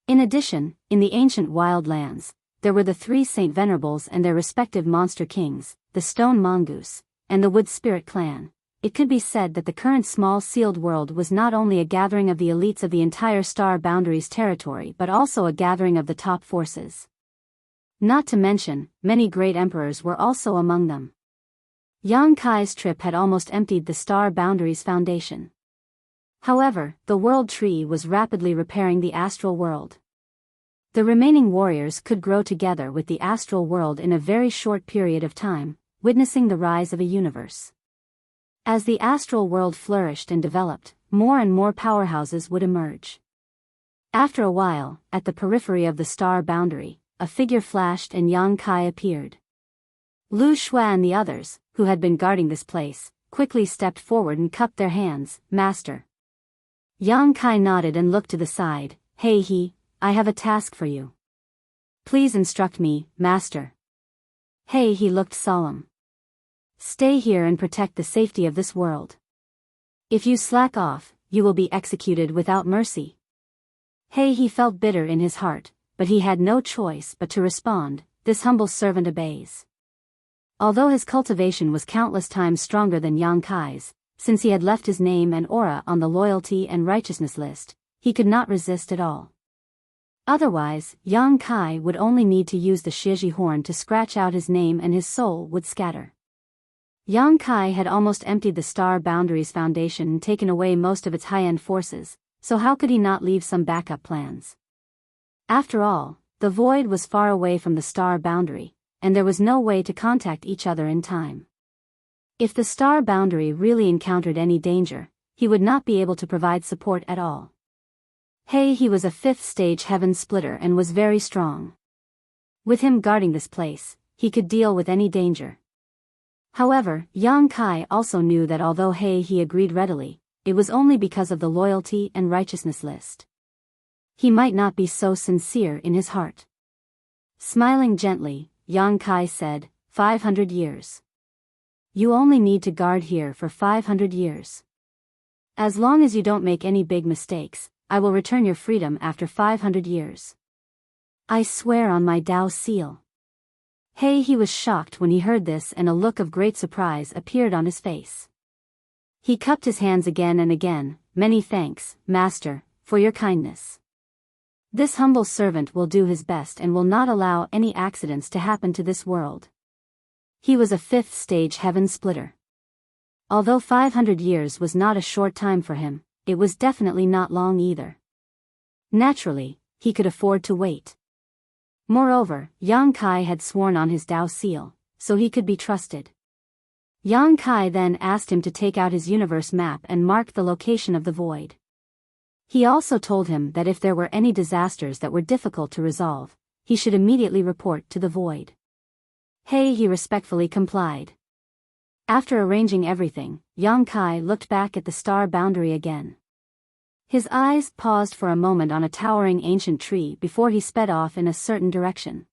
In addition, in the ancient Wild Lands, there were the three Saint Venerables and their respective monster kings, the Stone Mongoose, and the Wood Spirit clan. It could be said that the current small sealed world was not only a gathering of the elites of the entire Star Boundaries territory but also a gathering of the top forces. Not to mention, many great emperors were also among them. Yang Kai's trip had almost emptied the Star Boundaries foundation. However, the World Tree was rapidly repairing the astral world. The remaining warriors could grow together with the astral world in a very short period of time, witnessing the rise of a universe. As the astral world flourished and developed, more and more powerhouses would emerge. After a while, at the periphery of the star boundary, a figure flashed and Yang Kai appeared. Lu Shui and the others, who had been guarding this place, quickly stepped forward and cupped their hands. "Master." Yang Kai nodded and looked to the side. "Hey he, I have a task for you." "Please instruct me, Master." Hey he looked solemn. "Stay here and protect the safety of this world. If you slack off, you will be executed without mercy." Hey he felt bitter in his heart, but he had no choice but to respond, "This humble servant obeys." Although his cultivation was countless times stronger than Yang Kai's, since he had left his name and aura on the loyalty and righteousness list, he could not resist at all. Otherwise, Yang Kai would only need to use the Shiji horn to scratch out his name and his soul would scatter. Yang Kai had almost emptied the Star Boundaries Foundation and taken away most of its high-end forces, so how could he not leave some backup plans? After all, the void was far away from the Star Boundary, and there was no way to contact each other in time. If the Star Boundary really encountered any danger, he would not be able to provide support at all. Hey he was a 5th stage heaven splitter and was very strong. With him guarding this place, he could deal with any danger. However, Yang Kai also knew that although Hey he agreed readily, it was only because of the loyalty and righteousness list. He might not be so sincere in his heart. Smiling gently, Yang Kai said, 500 years. You only need to guard here for 500 years. As long as you don't make any big mistakes, I will return your freedom after 500 years. I swear on my Tao seal. Hey he was shocked when he heard this and a look of great surprise appeared on his face. He cupped his hands again and again. Many thanks, Master, for your kindness. This humble servant will do his best and will not allow any accidents to happen to this world. He was a 5th stage heaven splitter. Although 500 years was not a short time for him, it was definitely not long either. Naturally, he could afford to wait. Moreover, Yang Kai had sworn on his Tao seal, so he could be trusted. Yang Kai then asked him to take out his universe map and mark the location of the void. He also told him that if there were any disasters that were difficult to resolve, he should immediately report to the void. Hey, he respectfully complied. After arranging everything, Yang Kai looked back at the star boundary again. His eyes paused for a moment on a towering ancient tree before he sped off in a certain direction.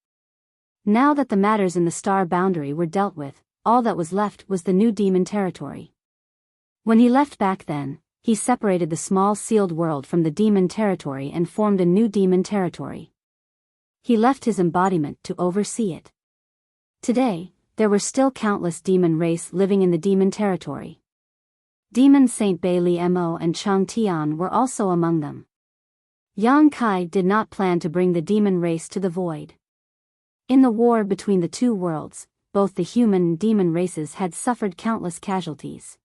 Now that the matters in the star boundary were dealt with, all that was left was the new demon territory. When he left back then, he separated the small sealed world from the demon territory and formed a new demon territory. He left his embodiment to oversee it. Today, there were still countless demon race living in the demon territory. Demon Saint Bei Li Mo and Chang Tian were also among them. Yang Kai did not plan to bring the demon race to the void. In the war between the two worlds, both the human and demon races had suffered countless casualties.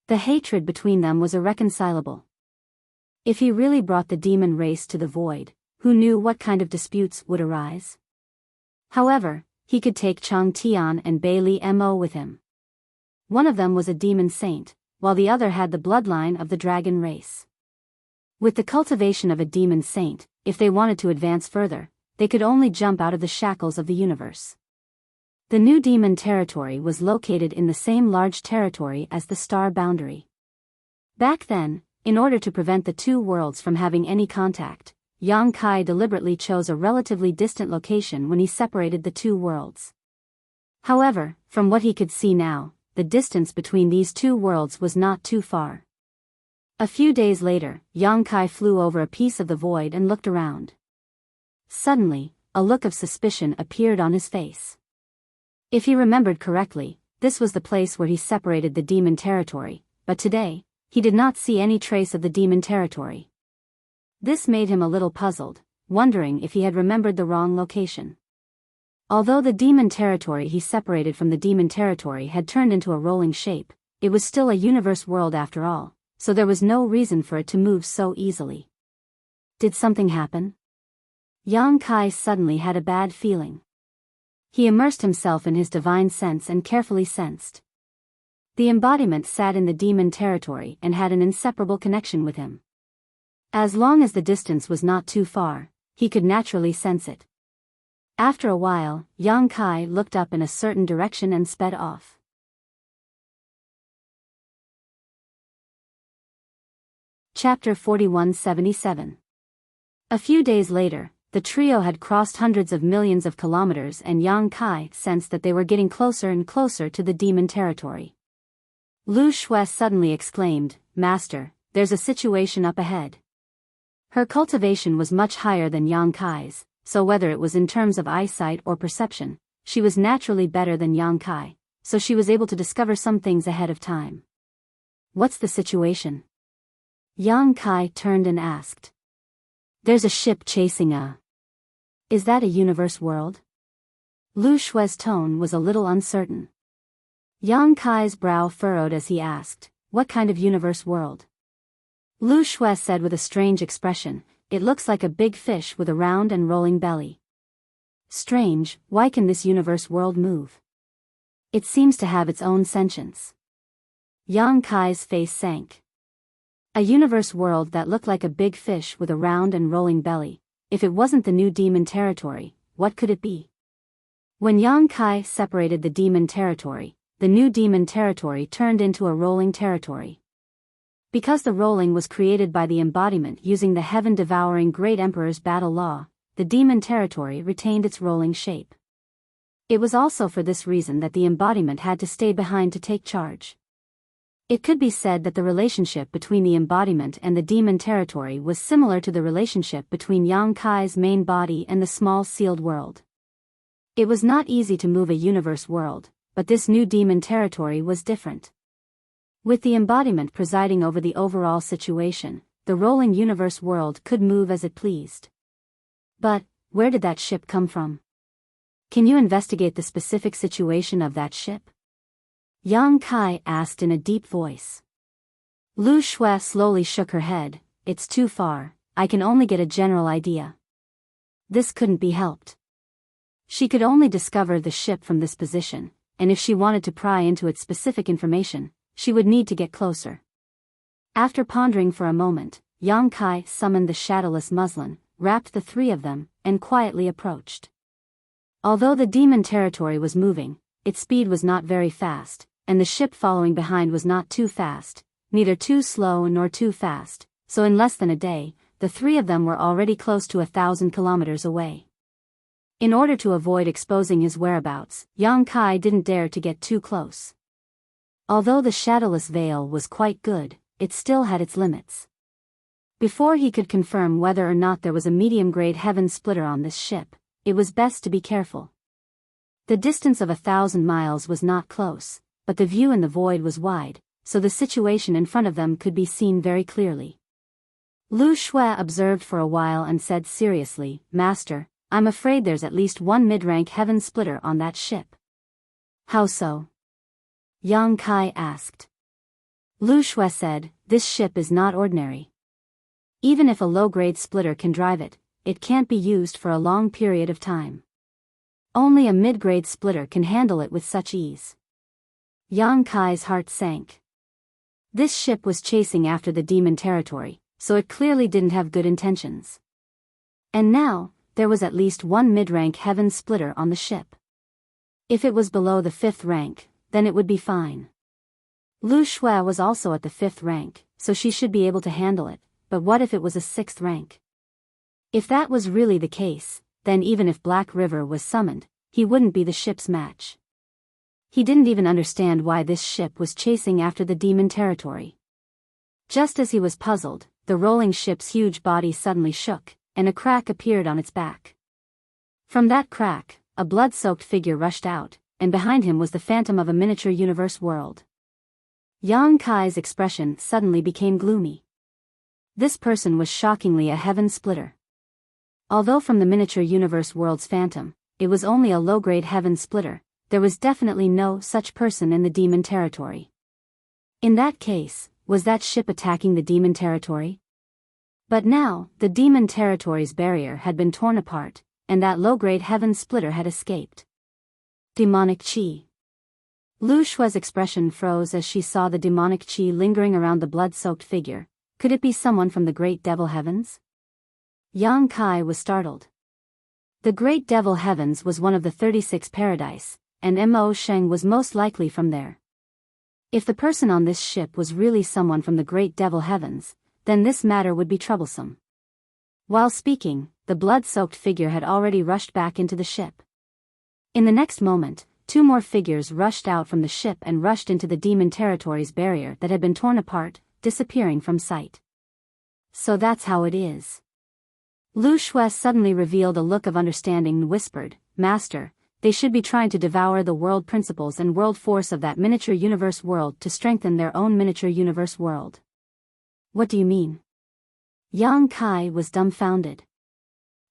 The hatred between them was irreconcilable. If he really brought the demon race to the void, who knew what kind of disputes would arise? However, he could take Chang Tian and Bei Li Mo with him. One of them was a demon saint, while the other had the bloodline of the dragon race. With the cultivation of a demon saint, if they wanted to advance further, they could only jump out of the shackles of the universe. The new demon territory was located in the same large territory as the star boundary. Back then, in order to prevent the two worlds from having any contact, Yang Kai deliberately chose a relatively distant location when he separated the two worlds. However, from what he could see now, the distance between these two worlds was not too far. A few days later, Yang Kai flew over a piece of the void and looked around. Suddenly, a look of suspicion appeared on his face. If he remembered correctly, this was the place where he separated the demon territory, but today, he did not see any trace of the demon territory. This made him a little puzzled, wondering if he had remembered the wrong location. Although the demon territory he separated from the demon territory had turned into a rolling shape, it was still a universe world after all, so there was no reason for it to move so easily. Did something happen? Yang Kai suddenly had a bad feeling. He immersed himself in his divine sense and carefully sensed. The embodiment sat in the demon territory and had an inseparable connection with him. As long as the distance was not too far, he could naturally sense it. After a while, Yang Kai looked up in a certain direction and sped off. Chapter 4177. A few days later, the trio had crossed hundreds of millions of kilometers and Yang Kai sensed that they were getting closer and closer to the demon territory. Lu Shui suddenly exclaimed, "Master, there's a situation up ahead." Her cultivation was much higher than Yang Kai's, so whether it was in terms of eyesight or perception, she was naturally better than Yang Kai, so she was able to discover some things ahead of time. "What's the situation?" Yang Kai turned and asked. "There's a ship chasing a..." "Is that a universe world?" Lu Shui's tone was a little uncertain. Yang Kai's brow furrowed as he asked, "What kind of universe world?" Lu Shui said with a strange expression, "It looks like a big fish with a round and rolling belly." "Strange, why can this universe world move? It seems to have its own sentience." Yang Kai's face sank. A universe world that looked like a big fish with a round and rolling belly. If it wasn't the new demon territory, what could it be? When Yang Kai separated the demon territory, the new demon territory turned into a rolling territory. Because the rolling was created by the embodiment using the heaven-devouring Great Emperor's battle law, the demon territory retained its rolling shape. It was also for this reason that the embodiment had to stay behind to take charge. It could be said that the relationship between the embodiment and the demon territory was similar to the relationship between Yang Kai's main body and the small sealed world. It was not easy to move a universe world, but this new demon territory was different. With the embodiment presiding over the overall situation, the rolling universe world could move as it pleased. But, where did that ship come from? Can you investigate the specific situation of that ship? Yang Kai asked in a deep voice. Lu Shui slowly shook her head. "It's too far, I can only get a general idea." This couldn't be helped. She could only discover the ship from this position, and if she wanted to pry into its specific information, she would need to get closer. After pondering for a moment, Yang Kai summoned the shadowless muslin, wrapped the three of them, and quietly approached. Although the demon territory was moving, its speed was not very fast, and the ship following behind was not too fast, neither too slow nor too fast, so in less than a day, the three of them were already close to 1,000 kilometers away. In order to avoid exposing his whereabouts, Yang Kai didn't dare to get too close. Although the shadowless veil was quite good, it still had its limits. Before he could confirm whether or not there was a medium-grade heaven splitter on this ship, it was best to be careful. The distance of 1,000 miles was not close, but the view in the void was wide, so the situation in front of them could be seen very clearly. Lu Shui observed for a while and said seriously, "Master, I'm afraid there's at least one mid-rank heaven splitter on that ship." "How so?" Yang Kai asked. Lu Shui said, "This ship is not ordinary. Even if a low-grade splitter can drive it, it can't be used for a long period of time. Only a mid-grade splitter can handle it with such ease." Yang Kai's heart sank. This ship was chasing after the demon territory, so it clearly didn't have good intentions. And now, there was at least one mid-rank heaven splitter on the ship. If it was below the 5th rank, then it would be fine. Lu Shui was also at the 5th rank, so she should be able to handle it, but what if it was a 6th rank? If that was really the case, then even if Black River was summoned, he wouldn't be the ship's match. He didn't even understand why this ship was chasing after the demon territory. Just as he was puzzled, the rolling ship's huge body suddenly shook, and a crack appeared on its back. From that crack, a blood-soaked figure rushed out, and behind him was the phantom of a miniature universe world. Yang Kai's expression suddenly became gloomy. This person was shockingly a heaven splitter. Although from the miniature universe world's phantom, it was only a low-grade heaven splitter, there was definitely no such person in the demon territory. In that case, was that ship attacking the demon territory? But now, the demon territory's barrier had been torn apart, and that low-grade heaven splitter had escaped. Demonic Qi. Lu Shui's expression froze as she saw the demonic Qi lingering around the blood-soaked figure. Could it be someone from the Great Devil Heavens? Yang Kai was startled. The Great Devil Heavens was one of the 36 paradise, and Mo Sheng was most likely from there. If the person on this ship was really someone from the Great Devil Heavens, then this matter would be troublesome. While speaking, the blood-soaked figure had already rushed back into the ship. In the next moment, two more figures rushed out from the ship and rushed into the demon territory's barrier that had been torn apart, disappearing from sight. So that's how it is. Lu Shui suddenly revealed a look of understanding and whispered, "Master, they should be trying to devour the world principles and world force of that miniature universe world to strengthen their own miniature universe world." "What do you mean?" Yang Kai was dumbfounded.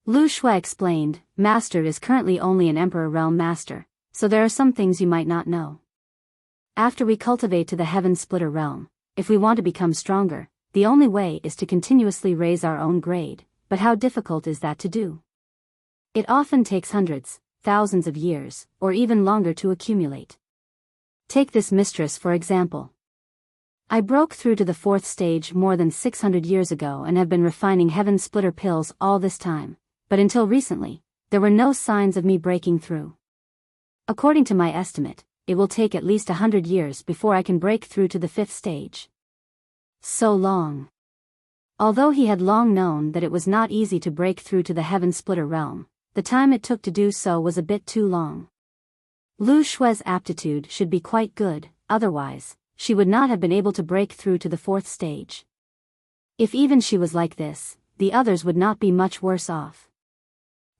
Lu Shui explained, "Master is currently only an Emperor Realm Master, so there are some things you might not know. After we cultivate to the Heaven Splitter Realm, if we want to become stronger, the only way is to continuously raise our own grade, but how difficult is that to do? It often takes hundreds, thousands of years, or even longer to accumulate. Take this mistress for example. I broke through to the 4th stage more than 600 years ago and have been refining Heaven Splitter pills all this time, but until recently, there were no signs of me breaking through. According to my estimate, it will take at least 100 years before I can break through to the 5th stage. So long. Although he had long known that it was not easy to break through to the Heaven Splitter realm, the time it took to do so was a bit too long. Lu Shui's aptitude should be quite good, otherwise, she would not have been able to break through to the 4th stage. If even she was like this, the others would not be much worse off.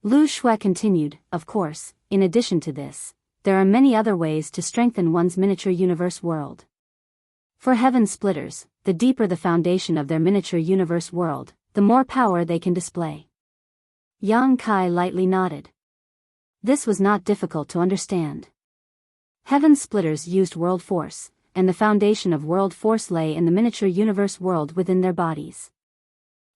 Lu Shui continued, "Of course, in addition to this, there are many other ways to strengthen one's miniature universe world. For Heaven Splitters, the deeper the foundation of their miniature universe world, the more power they can display." Yang Kai lightly nodded. This was not difficult to understand. Heaven Splitters used world force, and the foundation of world force lay in the miniature universe world within their bodies.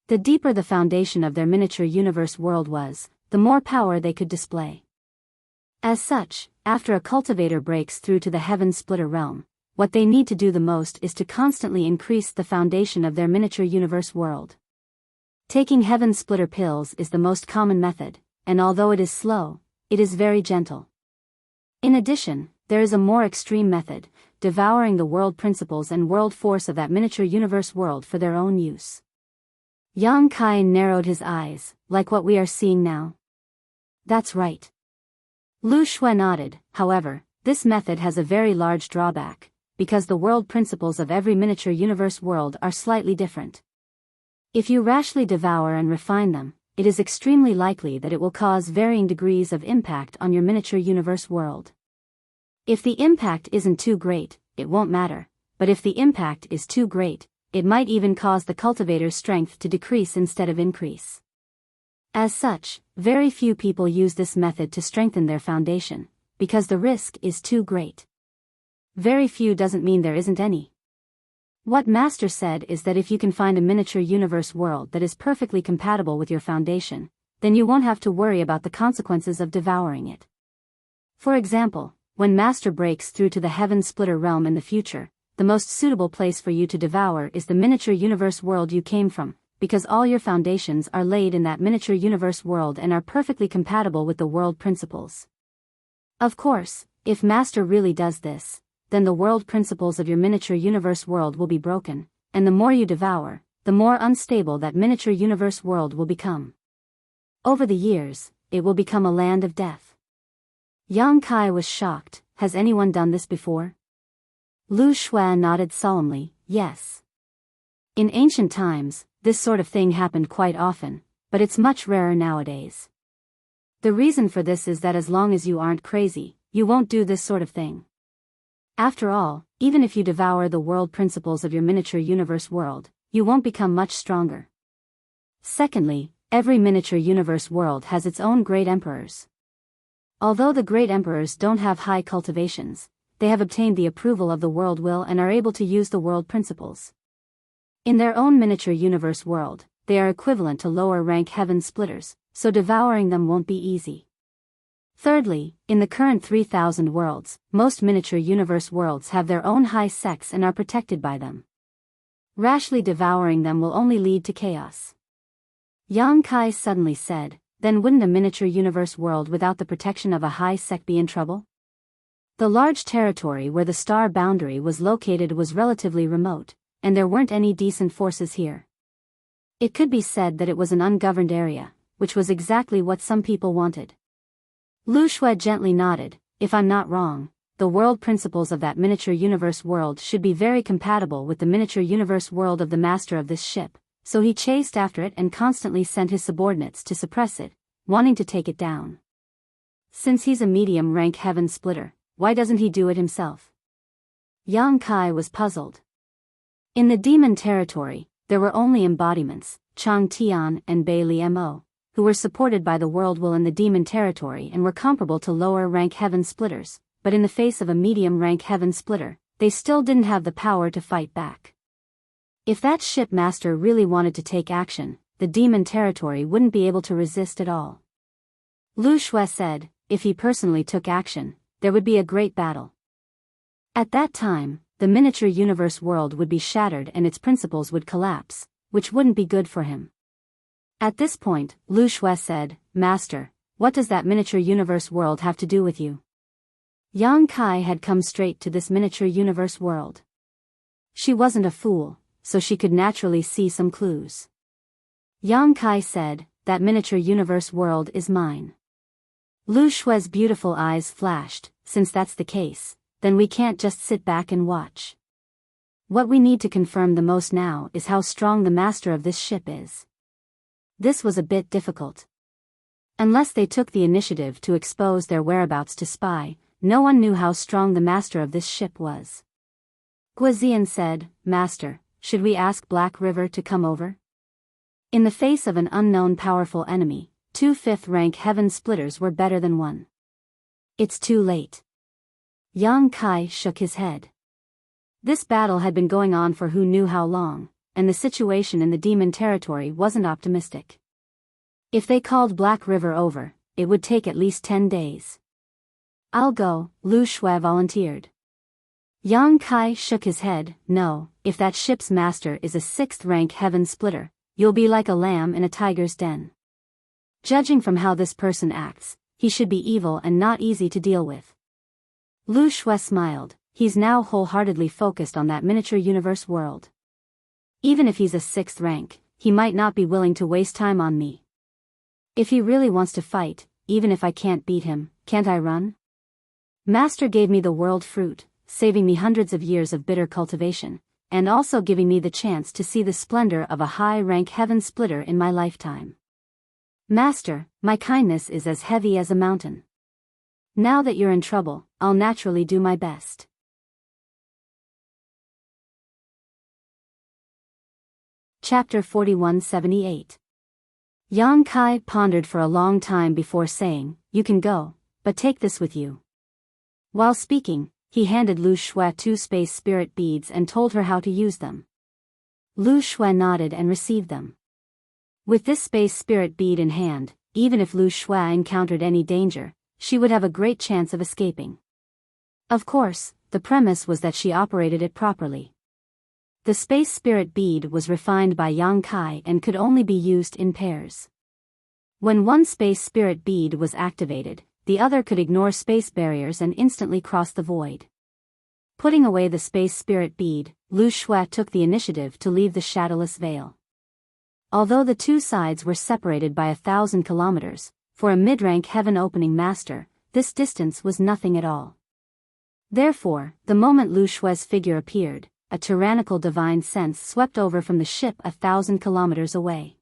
The deeper the foundation of their miniature universe world was, the more power they could display. As such, after a cultivator breaks through to the Heaven Splitter realm, what they need to do the most is to constantly increase the foundation of their miniature universe world. Taking Heaven Splitter pills is the most common method, and although it is slow, it is very gentle. In addition, there is a more extreme method, devouring the world principles and world force of that miniature universe world for their own use. Yang Kai narrowed his eyes, like what we are seeing now. That's right. Lu Shui nodded. However, this method has a very large drawback, because the world principles of every miniature universe world are slightly different. If you rashly devour and refine them, it is extremely likely that it will cause varying degrees of impact on your miniature universe world. If the impact isn't too great, it won't matter, but if the impact is too great, it might even cause the cultivator's strength to decrease instead of increase. As such, very few people use this method to strengthen their foundation, because the risk is too great. Very few doesn't mean there isn't any. What Master said is that if you can find a miniature universe world that is perfectly compatible with your foundation, then you won't have to worry about the consequences of devouring it. For example, when Master breaks through to the Heaven Splitter realm in the future, the most suitable place for you to devour is the miniature universe world you came from, because all your foundations are laid in that miniature universe world and are perfectly compatible with the world principles. Of course, if Master really does this, then the world principles of your miniature universe world will be broken, and the more you devour, the more unstable that miniature universe world will become. Over the years, it will become a land of death. Yang Kai was shocked. Has anyone done this before? Lu Shui nodded solemnly, yes. In ancient times, this sort of thing happened quite often, but it's much rarer nowadays. The reason for this is that as long as you aren't crazy, you won't do this sort of thing. After all, even if you devour the world principles of your miniature universe world, you won't become much stronger. Secondly, every miniature universe world has its own great emperors. Although the great emperors don't have high cultivations, they have obtained the approval of the world will and are able to use the world principles. In their own miniature universe world, they are equivalent to lower rank heaven splitters, so devouring them won't be easy. Thirdly, in the current 3,000 worlds, most miniature universe worlds have their own high sects and are protected by them. Rashly devouring them will only lead to chaos. Yang Kai suddenly said, then wouldn't a miniature universe world without the protection of a high sect be in trouble? The large territory where the star boundary was located was relatively remote, and there weren't any decent forces here. It could be said that it was an ungoverned area, which was exactly what some people wanted. Lu Shui gently nodded. If I'm not wrong, the world principles of that miniature universe world should be very compatible with the miniature universe world of the master of this ship, so he chased after it and constantly sent his subordinates to suppress it, wanting to take it down. Since he's a medium-rank heaven splitter, why doesn't he do it himself? Yang Kai was puzzled. In the demon territory, there were only embodiments, Chang Tian and Bei Liemo, who were supported by the world will in the demon territory and were comparable to lower-rank heaven splitters, but in the face of a medium-rank heaven splitter, they still didn't have the power to fight back. If that ship master really wanted to take action, the demon territory wouldn't be able to resist at all. Lu Shui said, if he personally took action, there would be a great battle. At that time, the miniature universe world would be shattered and its principles would collapse, which wouldn't be good for him. At this point, Lu Shui said, Master, what does that miniature universe world have to do with you? Yang Kai had come straight to this miniature universe world. She wasn't a fool, so she could naturally see some clues. Yang Kai said, that miniature universe world is mine. Lu Shui's beautiful eyes flashed. Since that's the case, then we can't just sit back and watch. What we need to confirm the most now is how strong the master of this ship is. This was a bit difficult. Unless they took the initiative to expose their whereabouts to spy, no one knew how strong the master of this ship was. Guizian said, Master, should we ask Black River to come over? In the face of an unknown powerful enemy, 2 5th-rank heaven splitters were better than 1. It's too late. Yang Kai shook his head. This battle had been going on for who knew how long, and the situation in the demon territory wasn't optimistic. If they called Black River over, it would take at least 10 days. I'll go, Lu Shui volunteered. Yang Kai shook his head. No, if that ship's master is a 6th-rank heaven splitter, you'll be like a lamb in a tiger's den. Judging from how this person acts, he should be evil and not easy to deal with. Lu Shui smiled. He's now wholeheartedly focused on that miniature universe world. Even if he's a 6th rank, he might not be willing to waste time on me. If he really wants to fight, even if I can't beat him, can't I run? Master gave me the world fruit, saving me hundreds of years of bitter cultivation, and also giving me the chance to see the splendor of a high-rank heaven splitter in my lifetime. Master, my kindness is as heavy as a mountain. Now that you're in trouble, I'll naturally do my best. Chapter 4178. Yang Kai pondered for a long time before saying, "You can go, but take this with you." While speaking, he handed Lu Shui 2 space spirit beads and told her how to use them. Lu Shui nodded and received them. With this space spirit bead in hand, even if Lu Shui encountered any danger, she would have a great chance of escaping. Of course, the premise was that she operated it properly. The space spirit bead was refined by Yang Kai and could only be used in pairs. When one space spirit bead was activated, the other could ignore space barriers and instantly cross the void. Putting away the space spirit bead, Lu Shui took the initiative to leave the shadowless veil. Although the two sides were separated by 1,000 kilometers, for a mid-rank heaven-opening master, this distance was nothing at all. Therefore, the moment Lu Shui's figure appeared, a tyrannical divine sense swept over from the ship 1,000 kilometers away.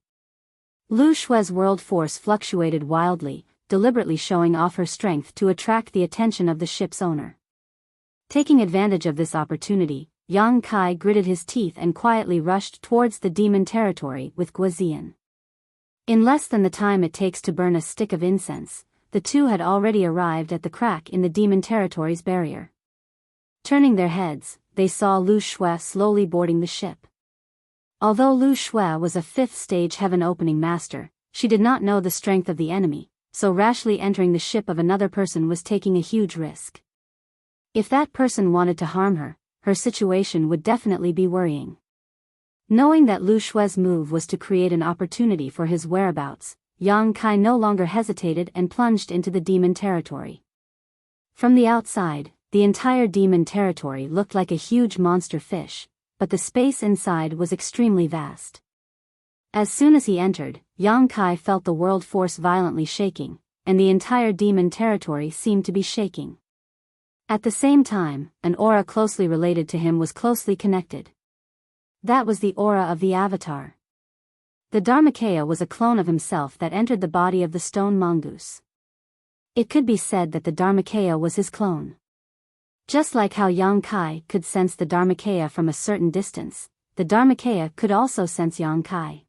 Lu Shui's world force fluctuated wildly, deliberately showing off her strength to attract the attention of the ship's owner. Taking advantage of this opportunity, Yang Kai gritted his teeth and quietly rushed towards the demon territory with Guizian. In less than the time it takes to burn a stick of incense, the two had already arrived at the crack in the demon territory's barrier. Turning their heads, they saw Lu Shui slowly boarding the ship. Although Lu Shui was a 5th stage heaven-opening master, she did not know the strength of the enemy, so rashly entering the ship of another person was taking a huge risk. If that person wanted to harm her, her situation would definitely be worrying. Knowing that Lu Shui's move was to create an opportunity for his whereabouts, Yang Kai no longer hesitated and plunged into the demon territory. From the outside, the entire demon territory looked like a huge monster fish, but the space inside was extremely vast. As soon as he entered, Yang Kai felt the world force violently shaking, and the entire demon territory seemed to be shaking. At the same time, an aura closely related to him was closely connected. That was the aura of the Avatar. The Dharmakaya was a clone of himself that entered the body of the stone mongoose. It could be said that the Dharmakaya was his clone. Just like how Yang Kai could sense the Dharmakaya from a certain distance, the Dharmakaya could also sense Yang Kai.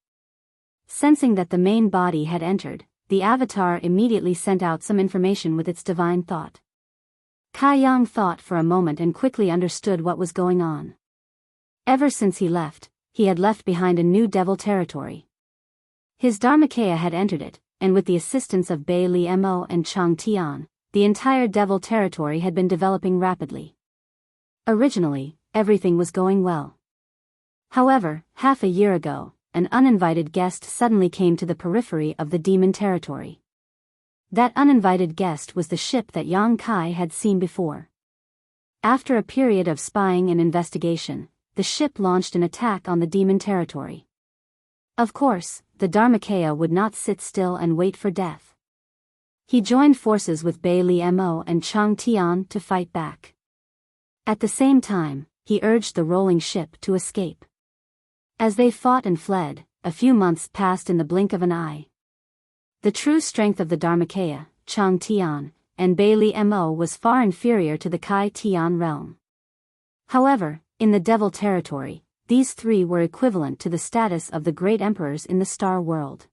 Sensing that the main body had entered, the Avatar immediately sent out some information with its divine thought. Kai Yang thought for a moment and quickly understood what was going on. Ever since he had left behind a new devil territory. His Dharmakaya had entered it, and with the assistance of Bei Li Mo and Chang Tian, the entire devil territory had been developing rapidly. Originally, everything was going well. However, half a year ago, an uninvited guest suddenly came to the periphery of the demon territory. That uninvited guest was the ship that Yang Kai had seen before. After a period of spying and investigation, the ship launched an attack on the demon territory. Of course, the Dharmakaya would not sit still and wait for death. He joined forces with Bei Li Mo and Chang Tian to fight back. At the same time, he urged the rolling ship to escape. As they fought and fled, a few months passed in the blink of an eye. The true strength of the Dharmakaya, Chang Tian, and Bei Li Mo was far inferior to the Kai Tian realm. However, in the devil territory, these three were equivalent to the status of the great emperors in the star world.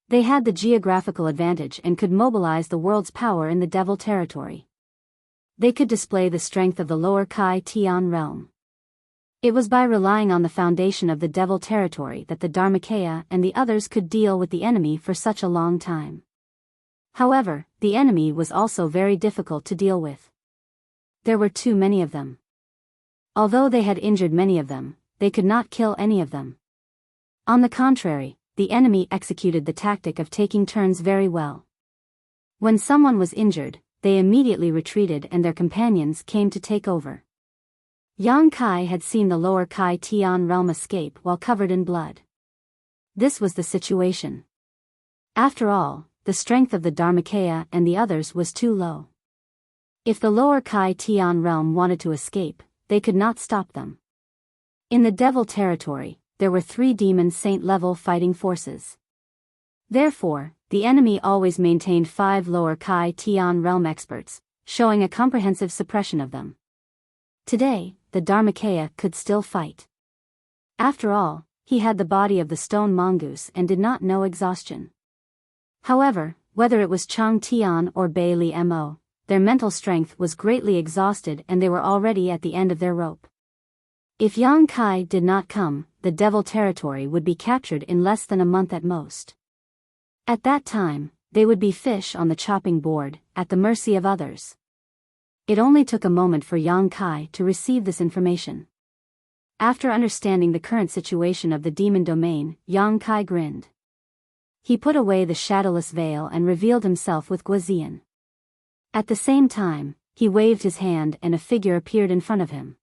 They had the geographical advantage and could mobilize the world's power in the devil territory. They could display the strength of the lower Kai Tian realm. It was by relying on the foundation of the devil territory that the Dharmakaya and the others could deal with the enemy for such a long time. However, the enemy was also very difficult to deal with. There were too many of them. Although they had injured many of them, they could not kill any of them. On the contrary, the enemy executed the tactic of taking turns very well. When someone was injured, they immediately retreated and their companions came to take over. Yang Kai had seen the lower Kai Tian realm escape while covered in blood. This was the situation. After all, the strength of the Dharmakaya and the others was too low. If the lower Kai Tian realm wanted to escape, they could not stop them. In the devil territory, there were 3 demon saint level fighting forces. Therefore, the enemy always maintained 5 lower Kai Tian realm experts, showing a comprehensive suppression of them. Today, the Dharmakaya could still fight. After all, he had the body of the stone mongoose and did not know exhaustion. However, whether it was Chang Tian or Bei Li Mo, their mental strength was greatly exhausted and they were already at the end of their rope. If Yang Kai did not come, the devil territory would be captured in less than a month at most. At that time, they would be fish on the chopping board, at the mercy of others. It only took a moment for Yang Kai to receive this information. After understanding the current situation of the demon domain, Yang Kai grinned. He put away the shadowless veil and revealed himself with Guazian. At the same time, he waved his hand and a figure appeared in front of him.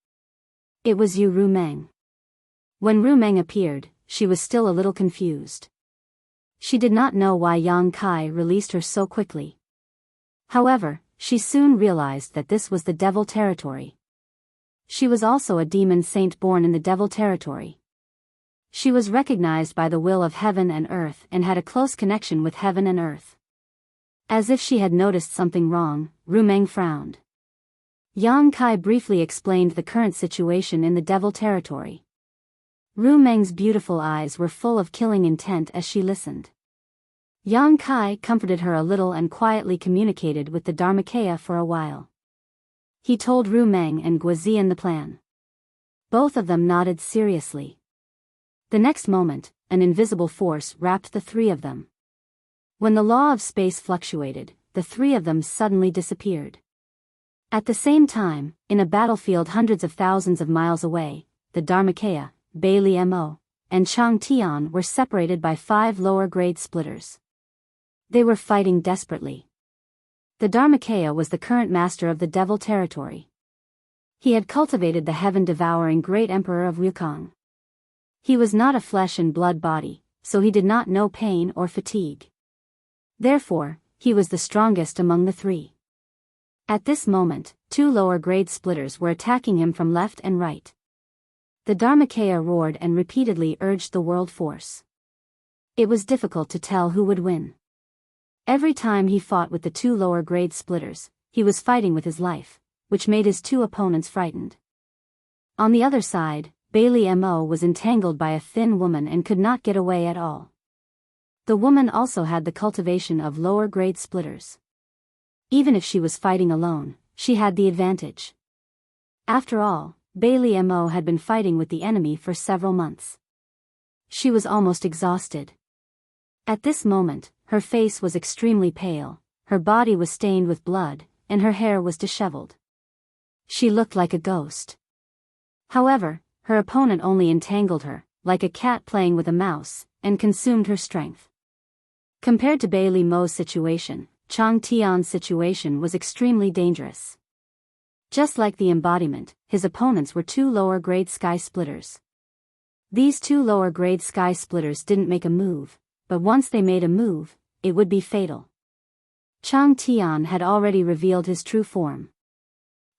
It was Yu Rumeng. When Rumeng appeared, she was still a little confused. She did not know why Yang Kai released her so quickly. However, she soon realized that this was the devil territory. She was also a demon saint born in the devil territory. She was recognized by the will of heaven and earth and had a close connection with heaven and earth. As if she had noticed something wrong, Rumeng frowned. Yang Kai briefly explained the current situation in the devil territory. Rumeng's beautiful eyes were full of killing intent as she listened. Yang Kai comforted her a little and quietly communicated with the Dharmakaya for a while. He told Rumeng and Guazian the plan. Both of them nodded seriously. The next moment, an invisible force wrapped the 3 of them. When the law of space fluctuated, the 3 of them suddenly disappeared. At the same time, in a battlefield hundreds of thousands of miles away, the Dharmakaya, Bei Li Mo, and Chang Tian were separated by 5 lower-grade splitters. They were fighting desperately. The Dharmakaya was the current master of the devil territory. He had cultivated the heaven-devouring great emperor of Wukong. He was not a flesh and blood body, so he did not know pain or fatigue. Therefore, he was the strongest among the 3. At this moment, 2 lower-grade splitters were attacking him from left and right. The Dharmakaya roared and repeatedly urged the world force. It was difficult to tell who would win. Every time he fought with the 2 lower-grade splitters, he was fighting with his life, which made his 2 opponents frightened. On the other side, Bei Li Mo was entangled by a thin woman and could not get away at all. The woman also had the cultivation of lower-grade splitters. Even if she was fighting alone, she had the advantage. After all, Bei Li Mo had been fighting with the enemy for several months. She was almost exhausted. At this moment, her face was extremely pale, her body was stained with blood, and her hair was disheveled. She looked like a ghost. However, her opponent only entangled her, like a cat playing with a mouse, and consumed her strength. Compared to Bei Li Mo's situation, Chang Tian's situation was extremely dangerous. Just like the embodiment, his opponents were 2 lower-grade sky splitters. These 2 lower-grade sky splitters didn't make a move, but once they made a move, it would be fatal. Chang Tian had already revealed his true form.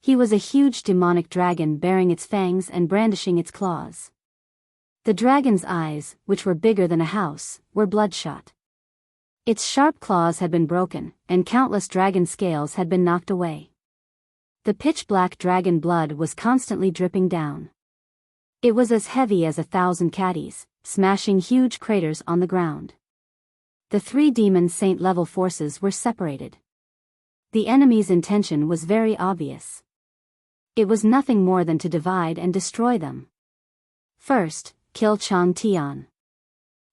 He was a huge demonic dragon bearing its fangs and brandishing its claws. The dragon's eyes, which were bigger than a house, were bloodshot. Its sharp claws had been broken, and countless dragon scales had been knocked away. The pitch-black dragon blood was constantly dripping down. It was as heavy as 1,000 caddies, smashing huge craters on the ground. The 3 demon saint-level forces were separated. The enemy's intention was very obvious. It was nothing more than to divide and destroy them. First, kill Chang Tian.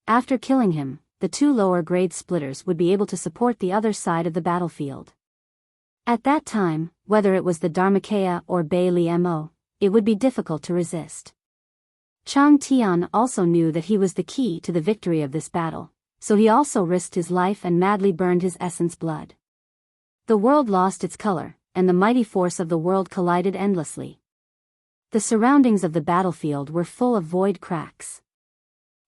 After killing him, the 2 lower-grade splitters would be able to support the other side of the battlefield. At that time, whether it was the Dharmakaya or Bei Li Mo, it would be difficult to resist. Chang Tian also knew that he was the key to the victory of this battle, so he also risked his life and madly burned his essence blood. The world lost its color, and the mighty force of the world collided endlessly. The surroundings of the battlefield were full of void cracks.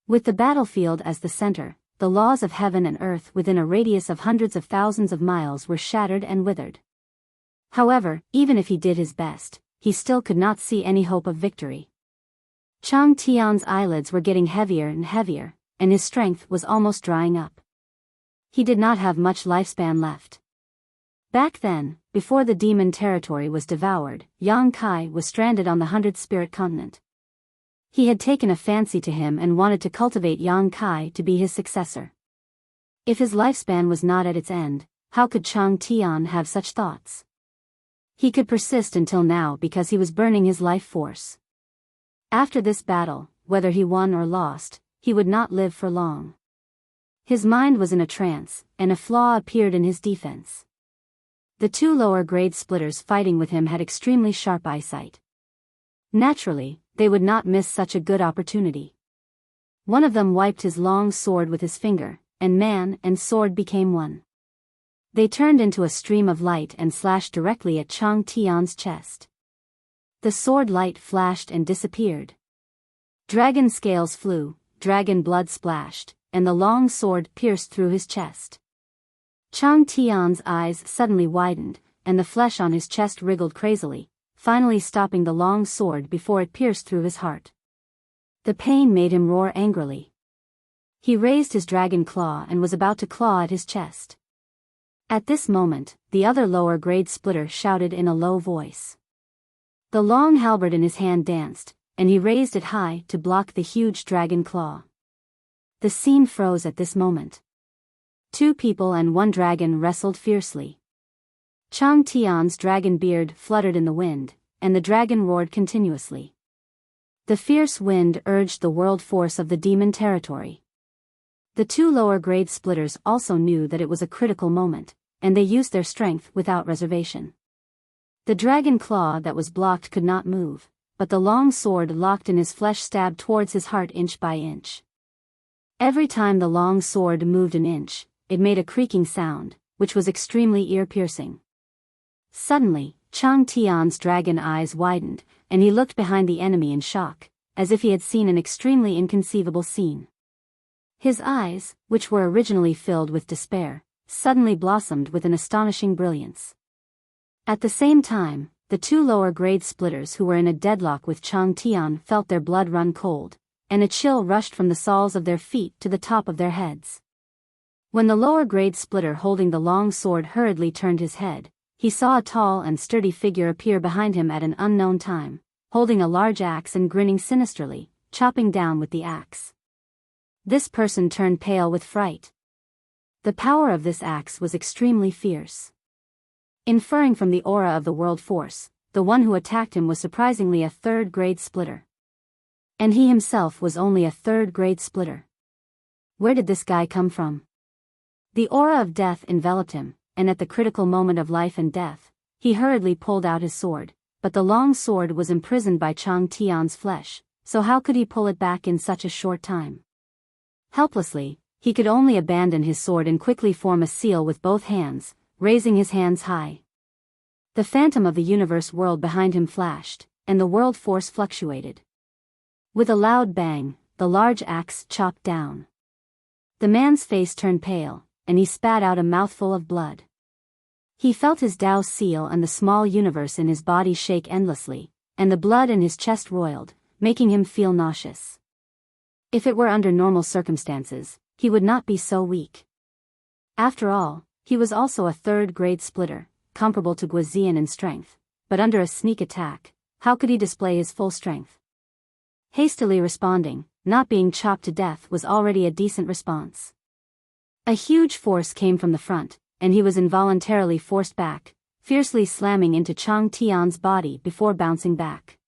With the battlefield as the center, the laws of heaven and earth within a radius of hundreds of thousands of miles were shattered and withered. However, even if he did his best, he still could not see any hope of victory. Chang Tian's eyelids were getting heavier and heavier, and his strength was almost drying up. He did not have much lifespan left. Back then, before the demon territory was devoured, Yang Kai was stranded on the 100-spirit continent. He had taken a fancy to him and wanted to cultivate Yang Kai to be his successor. If his lifespan was not at its end, how could Chang Tian have such thoughts? He could persist until now because he was burning his life force. After this battle, whether he won or lost, he would not live for long. His mind was in a trance, and a flaw appeared in his defense. The two lower-grade splitters fighting with him had extremely sharp eyesight. Naturally, they would not miss such a good opportunity. One of them wiped his long sword with his finger, and man and sword became one. They turned into a stream of light and slashed directly at Chang Tian's chest. The sword light flashed and disappeared. Dragon scales flew, dragon blood splashed, and the long sword pierced through his chest. Chang Tian's eyes suddenly widened, and the flesh on his chest wriggled crazily, finally stopping the long sword before it pierced through his heart. The pain made him roar angrily. He raised his dragon claw and was about to claw at his chest. At this moment, the other lower-grade splitter shouted in a low voice. The long halberd in his hand danced, and he raised it high to block the huge dragon claw. The scene froze at this moment. Two people and one dragon wrestled fiercely. Chang Tian's dragon beard fluttered in the wind, and the dragon roared continuously. The fierce wind urged the world force of the demon territory. The two lower-grade splitters also knew that it was a critical moment, and they used their strength without reservation. The dragon claw that was blocked could not move, but the long sword locked in his flesh stabbed towards his heart inch by inch. Every time the long sword moved an inch, it made a creaking sound, which was extremely ear-piercing. Suddenly, Chang Tian's dragon eyes widened, and he looked behind the enemy in shock, as if he had seen an extremely inconceivable scene. His eyes, which were originally filled with despair, suddenly blossomed with an astonishing brilliance. At the same time, the two lower-grade splitters who were in a deadlock with Chang Tian felt their blood run cold, and a chill rushed from the soles of their feet to the top of their heads. When the lower-grade splitter holding the long sword hurriedly turned his head, he saw a tall and sturdy figure appear behind him at an unknown time, holding a large axe and grinning sinisterly, chopping down with the axe. This person turned pale with fright. The power of this axe was extremely fierce. Inferring from the aura of the world force, the one who attacked him was surprisingly a third-grade splitter. And he himself was only a third-grade splitter. Where did this guy come from? The aura of death enveloped him, and at the critical moment of life and death, he hurriedly pulled out his sword, but the long sword was imprisoned by Chang Tian's flesh, so how could he pull it back in such a short time? Helplessly, he could only abandon his sword and quickly form a seal with both hands, raising his hands high. The phantom of the universe world behind him flashed, and the world force fluctuated. With a loud bang, the large axe chopped down. The man's face turned pale, and he spat out a mouthful of blood. He felt his Tao seal and the small universe in his body shake endlessly, and the blood in his chest roiled, making him feel nauseous. If it were under normal circumstances, he would not be so weak. After all, he was also a third-grade splitter, comparable to Guizian in strength, but under a sneak attack, how could he display his full strength? Hastily responding, not being chopped to death was already a decent response. A huge force came from the front, and he was involuntarily forced back, fiercely slamming into Chang Tian's body before bouncing back.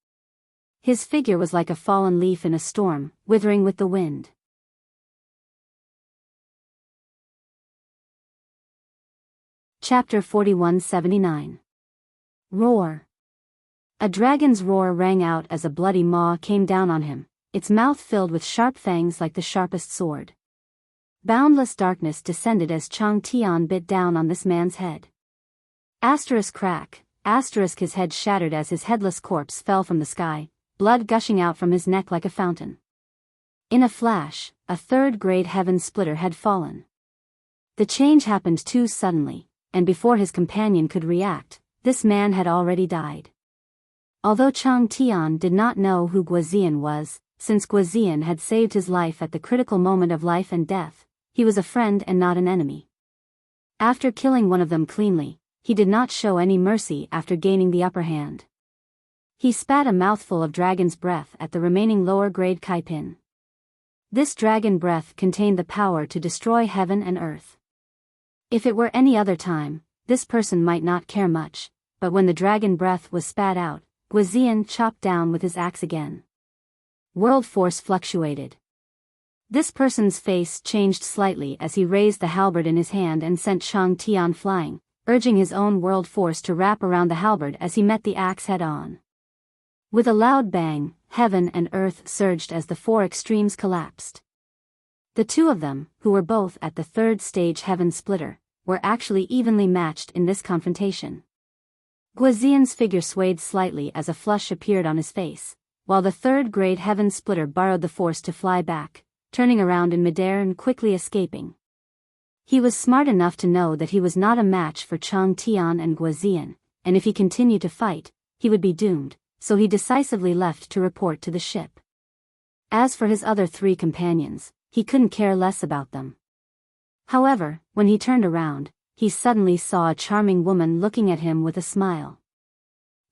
His figure was like a fallen leaf in a storm, withering with the wind. Chapter 4179. Roar. A dragon's roar rang out as a bloody maw came down on him, its mouth filled with sharp fangs like the sharpest sword. Boundless darkness descended as Chang Tian bit down on this man's head. Asterisk crack, asterisk his head shattered as his headless corpse fell from the sky, blood gushing out from his neck like a fountain. In a flash, a third-grade heaven splitter had fallen. The change happened too suddenly, and before his companion could react, this man had already died. Although Chang Tian did not know who Guozian was, since Guozian had saved his life at the critical moment of life and death, he was a friend and not an enemy. After killing one of them cleanly, he did not show any mercy after gaining the upper hand. He spat a mouthful of dragon's breath at the remaining lower-grade Kaipin. This dragon breath contained the power to destroy heaven and earth. If it were any other time, this person might not care much, but when the dragon breath was spat out, Guozian chopped down with his axe again. World force fluctuated. This person's face changed slightly as he raised the halberd in his hand and sent Chang Tian flying, urging his own world force to wrap around the halberd as he met the axe head-on. With a loud bang, heaven and earth surged as the four extremes collapsed. The two of them, who were both at the third stage heaven splitter, were actually evenly matched in this confrontation. Guozian's figure swayed slightly as a flush appeared on his face, while the third-grade heaven splitter borrowed the force to fly back, turning around in midair and quickly escaping. He was smart enough to know that he was not a match for Chang Tian and Guozian, and if he continued to fight, he would be doomed, so he decisively left to report to the ship. As for his other three companions, he couldn't care less about them. However, when he turned around, he suddenly saw a charming woman looking at him with a smile.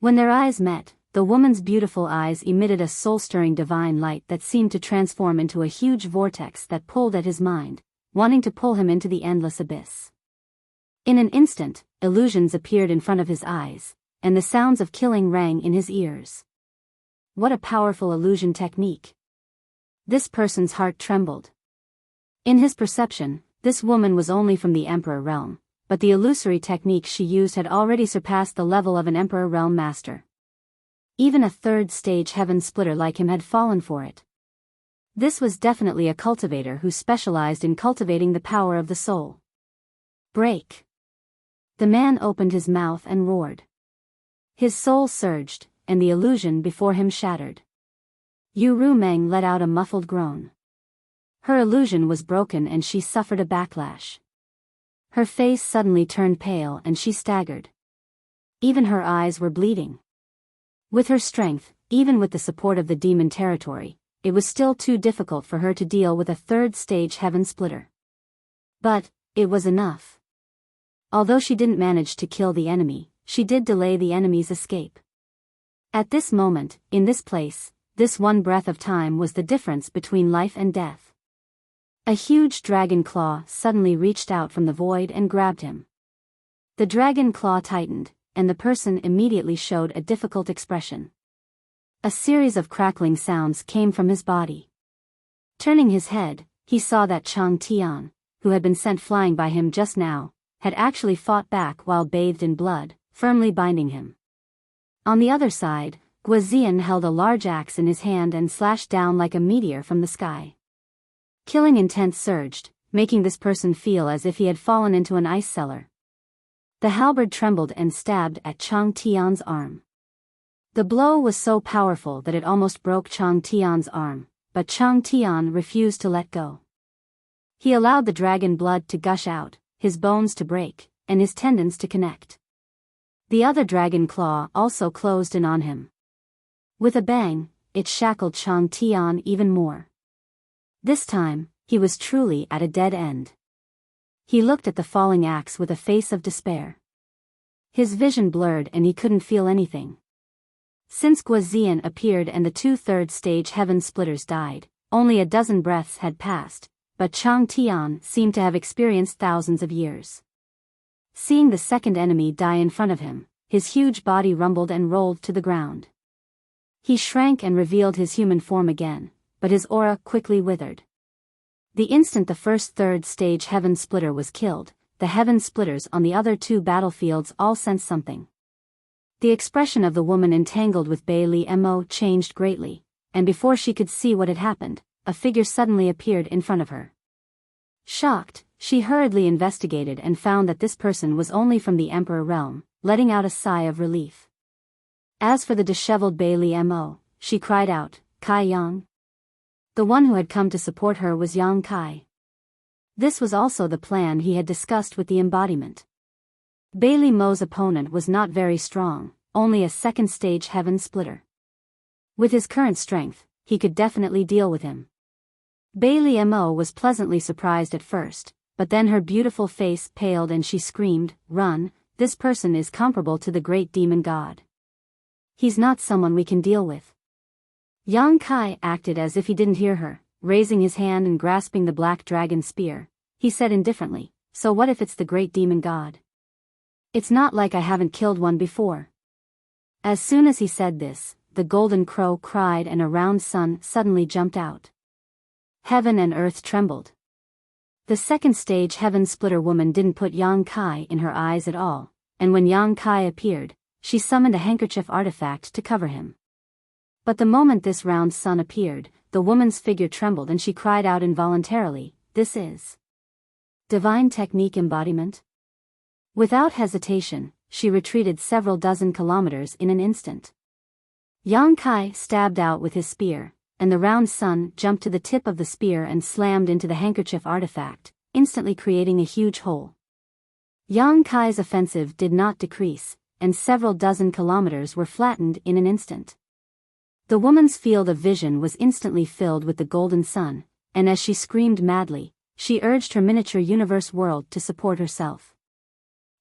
When their eyes met, the woman's beautiful eyes emitted a soul-stirring divine light that seemed to transform into a huge vortex that pulled at his mind, wanting to pull him into the endless abyss. In an instant, illusions appeared in front of his eyes, and the sounds of killing rang in his ears. What a powerful illusion technique! This person's heart trembled. In his perception, this woman was only from the Emperor realm, but the illusory technique she used had already surpassed the level of an Emperor realm master. Even a third-stage heaven splitter like him had fallen for it. This was definitely a cultivator who specialized in cultivating the power of the soul. Break! The man opened his mouth and roared. His soul surged, and the illusion before him shattered. Yu Rumeng let out a muffled groan. Her illusion was broken and she suffered a backlash. Her face suddenly turned pale and she staggered. Even her eyes were bleeding. With her strength, even with the support of the demon territory, it was still too difficult for her to deal with a third-stage heaven splitter. But it was enough. Although she didn't manage to kill the enemy, she did delay the enemy's escape. At this moment, in this place, this one breath of time was the difference between life and death. A huge dragon claw suddenly reached out from the void and grabbed him. The dragon claw tightened, and the person immediately showed a difficult expression. A series of crackling sounds came from his body. Turning his head, he saw that Chang Tian, who had been sent flying by him just now, had actually fought back while bathed in blood, firmly binding him. On the other side, Guozian held a large axe in his hand and slashed down like a meteor from the sky. Killing intent surged, making this person feel as if he had fallen into an ice cellar. The halberd trembled and stabbed at Chang Tian's arm. The blow was so powerful that it almost broke Chang Tian's arm, but Chang Tian refused to let go. He allowed the dragon blood to gush out, his bones to break, and his tendons to connect. The other dragon claw also closed in on him. With a bang, it shackled Chang Tian even more. This time, he was truly at a dead end. He looked at the falling axe with a face of despair. His vision blurred and he couldn't feel anything. Since Guozian appeared and the two third-stage heaven splitters died, only a dozen breaths had passed, but Chang Tian seemed to have experienced thousands of years. Seeing the second enemy die in front of him, his huge body rumbled and rolled to the ground. He shrank and revealed his human form again, but his aura quickly withered. The instant the first third-stage heaven splitter was killed, the heaven splitters on the other two battlefields all sensed something. The expression of the woman entangled with Bei Li Mo changed greatly, and before she could see what had happened, a figure suddenly appeared in front of her. Shocked, she hurriedly investigated and found that this person was only from the Emperor realm, letting out a sigh of relief. As for the disheveled Bailey Mo, she cried out, "Kai Yang." The one who had come to support her was Yang Kai. This was also the plan he had discussed with the embodiment. Bailey Mo's opponent was not very strong, only a second-stage heaven splitter. With his current strength, he could definitely deal with him. Bailey Mo was pleasantly surprised at first, but then her beautiful face paled and she screamed, "Run, this person is comparable to the great demon god. He's not someone we can deal with." Yang Kai acted as if he didn't hear her, raising his hand and grasping the black dragon spear. He said indifferently, "So what if it's the great demon god? It's not like I haven't killed one before." As soon as he said this, the golden crow cried and a round sun suddenly jumped out. Heaven and earth trembled. The second-stage heaven splitter woman didn't put Yang Kai in her eyes at all, and when Yang Kai appeared, she summoned a handkerchief artifact to cover him. But the moment this round sun appeared, the woman's figure trembled and she cried out involuntarily, "This is divine technique embodiment?" Without hesitation, she retreated several dozen kilometers in an instant. Yang Kai stabbed out with his spear, and the round sun jumped to the tip of the spear and slammed into the handkerchief artifact, instantly creating a huge hole. Yang Kai's offensive did not decrease, and several dozen kilometers were flattened in an instant. The woman's field of vision was instantly filled with the golden sun, and as she screamed madly, she urged her miniature universe world to support herself.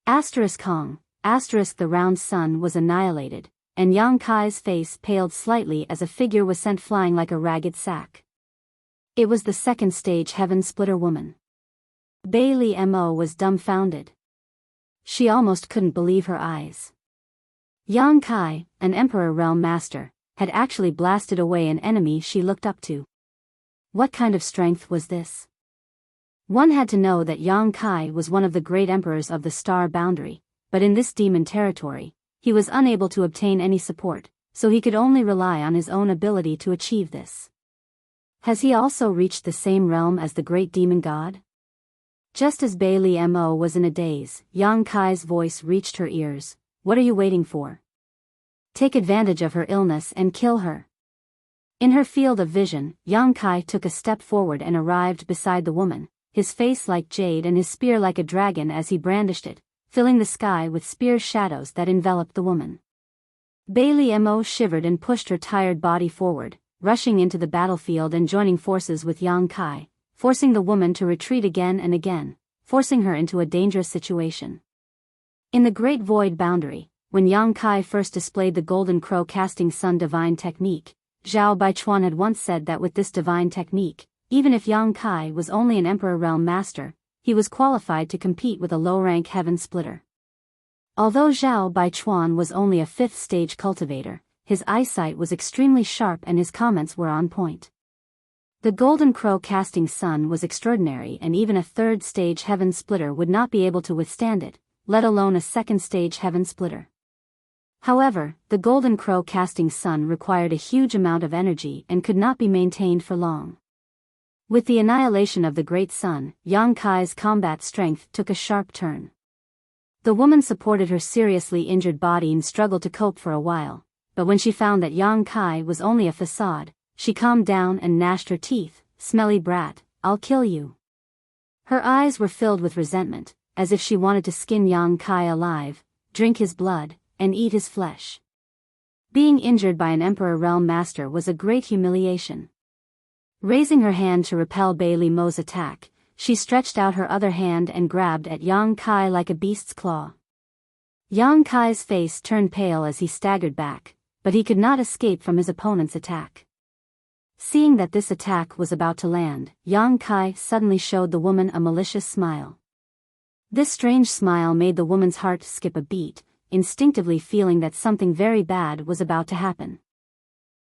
Kong, the round sun was annihilated, and Yang Kai's face paled slightly as a figure was sent flying like a ragged sack. It was the second-stage heaven splitter woman. Bailey Mo was dumbfounded. She almost couldn't believe her eyes. Yang Kai, an Emperor Realm Master, had actually blasted away an enemy she looked up to. What kind of strength was this? One had to know that Yang Kai was one of the great emperors of the star boundary, but in this demon territory, he was unable to obtain any support, so he could only rely on his own ability to achieve this. Has he also reached the same realm as the great demon god? Just as Bailey Mo was in a daze, Yang Kai's voice reached her ears. "What are you waiting for? Take advantage of her illness and kill her." In her field of vision, Yang Kai took a step forward and arrived beside the woman, his face like jade and his spear like a dragon as he brandished it, filling the sky with spear shadows that enveloped the woman. Bailey Mo shivered and pushed her tired body forward, rushing into the battlefield and joining forces with Yang Kai, forcing the woman to retreat again and again, forcing her into a dangerous situation. In the Great Void Boundary, when Yang Kai first displayed the Golden Crow Casting Sun divine technique, Zhao Baichuan had once said that with this divine technique, even if Yang Kai was only an Emperor Realm Master, he was qualified to compete with a low-rank Heaven Splitter. Although Zhao Baichuan was only a 5th-stage cultivator, his eyesight was extremely sharp and his comments were on point. The Golden Crow Casting Sun was extraordinary and even a 3rd-stage Heaven Splitter would not be able to withstand it, let alone a 2nd-stage Heaven Splitter. However, the Golden Crow Casting Sun required a huge amount of energy and could not be maintained for long. With the annihilation of the Great Sun, Yang Kai's combat strength took a sharp turn. The woman supported her seriously injured body and struggled to cope for a while, but when she found that Yang Kai was only a facade, she calmed down and gnashed her teeth. "Smelly brat, I'll kill you." Her eyes were filled with resentment, as if she wanted to skin Yang Kai alive, drink his blood, and eat his flesh. Being injured by an Emperor Realm Master was a great humiliation. Raising her hand to repel Bailey Mo's attack, she stretched out her other hand and grabbed at Yang Kai like a beast's claw. Yang Kai's face turned pale as he staggered back, but he could not escape from his opponent's attack. Seeing that this attack was about to land, Yang Kai suddenly showed the woman a malicious smile. This strange smile made the woman's heart skip a beat, instinctively feeling that something very bad was about to happen.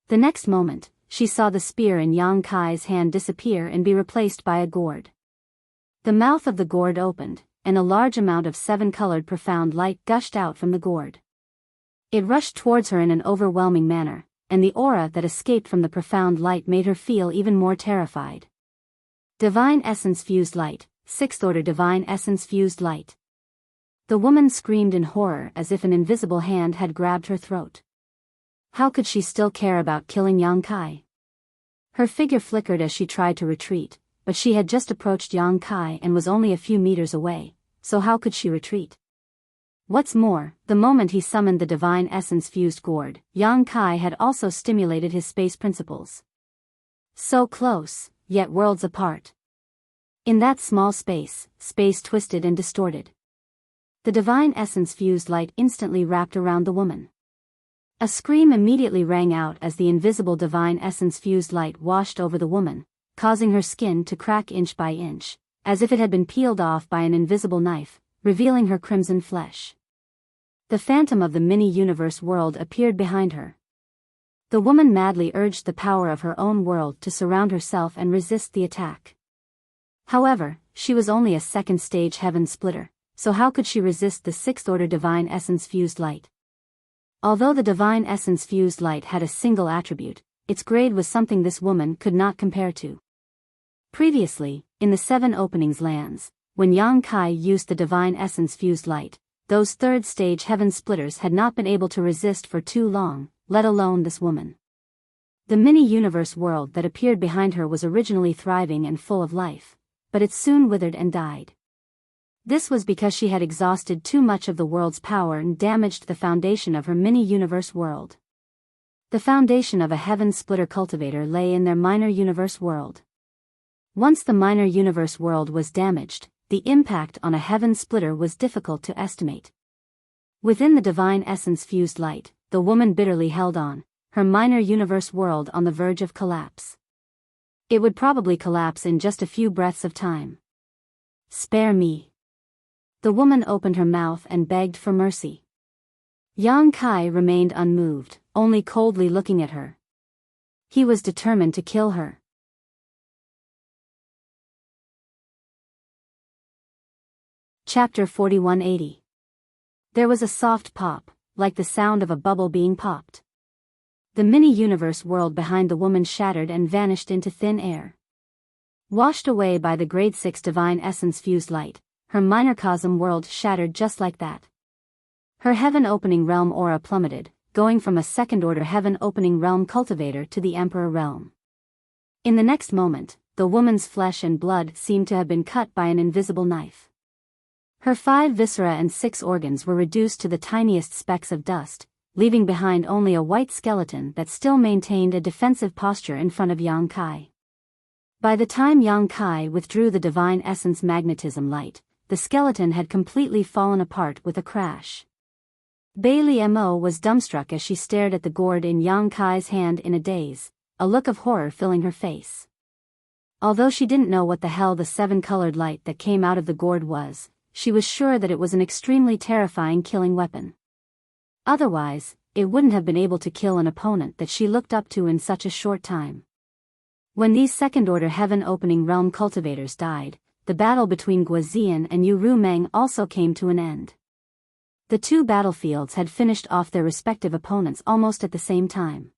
The next moment, she saw the spear in Yang Kai's hand disappear and be replaced by a gourd. The mouth of the gourd opened, and a large amount of 7-colored profound light gushed out from the gourd. It rushed towards her in an overwhelming manner, and the aura that escaped from the profound light made her feel even more terrified. Divine Essence Fused Light, 6th Order Divine Essence Fused Light. The woman screamed in horror as if an invisible hand had grabbed her throat. How could she still care about killing Yang Kai? Her figure flickered as she tried to retreat, but she had just approached Yang Kai and was only a few meters away, so how could she retreat? What's more, the moment he summoned the divine essence-fused gourd, Yang Kai had also stimulated his space principles. So close, yet worlds apart. In that small space, space twisted and distorted. The divine essence-fused light instantly wrapped around the woman. A scream immediately rang out as the invisible divine essence-fused light washed over the woman, causing her skin to crack inch by inch, as if it had been peeled off by an invisible knife, revealing her crimson flesh. The phantom of the mini-universe world appeared behind her. The woman madly urged the power of her own world to surround herself and resist the attack. However, she was only a second-stage heaven splitter, so how could she resist the sixth-order divine essence-fused light? Although the divine essence-fused light had a single attribute, its grade was something this woman could not compare to. Previously, in the Seven Openings lands, when Yang Kai used the divine essence-fused light, those third-stage heaven splitters had not been able to resist for too long, let alone this woman. The mini-universe world that appeared behind her was originally thriving and full of life, but it soon withered and died. This was because she had exhausted too much of the world's power and damaged the foundation of her mini-universe world. The foundation of a heaven splitter cultivator lay in their minor universe world. Once the minor universe world was damaged, the impact on a heaven splitter was difficult to estimate. Within the divine essence-fused light, the woman bitterly held on, her minor universe world on the verge of collapse. It would probably collapse in just a few breaths of time. Spare me. The woman opened her mouth and begged for mercy. Yang Kai remained unmoved, only coldly looking at her. He was determined to kill her. Chapter 4180. There was a soft pop, like the sound of a bubble being popped. The mini-universe world behind the woman shattered and vanished into thin air. Washed away by the grade 6 divine essence-fused light, her minor cosm world shattered just like that. Her heaven-opening realm aura plummeted, going from a second-order heaven-opening realm cultivator to the emperor realm. In the next moment, the woman's flesh and blood seemed to have been cut by an invisible knife. Her 5 viscera and 6 organs were reduced to the tiniest specks of dust, leaving behind only a white skeleton that still maintained a defensive posture in front of Yang Kai. By the time Yang Kai withdrew the divine essence magnetism light, the skeleton had completely fallen apart with a crash. Bailey Mo was dumbstruck as she stared at the gourd in Yang Kai's hand in a daze, a look of horror filling her face. Although she didn't know what the hell the 7-colored light that came out of the gourd was, she was sure that it was an extremely terrifying killing weapon. Otherwise, it wouldn't have been able to kill an opponent that she looked up to in such a short time. When these second-order heaven-opening realm cultivators died, the battle between Guazian and Yu Rumeng also came to an end. The two battlefields had finished off their respective opponents almost at the same time.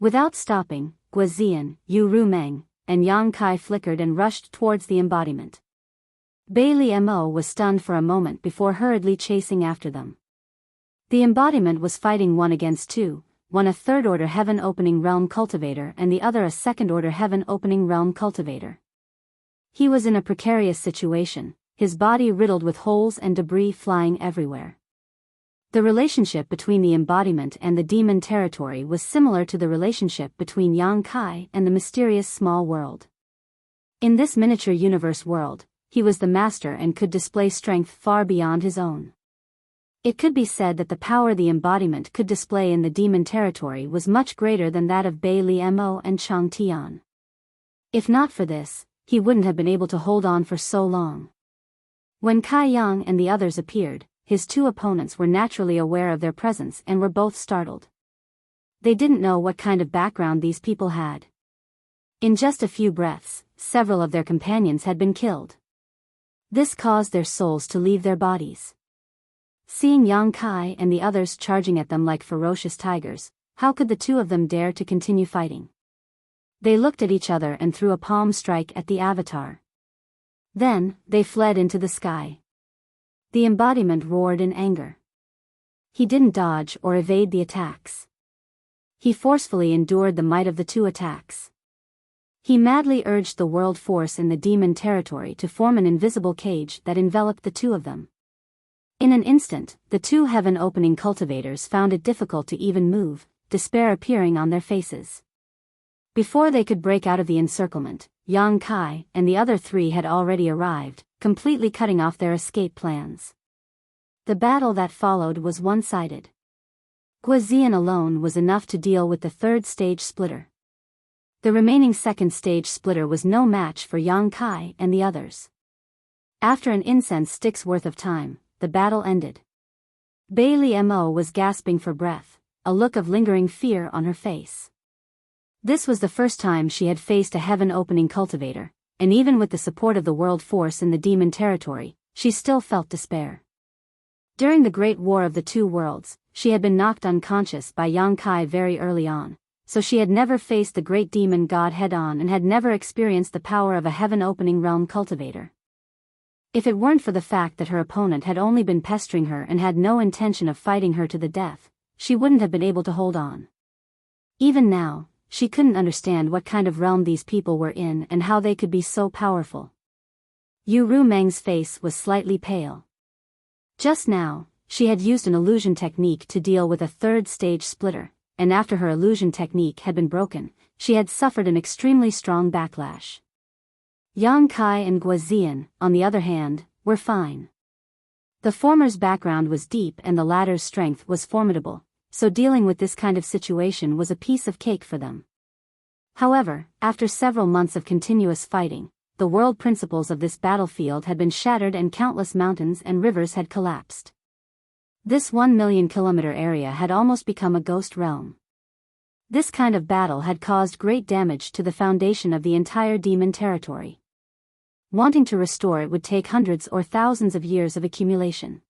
Without stopping, Guazian, Yu Rumeng, and Yang Kai flickered and rushed towards the embodiment. Bailey Mo was stunned for a moment before hurriedly chasing after them. The embodiment was fighting 1 against 2, one a third-order heaven-opening realm cultivator and the other a second-order heaven-opening realm cultivator. He was in a precarious situation, his body riddled with holes and debris flying everywhere. The relationship between the embodiment and the demon territory was similar to the relationship between Yang Kai and the mysterious small world. In this miniature universe world, he was the master and could display strength far beyond his own. It could be said that the power the embodiment could display in the demon territory was much greater than that of Bailey Mo and Chang Tian. If not for this, he wouldn't have been able to hold on for so long. When Kai Yang and the others appeared, his 2 opponents were naturally aware of their presence and were both startled. They didn't know what kind of background these people had. In just a few breaths, several of their companions had been killed. This caused their souls to leave their bodies. Seeing Yang Kai and the others charging at them like ferocious tigers, how could the 2 of them dare to continue fighting? They looked at each other and threw a palm strike at the avatar. Then, they fled into the sky. The embodiment roared in anger. He didn't dodge or evade the attacks. He forcefully endured the might of the two attacks. He madly urged the world force in the demon territory to form an invisible cage that enveloped the two of them. In an instant, the two heaven-opening cultivators found it difficult to even move, despair appearing on their faces. Before they could break out of the encirclement, Yang Kai and the other three had already arrived, completely cutting off their escape plans. The battle that followed was one-sided. Guazian alone was enough to deal with the third stage splitter. The remaining second stage splitter was no match for Yang Kai and the others. After an incense stick's worth of time, the battle ended. Bailey Mo was gasping for breath, a look of lingering fear on her face. This was the first time she had faced a heaven-opening cultivator, and even with the support of the world force in the demon territory, she still felt despair. During the Great War of the Two Worlds, she had been knocked unconscious by Yang Kai very early on, so she had never faced the great demon god head-on and had never experienced the power of a heaven-opening realm cultivator. If it weren't for the fact that her opponent had only been pestering her and had no intention of fighting her to the death, she wouldn't have been able to hold on. Even now, she couldn't understand what kind of realm these people were in and how they could be so powerful. Yu Rumeng's face was slightly pale. Just now, she had used an illusion technique to deal with a third stage splitter, and after her illusion technique had been broken, she had suffered an extremely strong backlash. Yang Kai and Guazian, on the other hand, were fine. The former's background was deep and the latter's strength was formidable, so dealing with this kind of situation was a piece of cake for them. However, after several months of continuous fighting, the world principles of this battlefield had been shattered and countless mountains and rivers had collapsed. This 1 million kilometer area had almost become a ghost realm. This kind of battle had caused great damage to the foundation of the entire demon territory. Wanting to restore it would take hundreds or thousands of years of accumulation.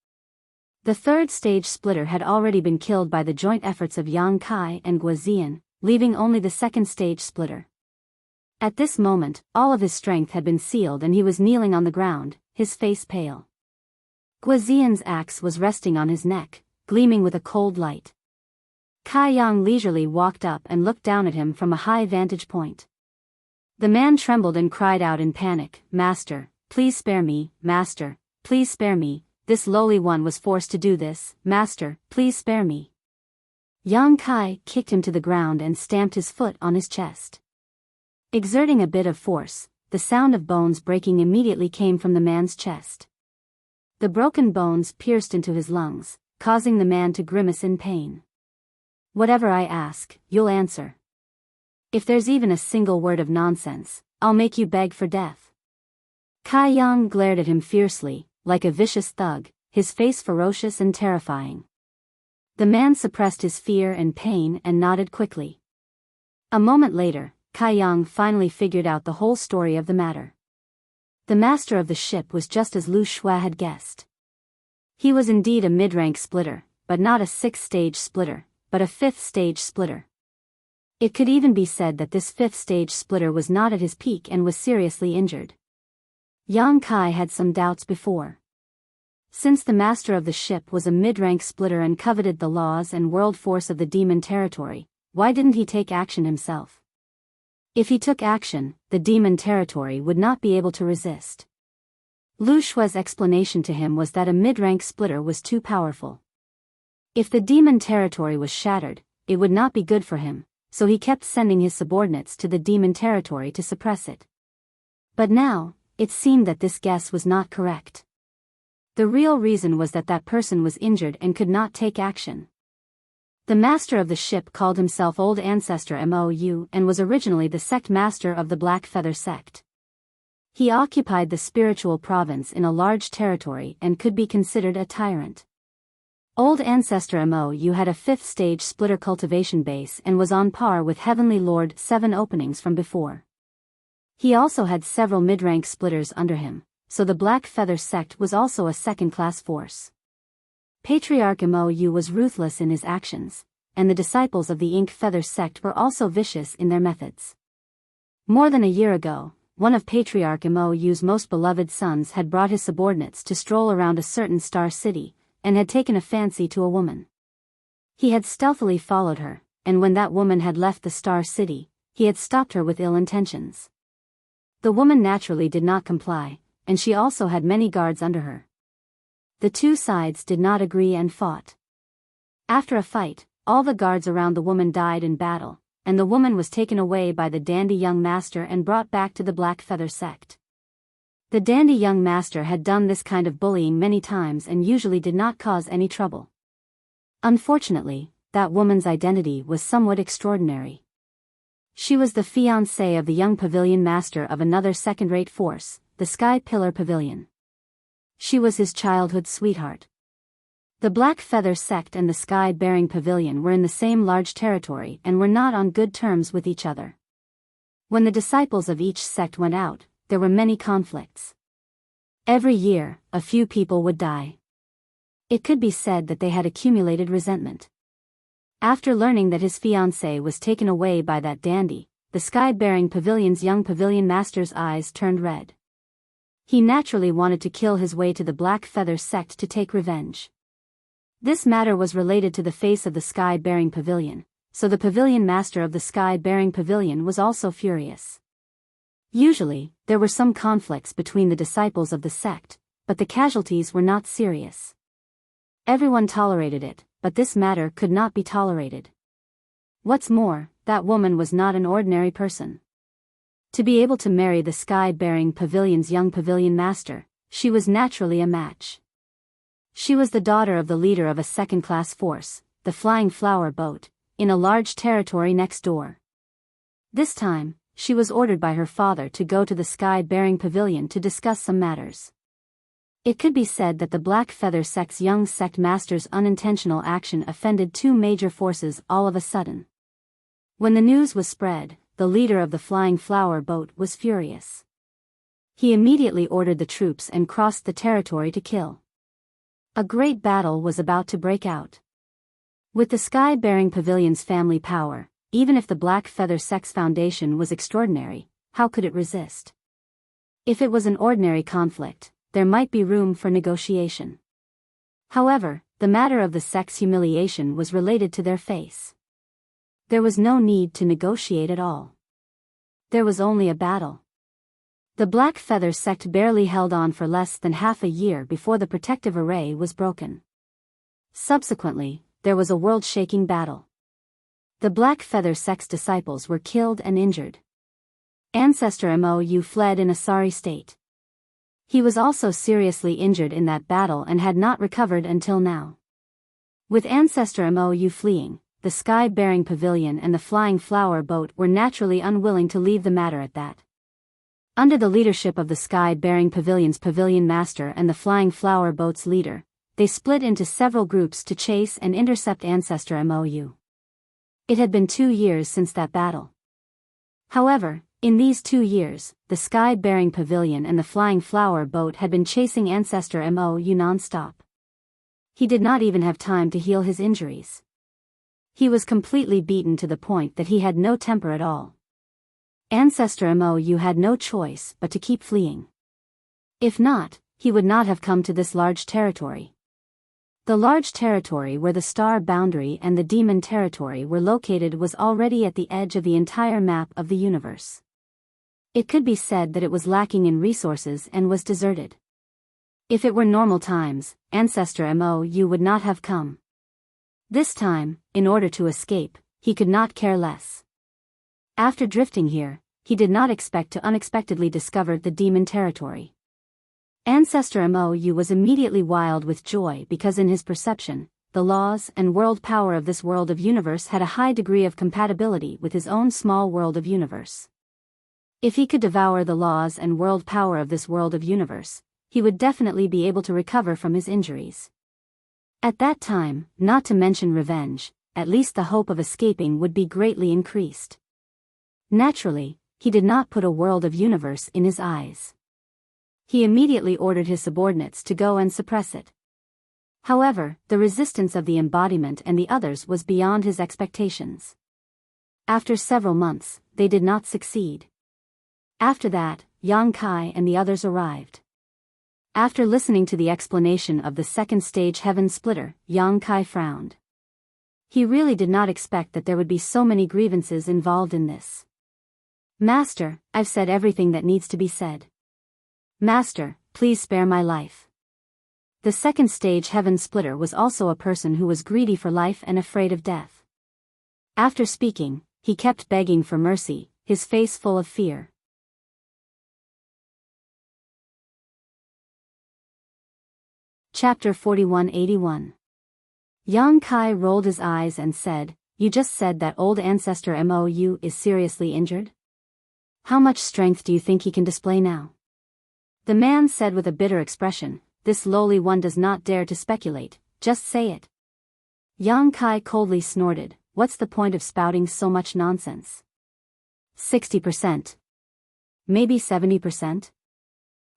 The third stage splitter had already been killed by the joint efforts of Yang Kai and Guazian, leaving only the second stage splitter. At this moment, all of his strength had been sealed and he was kneeling on the ground, his face pale. Guazian's axe was resting on his neck, gleaming with a cold light. Kai Yang leisurely walked up and looked down at him from a high vantage point. The man trembled and cried out in panic, "Master, please spare me, Master, please spare me, this lowly one was forced to do this, Master, please spare me." Yang Kai kicked him to the ground and stamped his foot on his chest. Exerting a bit of force, the sound of bones breaking immediately came from the man's chest. The broken bones pierced into his lungs, causing the man to grimace in pain. "Whatever I ask, you'll answer. If there's even a single word of nonsense, I'll make you beg for death." Kai Yang glared at him fiercely, like a vicious thug, his face ferocious and terrifying. The man suppressed his fear and pain and nodded quickly. A moment later, Kai Yang finally figured out the whole story of the matter. The master of the ship was just as Lu Shua had guessed. He was indeed a mid-rank splitter, but not a 6th-stage splitter, but a 5th-stage splitter. It could even be said that this 5th-stage splitter was not at his peak and was seriously injured. Yang Kai had some doubts before. Since the master of the ship was a mid-rank splitter and coveted the laws and world force of the demon territory, why didn't he take action himself? If he took action, the demon territory would not be able to resist. Lu Shua's explanation to him was that a mid-rank splitter was too powerful. If the demon territory was shattered, it would not be good for him, so he kept sending his subordinates to the demon territory to suppress it. But now, it seemed that this guess was not correct. The real reason was that that person was injured and could not take action. The master of the ship called himself Old Ancestor Mou and was originally the sect master of the Black Feather sect. He occupied the spiritual province in a large territory and could be considered a tyrant. Old Ancestor Mou had a 5th-stage splitter cultivation base and was on par with Heavenly Lord 7 openings from before. He also had several mid-rank splitters under him, so the Black Feather sect was also a second-class force. Patriarch Mou was ruthless in his actions, and the disciples of the Ink Feather sect were also vicious in their methods. More than a year ago, one of Patriarch Mo's most beloved sons had brought his subordinates to stroll around a certain star city, and had taken a fancy to a woman. He had stealthily followed her, and when that woman had left the star city, he had stopped her with ill intentions. The woman naturally did not comply, and she also had many guards under her. The two sides did not agree and fought. After a fight, all the guards around the woman died in battle, and the woman was taken away by the dandy young master and brought back to the Black Feather sect. The dandy young master had done this kind of bullying many times and usually did not cause any trouble. Unfortunately, that woman's identity was somewhat extraordinary. She was the fiancée of the young pavilion master of another second-rate force, the Sky Pillar Pavilion. She was his childhood sweetheart. The Black Feather sect and the Sky-Bearing Pavilion were in the same large territory and were not on good terms with each other. When the disciples of each sect went out, there were many conflicts. Every year, a few people would die. It could be said that they had accumulated resentment. After learning that his fiancée was taken away by that dandy, the Sky-Bearing Pavilion's young pavilion master's eyes turned red. He naturally wanted to kill his way to the Black Feather sect to take revenge. This matter was related to the face of the Sky-Bearing Pavilion, so the pavilion master of the Sky-Bearing Pavilion was also furious. Usually, there were some conflicts between the disciples of the sect, but the casualties were not serious. Everyone tolerated it, but this matter could not be tolerated. What's more, that woman was not an ordinary person. To be able to marry the Sky-Bearing Pavilion's young pavilion master, she was naturally a match. She was the daughter of the leader of a second-class force, the Flying Flower Boat, in a large territory next door. This time, she was ordered by her father to go to the Sky-Bearing Pavilion to discuss some matters. It could be said that the Black Feather sect's young sect master's unintentional action offended two major forces all of a sudden. When the news was spread, the leader of the Flying Flower Boat was furious. He immediately ordered the troops and crossed the territory to kill. A great battle was about to break out. With the Sky-Bearing Pavilion's family power, even if the Black Feather sect's foundation was extraordinary, how could it resist? If it was an ordinary conflict, there might be room for negotiation. However, the matter of the sect's humiliation was related to their face. There was no need to negotiate at all. There was only a battle. The Black Feather sect barely held on for less than half a year before the protective array was broken. Subsequently, there was a world-shaking battle. The Black Feather sect's disciples were killed and injured. Ancestor Mou fled in a sorry state. He was also seriously injured in that battle and had not recovered until now. With Ancestor Mou fleeing, the Sky-Bearing Pavilion and the Flying Flower Boat were naturally unwilling to leave the matter at that. Under the leadership of the Sky-Bearing Pavilion's pavilion master and the Flying Flower Boat's leader, they split into several groups to chase and intercept Ancestor Mou. It had been 2 years since that battle. However, in these 2 years, the Sky-Bearing Pavilion and the Flying Flower Boat had been chasing Ancestor Mou non-stop. He did not even have time to heal his injuries. He was completely beaten to the point that he had no temper at all. Ancestor Mou had no choice but to keep fleeing. If not, he would not have come to this large territory. The large territory where the Star Boundary and the Demon Territory were located was already at the edge of the entire map of the universe. It could be said that it was lacking in resources and was deserted. If it were normal times, Ancestor Mou would not have come. This time, in order to escape, he could not care less. After drifting here, he did not expect to unexpectedly discover the Demon Territory. Ancestor Mou was immediately wild with joy because in his perception, the laws and world power of this world of universe had a high degree of compatibility with his own small world of universe. If he could devour the laws and world power of this world of universe, he would definitely be able to recover from his injuries. At that time, not to mention revenge, at least the hope of escaping would be greatly increased. Naturally, he did not put a world of universe in his eyes. He immediately ordered his subordinates to go and suppress it. However, the resistance of the embodiment and the others was beyond his expectations. After several months, they did not succeed. After that, Yang Kai and the others arrived. After listening to the explanation of the second stage heaven splitter, Yang Kai frowned. He really did not expect that there would be so many grievances involved in this. Master, I've said everything that needs to be said. Master, please spare my life. The second stage heaven splitter was also a person who was greedy for life and afraid of death. After speaking, he kept begging for mercy, his face full of fear. Chapter 4181. Yang Kai rolled his eyes and said, "You just said that old ancestor Mou is seriously injured? How much strength do you think he can display now?" The man said with a bitter expression, "This lowly one does not dare to speculate, just say it." Yang Kai coldly snorted, "What's the point of spouting so much nonsense? 60%. Maybe 70%?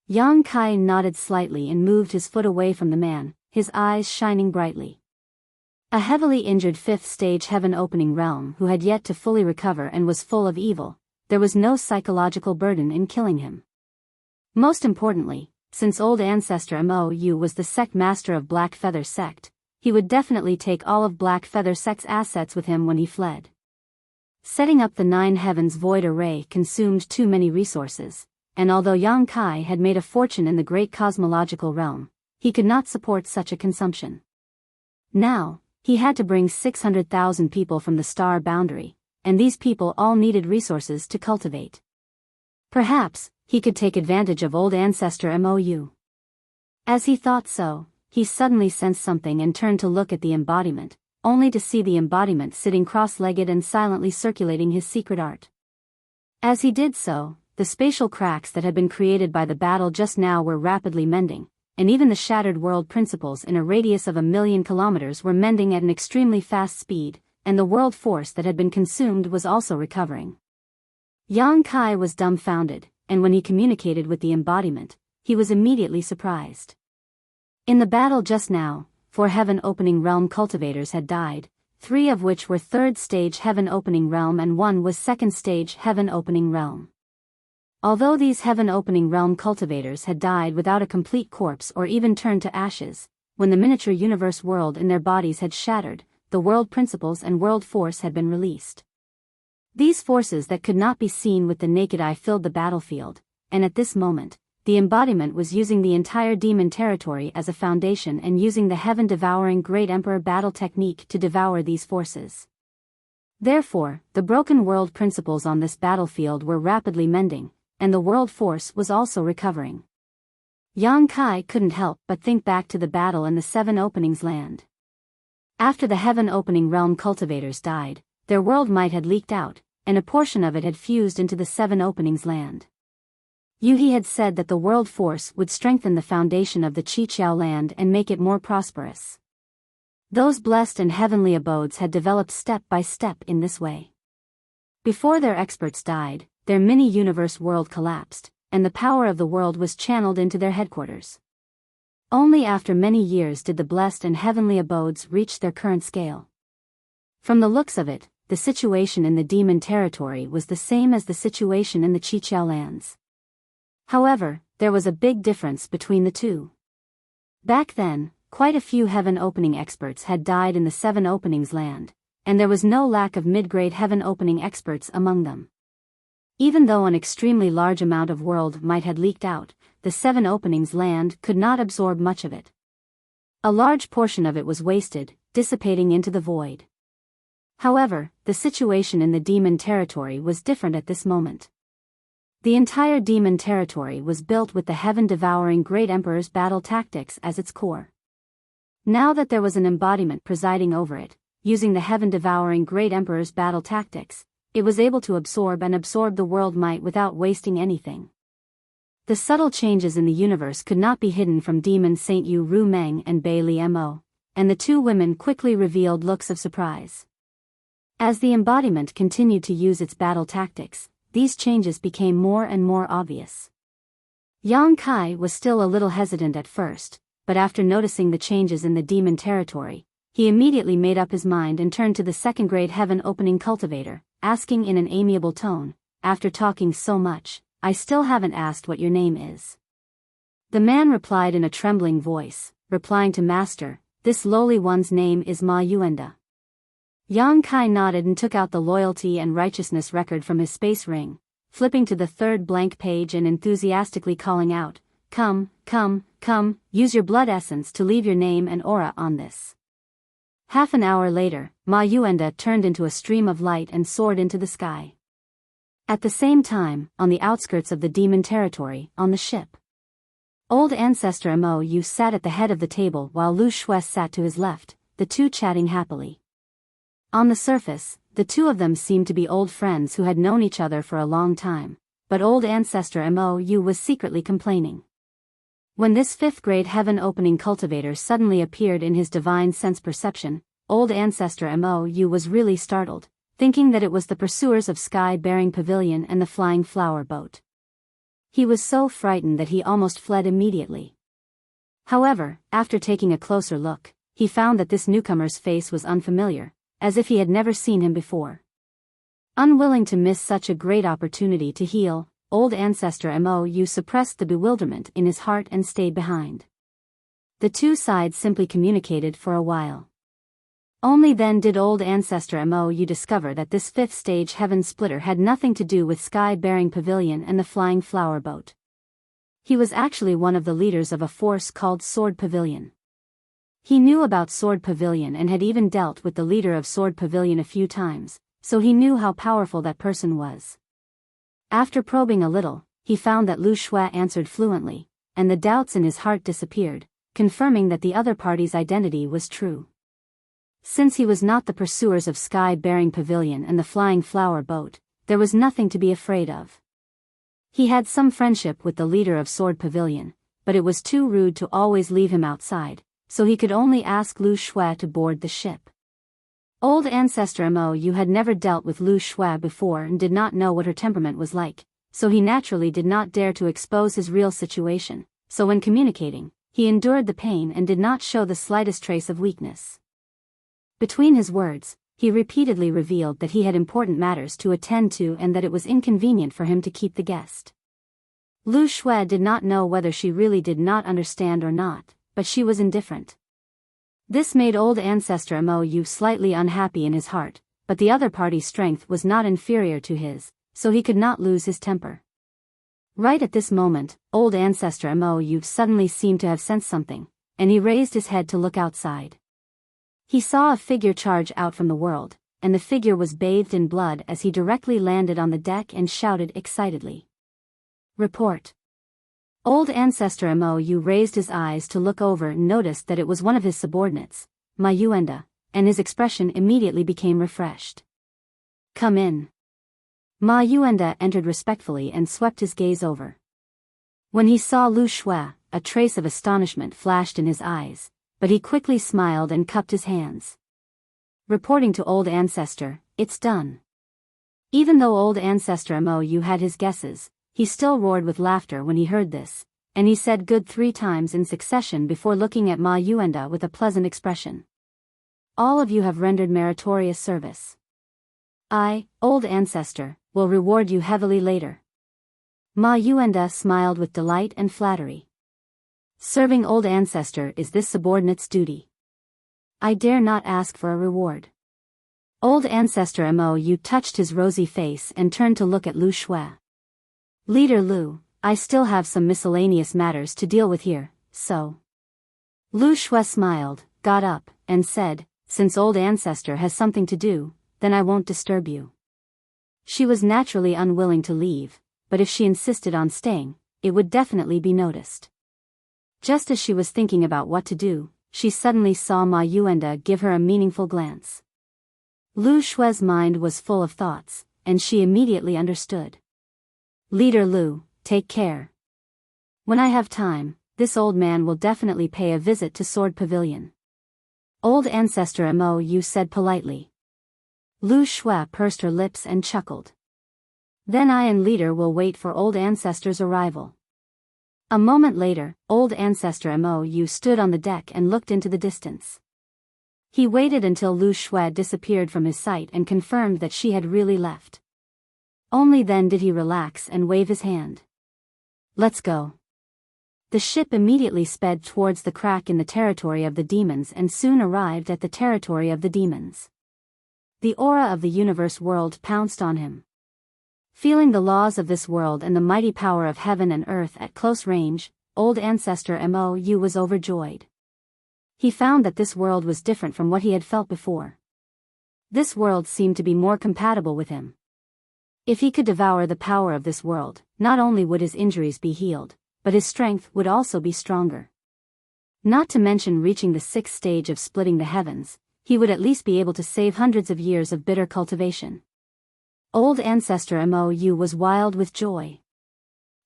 Yang Kai nodded slightly and moved his foot away from the man, his eyes shining brightly. A heavily injured fifth stage heaven opening realm who had yet to fully recover and was full of evil, there was no psychological burden in killing him. Most importantly, since old ancestor Mou was the sect master of Black Feather sect, he would definitely take all of Black Feather sect's assets with him when he fled. Setting up the Nine Heavens Void Array consumed too many resources, and although Yang Kai had made a fortune in the great cosmological realm, he could not support such a consumption. Now, he had to bring 600,000 people from the star boundary, and these people all needed resources to cultivate. Perhaps, he could take advantage of old ancestor Mou. As he thought so, he suddenly sensed something and turned to look at the embodiment, only to see the embodiment sitting cross-legged and silently circulating his secret art. As he did so, the spatial cracks that had been created by the battle just now were rapidly mending, and even the shattered world principles in a radius of 1,000,000 kilometers were mending at an extremely fast speed, and the world force that had been consumed was also recovering. Yang Kai was dumbfounded, and when he communicated with the embodiment, he was immediately surprised. In the battle just now, 4 heaven opening realm cultivators had died, 3 of which were third stage heaven opening realm and 1 was second stage heaven opening realm. Although these heaven opening realm cultivators had died without a complete corpse or even turned to ashes, when the miniature universe world in their bodies had shattered, the world principles and world force had been released. These forces that could not be seen with the naked eye filled the battlefield, and at this moment, the embodiment was using the entire demon territory as a foundation and using the heaven-devouring Great Emperor battle technique to devour these forces. Therefore, the broken world principles on this battlefield were rapidly mending, and the world force was also recovering. Yang Kai couldn't help but think back to the battle in the 7 Openings land. After the heaven opening realm cultivators died, their world might had leaked out, and a portion of it had fused into the 7 Openings land. Yuhi had said that the world force would strengthen the foundation of the Qiqiao land and make it more prosperous. Those blessed and heavenly abodes had developed step by step in this way. Before their experts died, their mini-universe world collapsed, and the power of the world was channeled into their headquarters. Only after many years did the blessed and heavenly abodes reach their current scale. From the looks of it, the situation in the demon territory was the same as the situation in the Qiqiao lands. However, there was a big difference between the two. Back then, quite a few heaven opening experts had died in the 7 Openings land, and there was no lack of mid-grade heaven opening experts among them. Even though an extremely large amount of world might had leaked out, the 7 Openings land could not absorb much of it. A large portion of it was wasted, dissipating into the void. However, the situation in the demon territory was different at this moment. The entire demon territory was built with the heaven-devouring Great Emperor's battle tactics as its core. Now that there was an embodiment presiding over it, using the heaven-devouring Great Emperor's battle tactics, it was able to absorb the world might without wasting anything. The subtle changes in the universe could not be hidden from Demon Saint Yu Ru Meng and Bei Li Mo, and the 2 women quickly revealed looks of surprise. As the embodiment continued to use its battle tactics, these changes became more and more obvious. Yang Kai was still a little hesitant at first, but after noticing the changes in the demon territory, he immediately made up his mind and turned to the second-grade heaven opening cultivator, asking in an amiable tone, "After talking so much, I still haven't asked what your name is. The man replied in a trembling voice, replying to Master, this lowly one's name is Ma Yuenda. Yang Kai nodded and took out the loyalty and righteousness record from his space ring, flipping to the third blank page and enthusiastically calling out, come, come, come, use your blood essence to leave your name and aura on this. Half an hour later, Ma Yuenda turned into a stream of light and soared into the sky. At the same time, on the outskirts of the demon territory, on the ship, Old Ancestor Mo Yu sat at the head of the table while Lu Shui sat to his left, the two chatting happily. On the surface, the two of them seemed to be old friends who had known each other for a long time, but Old Ancestor Mo Yu was secretly complaining. When this fifth-grade heaven-opening cultivator suddenly appeared in his divine sense perception, Old Ancestor Mo Yu was really startled, thinking that it was the pursuers of Sky-bearing Pavilion and the Flying Flower Boat. He was so frightened that he almost fled immediately. However, after taking a closer look, he found that this newcomer's face was unfamiliar, as if he had never seen him before. Unwilling to miss such a great opportunity to heal, Old Ancestor Mo Yu suppressed the bewilderment in his heart and stayed behind. The two sides simply communicated for a while. Only then did Old Ancestor Mo Yu discover that this fifth-stage heaven splitter had nothing to do with Sky-bearing Pavilion and the Flying Flower Boat. He was actually one of the leaders of a force called Sword Pavilion. He knew about Sword Pavilion and had even dealt with the leader of Sword Pavilion a few times, so he knew how powerful that person was. After probing a little, he found that Lu Shui answered fluently, and the doubts in his heart disappeared, confirming that the other party's identity was true. Since he was not the pursuers of Sky-bearing Pavilion and the Flying Flower Boat, there was nothing to be afraid of. He had some friendship with the leader of Sword Pavilion, but it was too rude to always leave him outside, so he could only ask Lu Shui to board the ship. Old Ancestor Mo Yu had never dealt with Lu Shui before and did not know what her temperament was like, so he naturally did not dare to expose his real situation, so when communicating, he endured the pain and did not show the slightest trace of weakness. Between his words, he repeatedly revealed that he had important matters to attend to and that it was inconvenient for him to keep the guest. Lu Shui did not know whether she really did not understand or not, but she was indifferent. This made Old Ancestor Mo Yu slightly unhappy in his heart, but the other party's strength was not inferior to his, so he could not lose his temper. Right at this moment, Old Ancestor Mo Yu suddenly seemed to have sensed something, and he raised his head to look outside. He saw a figure charge out from the world, and the figure was bathed in blood as he directly landed on the deck and shouted excitedly. Report. Old Ancestor Mo Yu raised his eyes to look over and noticed that it was one of his subordinates, Ma Yuenda, and his expression immediately became refreshed. Come in. Ma Yuenda entered respectfully and swept his gaze over. When he saw Lu Shui, a trace of astonishment flashed in his eyes, but he quickly smiled and cupped his hands. Reporting to Old Ancestor, it's done. Even though Old Ancestor Mo Yu had his guesses, he still roared with laughter when he heard this, and he said good 3 times in succession before looking at Ma Yuenda with a pleasant expression. All of you have rendered meritorious service. I, Old Ancestor, will reward you heavily later. Ma Yuenda smiled with delight and flattery. Serving Old Ancestor is this subordinate's duty. I dare not ask for a reward. Old Ancestor Mo Yu touched his rosy face and turned to look at Lu Shui. Leader Lu, I still have some miscellaneous matters to deal with here, so. Lu Shui smiled, got up, and said, since Old Ancestor has something to do, then I won't disturb you. She was naturally unwilling to leave, but if she insisted on staying, it would definitely be noticed. Just as she was thinking about what to do, she suddenly saw Ma Yuenda give her a meaningful glance. Lu Shui's mind was full of thoughts, and she immediately understood. Leader Lu, take care. When I have time, this old man will definitely pay a visit to Sword Pavilion. Old Ancestor Mo Yu said politely. Lu Shui pursed her lips and chuckled. Then I and Leader will wait for Old Ancestor's arrival. A moment later, Old Ancestor Mo Yu stood on the deck and looked into the distance. He waited until Lu Shui disappeared from his sight and confirmed that she had really left. Only then did he relax and wave his hand. Let's go. The ship immediately sped towards the crack in the territory of the demons and soon arrived at the territory of the demons. The aura of the universe world pounced on him. Feeling the laws of this world and the mighty power of heaven and earth at close range, old ancestor Mou was overjoyed. He found that this world was different from what he had felt before. This world seemed to be more compatible with him. If he could devour the power of this world, not only would his injuries be healed, but his strength would also be stronger. Not to mention reaching the 6th stage of splitting the heavens, he would at least be able to save hundreds of years of bitter cultivation. Old ancestor Mou was wild with joy.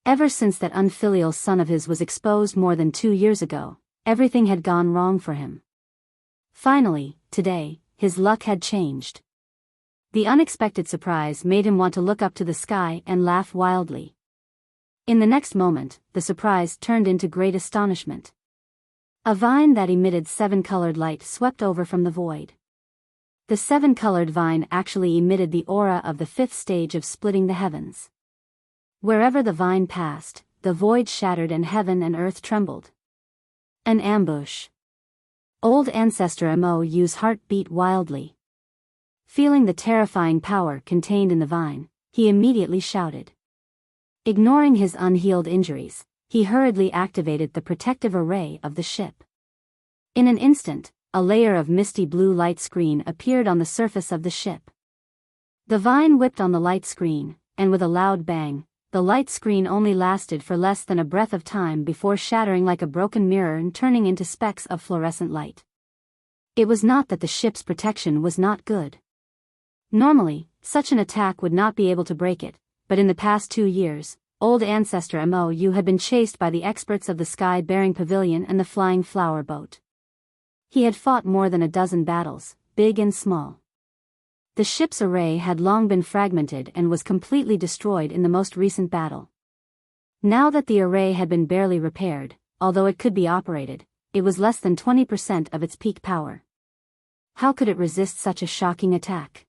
Ever since that unfilial son of his was exposed more than 2 years ago, everything had gone wrong for him. Finally, today, his luck had changed. The unexpected surprise made him want to look up to the sky and laugh wildly. In the next moment, the surprise turned into great astonishment. A vine that emitted 7-colored light swept over from the void. The 7-colored vine actually emitted the aura of the 5th stage of splitting the heavens. Wherever the vine passed, the void shattered and heaven and earth trembled. An ambush. Old ancestor Mou's heart beat wildly. Feeling the terrifying power contained in the vine, he immediately shouted. Ignoring his unhealed injuries, he hurriedly activated the protective array of the ship. In an instant, a layer of misty blue light screen appeared on the surface of the ship. The vine whipped on the light screen, and with a loud bang, the light screen only lasted for less than a breath of time before shattering like a broken mirror and turning into specks of fluorescent light. It was not that the ship's protection was not good. Normally, such an attack would not be able to break it, but in the past 2 years, old ancestor Mou had been chased by the experts of the sky-bearing pavilion and the flying flower boat. He had fought more than a dozen battles, big and small. The ship's array had long been fragmented and was completely destroyed in the most recent battle. Now that the array had been barely repaired, although it could be operated, it was less than 20% of its peak power. How could it resist such a shocking attack?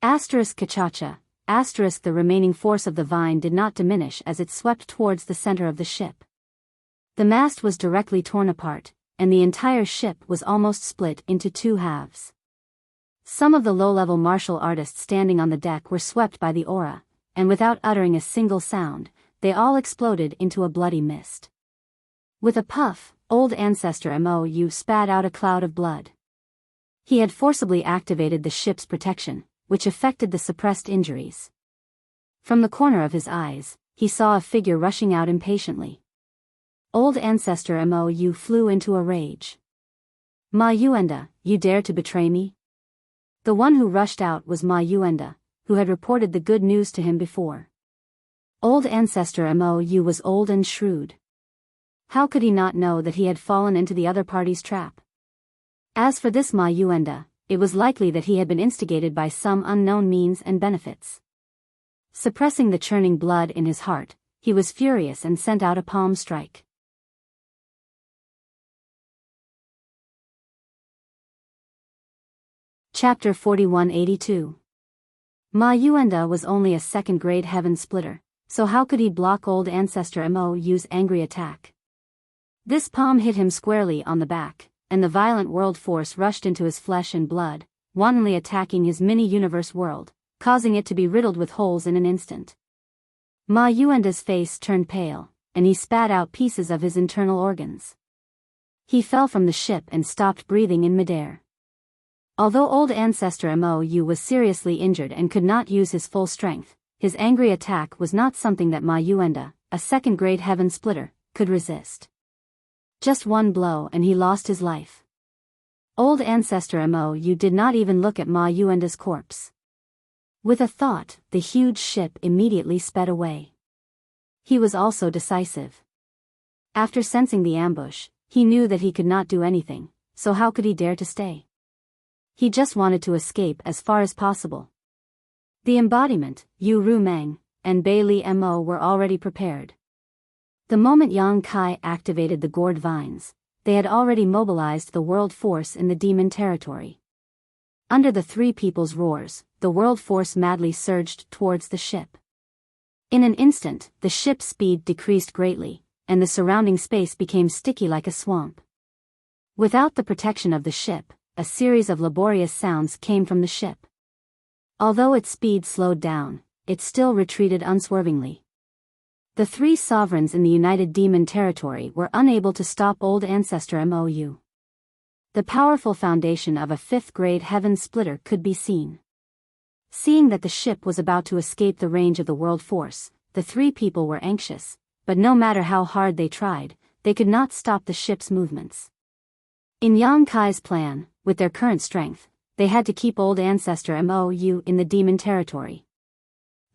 Kachacha. The remaining force of the vine did not diminish as it swept towards the center of the ship. The mast was directly torn apart, and the entire ship was almost split into 2 halves. Some of the low-level martial artists standing on the deck were swept by the aura, and without uttering a single sound, they all exploded into a bloody mist. With a puff, old ancestor Mou spat out a cloud of blood. He had forcibly activated the ship's protection, which affected the suppressed injuries. From the corner of his eyes, he saw a figure rushing out impatiently. Old ancestor Mou flew into a rage. Ma Yuenda, you dare to betray me? The one who rushed out was Ma Yuenda, who had reported the good news to him before. Old ancestor Mou was old and shrewd. How could he not know that he had fallen into the other party's trap? As for this Ma Yuenda, it was likely that he had been instigated by some unknown means and benefits. Suppressing the churning blood in his heart, he was furious and sent out a palm strike. Chapter 4182. Ma Yuenda was only a second-grade heaven splitter, so how could he block old ancestor Mou's angry attack? This palm hit him squarely on the back, and the violent world force rushed into his flesh and blood, wantonly attacking his mini-universe world, causing it to be riddled with holes in an instant. Ma Yuenda's face turned pale, and he spat out pieces of his internal organs. He fell from the ship and stopped breathing in midair. Although old ancestor Mou was seriously injured and could not use his full strength, his angry attack was not something that Ma Yuenda, a second-grade heaven splitter, could resist. Just one blow and he lost his life. Old ancestor Mou did not even look at Ma Yuenda's corpse. With a thought, the huge ship immediately sped away. He was also decisive. After sensing the ambush, he knew that he could not do anything, so how could he dare to stay? He just wanted to escape as far as possible. The embodiment, Yu Ru Meng, and Bei Li Mo were already prepared. The moment Yang Kai activated the gourd vines, they had already mobilized the world force in the demon territory. Under the three people's roars, the world force madly surged towards the ship. In an instant, the ship's speed decreased greatly, and the surrounding space became sticky like a swamp. Without the protection of the ship, a series of laborious sounds came from the ship. Although its speed slowed down, it still retreated unswervingly. The three sovereigns in the United Demon Territory were unable to stop Old Ancestor Mou. The powerful foundation of a fifth-grade heaven splitter could be seen. Seeing that the ship was about to escape the range of the world force, the three people were anxious, but no matter how hard they tried, they could not stop the ship's movements. In Yang Kai's plan, with their current strength, they had to keep Old Ancestor Mou in the demon territory.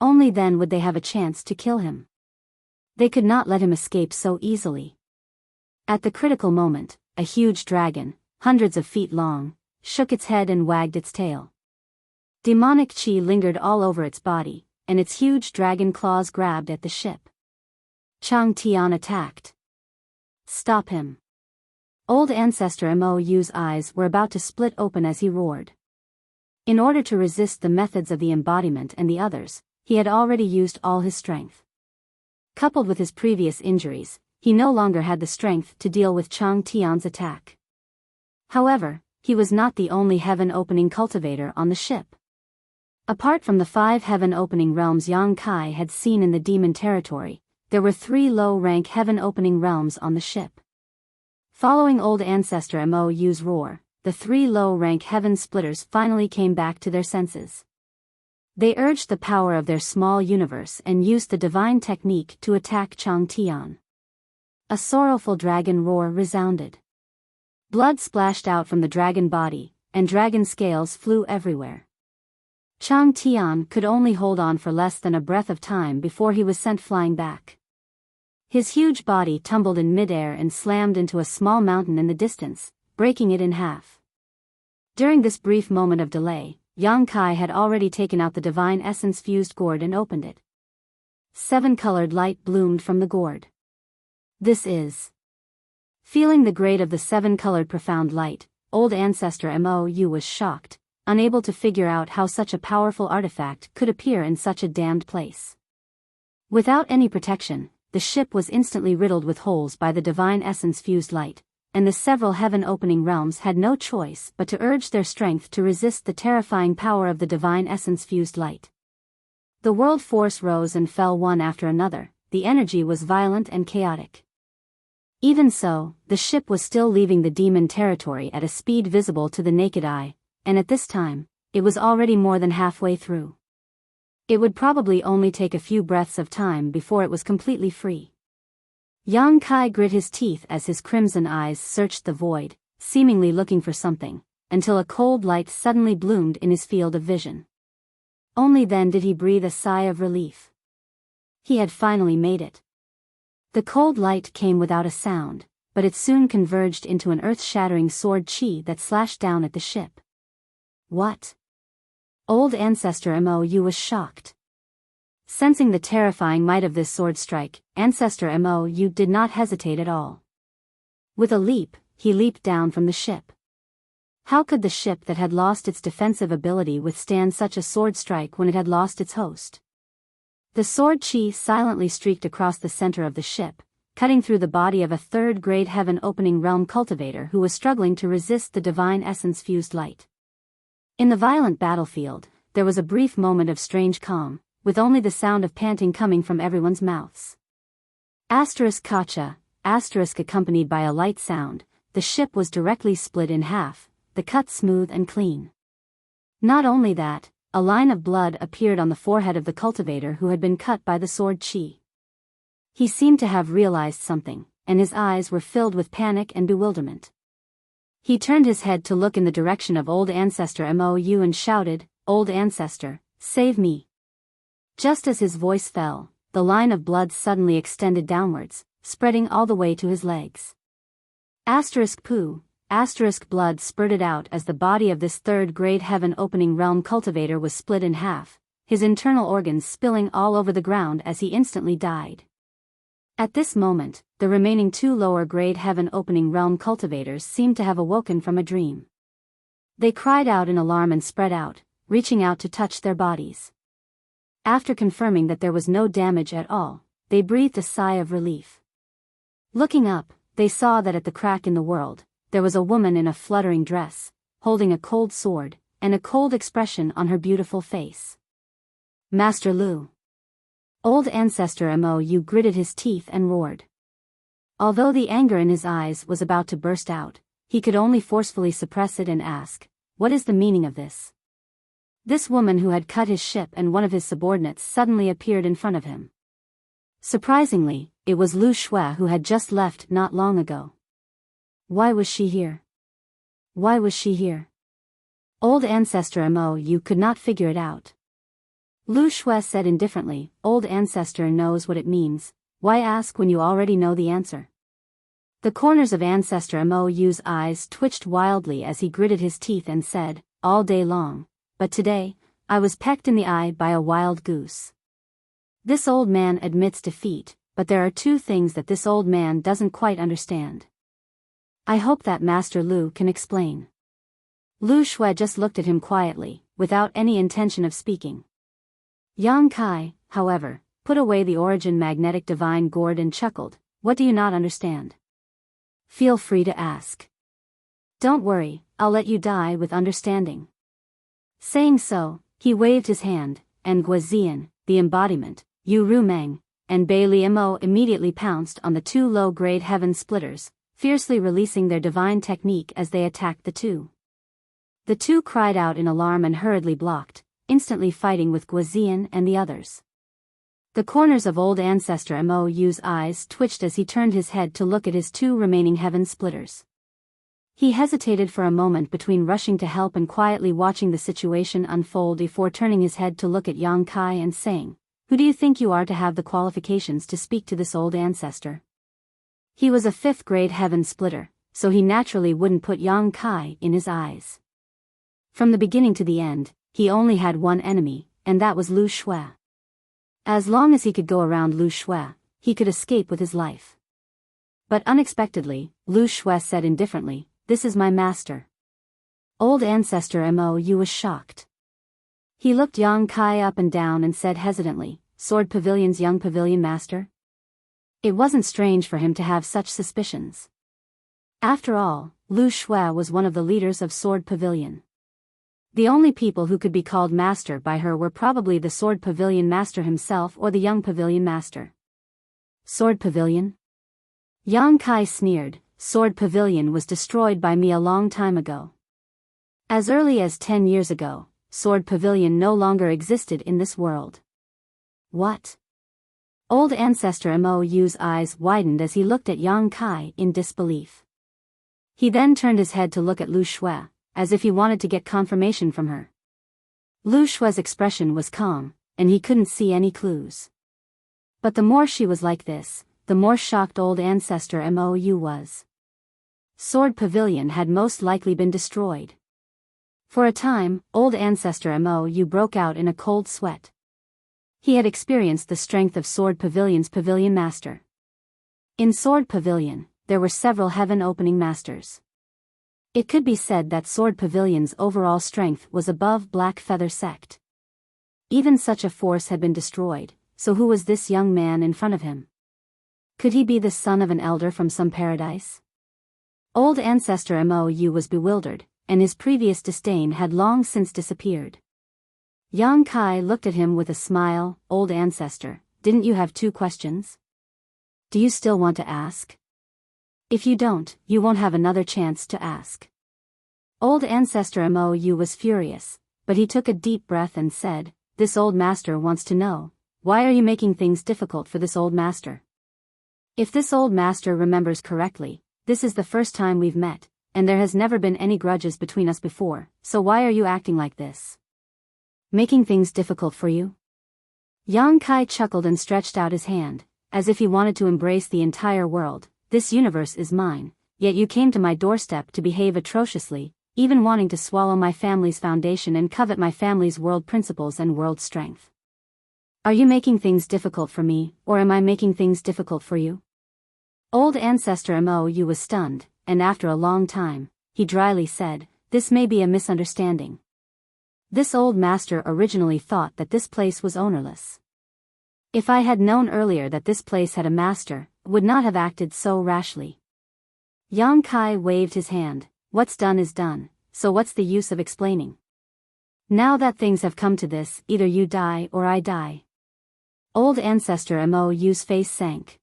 Only then would they have a chance to kill him. They could not let him escape so easily. At the critical moment, a huge dragon, hundreds of feet long, shook its head and wagged its tail. Demonic chi lingered all over its body, and its huge dragon claws grabbed at the ship. Chang Tian attacked. Stop him. Old Ancestor Mou's eyes were about to split open as he roared. In order to resist the methods of the embodiment and the others, he had already used all his strength. Coupled with his previous injuries, he no longer had the strength to deal with Chang Tian's attack. However, he was not the only heaven-opening cultivator on the ship. Apart from the 5 heaven-opening realms Yang Kai had seen in the demon territory, there were 3 low-rank heaven-opening realms on the ship. Following Old Ancestor Mou's roar, the 3 low-rank heaven splitters finally came back to their senses. They urged the power of their small universe and used the divine technique to attack Chang Tian. A sorrowful dragon roar resounded. Blood splashed out from the dragon body, and dragon scales flew everywhere. Chang Tian could only hold on for less than a breath of time before he was sent flying back. His huge body tumbled in midair and slammed into a small mountain in the distance, breaking it in half. During this brief moment of delay, Yang Kai had already taken out the divine essence-fused gourd and opened it. 7-colored light bloomed from the gourd. This is... Feeling the grade of the 7-colored profound light, Old Ancestor Mou was shocked, unable to figure out how such a powerful artifact could appear in such a damned place. Without any protection, the ship was instantly riddled with holes by the divine essence-fused light, and the several heaven-opening realms had no choice but to urge their strength to resist the terrifying power of the divine essence-fused light. The world force rose and fell one after another, the energy was violent and chaotic. Even so, the ship was still leaving the demon territory at a speed visible to the naked eye, and at this time, it was already more than halfway through. It would probably only take a few breaths of time before it was completely free. Yang Kai grit his teeth as his crimson eyes searched the void, seemingly looking for something, until a cold light suddenly bloomed in his field of vision. Only then did he breathe a sigh of relief. He had finally made it. The cold light came without a sound, but it soon converged into an earth-shattering sword chi that slashed down at the ship. What? Old Ancestor Mou was shocked. Sensing the terrifying might of this sword strike, Ancestor Mou did not hesitate at all. With a leap, he leaped down from the ship. How could the ship that had lost its defensive ability withstand such a sword strike when it had lost its host? The sword chi silently streaked across the center of the ship, cutting through the body of a 3rd-grade heaven-opening realm cultivator who was struggling to resist the divine essence-fused light. In the violent battlefield, there was a brief moment of strange calm, with only the sound of panting coming from everyone's mouths. Kacha, accompanied by a light sound, the ship was directly split in half, the cut smooth and clean. Not only that, a line of blood appeared on the forehead of the cultivator who had been cut by the sword chi. He seemed to have realized something, and his eyes were filled with panic and bewilderment. He turned his head to look in the direction of Old Ancestor Mou and shouted, "Old Ancestor, save me!" Just as his voice fell, the line of blood suddenly extended downwards, spreading all the way to his legs. Blood spurted out as the body of this 3rd-grade heaven-opening realm cultivator was split in half, his internal organs spilling all over the ground as he instantly died. At this moment, the remaining 2 lower-grade heaven-opening realm cultivators seemed to have awoken from a dream. They cried out in alarm and spread out, reaching out to touch their bodies. After confirming that there was no damage at all, they breathed a sigh of relief. Looking up, they saw that at the crack in the world, there was a woman in a fluttering dress, holding a cold sword, and a cold expression on her beautiful face. Master Lu. Old Ancestor Mou gritted his teeth and roared. Although the anger in his eyes was about to burst out, he could only forcefully suppress it and ask, "What is the meaning of this?" This woman who had cut his ship and one of his subordinates suddenly appeared in front of him. Surprisingly, it was Lu Shui who had just left not long ago. Why was she here? Why was she here? Old Ancestor Mou could not figure it out. Lu Shui said indifferently, "Old Ancestor knows what it means, why ask when you already know the answer?" The corners of Ancestor Mou's eyes twitched wildly as he gritted his teeth and said, "All day long, but today, I was pecked in the eye by a wild goose." This old man admits defeat, but there are two things that this old man doesn't quite understand. I hope that Master Lu can explain. Lu Shui just looked at him quietly, without any intention of speaking. Yang Kai, however, put away the origin magnetic divine gourd and chuckled, "What do you not understand? Feel free to ask. Don't worry, I'll let you die with understanding." Saying so, he waved his hand, and Guazian, the embodiment, Yu Rumeng, and Bei Liamo immediately pounced on the two low-grade heaven splitters, fiercely releasing their divine technique as they attacked the two. The two cried out in alarm and hurriedly blocked, instantly fighting with Guazian and the others. The corners of old Ancestor Mou's eyes twitched as he turned his head to look at his two remaining heaven splitters. He hesitated for a moment between rushing to help and quietly watching the situation unfold before turning his head to look at Yang Kai and saying, "Who do you think you are to have the qualifications to speak to this old ancestor?" He was a 5th grade heaven splitter, so he naturally wouldn't put Yang Kai in his eyes. From the beginning to the end, he only had one enemy, and that was Lu Shui. As long as he could go around Lu Shui, he could escape with his life. But unexpectedly, Lu Shui said indifferently, "This is my master." Old Ancestor Mou was shocked. He looked Yang Kai up and down and said hesitantly, "Sword Pavilion's young pavilion master?" It wasn't strange for him to have such suspicions. After all, Lu Shui was one of the leaders of Sword Pavilion. The only people who could be called master by her were probably the Sword Pavilion master himself or the young pavilion master. Sword Pavilion? Yang Kai sneered, "Sword Pavilion was destroyed by me a long time ago. As early as 10 years ago, Sword Pavilion no longer existed in this world." What? Old Ancestor Mou's eyes widened as he looked at Yang Kai in disbelief. He then turned his head to look at Lu Shui, as if he wanted to get confirmation from her. Lu Shui's expression was calm, and he couldn't see any clues. But the more she was like this, the more shocked old Ancestor Mou was. Sword Pavilion had most likely been destroyed. For a time, old Ancestor Mou broke out in a cold sweat. He had experienced the strength of Sword Pavilion's pavilion master. In Sword Pavilion, there were several heaven-opening masters. It could be said that Sword Pavilion's overall strength was above Black Feather Sect. Even such a force had been destroyed, so who was this young man in front of him? Could he be the son of an elder from some paradise? Old Ancestor Mou was bewildered, and his previous disdain had long since disappeared. Yang Kai looked at him with a smile. "Old Ancestor, didn't you have 2 questions? Do you still want to ask? If you don't, you won't have another chance to ask." Old Ancestor Mou was furious, but he took a deep breath and said, "This old master wants to know, why are you making things difficult for this old master? If this old master remembers correctly, this is the first time we've met, and there has never been any grudges between us before, so why are you acting like this? Making things difficult for you?" Yang Kai chuckled and stretched out his hand, as if he wanted to embrace the entire world. "This universe is mine, yet you came to my doorstep to behave atrociously, even wanting to swallow my family's foundation and covet my family's world principles and world strength. Are you making things difficult for me, or am I making things difficult for you?" Old Ancestor Mou was stunned, and after a long time, he dryly said, this may be a misunderstanding. This old master originally thought that this place was ownerless. If I had known earlier that this place had a master, I would not have acted so rashly. Yang Kai waved his hand. What's done is done, so what's the use of explaining? Now that things have come to this, either you die or I die. Old ancestor Mo's face sank.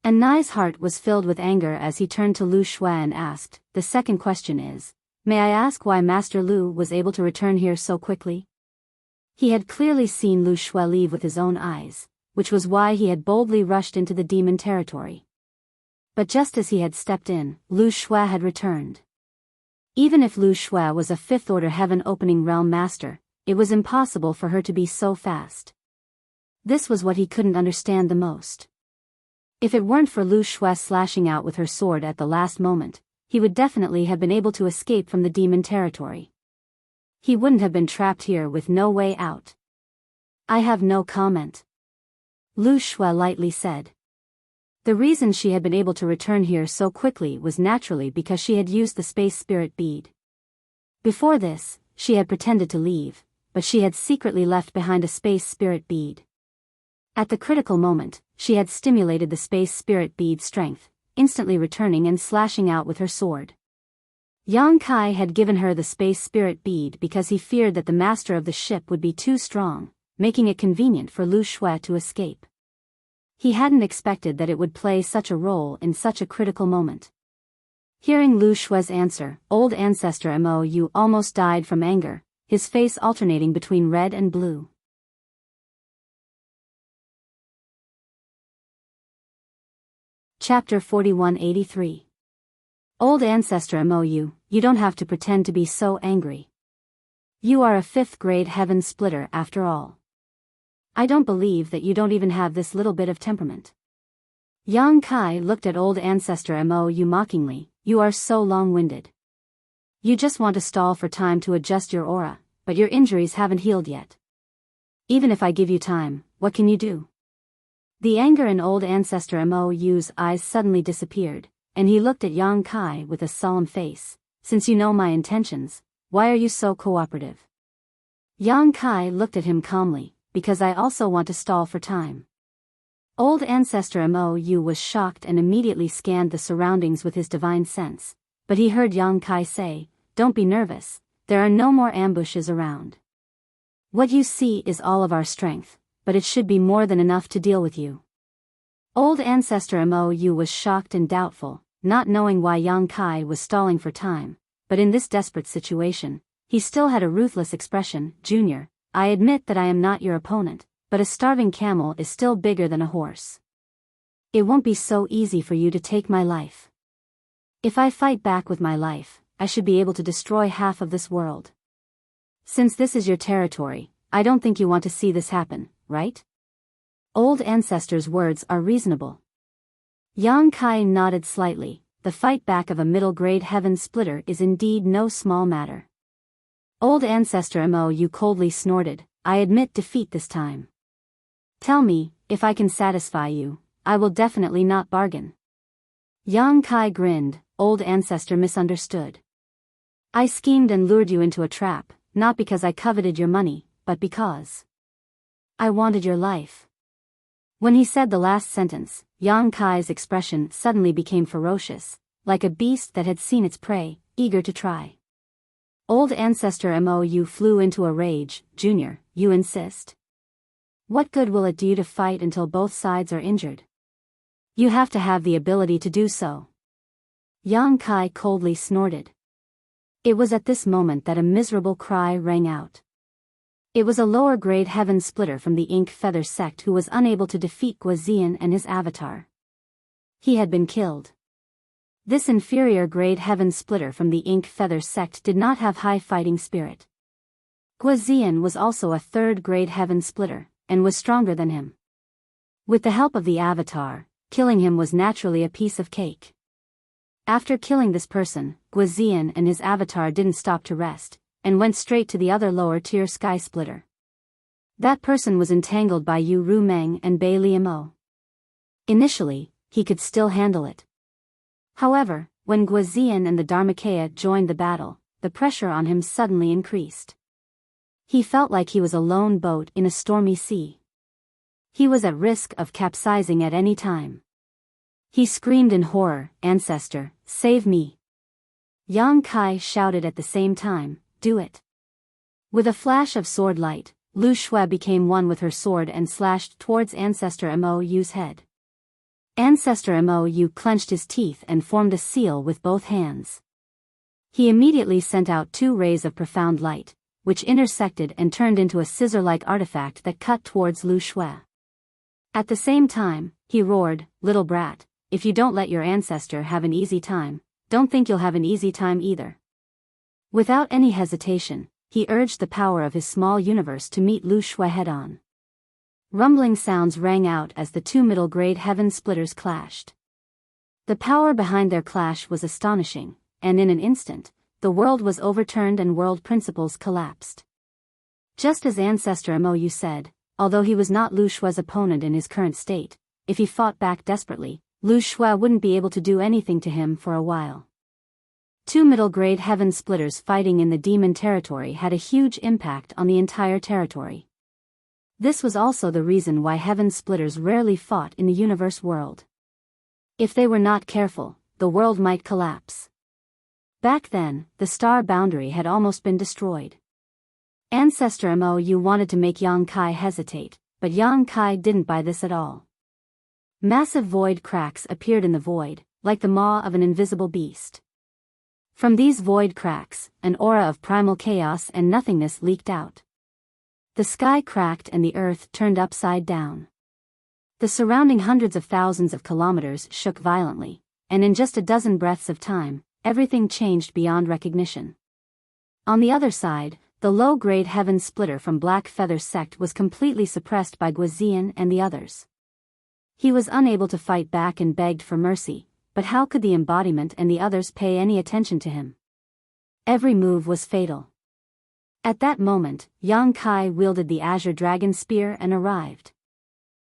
And Nai's heart was filled with anger as he turned to Lu Shui and asked, the second question is, may I ask why Master Lu was able to return here so quickly? He had clearly seen Lu Shui leave with his own eyes, which was why he had boldly rushed into the demon territory. But just as he had stepped in, Lu Shui had returned. Even if Lu Shui was a fifth-order heaven-opening realm master, it was impossible for her to be so fast. This was what he couldn't understand the most. If it weren't for Lu Shui slashing out with her sword at the last moment, he would definitely have been able to escape from the demon territory. He wouldn't have been trapped here with no way out. I have no comment. Lu Shui lightly said. The reason she had been able to return here so quickly was naturally because she had used the space spirit bead. Before this, she had pretended to leave, but she had secretly left behind a space spirit bead. At the critical moment, she had stimulated the space spirit bead's strength, instantly returning and slashing out with her sword. Yang Kai had given her the space spirit bead because he feared that the master of the ship would be too strong, making it convenient for Lu Shui to escape. He hadn't expected that it would play such a role in such a critical moment. Hearing Lu Shui's answer, old ancestor Mo almost died from anger, his face alternating between red and blue. Chapter 4183. Old ancestor Mo, you don't have to pretend to be so angry. You are a fifth-grade heaven splitter after all. I don't believe that you don't even have this little bit of temperament. Yang Kai looked at old ancestor Mo mockingly. You are so long-winded. You just want to stall for time to adjust your aura, but your injuries haven't healed yet. Even if I give you time, what can you do? The anger in old ancestor Mo's eyes suddenly disappeared, and he looked at Yang Kai with a solemn face. Since you know my intentions, why are you so cooperative? Yang Kai looked at him calmly, because I also want to stall for time. Old ancestor Mo was shocked and immediately scanned the surroundings with his divine sense, but he heard Yang Kai say, don't be nervous, there are no more ambushes around. What you see is all of our strength, but it should be more than enough to deal with you. Old ancestor Mo was shocked and doubtful, not knowing why Yang Kai was stalling for time, but in this desperate situation, he still had a ruthless expression. Junior, I admit that I am not your opponent, but a starving camel is still bigger than a horse. It won't be so easy for you to take my life. If I fight back with my life, I should be able to destroy half of this world. Since this is your territory, I don't think you want to see this happen, right? Old ancestor's words are reasonable. Yang Kai nodded slightly. The fight back of a middle-grade heaven splitter is indeed no small matter. Old ancestor Mo coldly snorted, I admit defeat this time. Tell me, if I can satisfy you, I will definitely not bargain. Yang Kai grinned. Old ancestor misunderstood. I schemed and lured you into a trap, not because I coveted your money, but because I wanted your life. When he said the last sentence, Yang Kai's expression suddenly became ferocious, like a beast that had seen its prey, eager to try. Old ancestor Mo flew into a rage. Junior, you insist? What good will it do you to fight until both sides are injured? You have to have the ability to do so. Yang Kai coldly snorted. It was at this moment that a miserable cry rang out. It was a lower-grade heaven splitter from the Ink Feather sect who was unable to defeat Guazian and his avatar. He had been killed. This inferior-grade heaven splitter from the Ink Feather sect did not have high fighting spirit. Guazian was also a third-grade heaven splitter, and was stronger than him. With the help of the avatar, killing him was naturally a piece of cake. After killing this person, Guazian and his avatar didn't stop to rest, and went straight to the other lower-tier sky splitter. That person was entangled by Yu Ru Meng and Bei Liamo. Initially, he could still handle it. However, when Guazian and the Dharmakaya joined the battle, the pressure on him suddenly increased. He felt like he was a lone boat in a stormy sea. He was at risk of capsizing at any time. He screamed in horror, "Ancestor, save me!" Yang Kai shouted at the same time, "Do it!" With a flash of sword light, Lu Shui became one with her sword and slashed towards Ancestor Mou's head. Ancestor Mou clenched his teeth and formed a seal with both hands. He immediately sent out 2 rays of profound light, which intersected and turned into a scissor-like artifact that cut towards Lu Shui. At the same time, he roared, "Little brat, if you don't let your ancestor have an easy time, don't think you'll have an easy time either." Without any hesitation, he urged the power of his small universe to meet Lu Shui head-on. Rumbling sounds rang out as the 2 middle-grade heaven splitters clashed. The power behind their clash was astonishing, and in an instant, the world was overturned and world principles collapsed. Just as Ancestor Mou said, although he was not Lu Shui's opponent in his current state, if he fought back desperately, Lu Shui wouldn't be able to do anything to him for a while. 2 middle-grade heaven splitters fighting in the demon territory had a huge impact on the entire territory. This was also the reason why heaven splitters rarely fought in the universe world. If they were not careful, the world might collapse. Back then, the star boundary had almost been destroyed. Ancestor Mou wanted to make Yang Kai hesitate, but Yang Kai didn't buy this at all. Massive void cracks appeared in the void, like the maw of an invisible beast. From these void cracks, an aura of primal chaos and nothingness leaked out. The sky cracked and the earth turned upside down. The surrounding hundreds of thousands of kilometers shook violently, and in just a dozen breaths of time, everything changed beyond recognition. On the other side, the low-grade heaven splitter from Black Feather's sect was completely suppressed by Guizian and the others. He was unable to fight back and begged for mercy, but how could the embodiment and the others pay any attention to him? Every move was fatal. At that moment, Yang Kai wielded the Azure Dragon Spear and arrived.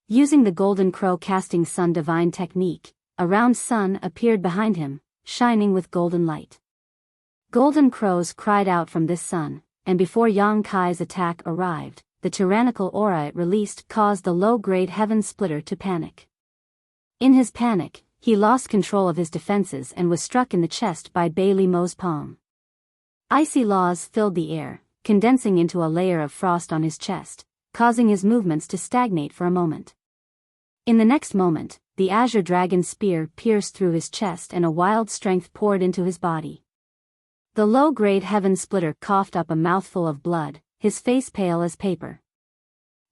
Using the Golden Crow casting sun divine technique, a round sun appeared behind him, shining with golden light. Golden crows cried out from this sun, and before Yang Kai's attack arrived, the tyrannical aura it released caused the low-grade heaven splitter to panic. In his panic, he lost control of his defenses and was struck in the chest by Bailey Mo's palm. Icy laws filled the air, condensing into a layer of frost on his chest, causing his movements to stagnate for a moment. In the next moment, the Azure Dragon Spear pierced through his chest and a wild strength poured into his body. The low-grade heaven splitter coughed up a mouthful of blood, his face pale as paper.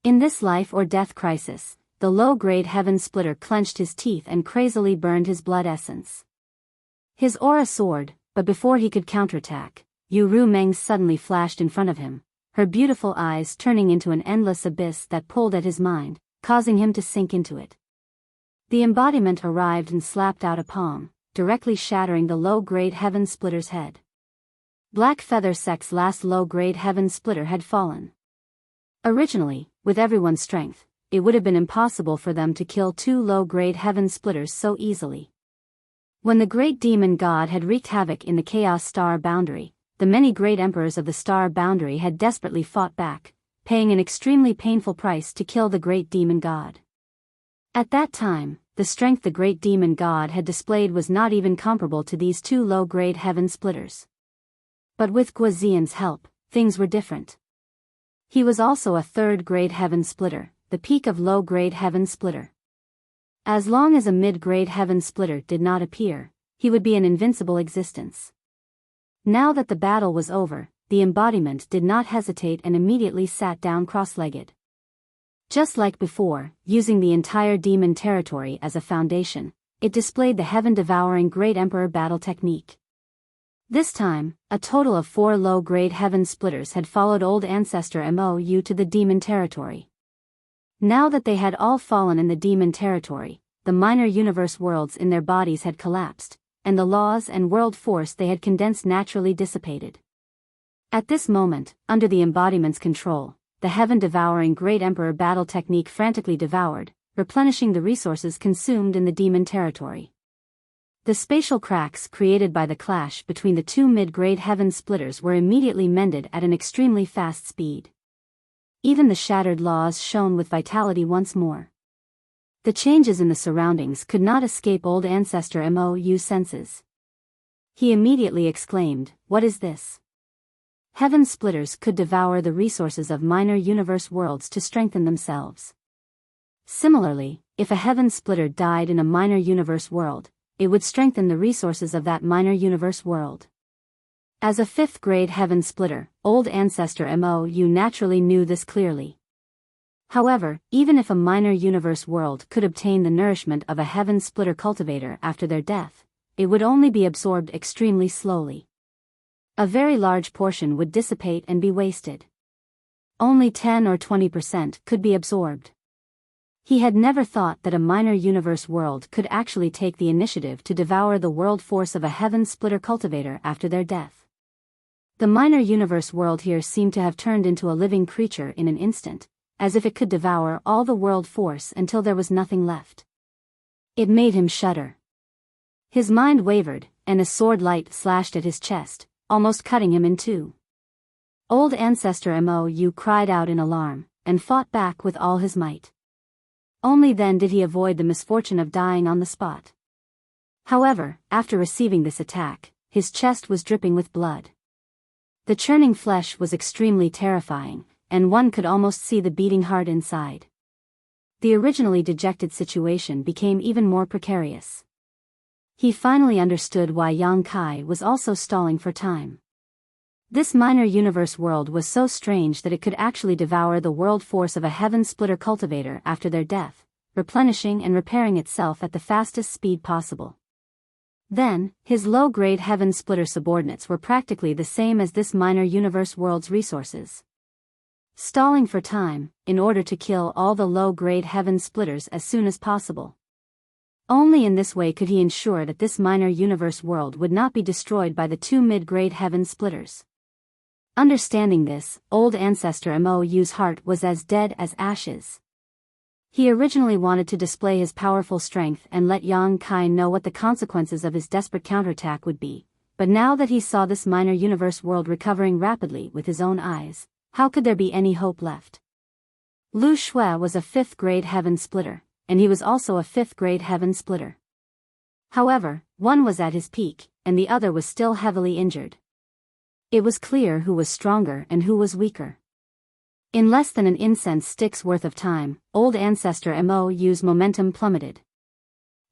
In this life-or-death crisis, the low-grade heaven splitter clenched his teeth and crazily burned his blood essence. His aura soared, but before he could counterattack, Yu Ru Meng suddenly flashed in front of him, her beautiful eyes turning into an endless abyss that pulled at his mind, causing him to sink into it. The embodiment arrived and slapped out a palm, directly shattering the low-grade heaven splitter's head. Black Feather Sect's last low-grade heaven splitter had fallen. Originally, with everyone's strength, it would have been impossible for them to kill 2 low-grade heaven splitters so easily. When the great demon god had wreaked havoc in the Chaos Star boundary, the many great emperors of the star boundary had desperately fought back, paying an extremely painful price to kill the great demon god. At that time, the strength the great demon god had displayed was not even comparable to these 2 low-grade heaven splitters. But with Guizian's help, things were different. He was also a 3rd-grade heaven splitter, the peak of low-grade heaven splitter. As long as a mid-grade heaven splitter did not appear, he would be an invincible existence. Now that the battle was over, the embodiment did not hesitate and immediately sat down cross-legged. Just like before, using the entire demon territory as a foundation, it displayed the heaven-devouring Great Emperor battle technique. This time, a total of 4 low-grade heaven splitters had followed old ancestor Mou to the demon territory. Now that they had all fallen in the demon territory, the minor universe worlds in their bodies had collapsed, and the laws and world force they had condensed naturally dissipated. At this moment, under the embodiment's control, the heaven-devouring Great Emperor battle technique frantically devoured, replenishing the resources consumed in the demon territory. The spatial cracks created by the clash between the two mid-grade heaven splitters were immediately mended at an extremely fast speed. Even the shattered laws shone with vitality once more. The changes in the surroundings could not escape old ancestor Mou's senses. He immediately exclaimed, "What is this?" Heaven splitters could devour the resources of minor universe worlds to strengthen themselves. Similarly, if a heaven splitter died in a minor universe world, it would strengthen the resources of that minor universe world. As a fifth-grade heaven splitter, old ancestor Mou naturally knew this clearly. However, even if a minor universe world could obtain the nourishment of a heaven splitter cultivator after their death, it would only be absorbed extremely slowly. A very large portion would dissipate and be wasted. Only 10 or 20% could be absorbed. He had never thought that a minor universe world could actually take the initiative to devour the world force of a heaven splitter cultivator after their death. The minor universe world here seemed to have turned into a living creature in an instant, as if it could devour all the world force until there was nothing left. It made him shudder. His mind wavered, and a sword light slashed at his chest, almost cutting him in two. Old ancestor Mou cried out in alarm, and fought back with all his might. Only then did he avoid the misfortune of dying on the spot. However, after receiving this attack, his chest was dripping with blood. The churning flesh was extremely terrifying, and one could almost see the beating heart inside. The originally dejected situation became even more precarious. He finally understood why Yang Kai was also stalling for time. This minor universe world was so strange that it could actually devour the world force of a heaven splitter cultivator after their death, replenishing and repairing itself at the fastest speed possible. Then, his low-grade heaven splitter subordinates were practically the same as this minor universe world's resources. Stalling for time, in order to kill all the low-grade heaven splitters as soon as possible. Only in this way could he ensure that this minor universe world would not be destroyed by the two mid-grade heaven splitters. Understanding this, old ancestor Mou's heart was as dead as ashes. He originally wanted to display his powerful strength and let Yang Kai know what the consequences of his desperate counterattack would be, but now that he saw this minor universe world recovering rapidly with his own eyes, how could there be any hope left? Lu Shui was a fifth-grade heaven splitter, and he was also a fifth-grade heaven splitter. However, one was at his peak, and the other was still heavily injured. It was clear who was stronger and who was weaker. In less than an incense stick's worth of time, old ancestor Mou's momentum plummeted.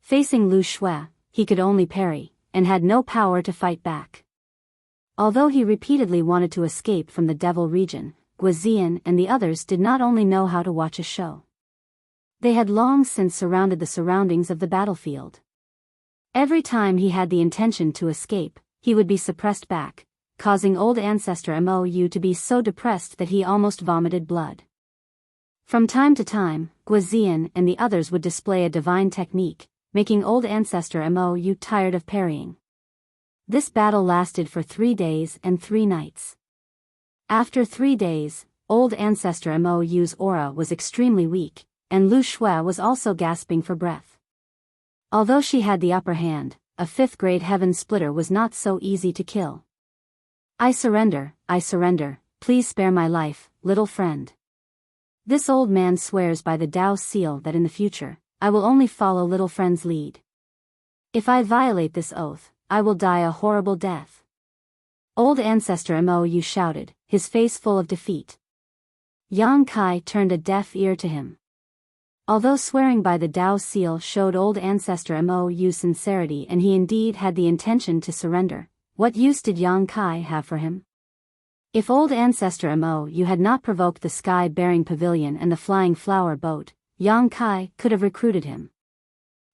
Facing Lu Shui, he could only parry, and had no power to fight back. Although he repeatedly wanted to escape from the Devil region, Guizian and the others did not only know how to watch a show. They had long since surrounded the surroundings of the battlefield. Every time he had the intention to escape, he would be suppressed back, causing old ancestor Mou to be so depressed that he almost vomited blood. From time to time, Guizian and the others would display a divine technique, making old ancestor Mou tired of parrying. This battle lasted for 3 days and 3 nights. After 3 days, old ancestor Mou's aura was extremely weak, and Lu Shui was also gasping for breath. Although she had the upper hand, a fifth-grade heaven splitter was not so easy to kill. I surrender, please spare my life, little friend. This old man swears by the Tao seal that in the future, I will only follow little friend's lead. If I violate this oath, I will die a horrible death. Old ancestor Mou shouted, his face full of defeat. Yang Kai turned a deaf ear to him. Although swearing by the Tao seal showed old ancestor Mou's sincerity and he indeed had the intention to surrender, what use did Yang Kai have for him? If old ancestor Mou had not provoked the sky-bearing pavilion and the flying flower boat, Yang Kai could have recruited him.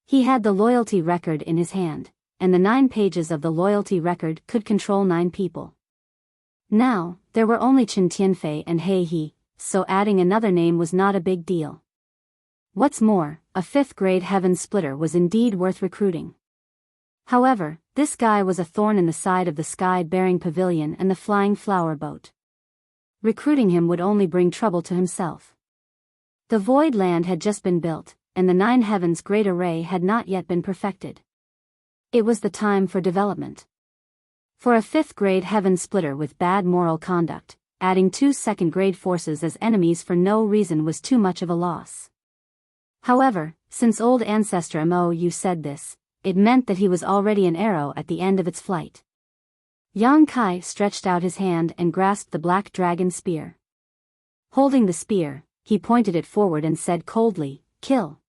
He had the loyalty record in his hand, and the 9 pages of the loyalty record could control 9 people. Now, there were only Chen Tianfei and He He, so adding another name was not a big deal. What's more, a 5th-grade heaven splitter was indeed worth recruiting. However, this guy was a thorn in the side of the sky-bearing pavilion and the flying flower boat. Recruiting him would only bring trouble to himself. The void land had just been built, and the 9 heavens great array had not yet been perfected. It was the time for development. For a 5th grade heaven splitter with bad moral conduct, adding 2 2nd grade forces as enemies for no reason was too much of a loss. However, since old ancestor Mou said this, it meant that he was already an arrow at the end of its flight. Yang Kai stretched out his hand and grasped the black dragon spear. Holding the spear, he pointed it forward and said coldly, "Kill."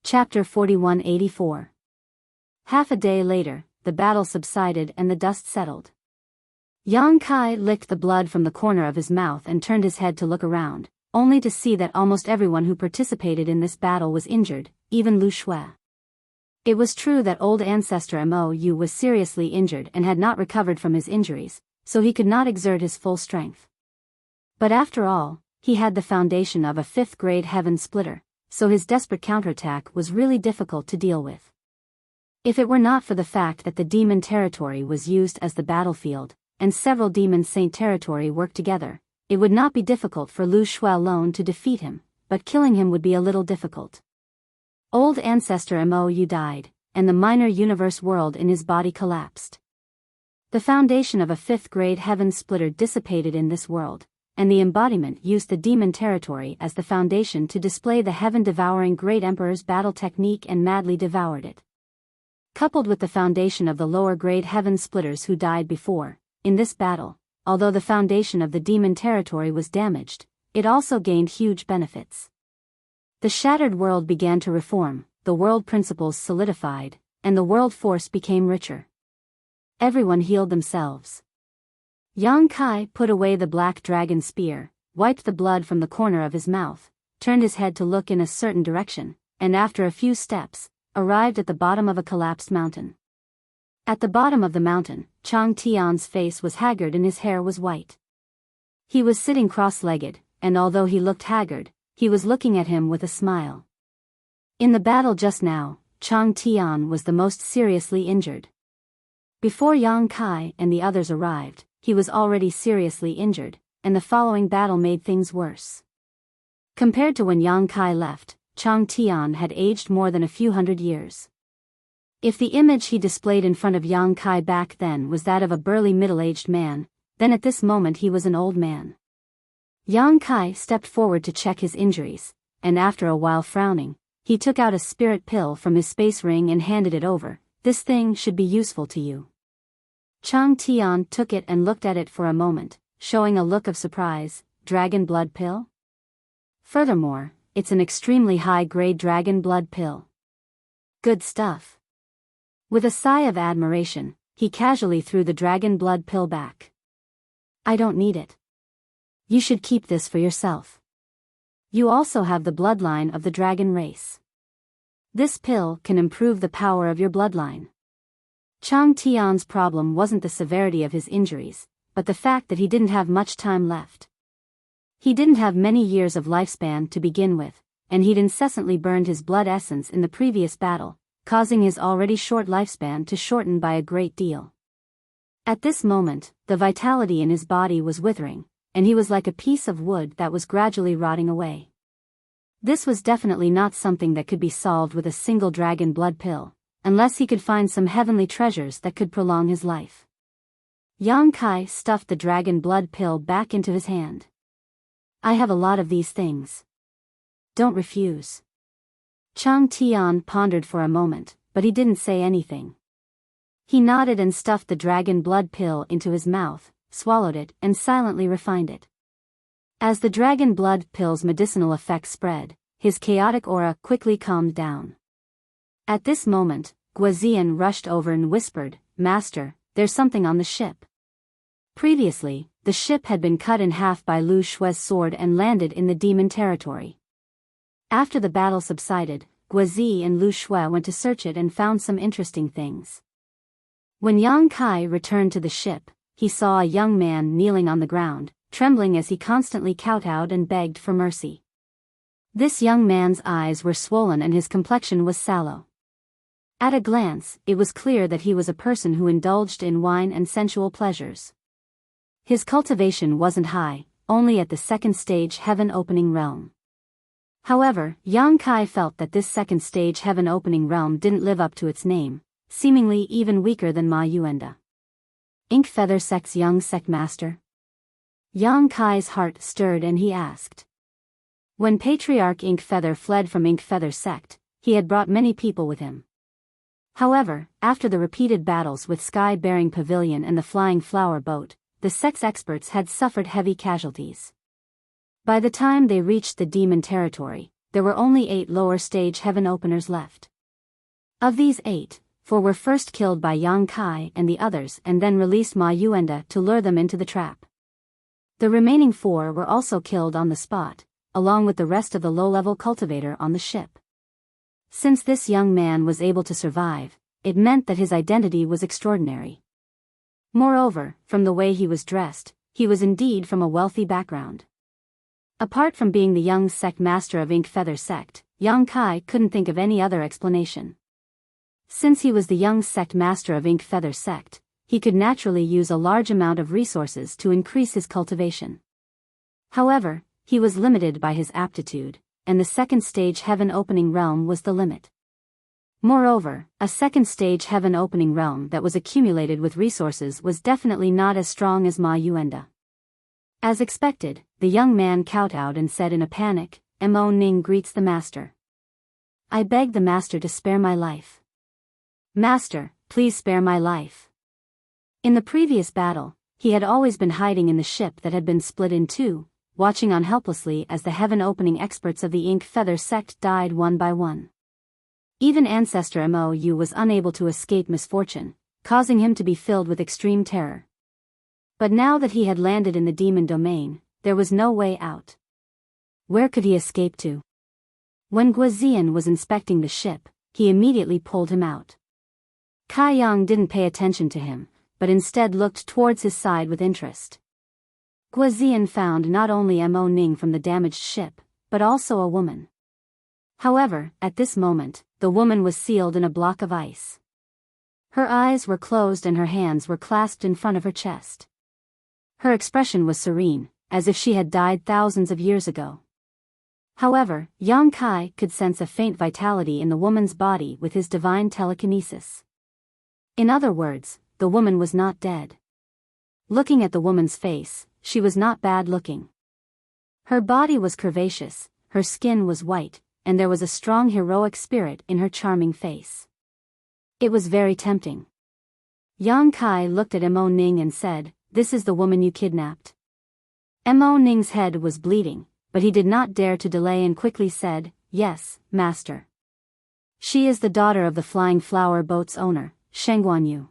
Chapter 4184. Half a day later, the battle subsided and the dust settled. Yang Kai licked the blood from the corner of his mouth and turned his head to look around, only to see that almost everyone who participated in this battle was injured, even Lu Shui. It was true that old ancestor Mou was seriously injured and had not recovered from his injuries, so he could not exert his full strength. But after all, he had the foundation of a 5th grade heaven splitter, so his desperate counterattack was really difficult to deal with. If it were not for the fact that the demon territory was used as the battlefield, and several demon saint territory worked together, it would not be difficult for Lu Shui alone to defeat him, but killing him would be a little difficult. Old ancestor Mou died, and the minor universe world in his body collapsed. The foundation of a 5th grade heaven splitter dissipated in this world, and the embodiment used the demon territory as the foundation to display the heaven-devouring great emperor's battle technique and madly devoured it. Coupled with the foundation of the lower grade heaven splitters who died before, in this battle, although the foundation of the demon territory was damaged, it also gained huge benefits. The shattered world began to reform, the world principles solidified, and the world force became richer. Everyone healed themselves. Yang Kai put away the black dragon spear, wiped the blood from the corner of his mouth, turned his head to look in a certain direction, and after a few steps, arrived at the bottom of a collapsed mountain. At the bottom of the mountain, Chang Tian's face was haggard and his hair was white. He was sitting cross-legged, and although he looked haggard, he was looking at him with a smile. In the battle just now, Chang Tian was the most seriously injured. Before Yang Kai and the others arrived, he was already seriously injured, and the following battle made things worse. Compared to when Yang Kai left, Chang Tian had aged more than a few hundred years. If the image he displayed in front of Yang Kai back then was that of a burly middle-aged man, then at this moment he was an old man. Yang Kai stepped forward to check his injuries, and after a while frowning, he took out a spirit pill from his space ring and handed it over. "This thing should be useful to you." Chang Tian took it and looked at it for a moment, showing a look of surprise. "Dragon blood pill? Furthermore, it's an extremely high-grade dragon blood pill. Good stuff." With a sigh of admiration, he casually threw the dragon blood pill back. "I don't need it. You should keep this for yourself. You also have the bloodline of the dragon race. This pill can improve the power of your bloodline." Chang Tian's problem wasn't the severity of his injuries, but the fact that he didn't have much time left. He didn't have many years of lifespan to begin with, and he'd incessantly burned his blood essence in the previous battle, causing his already short lifespan to shorten by a great deal. At this moment, the vitality in his body was withering, and he was like a piece of wood that was gradually rotting away. This was definitely not something that could be solved with a single dragon blood pill, unless he could find some heavenly treasures that could prolong his life. Yang Kai stuffed the dragon blood pill back into his hand. "I have a lot of these things. Don't refuse." Chang Tian pondered for a moment, but he didn't say anything. He nodded and stuffed the dragon blood pill into his mouth, swallowed it, and silently refined it. As the dragon blood pill's medicinal effects spread, his chaotic aura quickly calmed down. At this moment, Guazian rushed over and whispered, "Master, there's something on the ship." Previously, the ship had been cut in half by Lu Shui's sword and landed in the demon territory. After the battle subsided, Guazi and Lu Shui went to search it and found some interesting things. When Yang Kai returned to the ship, he saw a young man kneeling on the ground, trembling as he constantly kowtowed and begged for mercy. This young man's eyes were swollen and his complexion was sallow. At a glance, it was clear that he was a person who indulged in wine and sensual pleasures. His cultivation wasn't high, only at the second stage heaven-opening realm. However, Yang Kai felt that this second stage heaven opening realm didn't live up to its name, seemingly even weaker than Ma Yuanda. Ink Feather Sect's young sect master? Yang Kai's heart stirred and he asked. When Patriarch Ink Feather fled from Ink Feather Sect, he had brought many people with him. However, after the repeated battles with Sky-Bearing Pavilion and the Flying Flower Boat, the sect's experts had suffered heavy casualties. By the time they reached the demon territory, there were only 8 lower stage heaven openers left. Of these 8, 4 were first killed by Yang Kai and the others and then released Ma Yuanda to lure them into the trap. The remaining 4 were also killed on the spot, along with the rest of the low-level cultivator on the ship. Since this young man was able to survive, it meant that his identity was extraordinary. Moreover, from the way he was dressed, he was indeed from a wealthy background. Apart from being the young sect master of Ink Feather Sect, Yang Kai couldn't think of any other explanation. Since he was the young sect master of Ink Feather Sect, he could naturally use a large amount of resources to increase his cultivation. However, he was limited by his aptitude, and the second stage heaven opening realm was the limit. Moreover, a second stage heaven opening realm that was accumulated with resources was definitely not as strong as Ma Yuanda. As expected, the young man kowtowed and said in a panic, Mo Ning greets the master. I beg the master to spare my life. Master, please spare my life. In the previous battle, he had always been hiding in the ship that had been split in 2, watching on helplessly as the heaven opening experts of the Ink Feather Sect died one by one. Even Ancestor Mou was unable to escape misfortune, causing him to be filled with extreme terror. But now that he had landed in the demon domain, there was no way out. Where could he escape to? When Guozian was inspecting the ship, he immediately pulled him out. Kai Yang didn't pay attention to him, but instead looked towards his side with interest. Guozian found not only Mo Ning from the damaged ship, but also a woman. However, at this moment, the woman was sealed in a block of ice. Her eyes were closed and her hands were clasped in front of her chest. Her expression was serene, as if she had died thousands of years ago. However, Yang Kai could sense a faint vitality in the woman's body with his divine telekinesis. In other words, the woman was not dead. Looking at the woman's face, she was not bad looking. Her body was curvaceous, her skin was white, and there was a strong heroic spirit in her charming face. It was very tempting. Yang Kai looked at Mo Ning and said, This is the woman you kidnapped. Mo Ning's head was bleeding, but he did not dare to delay and quickly said, Yes, master. She is the daughter of the Flying Flower Boat's owner, Shengguan Yu.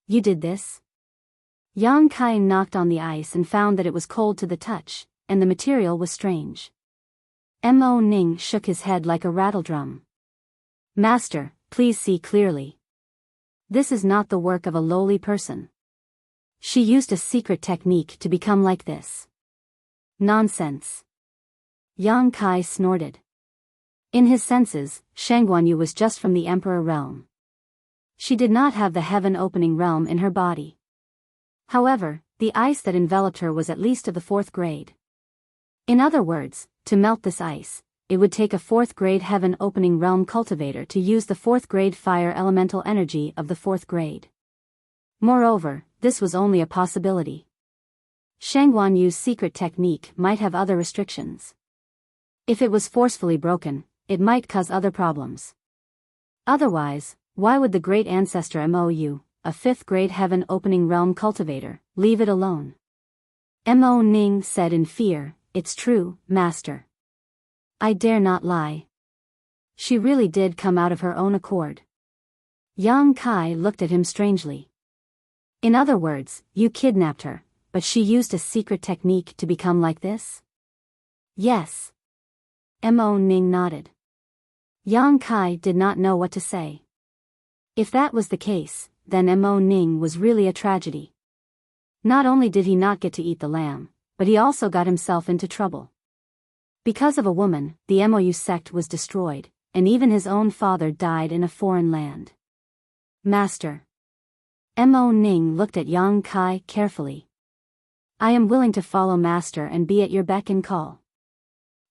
You did this? Yang Kai knocked on the ice and found that it was cold to the touch, and the material was strange. Mo Ning shook his head like a rattledrum. Master, please see clearly. This is not the work of a lowly person. She used a secret technique to become like this. Nonsense. Yang Kai snorted. In his senses, Shengguan Yu was just from the Emperor realm. She did not have the heaven opening realm in her body. However, the ice that enveloped her was at least of the 4th grade. In other words, to melt this ice, it would take a 4th grade heaven opening realm cultivator to use the 4th grade fire elemental energy of the 4th grade. Moreover, this was only a possibility. Shengguan Yu's secret technique might have other restrictions. If it was forcefully broken, it might cause other problems. Otherwise, why would the great ancestor Mou, a 5th grade heaven opening realm cultivator, leave it alone? Mo Ning said in fear, It's true, master. I dare not lie. She really did come out of her own accord. Yang Kai looked at him strangely. In other words, you kidnapped her, but she used a secret technique to become like this? Yes. Mo Ning nodded. Yang Kai did not know what to say. If that was the case, then Mo Ning was really a tragedy. Not only did he not get to eat the lamb, but he also got himself into trouble. Because of a woman, the Mou sect was destroyed, and even his own father died in a foreign land. Master. Mo Ning looked at Yang Kai carefully. I am willing to follow Master and be at your beck and call.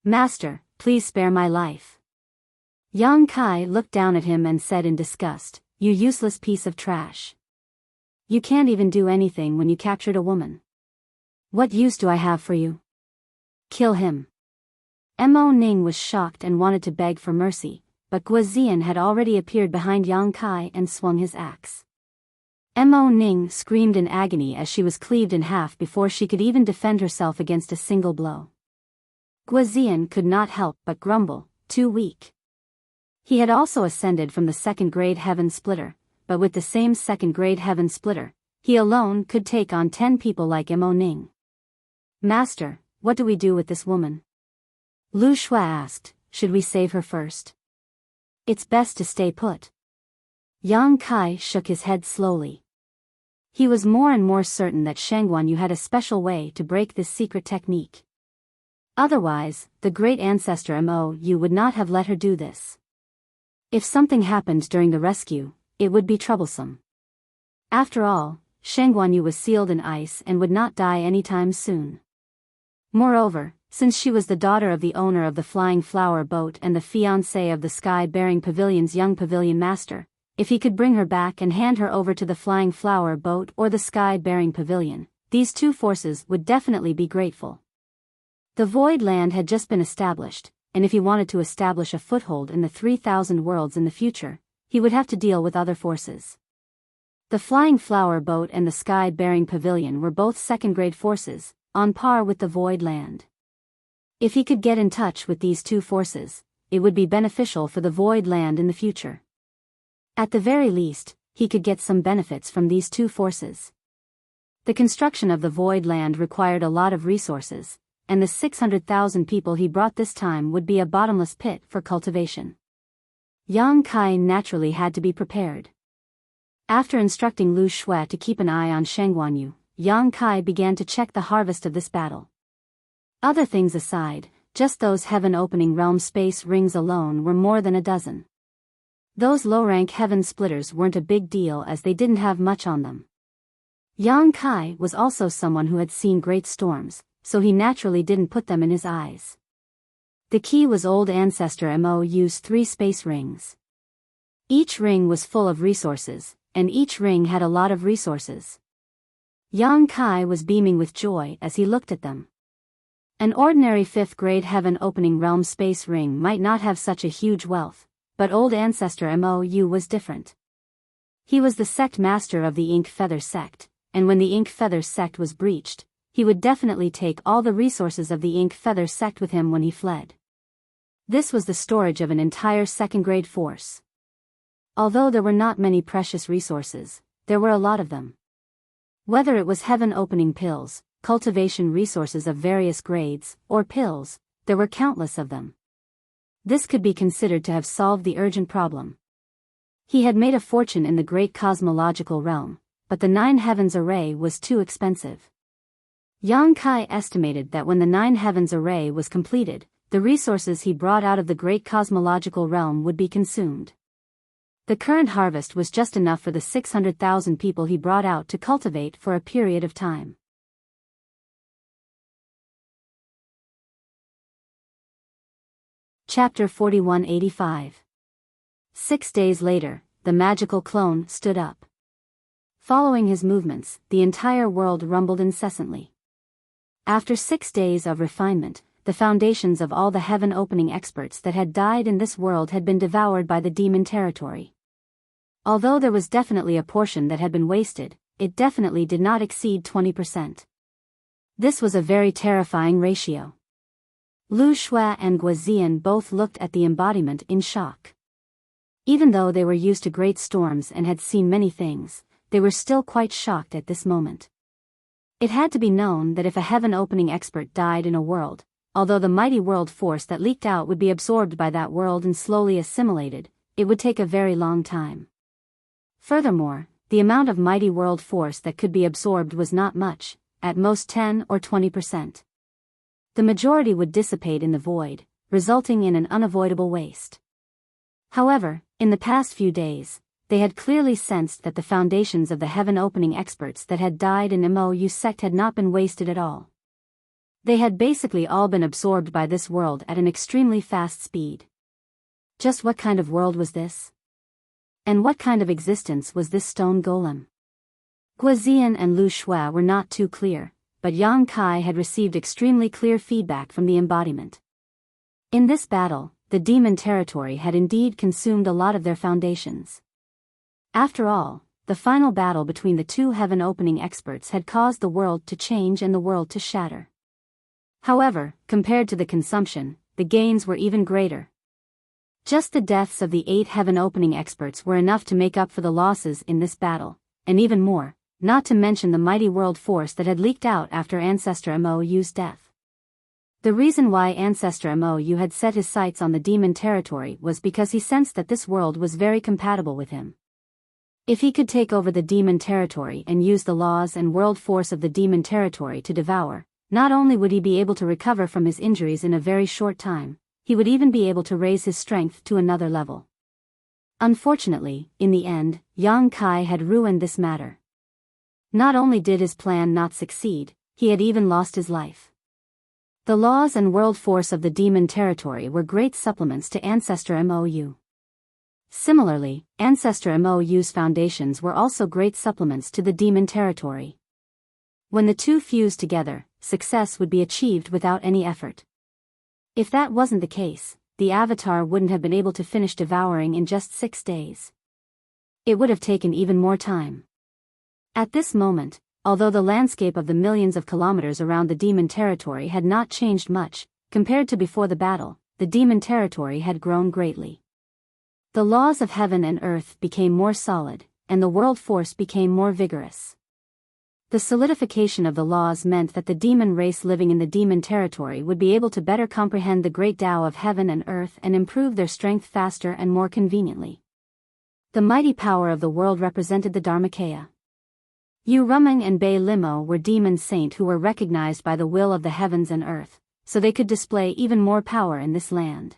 Master, please spare my life." Yang Kai looked down at him and said in disgust, "You useless piece of trash. You can't even do anything when you captured a woman. What use do I have for you? Kill him." Mo Ning was shocked and wanted to beg for mercy, but Guozian had already appeared behind Yang Kai and swung his axe. Mo Ning screamed in agony as she was cleaved in half before she could even defend herself against a single blow. Guozian could not help but grumble, "Too weak." He had also ascended from the second-grade Heaven Splitter, but with the same second-grade Heaven Splitter, he alone could take on 10 people like Mo Ning. "Master, what do we do with this woman?" Lu Shui asked. "Should we save her first?" "It's best to stay put." Yang Kai shook his head slowly. He was more and more certain that Shangguanyu had a special way to break this secret technique. Otherwise, the great ancestor Mo Yu would not have let her do this. If something happened during the rescue, it would be troublesome. After all, Shangguanyu was sealed in ice and would not die anytime soon. Moreover, since she was the daughter of the owner of the Flying Flower boat and the fiancée of the Sky-Bearing Pavilion's young pavilion master, if he could bring her back and hand her over to the Flying Flower boat or the Sky-Bearing Pavilion, these two forces would definitely be grateful. The Void Land had just been established, and if he wanted to establish a foothold in the 3,000 worlds in the future, he would have to deal with other forces. The Flying Flower boat and the Sky-Bearing Pavilion were both second-grade forces, on par with the Void Land. If he could get in touch with these two forces, it would be beneficial for the Void Land in the future. At the very least, he could get some benefits from these two forces. The construction of the Void Land required a lot of resources, and the 600,000 people he brought this time would be a bottomless pit for cultivation. Yang Kai naturally had to be prepared. After instructing Lu Shui to keep an eye on Shangguanyu, Yang Kai began to check the harvest of this battle. Other things aside, just those heaven-opening realm space rings alone were more than a dozen. Those low-rank heaven splitters weren't a big deal as they didn't have much on them. Yang Kai was also someone who had seen great storms, so he naturally didn't put them in his eyes. The key was old ancestor Mo Yu's 3 space rings. Each ring was full of resources, and each ring had a lot of resources. Yang Kai was beaming with joy as he looked at them. An ordinary 5th-grade heaven-opening realm space ring might not have such a huge wealth, but old ancestor Mo Yu was different. He was the sect master of the Ink Feather sect, and when the Ink Feather sect was breached, he would definitely take all the resources of the Ink Feather sect with him when he fled. This was the storage of an entire second-grade force. Although there were not many precious resources, there were a lot of them. Whether it was heaven-opening pills, cultivation resources of various grades, or pills, there were countless of them. This could be considered to have solved the urgent problem. He had made a fortune in the great cosmological realm, but the 9 heavens array was too expensive. Yang Kai estimated that when the 9 heavens array was completed, the resources he brought out of the great cosmological realm would be consumed. The current harvest was just enough for the 600,000 people he brought out to cultivate for a period of time. Chapter 4185. 6 days later, the magical clone stood up. Following his movements, the entire world rumbled incessantly. After 6 days of refinement, the foundations of all the heaven-opening experts that had died in this world had been devoured by the demon territory. Although there was definitely a portion that had been wasted, it definitely did not exceed 20%. This was a very terrifying ratio. Lu Shui and Guozian both looked at the embodiment in shock. Even though they were used to great storms and had seen many things, they were still quite shocked at this moment. It had to be known that if a heaven-opening expert died in a world, although the mighty world force that leaked out would be absorbed by that world and slowly assimilated, it would take a very long time. Furthermore, the amount of mighty world force that could be absorbed was not much, at most 10 or 20%. The majority would dissipate in the void, resulting in an unavoidable waste. However, in the past few days, they had clearly sensed that the foundations of the heaven-opening experts that had died in Mo Yu sect had not been wasted at all. They had basically all been absorbed by this world at an extremely fast speed. Just what kind of world was this? And what kind of existence was this stone golem? Guozian and Lu Shui were not too clear, but Yang Kai had received extremely clear feedback from the embodiment. In this battle, the demon territory had indeed consumed a lot of their foundations. After all, the final battle between the two heaven-opening experts had caused the world to change and the world to shatter. However, compared to the consumption, the gains were even greater. Just the deaths of the 8 heaven-opening experts were enough to make up for the losses in this battle, and even more, not to mention the mighty world force that had leaked out after Ancestor Mou's death. The reason why Ancestor Mou had set his sights on the demon territory was because he sensed that this world was very compatible with him. If he could take over the demon territory and use the laws and world force of the demon territory to devour, not only would he be able to recover from his injuries in a very short time, he would even be able to raise his strength to another level. Unfortunately, in the end, Yang Kai had ruined this matter. Not only did his plan not succeed, he had even lost his life. The laws and world force of the demon territory were great supplements to Ancestor Mou. Similarly, Ancestor Mou's foundations were also great supplements to the demon territory. When the two fused together, success would be achieved without any effort. If that wasn't the case, the Avatar wouldn't have been able to finish devouring in just 6 days. It would have taken even more time. At this moment, although the landscape of the millions of kilometers around the demon territory had not changed much, compared to before the battle, the demon territory had grown greatly. The laws of heaven and earth became more solid, and the world force became more vigorous. The solidification of the laws meant that the demon race living in the demon territory would be able to better comprehend the great Tao of heaven and earth and improve their strength faster and more conveniently. The mighty power of the world represented the Dharmakaya. Yu Rumeng and Bei Limo were demon saint who were recognized by the will of the heavens and earth, so they could display even more power in this land.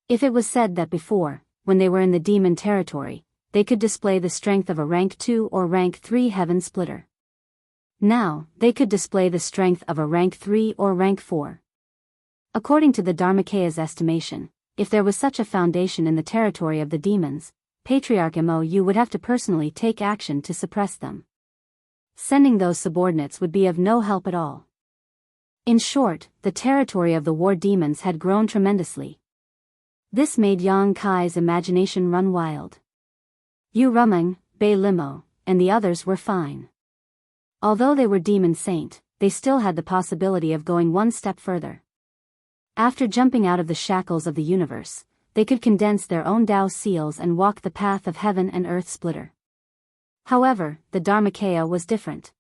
If it was said that before, when they were in the demon territory, they could display the strength of a rank 2 or rank 3 heaven splitter. Now, they could display the strength of a rank 3 or rank 4. According to the Dharmakaya's estimation, if there was such a foundation in the territory of the demons, Patriarch Mou would have to personally take action to suppress them. Sending those subordinates would be of no help at all. In short, the territory of the war demons had grown tremendously. This made Yang Kai's imagination run wild. Yu Rumeng, Bei Limo, and the others were fine. Although they were demon saint, they still had the possibility of going one step further. After jumping out of the shackles of the universe, they could condense their own Tao seals and walk the path of heaven and earth splitter. However, the Dharmakaya was different.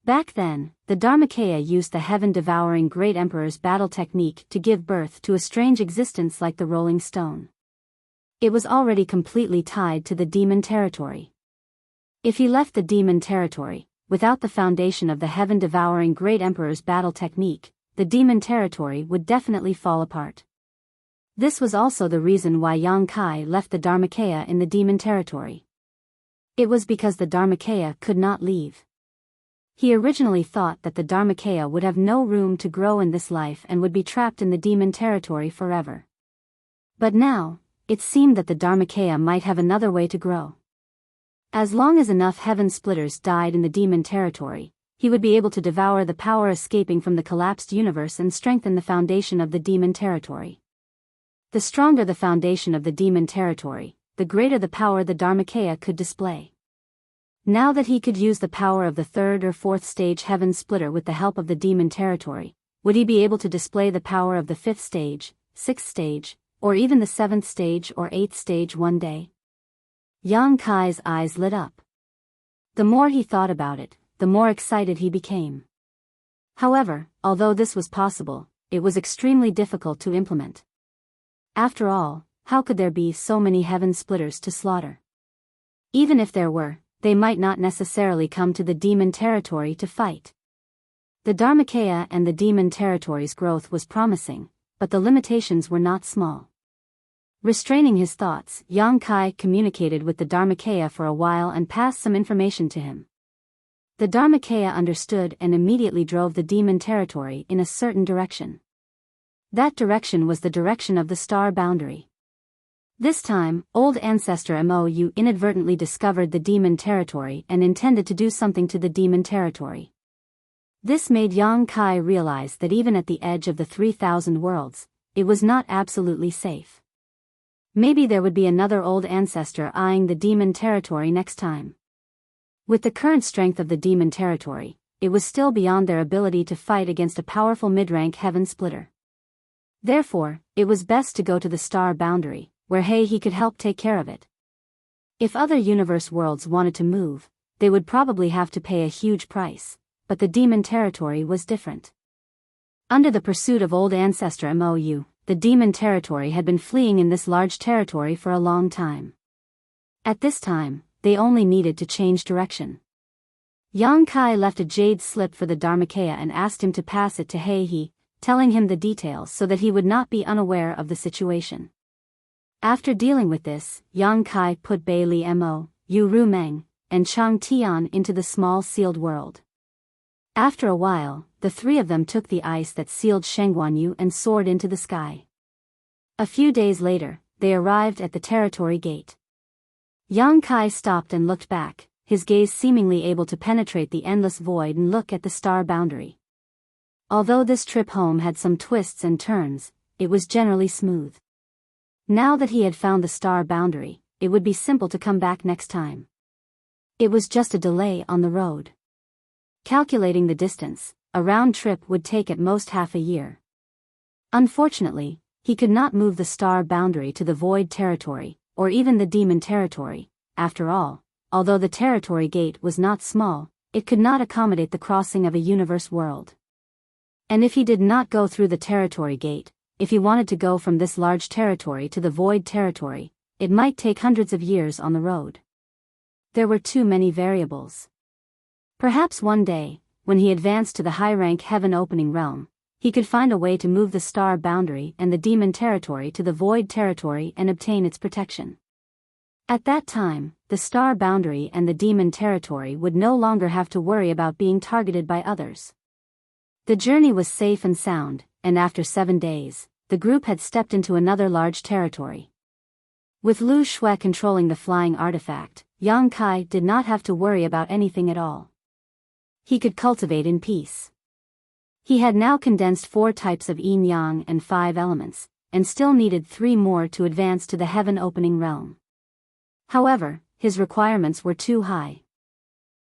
Back then, the Dharmakaya used the heaven-devouring Great Emperor's battle technique to give birth to a strange existence like the rolling stone. It was already completely tied to the demon territory. If he left the demon territory, without the foundation of the heaven-devouring Great Emperor's battle technique, the demon territory would definitely fall apart. This was also the reason why Yang Kai left the Dharmakaya in the demon territory. It was because the Dharmakaya could not leave. He originally thought that the Dharmakaya would have no room to grow in this life and would be trapped in the demon territory forever. But now, it seemed that the Dharmakaya might have another way to grow. As long as enough heaven splitters died in the demon territory, he would be able to devour the power escaping from the collapsed universe and strengthen the foundation of the demon territory. The stronger the foundation of the demon territory, the greater the power the Dharmakaya could display. Now that he could use the power of the 3rd or 4th stage heaven splitter with the help of the demon territory, would he be able to display the power of the 5th stage, 6th stage, or even the 7th stage or 8th stage one day? Yang Kai's eyes lit up. The more he thought about it, the more excited he became. However, although this was possible, it was extremely difficult to implement. After all, how could there be so many heaven splitters to slaughter? Even if there were, they might not necessarily come to the demon territory to fight. The Dharmakaya and the demon territory's growth was promising, but the limitations were not small. Restraining his thoughts, Yang Kai communicated with the Dharmakaya for a while and passed some information to him. The Dharmakaya understood and immediately drove the demon territory in a certain direction. That direction was the direction of the star boundary. This time, old ancestor Mou inadvertently discovered the demon territory and intended to do something to the demon territory. This made Yang Kai realize that even at the edge of the 3,000 worlds, it was not absolutely safe. Maybe there would be another old ancestor eyeing the demon territory next time. With the current strength of the demon territory, it was still beyond their ability to fight against a powerful mid-rank heaven splitter. Therefore, it was best to go to the star boundary, where he could help take care of it. If other universe worlds wanted to move, they would probably have to pay a huge price, but the demon territory was different. Under the pursuit of old ancestor Mou, the demon territory had been fleeing in this large territory for a long time. At this time, they only needed to change direction. Yang Kai left a jade slip for the Dharmakaya and asked him to pass it to He, telling him the details so that he would not be unaware of the situation. After dealing with this, Yang Kai put Bai Li Mo, Yu Ru Meng, and Chang Tian into the small sealed world. After a while, the three of them took the ice that sealed Shengguanyu and soared into the sky. A few days later, they arrived at the territory gate. Yang Kai stopped and looked back, his gaze seemingly able to penetrate the endless void and look at the star boundary. Although this trip home had some twists and turns, it was generally smooth. Now that he had found the star boundary, it would be simple to come back next time. It was just a delay on the road. Calculating the distance, a round trip would take at most half a year. Unfortunately, he could not move the star boundary to the void territory, or even the demon territory. After all, although the territory gate was not small, it could not accommodate the crossing of a universe world. And if he did not go through the territory gate, if he wanted to go from this large territory to the void territory, it might take hundreds of years on the road. There were too many variables. Perhaps one day, when he advanced to the high-rank heaven opening realm, he could find a way to move the star boundary and the demon territory to the void territory and obtain its protection. At that time, the star boundary and the demon territory would no longer have to worry about being targeted by others. The journey was safe and sound, and after 7 days, the group had stepped into another large territory. With Lu Shui controlling the flying artifact, Yang Kai did not have to worry about anything at all. He could cultivate in peace. He had now condensed 4 types of yin-yang and 5 elements, and still needed 3 more to advance to the heaven opening realm. However, his requirements were too high.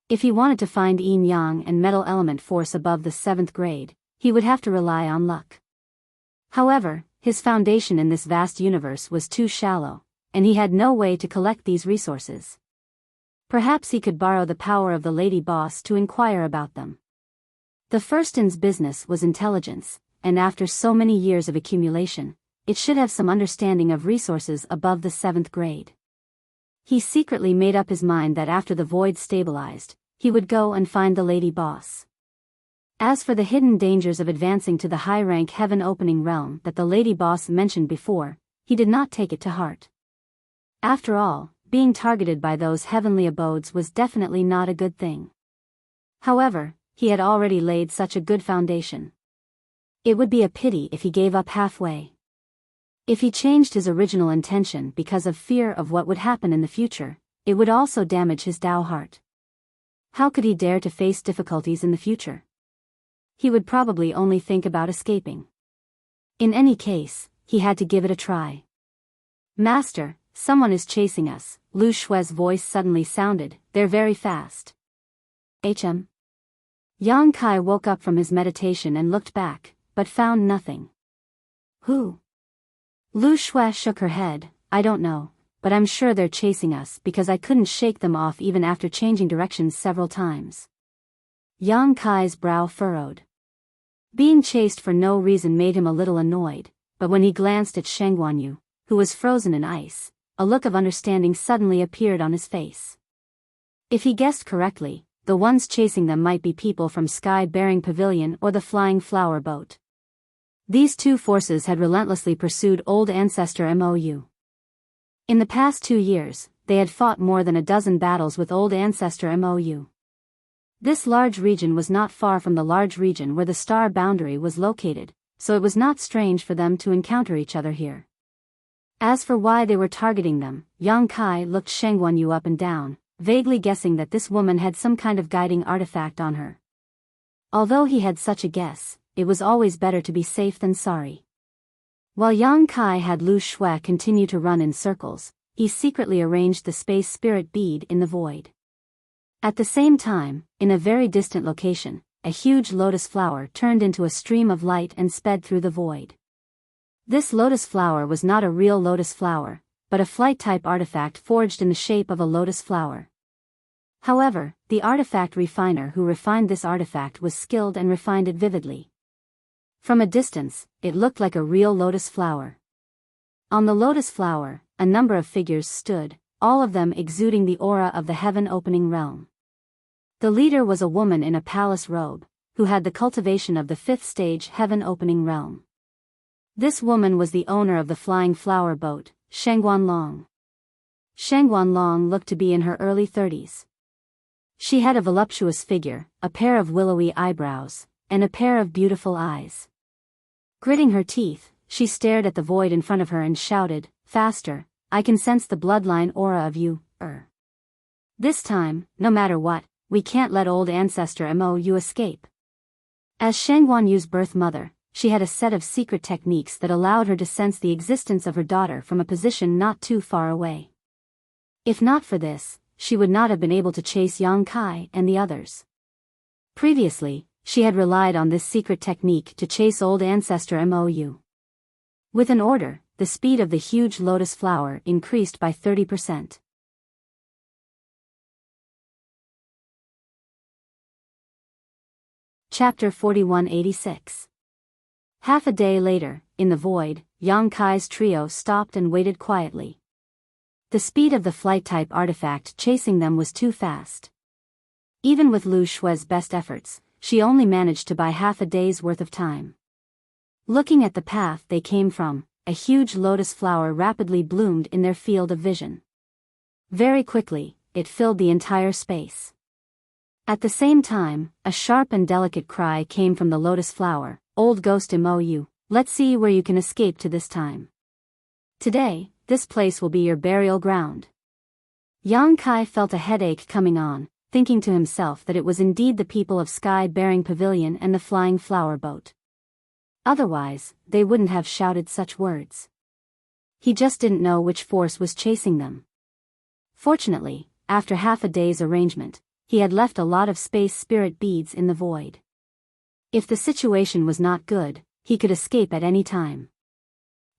If he wanted to find yin-yang and metal element force above the 7th grade, he would have to rely on luck. However, his foundation in this vast universe was too shallow, and he had no way to collect these resources. Perhaps he could borrow the power of the lady boss to inquire about them. The firstin's business was intelligence, and after so many years of accumulation, it should have some understanding of resources above the 7th grade. He secretly made up his mind that after the void stabilized, he would go and find the lady boss. As for the hidden dangers of advancing to the high-rank heaven opening realm that the lady boss mentioned before, he did not take it to heart. After all, being targeted by those heavenly abodes was definitely not a good thing. However, he had already laid such a good foundation. It would be a pity if he gave up halfway. If he changed his original intention because of fear of what would happen in the future, it would also damage his Tao heart. How could he dare to face difficulties in the future? He would probably only think about escaping. In any case, he had to give it a try. Master, someone is chasing us, Lu Shui's voice suddenly sounded. They're very fast. Yang Kai woke up from his meditation and looked back, but found nothing. Who? Lu Shui shook her head. I don't know, but I'm sure they're chasing us because I couldn't shake them off even after changing directions several times. Yang Kai's brow furrowed. Being chased for no reason made him a little annoyed, but when he glanced at Shengguanyu, who was frozen in ice, a look of understanding suddenly appeared on his face. If he guessed correctly, the ones chasing them might be people from Sky-Bearing Pavilion or the Flying Flower Boat. These two forces had relentlessly pursued old ancestor Mou. In the past 2 years, they had fought more than a dozen battles with old ancestor Mou. This large region was not far from the large region where the star boundary was located, so it was not strange for them to encounter each other here. As for why they were targeting them, Yang Kai looked Sheng Guanyu up and down, vaguely guessing that this woman had some kind of guiding artifact on her. Although he had such a guess, it was always better to be safe than sorry. While Yang Kai had Lu Shui continue to run in circles, he secretly arranged the space spirit bead in the void. At the same time, in a very distant location, a huge lotus flower turned into a stream of light and sped through the void. This lotus flower was not a real lotus flower, but a flight-type artifact forged in the shape of a lotus flower. However, the artifact refiner who refined this artifact was skilled and refined it vividly. From a distance, it looked like a real lotus flower. On the lotus flower, a number of figures stood, all of them exuding the aura of the heaven-opening realm. The leader was a woman in a palace robe, who had the cultivation of the fifth stage heaven-opening realm. This woman was the owner of the flying flower boat, Sheng Guanlong. Sheng Guanlong looked to be in her early 30s. She had a voluptuous figure, a pair of willowy eyebrows, and a pair of beautiful eyes. Gritting her teeth, she stared at the void in front of her and shouted, "Faster, I can sense the bloodline aura of you, This time, no matter what, we can't let old ancestor Mo you escape." As Sheng Guanyu's birth mother, she had a set of secret techniques that allowed her to sense the existence of her daughter from a position not too far away. If not for this, she would not have been able to chase Yang Kai and the others. Previously, she had relied on this secret technique to chase old ancestor Mou. With an order, the speed of the huge lotus flower increased by 30%. Chapter 4186. Half a day later, in the void, Yang Kai's trio stopped and waited quietly. The speed of the flight-type artifact chasing them was too fast. Even with Lu Shui's best efforts, she only managed to buy half a day's worth of time. Looking at the path they came from, a huge lotus flower rapidly bloomed in their field of vision. Very quickly, it filled the entire space. At the same time, a sharp and delicate cry came from the lotus flower, "Old ghost Mou, let's see where you can escape to this time. Today, this place will be your burial ground." Yang Kai felt a headache coming on, thinking to himself that it was indeed the people of Sky-bearing Pavilion and the flying flower boat. Otherwise, they wouldn't have shouted such words. He just didn't know which force was chasing them. Fortunately, after half a day's arrangement, he had left a lot of space spirit beads in the void. If the situation was not good, he could escape at any time.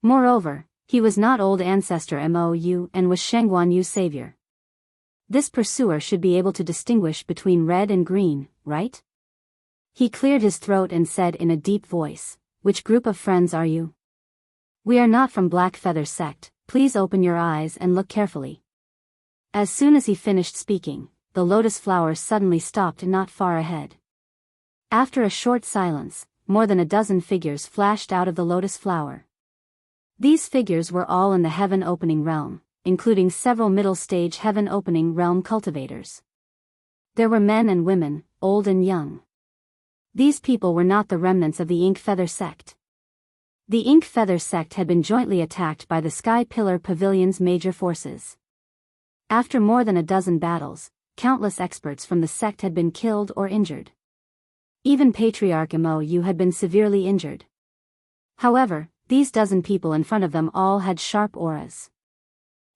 Moreover, he was not old ancestor Mou and was Sheng Guanyu's savior. This pursuer should be able to distinguish between red and green, right? He cleared his throat and said in a deep voice, "Which group of friends are you? We are not from Black Feather sect, please open your eyes and look carefully." As soon as he finished speaking, the lotus flower suddenly stopped not far ahead. After a short silence, more than a dozen figures flashed out of the lotus flower. These figures were all in the heaven-opening realm, including several middle-stage heaven-opening realm cultivators. There were men and women, old and young. These people were not the remnants of the Ink Feather sect. The Ink Feather sect had been jointly attacked by the Sky Pillar Pavilion's major forces. After more than a dozen battles, countless experts from the sect had been killed or injured. Even Patriarch Mou had been severely injured. However, these dozen people in front of them all had sharp auras.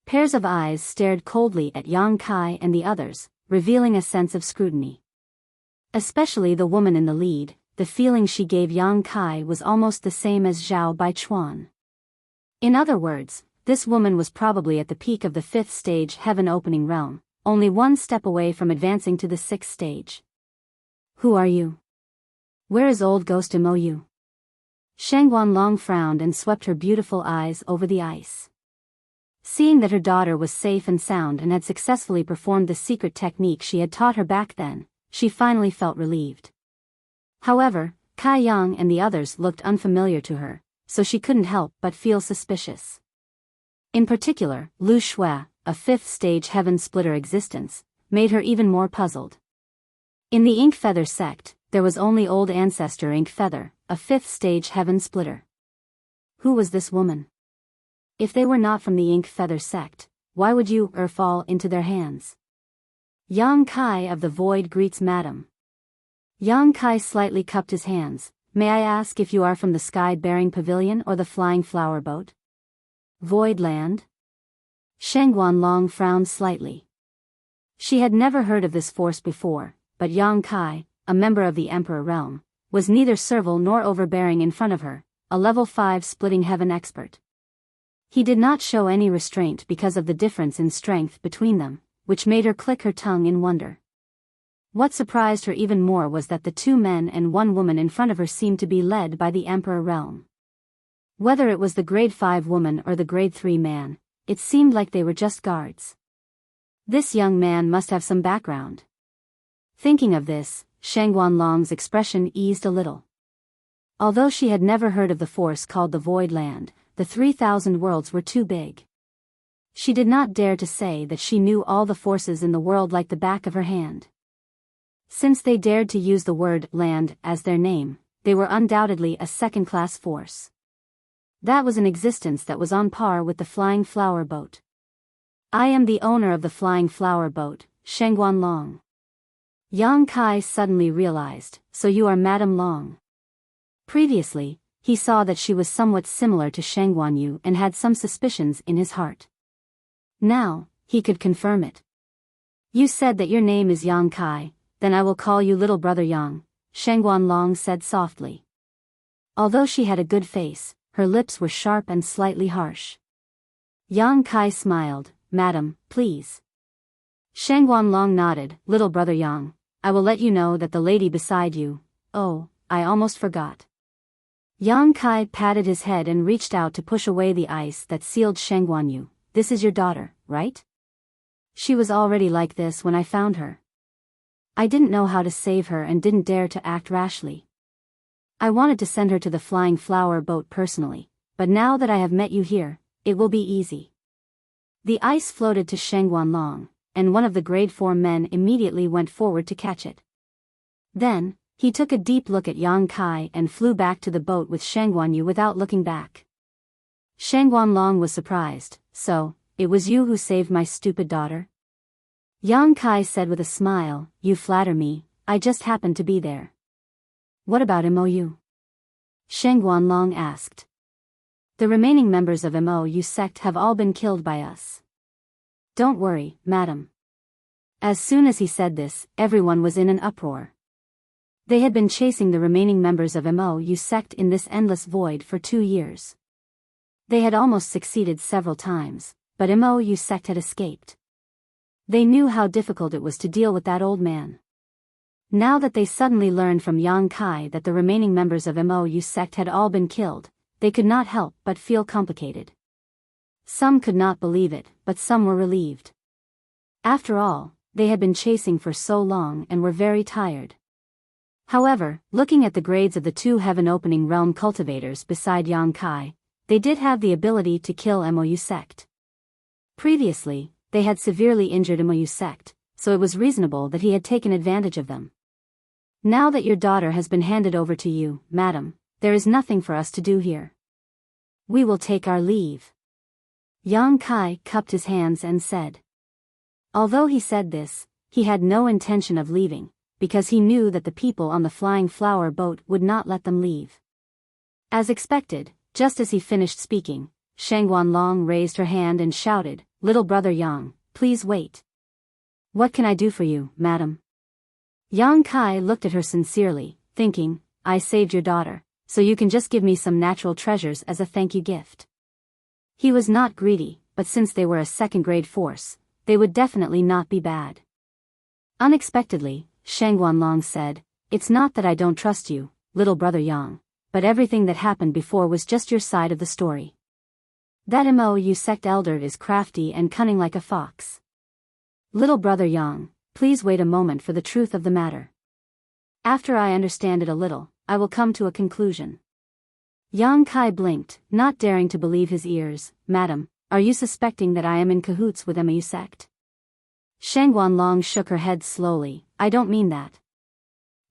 Pairs of eyes stared coldly at Yang Kai and the others, revealing a sense of scrutiny. Especially the woman in the lead, the feeling she gave Yang Kai was almost the same as Zhao Baichuan. In other words, this woman was probably at the peak of the fifth stage heaven-opening realm, only one step away from advancing to the sixth stage. "Who are you? Where is old ghost Mou?" Sheng Guanlong frowned and swept her beautiful eyes over the ice. Seeing that her daughter was safe and sound and had successfully performed the secret technique she had taught her back then, she finally felt relieved. However, Kai Yang and the others looked unfamiliar to her, so she couldn't help but feel suspicious. In particular, Lu Shui, a fifth-stage heaven-splitter existence, made her even more puzzled. In the Ink Feather sect, there was only old ancestor Ink Feather, a fifth stage heaven splitter. Who was this woman? If they were not from the Ink Feather sect, why would you fall into their hands? Yang Kai of the Void greets Madam. Yang Kai slightly cupped his hands. May I ask if you are from the sky-bearing pavilion or the flying flower boat? Void land? Sheng Guanlong frowned slightly. She had never heard of this force before, but Yang Kai, a member of the Emperor realm, was neither servile nor overbearing in front of her, a level 5 splitting heaven expert. He did not show any restraint because of the difference in strength between them, which made her click her tongue in wonder. What surprised her even more was that the 2 men and 1 woman in front of her seemed to be led by the Emperor realm. Whether it was the grade 5 woman or the grade 3 man, it seemed like they were just guards. This young man must have some background. Thinking of this, Sheng Guanlong's expression eased a little. Although she had never heard of the force called the Void Land, the 3,000 worlds were too big. She did not dare to say that she knew all the forces in the world like the back of her hand. Since they dared to use the word land as their name, they were undoubtedly a second-class force. That was an existence that was on par with the flying flower boat. I am the owner of the flying flower boat, Sheng Guanlong. Yang Kai suddenly realized, so you are Madame Long. Previously, he saw that she was somewhat similar to Sheng Guanyu and had some suspicions in his heart. Now, he could confirm it. You said that your name is Yang Kai, then I will call you little brother Yang, Sheng Guanlong said softly. Although she had a good face, her lips were sharp and slightly harsh. Yang Kai smiled. Madam, please. Sheng Guanlong nodded. Little brother Yang, I will let you know that the lady beside you, oh, I almost forgot. Yang Kai patted his head and reached out to push away the ice that sealed Sheng Guanyu. This is your daughter, right? She was already like this when I found her. I didn't know how to save her and didn't dare to act rashly. I wanted to send her to the flying flower boat personally, but now that I have met you here, it will be easy. The ice floated to Sheng Guanlong, and one of the grade 4 men immediately went forward to catch it. Then, he took a deep look at Yang Kai and flew back to the boat with Sheng Guanyu without looking back. Sheng Guanlong was surprised. So, it was you who saved my stupid daughter? Yang Kai said with a smile, you flatter me, I just happened to be there. What about MOU? Sheng Guanlong asked. The remaining members of MOU sect have all been killed by us. Don't worry, madam. As soon as he said this, everyone was in an uproar. They had been chasing the remaining members of MOU sect in this endless void for 2 years. They had almost succeeded several times, but MOU sect had escaped. They knew how difficult it was to deal with that old man. Now that they suddenly learned from Yang Kai that the remaining members of MOU sect had all been killed, they could not help but feel complicated. Some could not believe it, but some were relieved. After all, they had been chasing for so long and were very tired. However, looking at the grades of the 2 heaven-opening realm cultivators beside Yang Kai, they did have the ability to kill MOU sect. Previously, they had severely injured MOU sect, so it was reasonable that he had taken advantage of them. Now that your daughter has been handed over to you, madam, there is nothing for us to do here. We will take our leave. Yang Kai cupped his hands and said. Although he said this, he had no intention of leaving, because he knew that the people on the flying flower boat would not let them leave. As expected, just as he finished speaking, Sheng Guanlong raised her hand and shouted, Little brother Yang, please wait. What can I do for you, madam? Yang Kai looked at her sincerely, thinking, I saved your daughter, so you can just give me some natural treasures as a thank you gift. He was not greedy, but since they were a second-grade force, they would definitely not be bad. Unexpectedly, Sheng Guanlong said, It's not that I don't trust you, little brother Yang, but everything that happened before was just your side of the story. That MOU sect elder is crafty and cunning like a fox. Little brother Yang, please wait a moment for the truth of the matter. After I understand it a little, I will come to a conclusion. Yang Kai blinked, not daring to believe his ears. Madam, are you suspecting that I am in cahoots with MOU sect? Sheng Guanlong shook her head slowly. I don't mean that.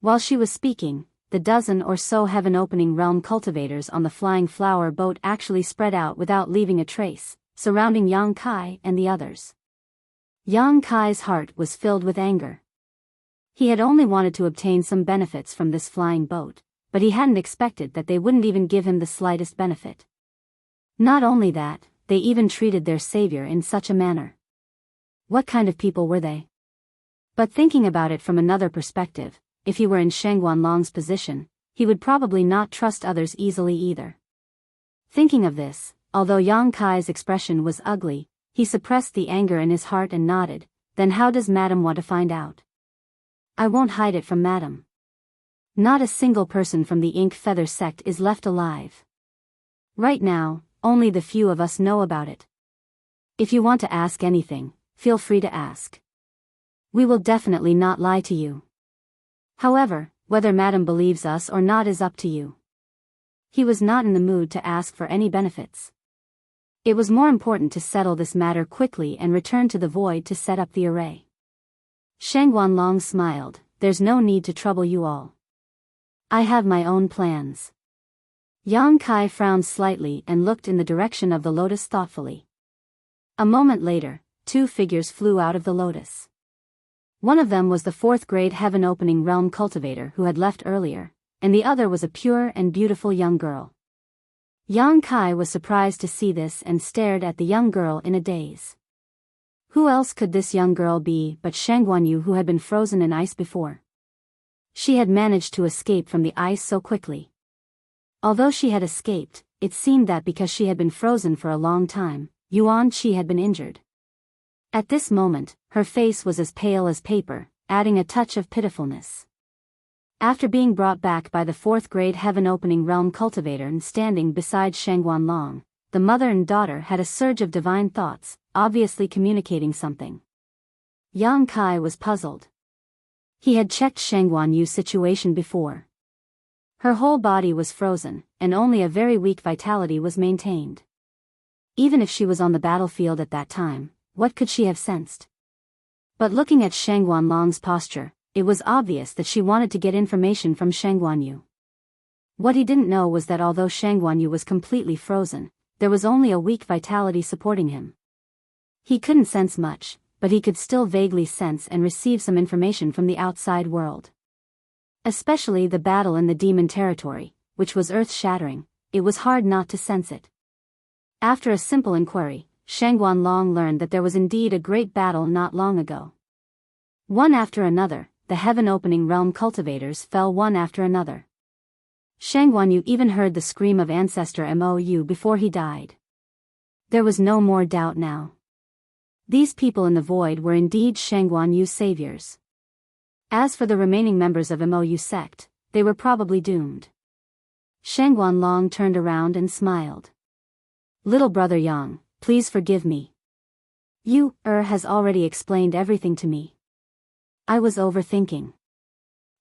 While she was speaking, the dozen or so heaven-opening realm cultivators on the flying flower boat actually spread out without leaving a trace, surrounding Yang Kai and the others. Yang Kai's heart was filled with anger. He had only wanted to obtain some benefits from this flying boat, but he hadn't expected that they wouldn't even give him the slightest benefit. Not only that, they even treated their savior in such a manner. What kind of people were they? But thinking about it from another perspective, if he were in Shang Guanlong's position, he would probably not trust others easily either. Thinking of this, although Yang Kai's expression was ugly, he suppressed the anger in his heart and nodded. Then how does Madam want to find out? I won't hide it from Madam. Not a single person from the Ink Feather sect is left alive. Right now, only the few of us know about it. If you want to ask anything, feel free to ask. We will definitely not lie to you. However, whether Madam believes us or not is up to you. He was not in the mood to ask for any benefits. It was more important to settle this matter quickly and return to the void to set up the array. Shang Guanlong smiled. There's no need to trouble you all. I have my own plans. Yang Kai frowned slightly and looked in the direction of the lotus thoughtfully. A moment later, two figures flew out of the lotus. One of them was the fourth-grade heaven-opening realm cultivator who had left earlier, and the other was a pure and beautiful young girl. Yang Kai was surprised to see this and stared at the young girl in a daze. Who else could this young girl be but Shang Guanyu, who had been frozen in ice before? She had managed to escape from the ice so quickly. Although she had escaped, it seemed that because she had been frozen for a long time, Yuan Qi had been injured. At this moment, her face was as pale as paper, adding a touch of pitifulness. After being brought back by the fourth-grade heaven-opening realm cultivator and standing beside Shang Guanlong, the mother and daughter had a surge of divine thoughts, obviously communicating something. Yang Kai was puzzled. He had checked Shang Guanyu's situation before. Her whole body was frozen, and only a very weak vitality was maintained. Even if she was on the battlefield at that time, what could she have sensed? But looking at Shang Guanlong's posture, it was obvious that she wanted to get information from Shang Guanyu. What he didn't know was that although Shang Guanyu was completely frozen, there was only a weak vitality supporting him. He couldn't sense much, but he could still vaguely sense and receive some information from the outside world. Especially the battle in the demon territory, which was earth-shattering, it was hard not to sense it. After a simple inquiry, Shang Guanlong learned that there was indeed a great battle not long ago. One after another, the heaven-opening realm cultivators fell one after another. Shang Guanyu even heard the scream of ancestor Mou before he died. There was no more doubt now. These people in the void were indeed Shang Guanyu's saviors. As for the remaining members of Mou sect, they were probably doomed. Shang Guanlong turned around and smiled. Little brother Yang, please forgive me. You, has already explained everything to me. I was overthinking.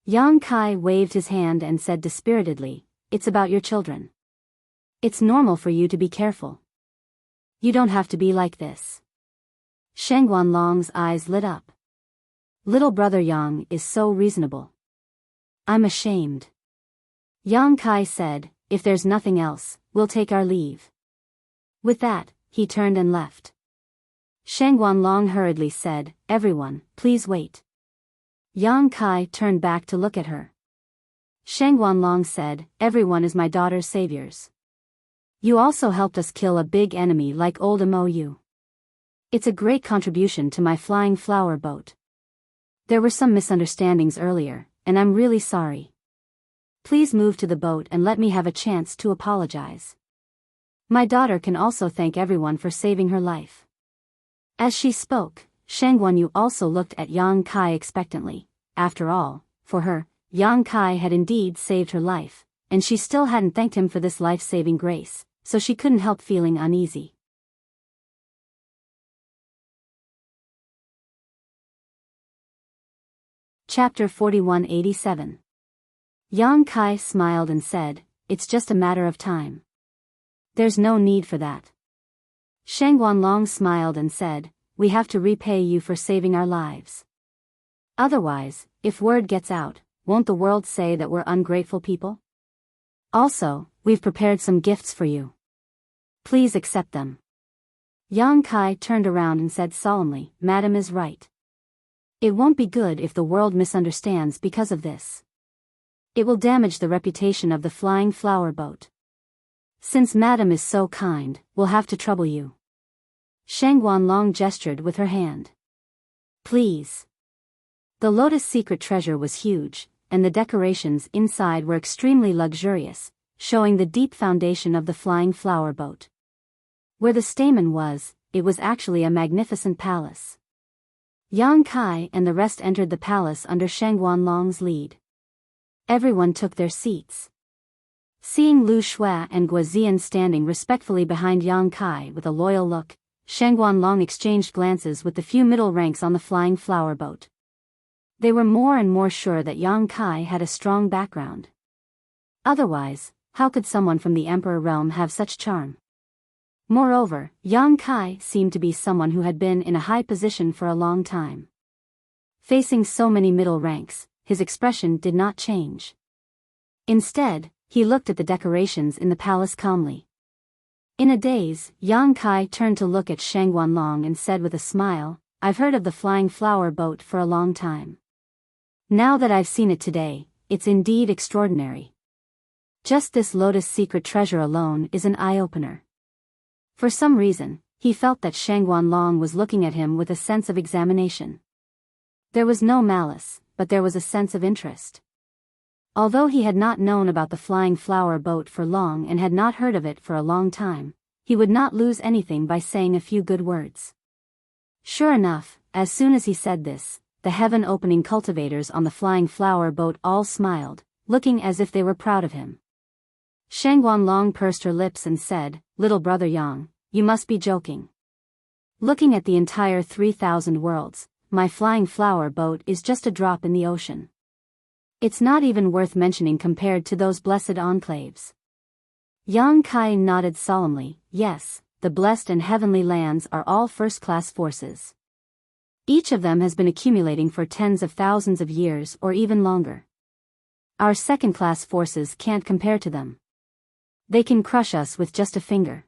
Yang Kai waved his hand and said dispiritedly, it's about your children. It's normal for you to be careful. You don't have to be like this. Shang Guanlong's eyes lit up. Little brother Yang is so reasonable. I'm ashamed. Yang Kai said, if there's nothing else, we'll take our leave. With that, he turned and left. Shang Guanlong hurriedly said, everyone, please wait. Yang Kai turned back to look at her. Shang Guanlong said, everyone is my daughter's saviors. You also helped us kill a big enemy like old Mou. It's a great contribution to my flying flower boat. There were some misunderstandings earlier, and I'm really sorry. Please move to the boat and let me have a chance to apologize. My daughter can also thank everyone for saving her life. As she spoke, Shang Guanyu also looked at Yang Kai expectantly. After all, for her, Yang Kai had indeed saved her life, and she still hadn't thanked him for this life-saving grace, so she couldn't help feeling uneasy. Chapter 4187. Yang Kai smiled and said, it's just a matter of time. There's no need for that. Shang Guanlong smiled and said, we have to repay you for saving our lives. Otherwise, if word gets out, won't the world say that we're ungrateful people? Also, we've prepared some gifts for you. Please accept them. Yang Kai turned around and said solemnly, Madam is right. It won't be good if the world misunderstands because of this. It will damage the reputation of the flying flower boat. Since Madam is so kind, we'll have to trouble you. Shangguanlong gestured with her hand. Please. The lotus secret treasure was huge, and the decorations inside were extremely luxurious, showing the deep foundation of the flying flower boat. Where the stamen was, it was actually a magnificent palace. Yang Kai and the rest entered the palace under Shangguanlong's lead. Everyone took their seats. Seeing Lu Shui and Guozian standing respectfully behind Yang Kai with a loyal look, Shangguanlong exchanged glances with the few middle ranks on the flying flower boat. They were more and more sure that Yang Kai had a strong background. Otherwise, how could someone from the Emperor realm have such charm? Moreover, Yang Kai seemed to be someone who had been in a high position for a long time. Facing so many middle ranks, his expression did not change. Instead, he looked at the decorations in the palace calmly. In a daze, Yang Kai turned to look at Shangguanlong and said with a smile, I've heard of the flying flower boat for a long time. Now that I've seen it today, it's indeed extraordinary. Just this lotus secret treasure alone is an eye-opener. For some reason, he felt that Shangguanlong was looking at him with a sense of examination. There was no malice, but there was a sense of interest. Although he had not known about the flying flower boat for long and had not heard of it for a long time, he would not lose anything by saying a few good words. Sure enough, as soon as he said this, the heaven-opening cultivators on the flying flower boat all smiled, looking as if they were proud of him. Shangguanlong pursed her lips and said, Little brother Yang, you must be joking. Looking at the entire 3,000 worlds, my flying flower boat is just a drop in the ocean. It's not even worth mentioning compared to those blessed enclaves. Yang Kai nodded solemnly, yes, the blessed and heavenly lands are all first-class forces. Each of them has been accumulating for tens of thousands of years or even longer. Our second-class forces can't compare to them. They can crush us with just a finger.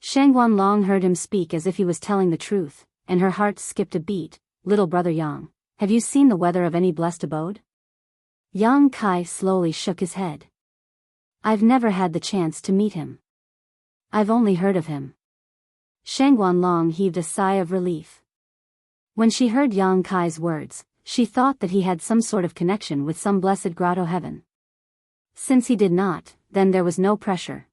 Shangguanlong heard him speak as if he was telling the truth, and her heart skipped a beat. Little brother Yang, have you seen the weather of any blessed abode? Yang Kai slowly shook his head. I've never had the chance to meet him. I've only heard of him. Shangguanlong heaved a sigh of relief. When she heard Yang Kai's words, she thought that he had some sort of connection with some blessed grotto heaven. Since he did not, then there was no pressure.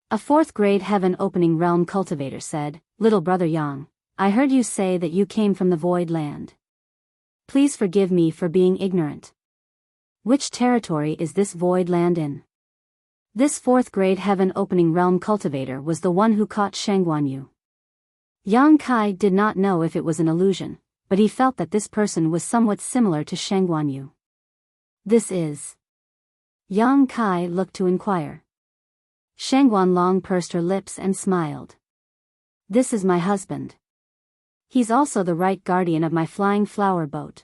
A fourth-grade heaven-opening realm cultivator said, Little brother Yang, I heard you say that you came from the void land. Please forgive me for being ignorant. Which territory is this void land in? This fourth-grade heaven-opening realm cultivator was the one who caught Shangguanyu. Yang Kai did not know if it was an illusion, but he felt that this person was somewhat similar to Shangguanyu. This is... Yang Kai looked to inquire. Shangguanlong pursed her lips and smiled. This is my husband. He's also the right guardian of my flying flower boat.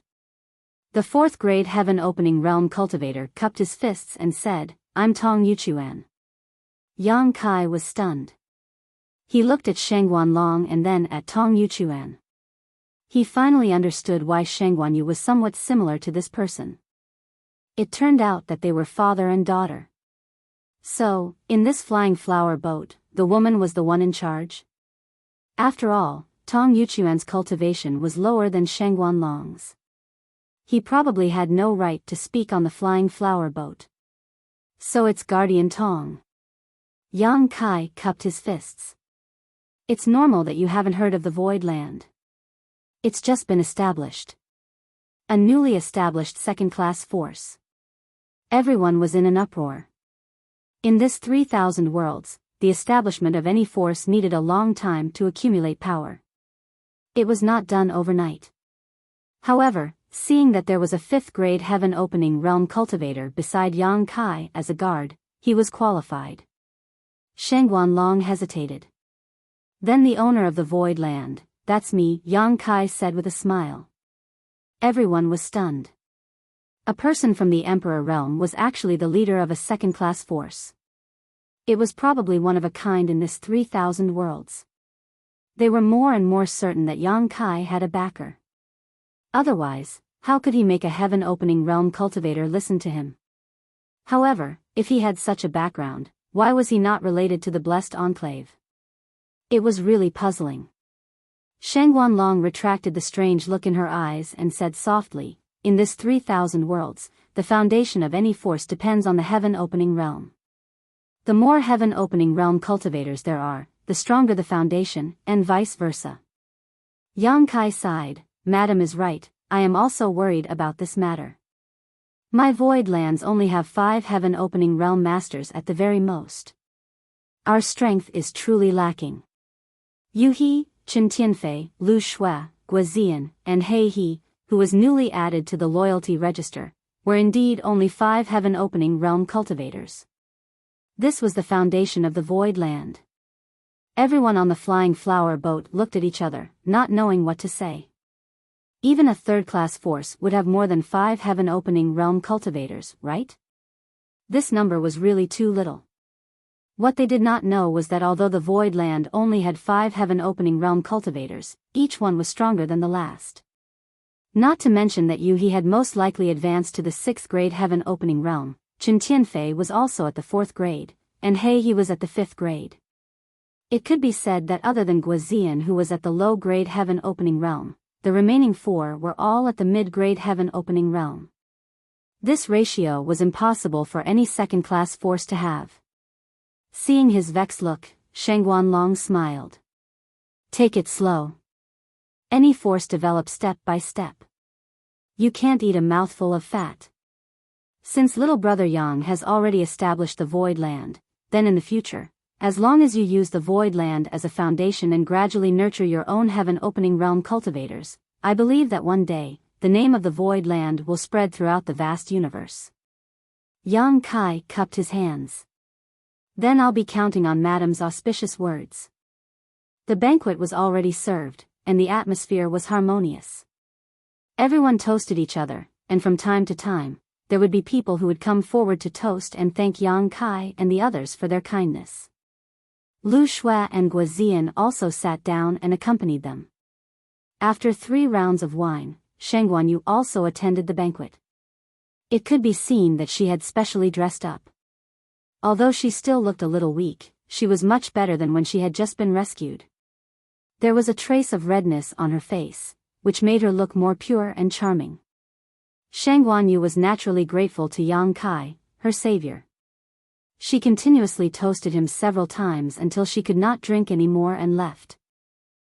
The fourth-grade heaven-opening realm cultivator cupped his fists and said, I'm Tong Yuchuan. Yang Kai was stunned. He looked at Shangguanlong and then at Tong Yuchuan. He finally understood why Shangguanyu was somewhat similar to this person. It turned out that they were father and daughter. So, in this flying flower boat, the woman was the one in charge? After all, Tong Yuchuan's cultivation was lower than Shangguanlong's. He probably had no right to speak on the flying flower boat. So it's Guardian Tong. Yang Kai cupped his fists. It's normal that you haven't heard of the Void Land. It's just been established. A newly established second-class force. Everyone was in an uproar. In this 3,000 worlds, the establishment of any force needed a long time to accumulate power. It was not done overnight. However, seeing that there was a fifth-grade heaven-opening realm cultivator beside Yang Kai as a guard, he was qualified. Shangguanlong hesitated. Then the owner of the Void Land, that's me, Yang Kai said with a smile. Everyone was stunned. A person from the Emperor realm was actually the leader of a second-class force. It was probably one of a kind in this 3,000 worlds. They were more and more certain that Yang Kai had a backer. Otherwise, how could he make a heaven-opening realm cultivator listen to him? However, if he had such a background, why was he not related to the Blessed Enclave? It was really puzzling. Shang Guanlong retracted the strange look in her eyes and said softly, "In this 3,000 worlds, the foundation of any force depends on the heaven-opening realm. The more heaven-opening realm cultivators there are, the stronger the foundation, and vice versa." Yang Kai sighed, "Madam is right, I am also worried about this matter. My void lands only have 5 heaven-opening realm masters at the very most. Our strength is truly lacking. Yu He, Chen Tianfei, Lu Shui, Guazian, and He He, who was newly added to the loyalty register, were indeed only 5 heaven-opening realm cultivators. This was the foundation of the void land." Everyone on the flying flower boat looked at each other, not knowing what to say. Even a third-class force would have more than 5 heaven-opening realm cultivators, right? This number was really too little. What they did not know was that although the void land only had 5 heaven-opening realm cultivators, each one was stronger than the last. Not to mention that Yu He had most likely advanced to the 6th grade heaven-opening realm, Chen Tianfei was also at the 4th grade, and He He was at the 5th grade. It could be said that other than Guazian, who was at the low-grade heaven-opening realm, the remaining 4 were all at the mid-grade heaven-opening realm. This ratio was impossible for any second-class force to have. Seeing his vexed look, Shang Guanlong smiled. "Take it slow. Any force develops step by step. You can't eat a mouthful of fat. Since little brother Yang has already established the void land, then in the future, as long as you use the void land as a foundation and gradually nurture your own heaven-opening realm cultivators, I believe that one day, the name of the void land will spread throughout the vast universe." Yang Kai cupped his hands. "Then I'll be counting on Madam's auspicious words." The banquet was already served, and the atmosphere was harmonious. Everyone toasted each other, and from time to time, there would be people who would come forward to toast and thank Yang Kai and the others for their kindness. Lu Shui and Guazian also sat down and accompanied them. After 3 rounds of wine, Shang Guanyu also attended the banquet. It could be seen that she had specially dressed up. Although she still looked a little weak, she was much better than when she had just been rescued. There was a trace of redness on her face, which made her look more pure and charming. Shang Guanyu was naturally grateful to Yang Kai, her savior. She continuously toasted him several times until she could not drink any more and left.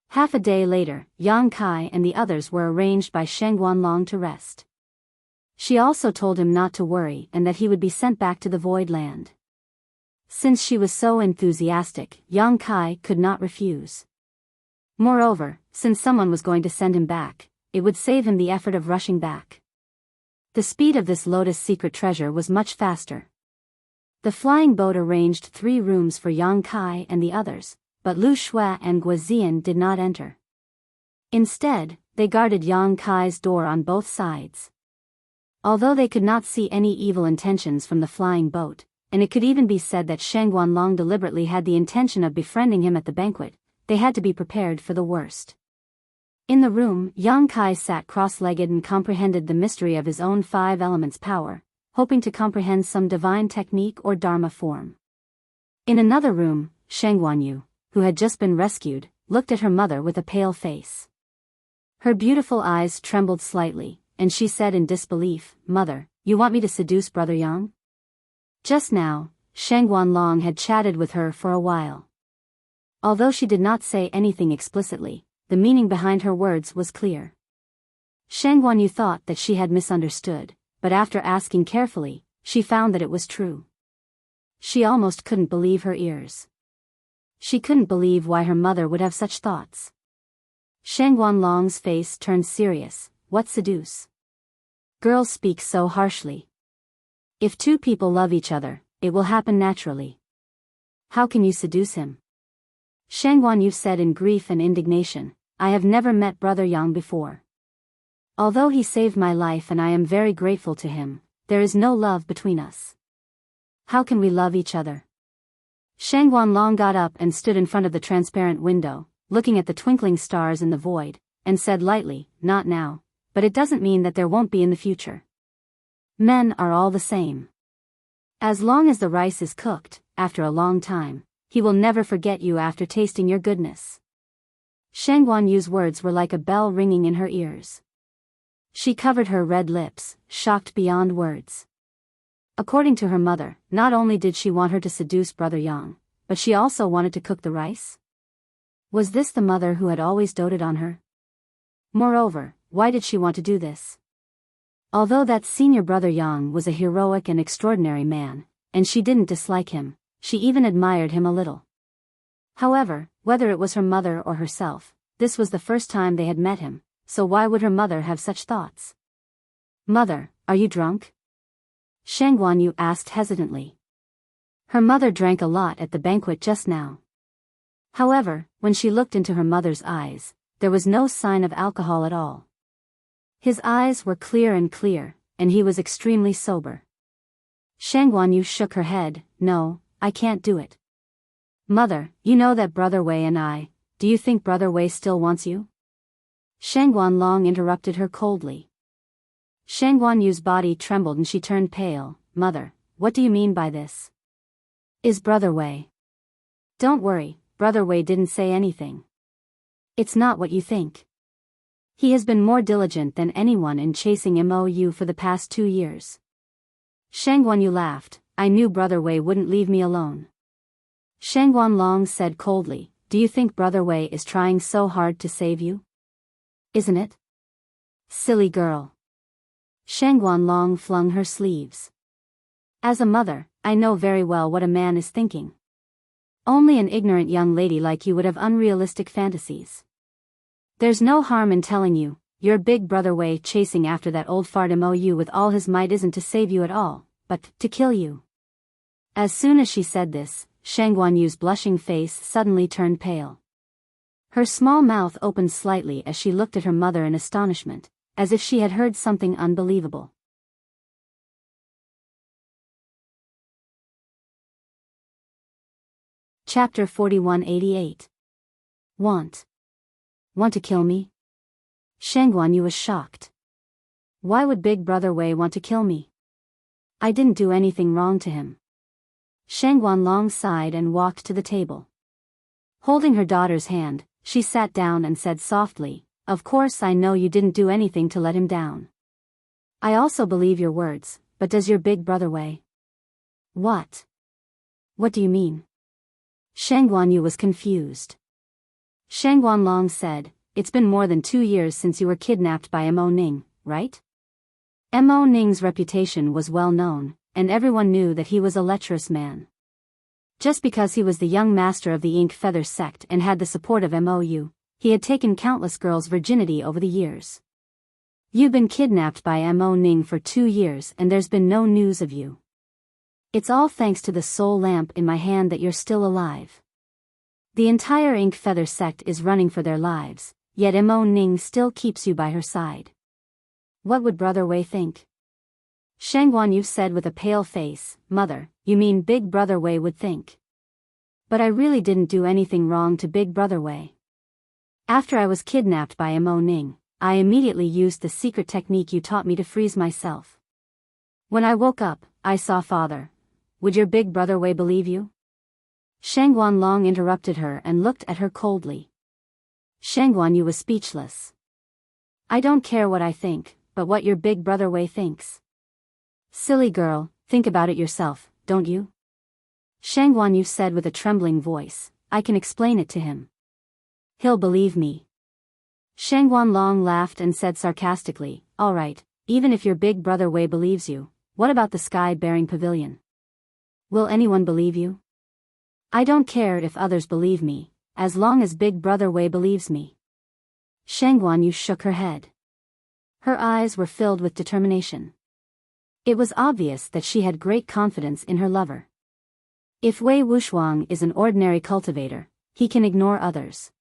Half a day later, Yang Kai and the others were arranged by Shang Guanlong to rest. She also told him not to worry and that he would be sent back to the void land. Since she was so enthusiastic, Yang Kai could not refuse. Moreover, since someone was going to send him back, it would save him the effort of rushing back. The speed of this lotus secret treasure was much faster. The flying boat arranged 3 rooms for Yang Kai and the others, but Lu Shui and Guazian did not enter. Instead, they guarded Yang Kai's door on both sides. Although they could not see any evil intentions from the flying boat, and it could even be said that Shang Guanlong deliberately had the intention of befriending him at the banquet, they had to be prepared for the worst. In the room, Yang Kai sat cross-legged and comprehended the mystery of his own 5 elements power, hoping to comprehend some divine technique or dharma form. In another room, Shang Guanyu, who had just been rescued, looked at her mother with a pale face. Her beautiful eyes trembled slightly, and she said in disbelief, "Mother, you want me to seduce Brother Yang?" Just now, Shang Guanlong had chatted with her for a while. Although she did not say anything explicitly, the meaning behind her words was clear. Shang Guanyu thought that she had misunderstood, but after asking carefully, she found that it was true. She almost couldn't believe her ears. She couldn't believe why her mother would have such thoughts. Shang Guanlong's face turned serious. "What seduce? Girls speak so harshly. If 2 people love each other, it will happen naturally. How can you seduce him?" Shang Guanyu said in grief and indignation, "I have never met Brother Yang before. Although he saved my life and I am very grateful to him, there is no love between us. How can we love each other? Shang Guanlong got up and stood in front of the transparent window, looking at the twinkling stars in the void, and said lightly, not now, but it doesn't mean that there won't be in the future. Men are all the same. As long as the rice is cooked, after a long time, he will never forget you after tasting your goodness. Shang Guanyu's words were like a bell ringing in her ears. She covered her red lips, shocked beyond words. According to her mother, not only did she want her to seduce Brother Yang, but she also wanted to cook the rice? Was this the mother who had always doted on her? Moreover, why did she want to do this? Although that senior Brother Yang was a heroic and extraordinary man, and she didn't dislike him, she even admired him a little. However, whether it was her mother or herself, this was the first time they had met him, so why would her mother have such thoughts? Mother, are you drunk? Shang Guanyu asked hesitantly. Her mother drank a lot at the banquet just now. However, when she looked into her mother's eyes, there was no sign of alcohol at all. His eyes were clear, and he was extremely sober. Shang Guanyu shook her head. No, I can't do it. Mother, you know that Brother Wei and I, do you think Brother Wei still wants you? Shang Guanlong interrupted her coldly. Shang Guanyu's body trembled and she turned pale. Mother, what do you mean by this? Is Brother Wei? Don't worry, Brother Wei didn't say anything. It's not what you think. He has been more diligent than anyone in chasing Mou for the past 2 years. Shang Guanyu laughed. I knew Brother Wei wouldn't leave me alone. Shang Guanlong said coldly, do you think Brother Wei is trying so hard to save you? Isn't it? Silly girl. Shang Guanlong flung her sleeves. As a mother, I know very well what a man is thinking. Only an ignorant young lady like you would have unrealistic fantasies. There's no harm in telling you, your big Brother Wei chasing after that old fart Mou with all his might isn't to save you at all, but to kill you. As soon as she said this, Shang Guanyu's blushing face suddenly turned pale. Her small mouth opened slightly as she looked at her mother in astonishment, as if she had heard something unbelievable. Chapter 4188. Want to kill me? Shang Guanyu was shocked. Why would Big Brother Wei want to kill me? I didn't do anything wrong to him. Shang Guanlong sighed and walked to the table. Holding her daughter's hand, she sat down and said softly, of course I know you didn't do anything to let him down. I also believe your words, but does your Big Brother Wei? What? What do you mean? Shang Guanyu was confused. Shang Guanlong said, it's been more than 2 years since you were kidnapped by Mo Ning, right? Mo Ning's reputation was well known, and everyone knew that he was a lecherous man. Just because he was the young master of the Ink Feather sect and had the support of Mou, he had taken countless girls' virginity over the years. You've been kidnapped by Mo Ning for 2 years and there's been no news of you. It's all thanks to the soul lamp in my hand that you're still alive. The entire Ink Feather sect is running for their lives, yet Mo Ning still keeps you by her side. What would Brother Wei think? Shang Guanyu said with a pale face, Mother, you mean Big Brother Wei would think. But I really didn't do anything wrong to Big Brother Wei. After I was kidnapped by Mo Ning, I immediately used the secret technique you taught me to freeze myself. When I woke up, I saw Father. Would your Big Brother Wei believe you? Shang Guanlong interrupted her and looked at her coldly. Shang Guanyu was speechless. I don't care what I think, but what your Big Brother Wei thinks. Silly girl, think about it yourself, don't you? Shang Guanyu said with a trembling voice, I can explain it to him. He'll believe me. Shang Guanlong laughed and said sarcastically, all right, even if your Big Brother Wei believes you, what about the sky-bearing pavilion? Will anyone believe you? I don't care if others believe me, as long as Big Brother Wei believes me. Shang Guanyu shook her head. Her eyes were filled with determination. It was obvious that she had great confidence in her lover. If Wei Wuxuang is an ordinary cultivator, he can ignore others.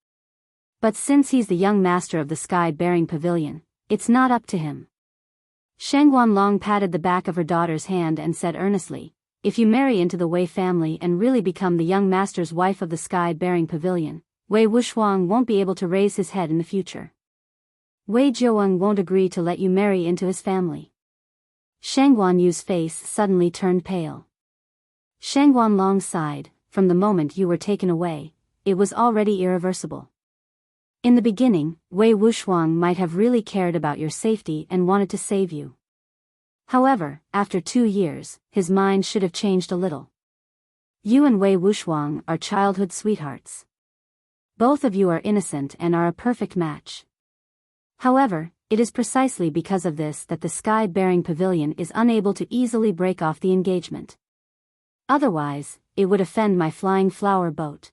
But since he's the young master of the sky-bearing pavilion, it's not up to him. Shang Guanlong patted the back of her daughter's hand and said earnestly, if you marry into the Wei family and really become the young master's wife of the sky-bearing pavilion, Wei Wuxuang won't be able to raise his head in the future. Wei Jiaweng won't agree to let you marry into his family. Shang Guanyu's face suddenly turned pale. Shang Guanlong sighed, from the moment you were taken away, it was already irreversible. In the beginning, Wei Wuxuang might have really cared about your safety and wanted to save you. However, after 2 years, his mind should have changed a little. You and Wei Wuxuang are childhood sweethearts. Both of you are innocent and are a perfect match. However, it is precisely because of this that the sky-bearing pavilion is unable to easily break off the engagement. Otherwise, it would offend my flying flower boat.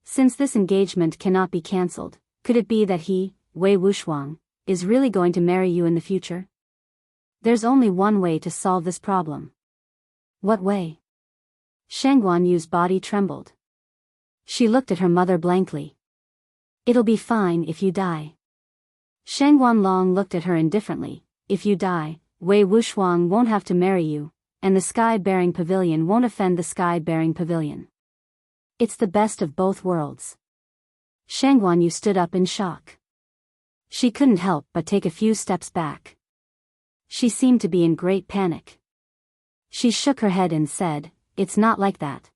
Since this engagement cannot be cancelled, could it be that he, Wei Wuxuang, is really going to marry you in the future? There's only one way to solve this problem. What way? Shang Guanyu's body trembled. She looked at her mother blankly. It'll be fine if you die. Shang Guanlong looked at her indifferently. If you die, Wei Wuxuang won't have to marry you, and the sky-bearing pavilion won't offend the sky-bearing pavilion. It's the best of both worlds. Shang Guanyu stood up in shock. She couldn't help but take a few steps back. She seemed to be in great panic. She shook her head and said, it's not like that.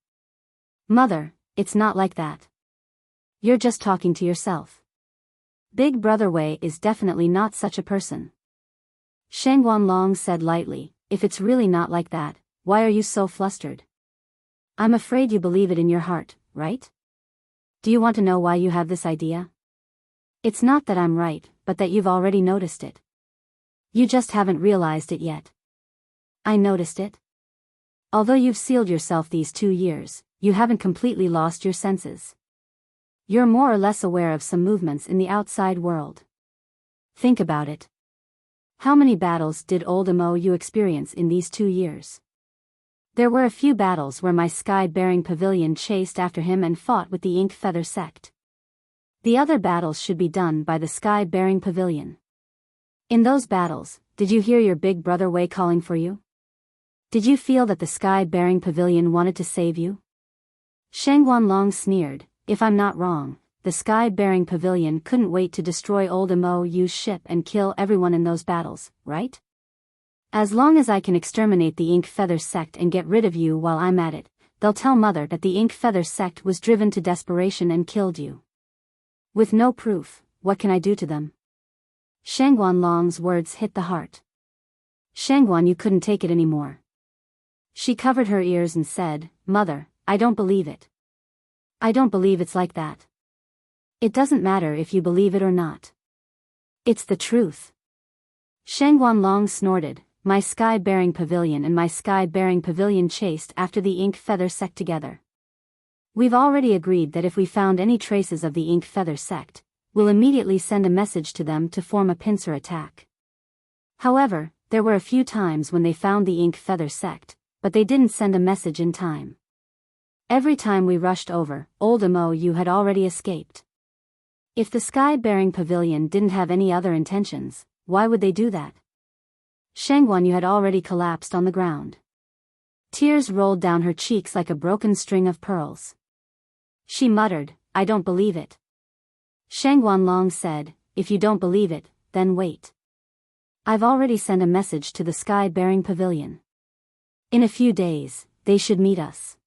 Mother, it's not like that. You're just talking to yourself. Big Brother Wei is definitely not such a person. Shang Guanlong said lightly, if it's really not like that, why are you so flustered? I'm afraid you believe it in your heart, right? Do you want to know why you have this idea? It's not that I'm right, but that you've already noticed it. You just haven't realized it yet. I noticed it. Although you've sealed yourself these 2 years, you haven't completely lost your senses. You're more or less aware of some movements in the outside world. Think about it. How many battles did old Emo you experience in these 2 years? There were a few battles where my sky-bearing pavilion chased after him and fought with the Ink Feather sect. The other battles should be done by the sky-bearing pavilion. In those battles, did you hear your big brother Wei calling for you? Did you feel that the sky-bearing pavilion wanted to save you? Shang Guanlong sneered, if I'm not wrong, the sky-bearing pavilion couldn't wait to destroy old Emo Yu's ship and kill everyone in those battles, right? As long as I can exterminate the Ink Feather sect and get rid of you while I'm at it, they'll tell Mother that the Ink Feather sect was driven to desperation and killed you. With no proof, what can I do to them? Shang Guanlong's words hit the heart. Shang Guanyu couldn't take it anymore. She covered her ears and said, Mother, I don't believe it. I don't believe it's like that. It doesn't matter if you believe it or not. It's the truth. Shang Guanlong snorted, my sky-bearing pavilion and my sky-bearing pavilion chased after the Ink Feather sect together. We've already agreed that if we found any traces of the Ink Feather sect, we'll immediately send a message to them to form a pincer attack. However, there were a few times when they found the Ink Feather sect, but they didn't send a message in time. Every time we rushed over, old Emo Yu had already escaped. If the sky-bearing pavilion didn't have any other intentions, why would they do that? Shang Guanyu had already collapsed on the ground. Tears rolled down her cheeks like a broken string of pearls. She muttered, I don't believe it. Shang Guanlong said, if you don't believe it, then wait. I've already sent a message to the sky-bearing pavilion. In a few days, they should meet us.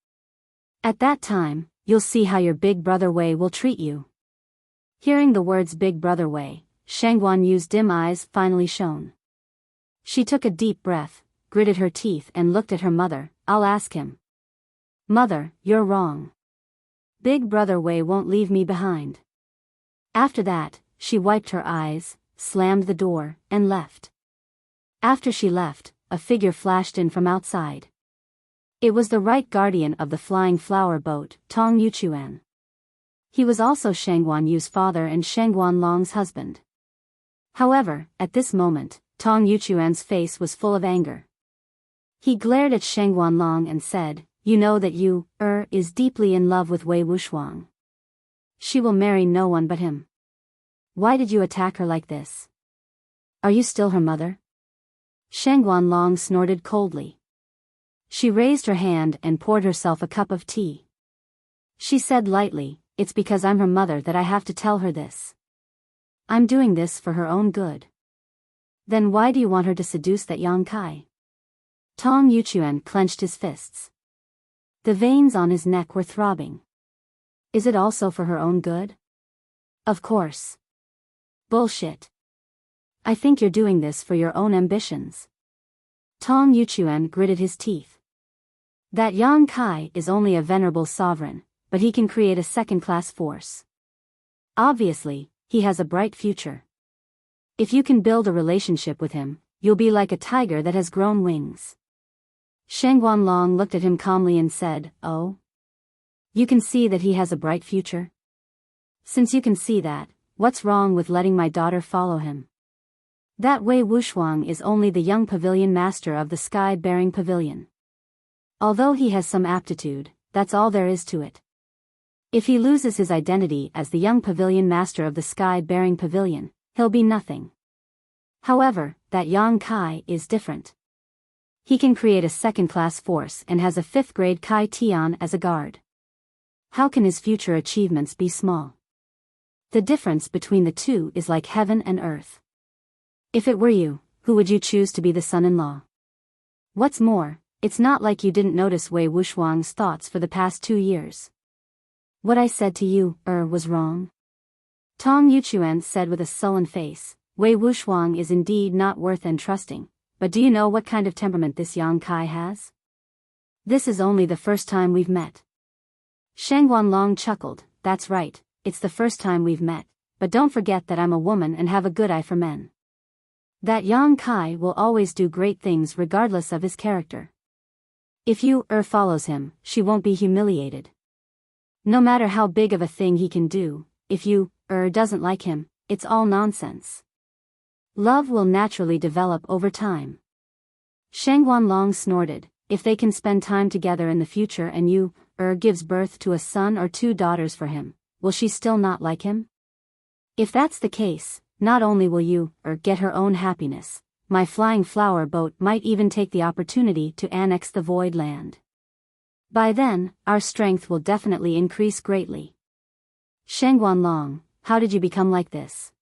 At that time, you'll see how your big brother Wei will treat you. Hearing the words Big Brother Wei, Shang Guanyu's dim eyes finally shone. She took a deep breath, gritted her teeth and looked at her mother, I'll ask him. Mother, you're wrong. Big Brother Wei won't leave me behind. After that, she wiped her eyes, slammed the door, and left. After she left, a figure flashed in from outside. It was the right guardian of the flying flower boat, Tong Yuchuan. He was also Shang Guanyu's father and Shang Guanlong's husband. However, at this moment, Tong Yuchuan's face was full of anger. He glared at Shang Guanlong and said, you know that you, is deeply in love with Wei Wuxuang. She will marry no one but him. Why did you attack her like this? Are you still her mother? Shangguan Long snorted coldly. She raised her hand and poured herself a cup of tea. She said lightly, "It's because I'm her mother that I have to tell her this. I'm doing this for her own good." "Then why do you want her to seduce that Yang Kai?" Tong Yuchuan clenched his fists. The veins on his neck were throbbing. "Is it also for her own good?" "Of course." "Bullshit. I think you're doing this for your own ambitions." Tong Yuchuan gritted his teeth. "That Yang Kai is only a venerable sovereign, but he can create a second-class force. Obviously, he has a bright future. If you can build a relationship with him, you'll be like a tiger that has grown wings." Shangguan Long looked at him calmly and said, "Oh? You can see that he has a bright future? Since you can see that, what's wrong with letting my daughter follow him? That Wei Wuxuang is only the young pavilion master of the sky-bearing pavilion. Although he has some aptitude, that's all there is to it. If he loses his identity as the young pavilion master of the sky-bearing pavilion, he'll be nothing. However, that Yang Kai is different. He can create a second-class force and has a 5th-grade Kai Tian as a guard. How can his future achievements be small? The difference between the two is like heaven and earth. If it were you, who would you choose to be the son-in-law? What's more, it's not like you didn't notice Wei Wuxuang's thoughts for the past 2 years. What I said to you, was wrong?" Tong Yuchuan said with a sullen face, "Wei Wuxuang is indeed not worth entrusting, but do you know what kind of temperament this Yang Kai has? This is only the first time we've met." Shangguan Long chuckled, "That's right, it's the first time we've met, but don't forget that I'm a woman and have a good eye for men. That Yang Kai will always do great things regardless of his character. If you, follows him, she won't be humiliated. No matter how big of a thing he can do, if you, doesn't like him, it's all nonsense. Love will naturally develop over time." Shangguan Long snorted, "If they can spend time together in the future and you, gives birth to a son or 2 daughters for him, will she still not like him? If that's the case, not only will you, get her own happiness, my flying flower boat might even take the opportunity to annex the void land. By then, our strength will definitely increase greatly." "Shangguan Long, how did you become like this?"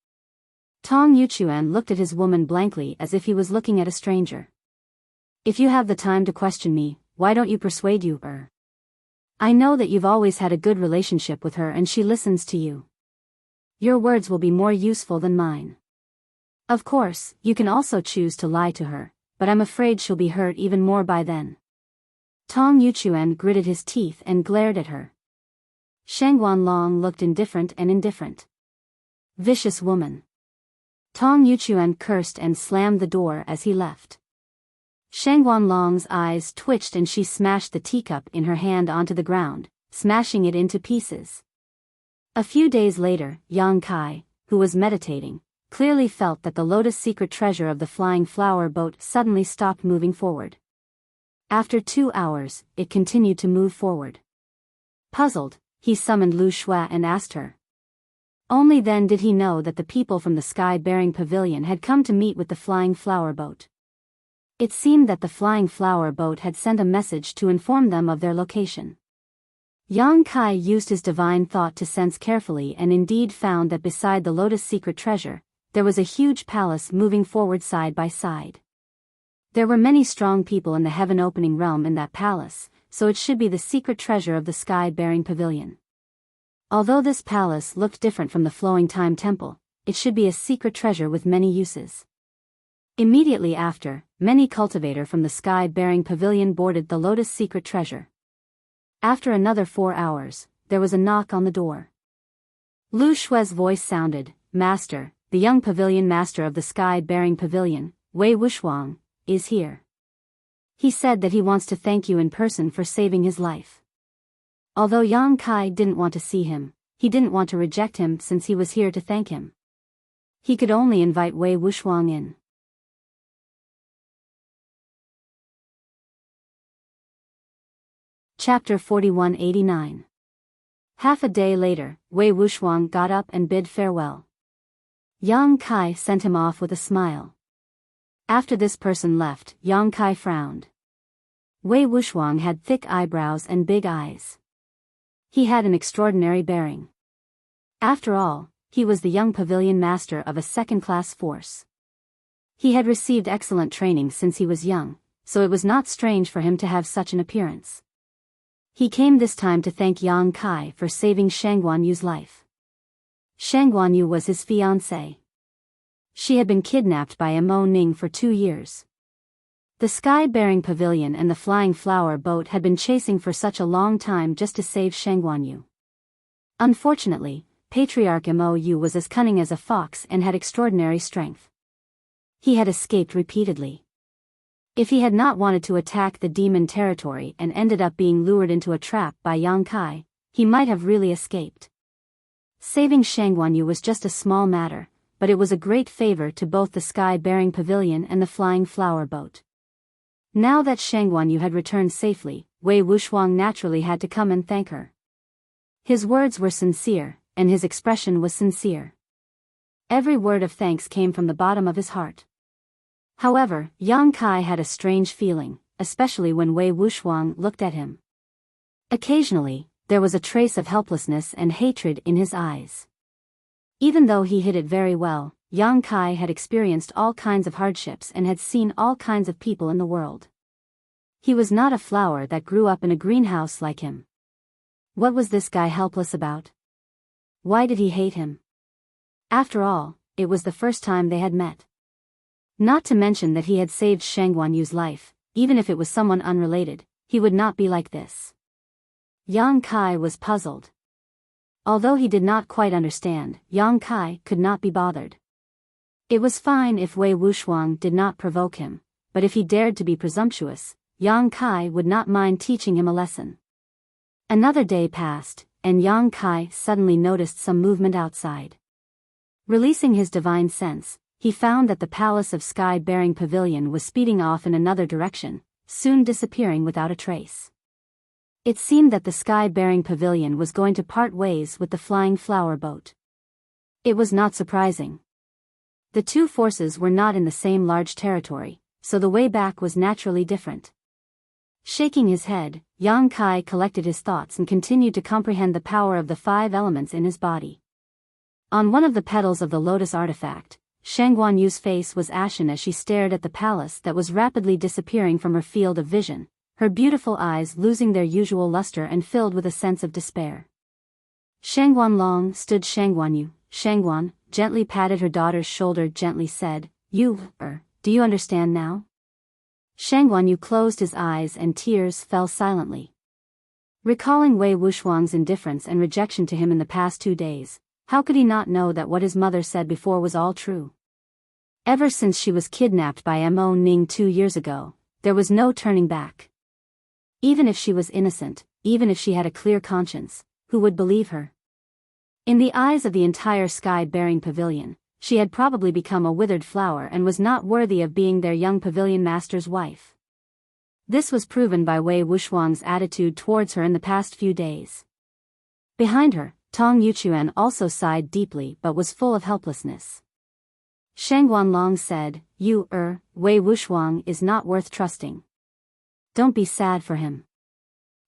Tong Yuchuan looked at his woman blankly as if he was looking at a stranger. "If you have the time to question me, why don't you persuade you, I know that you've always had a good relationship with her and she listens to you. Your words will be more useful than mine. Of course, you can also choose to lie to her, but I'm afraid she'll be hurt even more by then." Tong Yuchuan gritted his teeth and glared at her. Shangguan Long looked indifferent and indifferent. "Vicious woman." Tong Yuchuan cursed and slammed the door as he left. Shangguan Long's eyes twitched and she smashed the teacup in her hand onto the ground, smashing it into pieces. A few days later, Yang Kai, who was meditating, clearly felt that the lotus secret treasure of the flying flower boat suddenly stopped moving forward. After 2 hours, it continued to move forward. Puzzled, he summoned Lu Shui and asked her. Only then did he know that the people from the sky-bearing pavilion had come to meet with the flying flower boat. It seemed that the flying flower boat had sent a message to inform them of their location. Yang Kai used his divine thought to sense carefully and indeed found that beside the lotus secret treasure, there was a huge palace moving forward side by side. There were many strong people in the heaven-opening realm in that palace, so it should be the secret treasure of the sky-bearing pavilion. Although this palace looked different from the flowing time temple, it should be a secret treasure with many uses. Immediately after, many cultivator from the sky-bearing pavilion boarded the lotus secret treasure. After another 4 hours, there was a knock on the door. Lu Shui's voice sounded, "Master, the young pavilion master of the sky-bearing pavilion, Wei Wuxuang, is here. He said that he wants to thank you in person for saving his life." Although Yang Kai didn't want to see him, he didn't want to reject him since he was here to thank him. He could only invite Wei Wuxuang in. Chapter 4189. Half a day later, Wei Wuxuang got up and bid farewell. Yang Kai sent him off with a smile. After this person left, Yang Kai frowned. Wei Wuxiang had thick eyebrows and big eyes. He had an extraordinary bearing. After all, he was the young pavilion master of a second-class force. He had received excellent training since he was young, so it was not strange for him to have such an appearance. He came this time to thank Yang Kai for saving Shang Guanyu's life. Shang Guanyu was his fiancée. She had been kidnapped by Mo Ning for 2 years. The sky-bearing pavilion and the flying flower boat had been chasing for such a long time just to save Shang Guanyu. Unfortunately, Patriarch Mo Yu was as cunning as a fox and had extraordinary strength. He had escaped repeatedly. If he had not wanted to attack the demon territory and ended up being lured into a trap by Yang Kai, he might have really escaped. Saving Shang Guanyu was just a small matter, but it was a great favor to both the sky-bearing pavilion and the flying flower boat. Now that Shang Guanyu had returned safely, Wei Wuxiang naturally had to come and thank her. His words were sincere, and his expression was sincere. Every word of thanks came from the bottom of his heart. However, Yang Kai had a strange feeling, especially when Wei Wuxiang looked at him. Occasionally, there was a trace of helplessness and hatred in his eyes. Even though he hid it very well, Yang Kai had experienced all kinds of hardships and had seen all kinds of people in the world. He was not a flower that grew up in a greenhouse like him. What was this guy helpless about? Why did he hate him? After all, it was the first time they had met. Not to mention that he had saved Shang Guanyu's life. Even if it was someone unrelated, he would not be like this. Yang Kai was puzzled. Although he did not quite understand, Yang Kai could not be bothered. It was fine if Wei Wuxiang did not provoke him, but if he dared to be presumptuous, Yang Kai would not mind teaching him a lesson. Another day passed, and Yang Kai suddenly noticed some movement outside. Releasing his divine sense, he found that the palace of sky-bearing pavilion was speeding off in another direction, soon disappearing without a trace. It seemed that the sky-bearing pavilion was going to part ways with the flying flower boat. It was not surprising. The two forces were not in the same large territory, so the way back was naturally different. Shaking his head, Yang Kai collected his thoughts and continued to comprehend the power of the 5 elements in his body. On one of the petals of the lotus artifact, Shang Guanyu's face was ashen as she stared at the palace that was rapidly disappearing from her field of vision, her beautiful eyes losing their usual luster and filled with a sense of despair. Shangguan long stood Shang Guanyu. Shangguan gently patted her daughter's shoulder, gently said, do you understand now? Shang Guanyu closed his eyes and tears fell silently. Recalling Wei Wuxiang's indifference and rejection to him in the past 2 days, how could he not know that what his mother said before was all true? Ever since she was kidnapped by Mo Ning 2 years ago, there was no turning back. Even if she was innocent, even if she had a clear conscience, who would believe her? In the eyes of the entire sky-bearing pavilion, she had probably become a withered flower and was not worthy of being their young pavilion master's wife. This was proven by Wei Wuxiang's attitude towards her in the past few days. Behind her, Tong Yuchuan also sighed deeply but was full of helplessness. Shangguan Long said, Wei Wuxiang is not worth trusting. Don't be sad for him.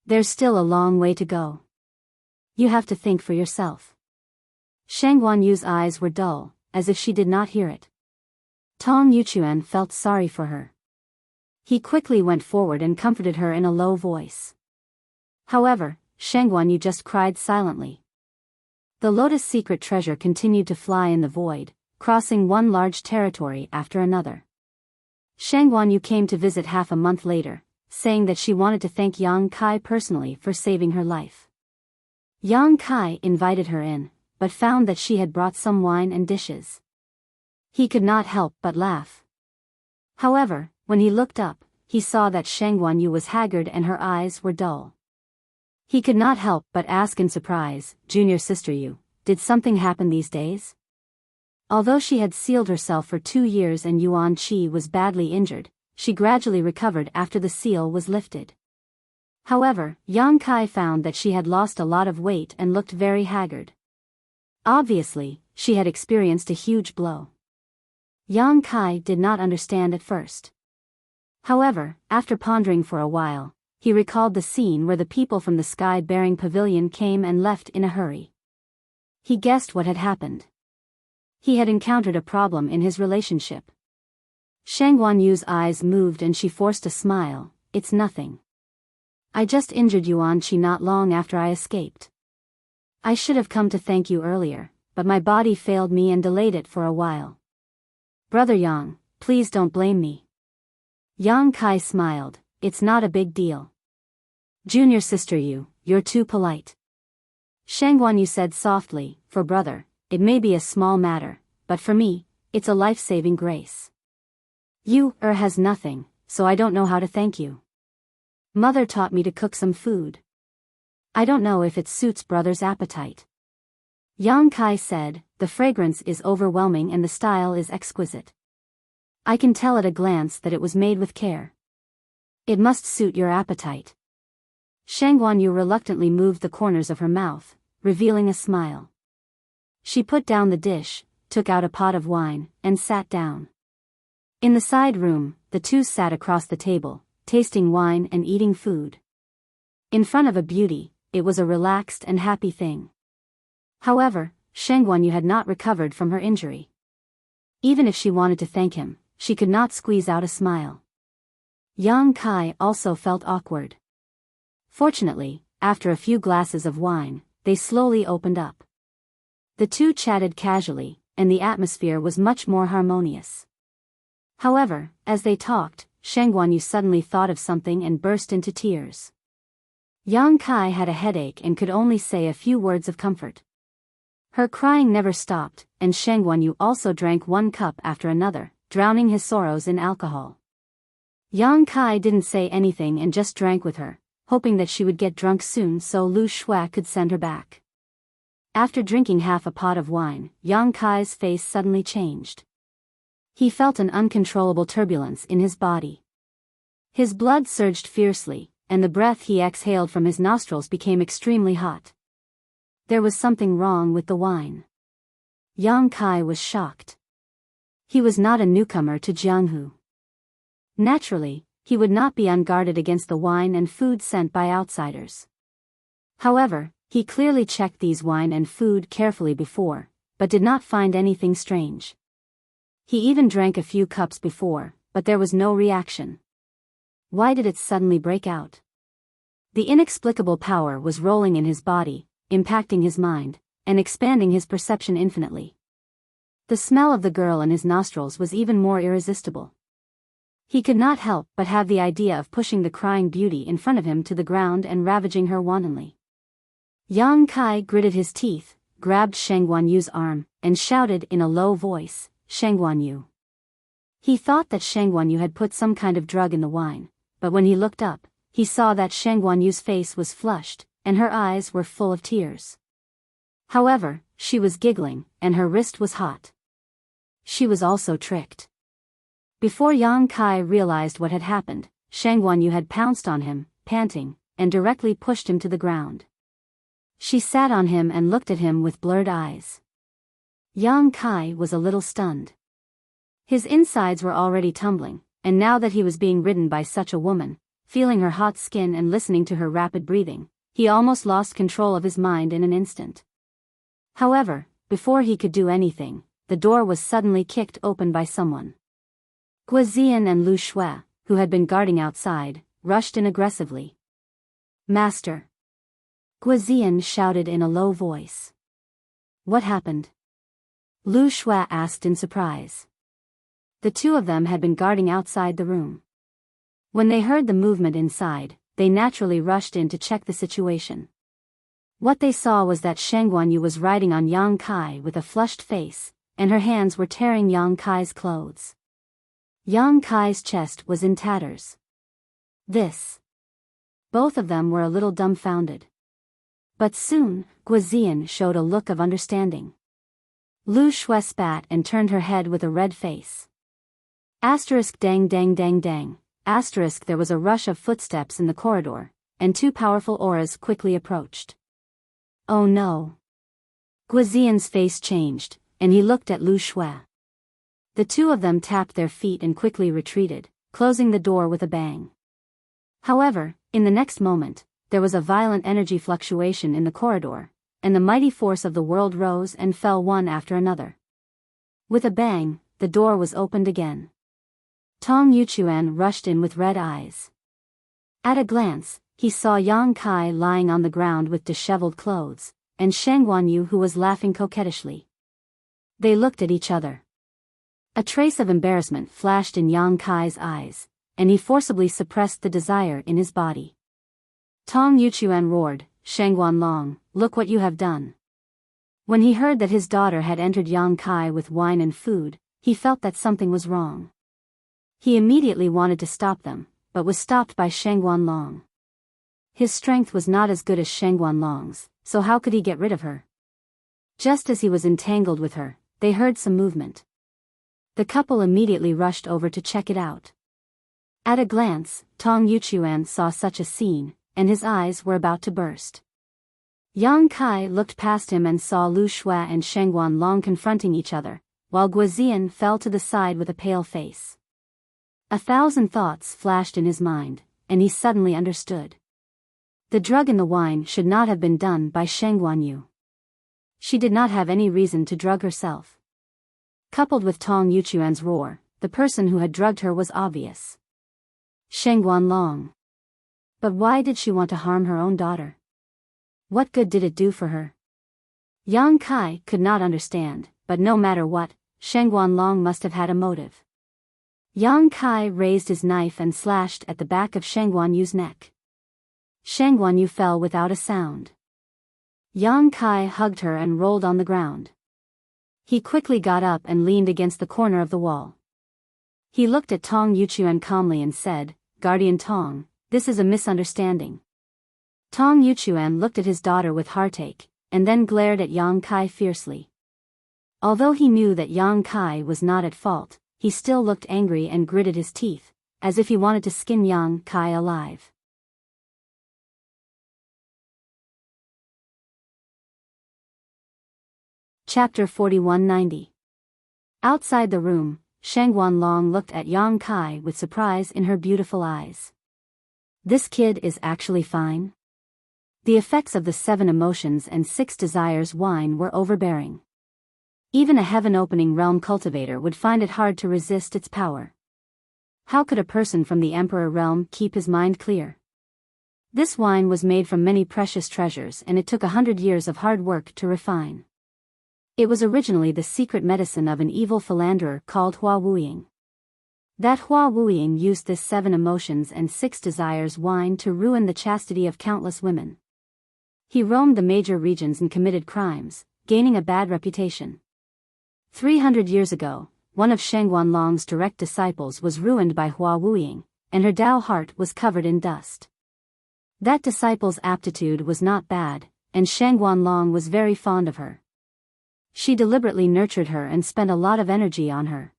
There's still a long way to go. You have to think for yourself. Shang Guanyu's eyes were dull, as if she did not hear it. Tong Yuchuan felt sorry for her. He quickly went forward and comforted her in a low voice. However, Shang Guanyu just cried silently. The lotus secret treasure continued to fly in the void, crossing one large territory after another. Shang Guanyu came to visit half a month later, saying that she wanted to thank Yang Kai personally for saving her life. Yang Kai invited her in, but found that she had brought some wine and dishes. He could not help but laugh. However, when he looked up, he saw that Shang Guanyu was haggard and her eyes were dull. He could not help but ask in surprise, Junior sister Yu, did something happen these days? Although she had sealed herself for 2 years and Yuan Qi was badly injured, she gradually recovered after the seal was lifted. However, Yang Kai found that she had lost a lot of weight and looked very haggard. Obviously, she had experienced a huge blow. Yang Kai did not understand at first. However, after pondering for a while, he recalled the scene where the people from the sky-bearing pavilion came and left in a hurry. He guessed what had happened. He had encountered a problem in his relationship. Shang Guanyu's eyes moved and she forced a smile. It's nothing. I just injured Yuan Qi not long after I escaped. I should have come to thank you earlier, but my body failed me and delayed it for a while. Brother Yang, please don't blame me. Yang Kai smiled. It's not a big deal. Junior sister you're too polite. Shang Guanyu said softly, for brother, it may be a small matter, but for me, it's a life-saving grace. You, has nothing, so I don't know how to thank you. Mother taught me to cook some food. I don't know if it suits brother's appetite. Yang Kai said, the fragrance is overwhelming and the style is exquisite. I can tell at a glance that it was made with care. It must suit your appetite. Shang Guanyu reluctantly moved the corners of her mouth, revealing a smile. She put down the dish, took out a pot of wine, and sat down. In the side room, the two sat across the table, tasting wine and eating food. In front of a beauty, it was a relaxed and happy thing. However, Shang Guanyu had not recovered from her injury. Even if she wanted to thank him, she could not squeeze out a smile. Yang Kai also felt awkward. Fortunately, after a few glasses of wine, they slowly opened up. The two chatted casually, and the atmosphere was much more harmonious. However, as they talked, Shang Guanyu suddenly thought of something and burst into tears. Yang Kai had a headache and could only say a few words of comfort. Her crying never stopped, and Shang Guanyu also drank one cup after another, drowning his sorrows in alcohol. Yang Kai didn't say anything and just drank with her, hoping that she would get drunk soon so Lu Shui could send her back. After drinking half a pot of wine, Yang Kai's face suddenly changed. He felt an uncontrollable turbulence in his body. His blood surged fiercely, and the breath he exhaled from his nostrils became extremely hot. There was something wrong with the wine. Yang Kai was shocked. He was not a newcomer to Jianghu. Naturally, he would not be unguarded against the wine and food sent by outsiders. However, he clearly checked these wine and food carefully before, but did not find anything strange. He even drank a few cups before, but there was no reaction. Why did it suddenly break out? The inexplicable power was rolling in his body, impacting his mind, and expanding his perception infinitely. The smell of the girl in his nostrils was even more irresistible. He could not help but have the idea of pushing the crying beauty in front of him to the ground and ravaging her wantonly. Yang Kai gritted his teeth, grabbed Shang Guanyu's arm, and shouted in a low voice, Shang Guanyu. He thought that Shang Guanyu had put some kind of drug in the wine, but when he looked up, he saw that Shang Guanyu's face was flushed, and her eyes were full of tears. However, she was giggling, and her wrist was hot. She was also tricked. Before Yang Kai realized what had happened, Shang Guanyu had pounced on him, panting, and directly pushed him to the ground. She sat on him and looked at him with blurred eyes. Yang Kai was a little stunned. His insides were already tumbling, and now that he was being ridden by such a woman, feeling her hot skin and listening to her rapid breathing, he almost lost control of his mind in an instant. However, before he could do anything, the door was suddenly kicked open by someone. Guazian and Lu Shui, who had been guarding outside, rushed in aggressively. Master! Guazian shouted in a low voice. What happened? Lu Shui asked in surprise. The two of them had been guarding outside the room. When they heard the movement inside, they naturally rushed in to check the situation. What they saw was that Shang Guanyu was riding on Yang Kai with a flushed face, and her hands were tearing Yang Kai's clothes. Yang Kai's chest was in tatters. This. Both of them were a little dumbfounded. But soon, Guazian showed a look of understanding. Lu Shui spat and turned her head with a red face. Asterisk dang dang dang dang. Asterisk there was a rush of footsteps in the corridor, and two powerful auras quickly approached. Oh no. Guozian's face changed, and he looked at Lu Shui. The two of them tapped their feet and quickly retreated, closing the door with a bang. However, in the next moment, there was a violent energy fluctuation in the corridor, and the mighty force of the world rose and fell one after another. With a bang, the door was opened again. Tong Yuchuan rushed in with red eyes. At a glance, he saw Yang Kai lying on the ground with disheveled clothes, and Shang Guanyu who was laughing coquettishly. They looked at each other. A trace of embarrassment flashed in Yang Kai's eyes, and he forcibly suppressed the desire in his body. Tong Yuchuan roared, "Shang Guanlong, look what you have done." When he heard that his daughter had entered Yang Kai with wine and food, he felt that something was wrong. He immediately wanted to stop them, but was stopped by Shang Guanlong. His strength was not as good as Shang Guanlong's, so how could he get rid of her? Just as he was entangled with her, they heard some movement. The couple immediately rushed over to check it out. At a glance, Tong Yuchuan saw such a scene, and his eyes were about to burst. Yang Kai looked past him and saw Lu Shui and Shang Guanlong confronting each other, while Guozian fell to the side with a pale face. 1,000 thoughts flashed in his mind, and he suddenly understood. The drug in the wine should not have been done by Shang Guanyu. She did not have any reason to drug herself. Coupled with Tong Yuchuan's roar, the person who had drugged her was obvious. Shang Guanlong. But why did she want to harm her own daughter? What good did it do for her? Yang Kai could not understand, but no matter what, Shang Guanlong must have had a motive. Yang Kai raised his knife and slashed at the back of Shang Guanyu's neck. Shang Guanyu fell without a sound. Yang Kai hugged her and rolled on the ground. He quickly got up and leaned against the corner of the wall. He looked at Tong Yuchuan calmly and said, "Guardian Tong, this is a misunderstanding." Tong Yuchuan looked at his daughter with heartache, and then glared at Yang Kai fiercely. Although he knew that Yang Kai was not at fault, he still looked angry and gritted his teeth, as if he wanted to skin Yang Kai alive. Chapter 4190. Outside the room, Shang Guanlong looked at Yang Kai with surprise in her beautiful eyes. This kid is actually fine? The effects of the 7 emotions and 6 desires wine were overbearing. Even a heaven-opening realm cultivator would find it hard to resist its power. How could a person from the Emperor realm keep his mind clear? This wine was made from many precious treasures and it took 100 years of hard work to refine. It was originally the secret medicine of an evil philanderer called Hua Wuying. That Hua Wuying used this 7 emotions and 6 desires wine to ruin the chastity of countless women. He roamed the major regions and committed crimes, gaining a bad reputation. 300 years ago, one of Shang Guanlong's direct disciples was ruined by Hua Wuying, and her Tao heart was covered in dust. That disciple's aptitude was not bad, and Shang Guanlong was very fond of her. She deliberately nurtured her and spent a lot of energy on her.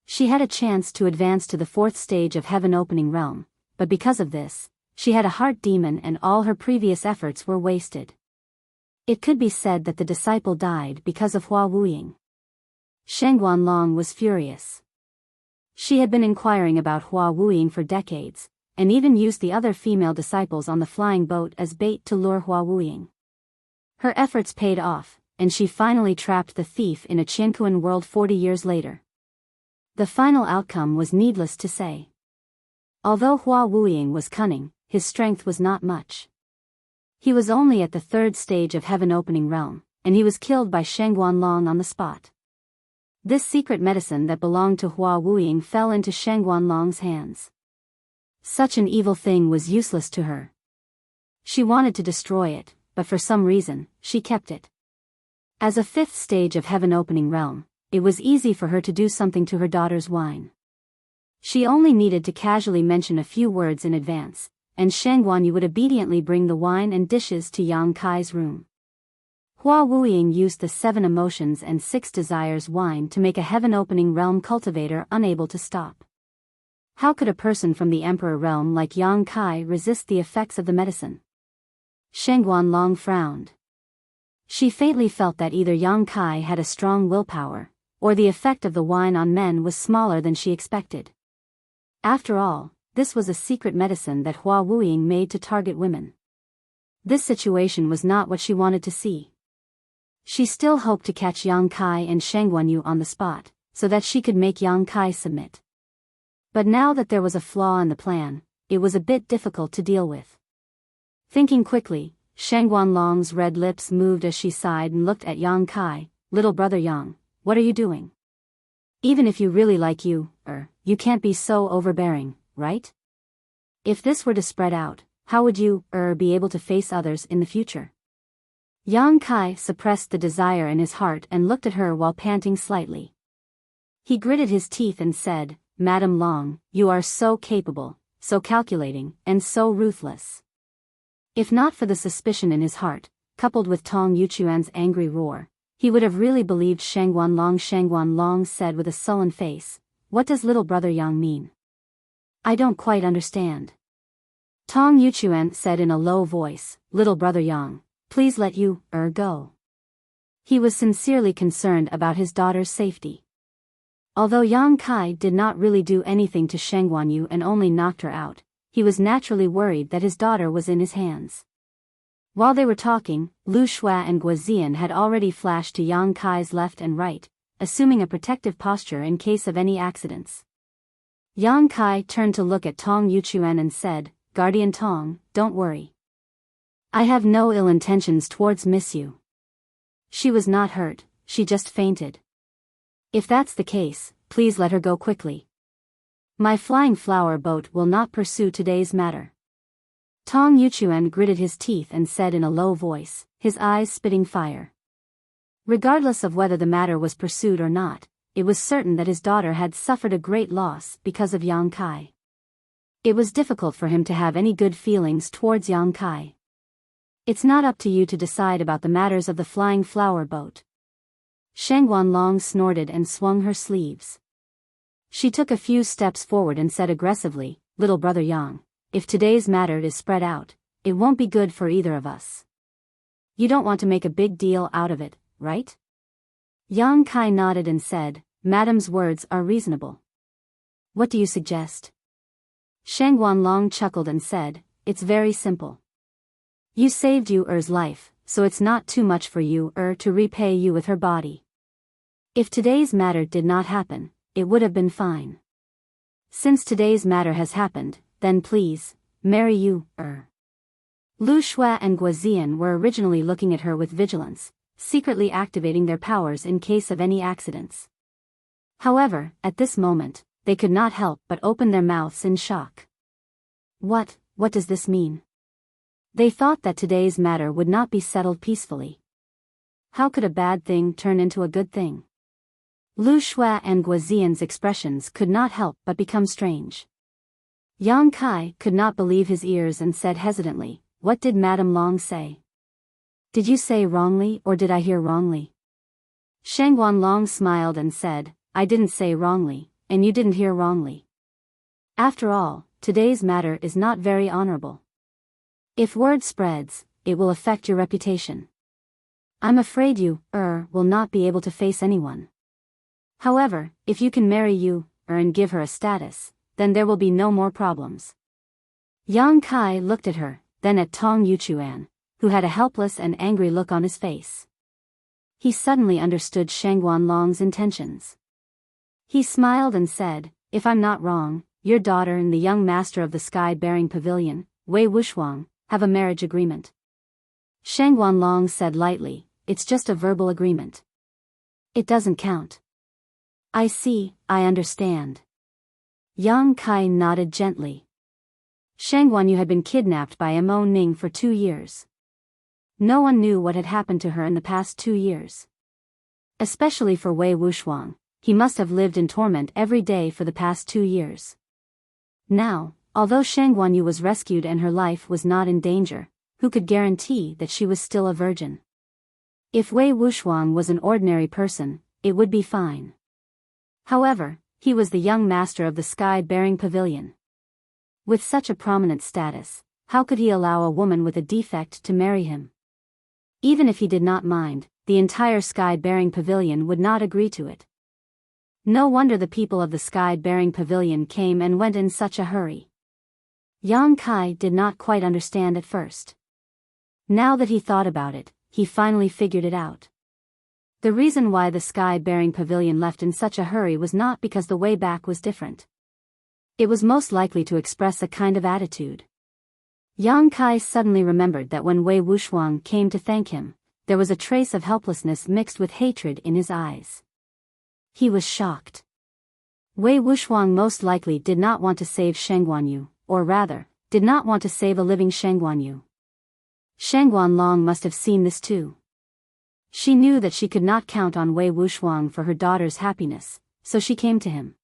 She had a chance to advance to the 4th stage of heaven-opening realm, but because of this, she had a heart demon and all her previous efforts were wasted. It could be said that the disciple died because of Hua Wuying. Shang Guanlong was furious. She had been inquiring about Hua Wuying for decades, and even used the other female disciples on the flying boat as bait to lure Hua Wuying. Her efforts paid off, and she finally trapped the thief in a Qiankuan world 40 years later. The final outcome was needless to say. Although Hua Wuying was cunning, his strength was not much. He was only at the 3rd stage of heaven-opening realm, and he was killed by Shang Guanlong on the spot. This secret medicine that belonged to Hua Wuying fell into Shang Guanlong's hands. Such an evil thing was useless to her. She wanted to destroy it, but for some reason, she kept it. As a 5th stage of heaven-opening realm, it was easy for her to do something to her daughter's wine. She only needed to casually mention a few words in advance, and Shang Guanyu would obediently bring the wine and dishes to Yang Kai's room. Hua Wuying used the 7 emotions and 6 desires wine to make a heaven-opening realm cultivator unable to stop. How could a person from the Emperor realm like Yang Kai resist the effects of the medicine? Shang Guanlong frowned. She faintly felt that either Yang Kai had a strong willpower, or the effect of the wine on men was smaller than she expected. After all, this was a secret medicine that Hua Wuying made to target women. This situation was not what she wanted to see. She still hoped to catch Yang Kai and Sheng Guanyu on the spot, so that she could make Yang Kai submit. But now that there was a flaw in the plan, it was a bit difficult to deal with. Thinking quickly, Sheng Guanlong's red lips moved as she sighed and looked at Yang Kai. Little brother Yang, what are you doing? Even if you really like you you can't be so overbearing, right? If this were to spread out, how would you, be able to face others in the future? Yang Kai suppressed the desire in his heart and looked at her while panting slightly. He gritted his teeth and said, Madam Long, you are so capable, so calculating, and so ruthless. If not for the suspicion in his heart, coupled with Tong Yuchuan's angry roar, he would have really believed Sheng Guanlong. Sheng Guanlong said with a sullen face, what does little brother Yang mean? I don't quite understand. Tong Yuchuan said in a low voice, little brother Yang, please let you, go. He was sincerely concerned about his daughter's safety. Although Yang Kai did not really do anything to Sheng Guanyu and only knocked her out, he was naturally worried that his daughter was in his hands. While they were talking, Lu Shua and Guazian had already flashed to Yang Kai's left and right, assuming a protective posture in case of any accidents. Yang Kai turned to look at Tong Yuchuan and said, Guardian Tong, don't worry. I have no ill intentions towards Miss Yu. She was not hurt, she just fainted. If that's the case, please let her go quickly. My flying flower boat will not pursue today's matter. Tong Yuchuan gritted his teeth and said in a low voice, his eyes spitting fire. Regardless of whether the matter was pursued or not, it was certain that his daughter had suffered a great loss because of Yang Kai. It was difficult for him to have any good feelings towards Yang Kai. It's not up to you to decide about the matters of the flying flower boat. Sheng Guanlong snorted and swung her sleeves. She took a few steps forward and said aggressively, little brother Yang, if today's matter is spread out, it won't be good for either of us. You don't want to make a big deal out of it, right? Yang Kai nodded and said, Madam's words are reasonable. What do you suggest? Sheng Guanlong chuckled and said, it's very simple. You saved Yu-er's life, so it's not too much for Yu-er to repay you with her body. If today's matter did not happen, it would have been fine. Since today's matter has happened, then please, marry Yu-er. Lu Shua and Guazian were originally looking at her with vigilance, secretly activating their powers in case of any accidents. However, at this moment, they could not help but open their mouths in shock. What does this mean? They thought that today's matter would not be settled peacefully. How could a bad thing turn into a good thing? Lu Shua and Guazian's expressions could not help but become strange. Yang Kai could not believe his ears and said hesitantly, what did Madame Long say? Did you say wrongly or did I hear wrongly? Sheng Guanlong smiled and said, I didn't say wrongly, and you didn't hear wrongly. After all, today's matter is not very honorable. If word spreads, it will affect your reputation. I'm afraid you, will not be able to face anyone. However, if you can marry Yu, and give her a status, then there will be no more problems. Yang Kai looked at her, then at Tong Yuchuan, who had a helpless and angry look on his face. He suddenly understood Sheng Guanlong's intentions. He smiled and said, if I'm not wrong, your daughter and the young master of the sky-bearing pavilion, Wei Wuxuang, have a marriage agreement. Sheng Guanlong said lightly, it's just a verbal agreement. It doesn't count. I see, I understand. Yang Kai nodded gently. Sheng Guanyu had been kidnapped by Mo Ning for 2 years. No one knew what had happened to her in the past 2 years. Especially for Wei Wuxuang, he must have lived in torment every day for the past 2 years. Now, although Sheng Guanyu was rescued and her life was not in danger, who could guarantee that she was still a virgin? If Wei Wuxuang was an ordinary person, it would be fine. However, he was the young master of the sky-bearing pavilion. With such a prominent status, how could he allow a woman with a defect to marry him? Even if he did not mind, the entire sky-bearing pavilion would not agree to it. No wonder the people of the sky-bearing pavilion came and went in such a hurry. Yang Kai did not quite understand at first. Now that he thought about it, he finally figured it out. The reason why the sky-bearing pavilion left in such a hurry was not because the way back was different. It was most likely to express a kind of attitude. Yang Kai suddenly remembered that when Wei Wuxiang came to thank him, there was a trace of helplessness mixed with hatred in his eyes. He was shocked. Wei Wuxiang most likely did not want to save Sheng Guanyu, or rather, did not want to save a living Sheng Guanyu. Sheng Guanlong must have seen this too. She knew that she could not count on Wei Wuxiang for her daughter's happiness, so she came to him.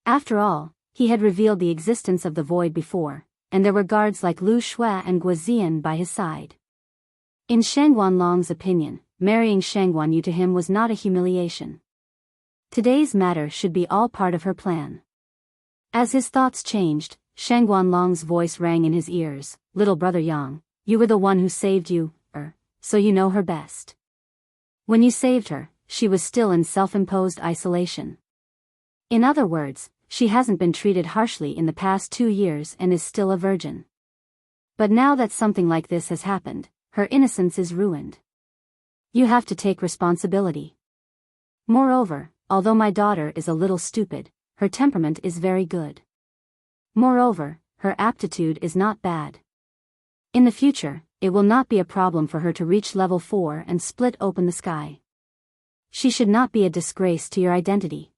After all, he had revealed the existence of the void before, and there were guards like Lu Shui and Guozian by his side. In Sheng Guanlong's opinion, marrying Sheng Guanyu to him was not a humiliation. Today's matter should be all part of her plan. As his thoughts changed, Sheng Guanlong's voice rang in his ears, "Little brother Yang, you were the one who saved you, so you know her best. When you saved her, she was still in self-imposed isolation. In other words, she hasn't been treated harshly in the past 2 years and is still a virgin. But now that something like this has happened, her innocence is ruined. You have to take responsibility. Moreover, although my daughter is a little stupid, her temperament is very good. Moreover, her aptitude is not bad. In the future, it will not be a problem for her to reach level 4 and split open the sky. She should not be a disgrace to your identity.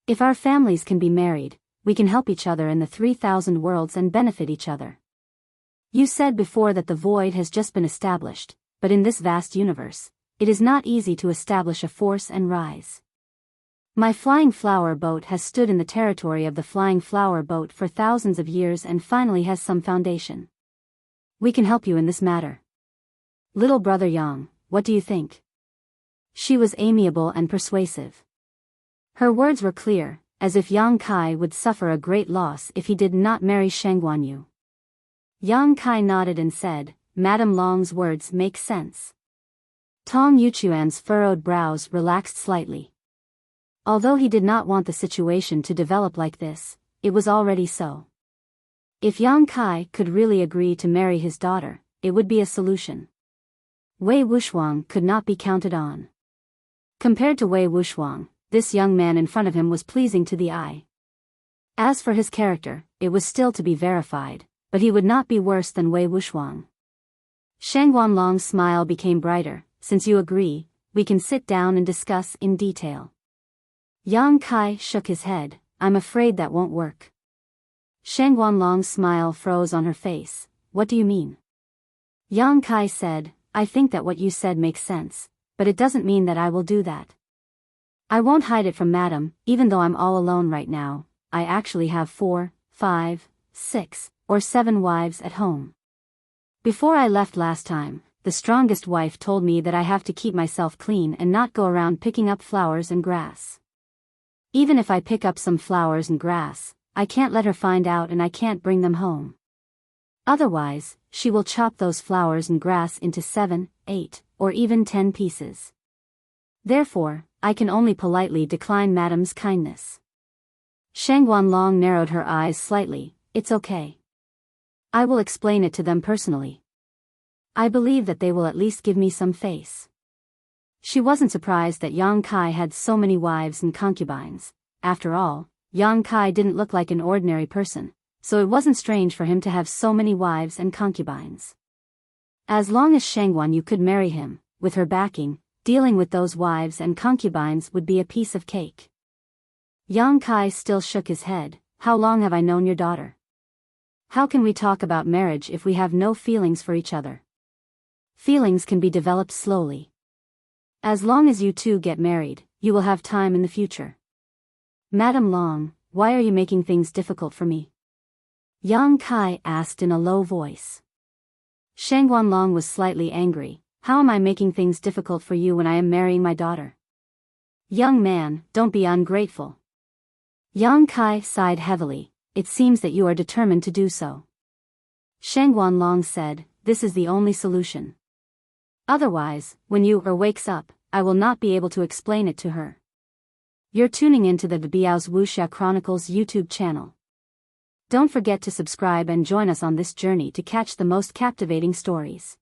If our families can be married, we can help each other in the 3,000 worlds and benefit each other. You said before that the void has just been established, but in this vast universe, it is not easy to establish a force and rise. My flying flower boat has stood in the territory of the flying flower boat for thousands of years and finally has some foundation. We can help you in this matter. Little brother Yang, what do you think?" She was amiable and persuasive. Her words were clear, as if Yang Kai would suffer a great loss if he did not marry Sheng Guanyu. Yang Kai nodded and said, "Madame Long's words make sense." Tong Yuchuan's furrowed brows relaxed slightly. Although he did not want the situation to develop like this, it was already so. If Yang Kai could really agree to marry his daughter, it would be a solution. Wei Wuxiang could not be counted on. Compared to Wei Wuxiang, this young man in front of him was pleasing to the eye. As for his character, it was still to be verified, but he would not be worse than Wei Wuxiang. Sheng Guanlong's smile became brighter. "Since you agree, we can sit down and discuss in detail." Yang Kai shook his head. "I'm afraid that won't work." Sheng Guanlong's smile froze on her face. "What do you mean?" Yang Kai said, "I think that what you said makes sense, but it doesn't mean that I will do that. I won't hide it from Madam, even though I'm all alone right now. I actually have 4, 5, 6, or 7 wives at home. Before I left last time, the strongest wife told me that I have to keep myself clean and not go around picking up flowers and grass. Even if I pick up some flowers and grass, I can't let her find out and I can't bring them home. Otherwise, she will chop those flowers and grass into 7, 8, or even 10 pieces. Therefore, I can only politely decline Madam's kindness." Sheng Guanlong narrowed her eyes slightly. "It's okay. I will explain it to them personally. I believe that they will at least give me some face." She wasn't surprised that Yang Kai had so many wives and concubines. After all, Yang Kai didn't look like an ordinary person, so it wasn't strange for him to have so many wives and concubines. As long as Sheng Guanyu could marry him, with her backing, dealing with those wives and concubines would be a piece of cake. Yang Kai still shook his head. "How long have I known your daughter? How can we talk about marriage if we have no feelings for each other? Feelings can be developed slowly. As long as you two get married, you will have time in the future. Madam Long, why are you making things difficult for me?" Yang Kai asked in a low voice. Sheng Guanlong was slightly angry. "How am I making things difficult for you when I am marrying my daughter? Young man, don't be ungrateful." Yang Kai sighed heavily. "It seems that you are determined to do so." Sheng Guanlong said, "This is the only solution. Otherwise, when Yu wakes up, I will not be able to explain it to her. You're tuning into the Biyao's Wuxia Chronicles YouTube channel. Don't forget to subscribe and join us on this journey to catch the most captivating stories.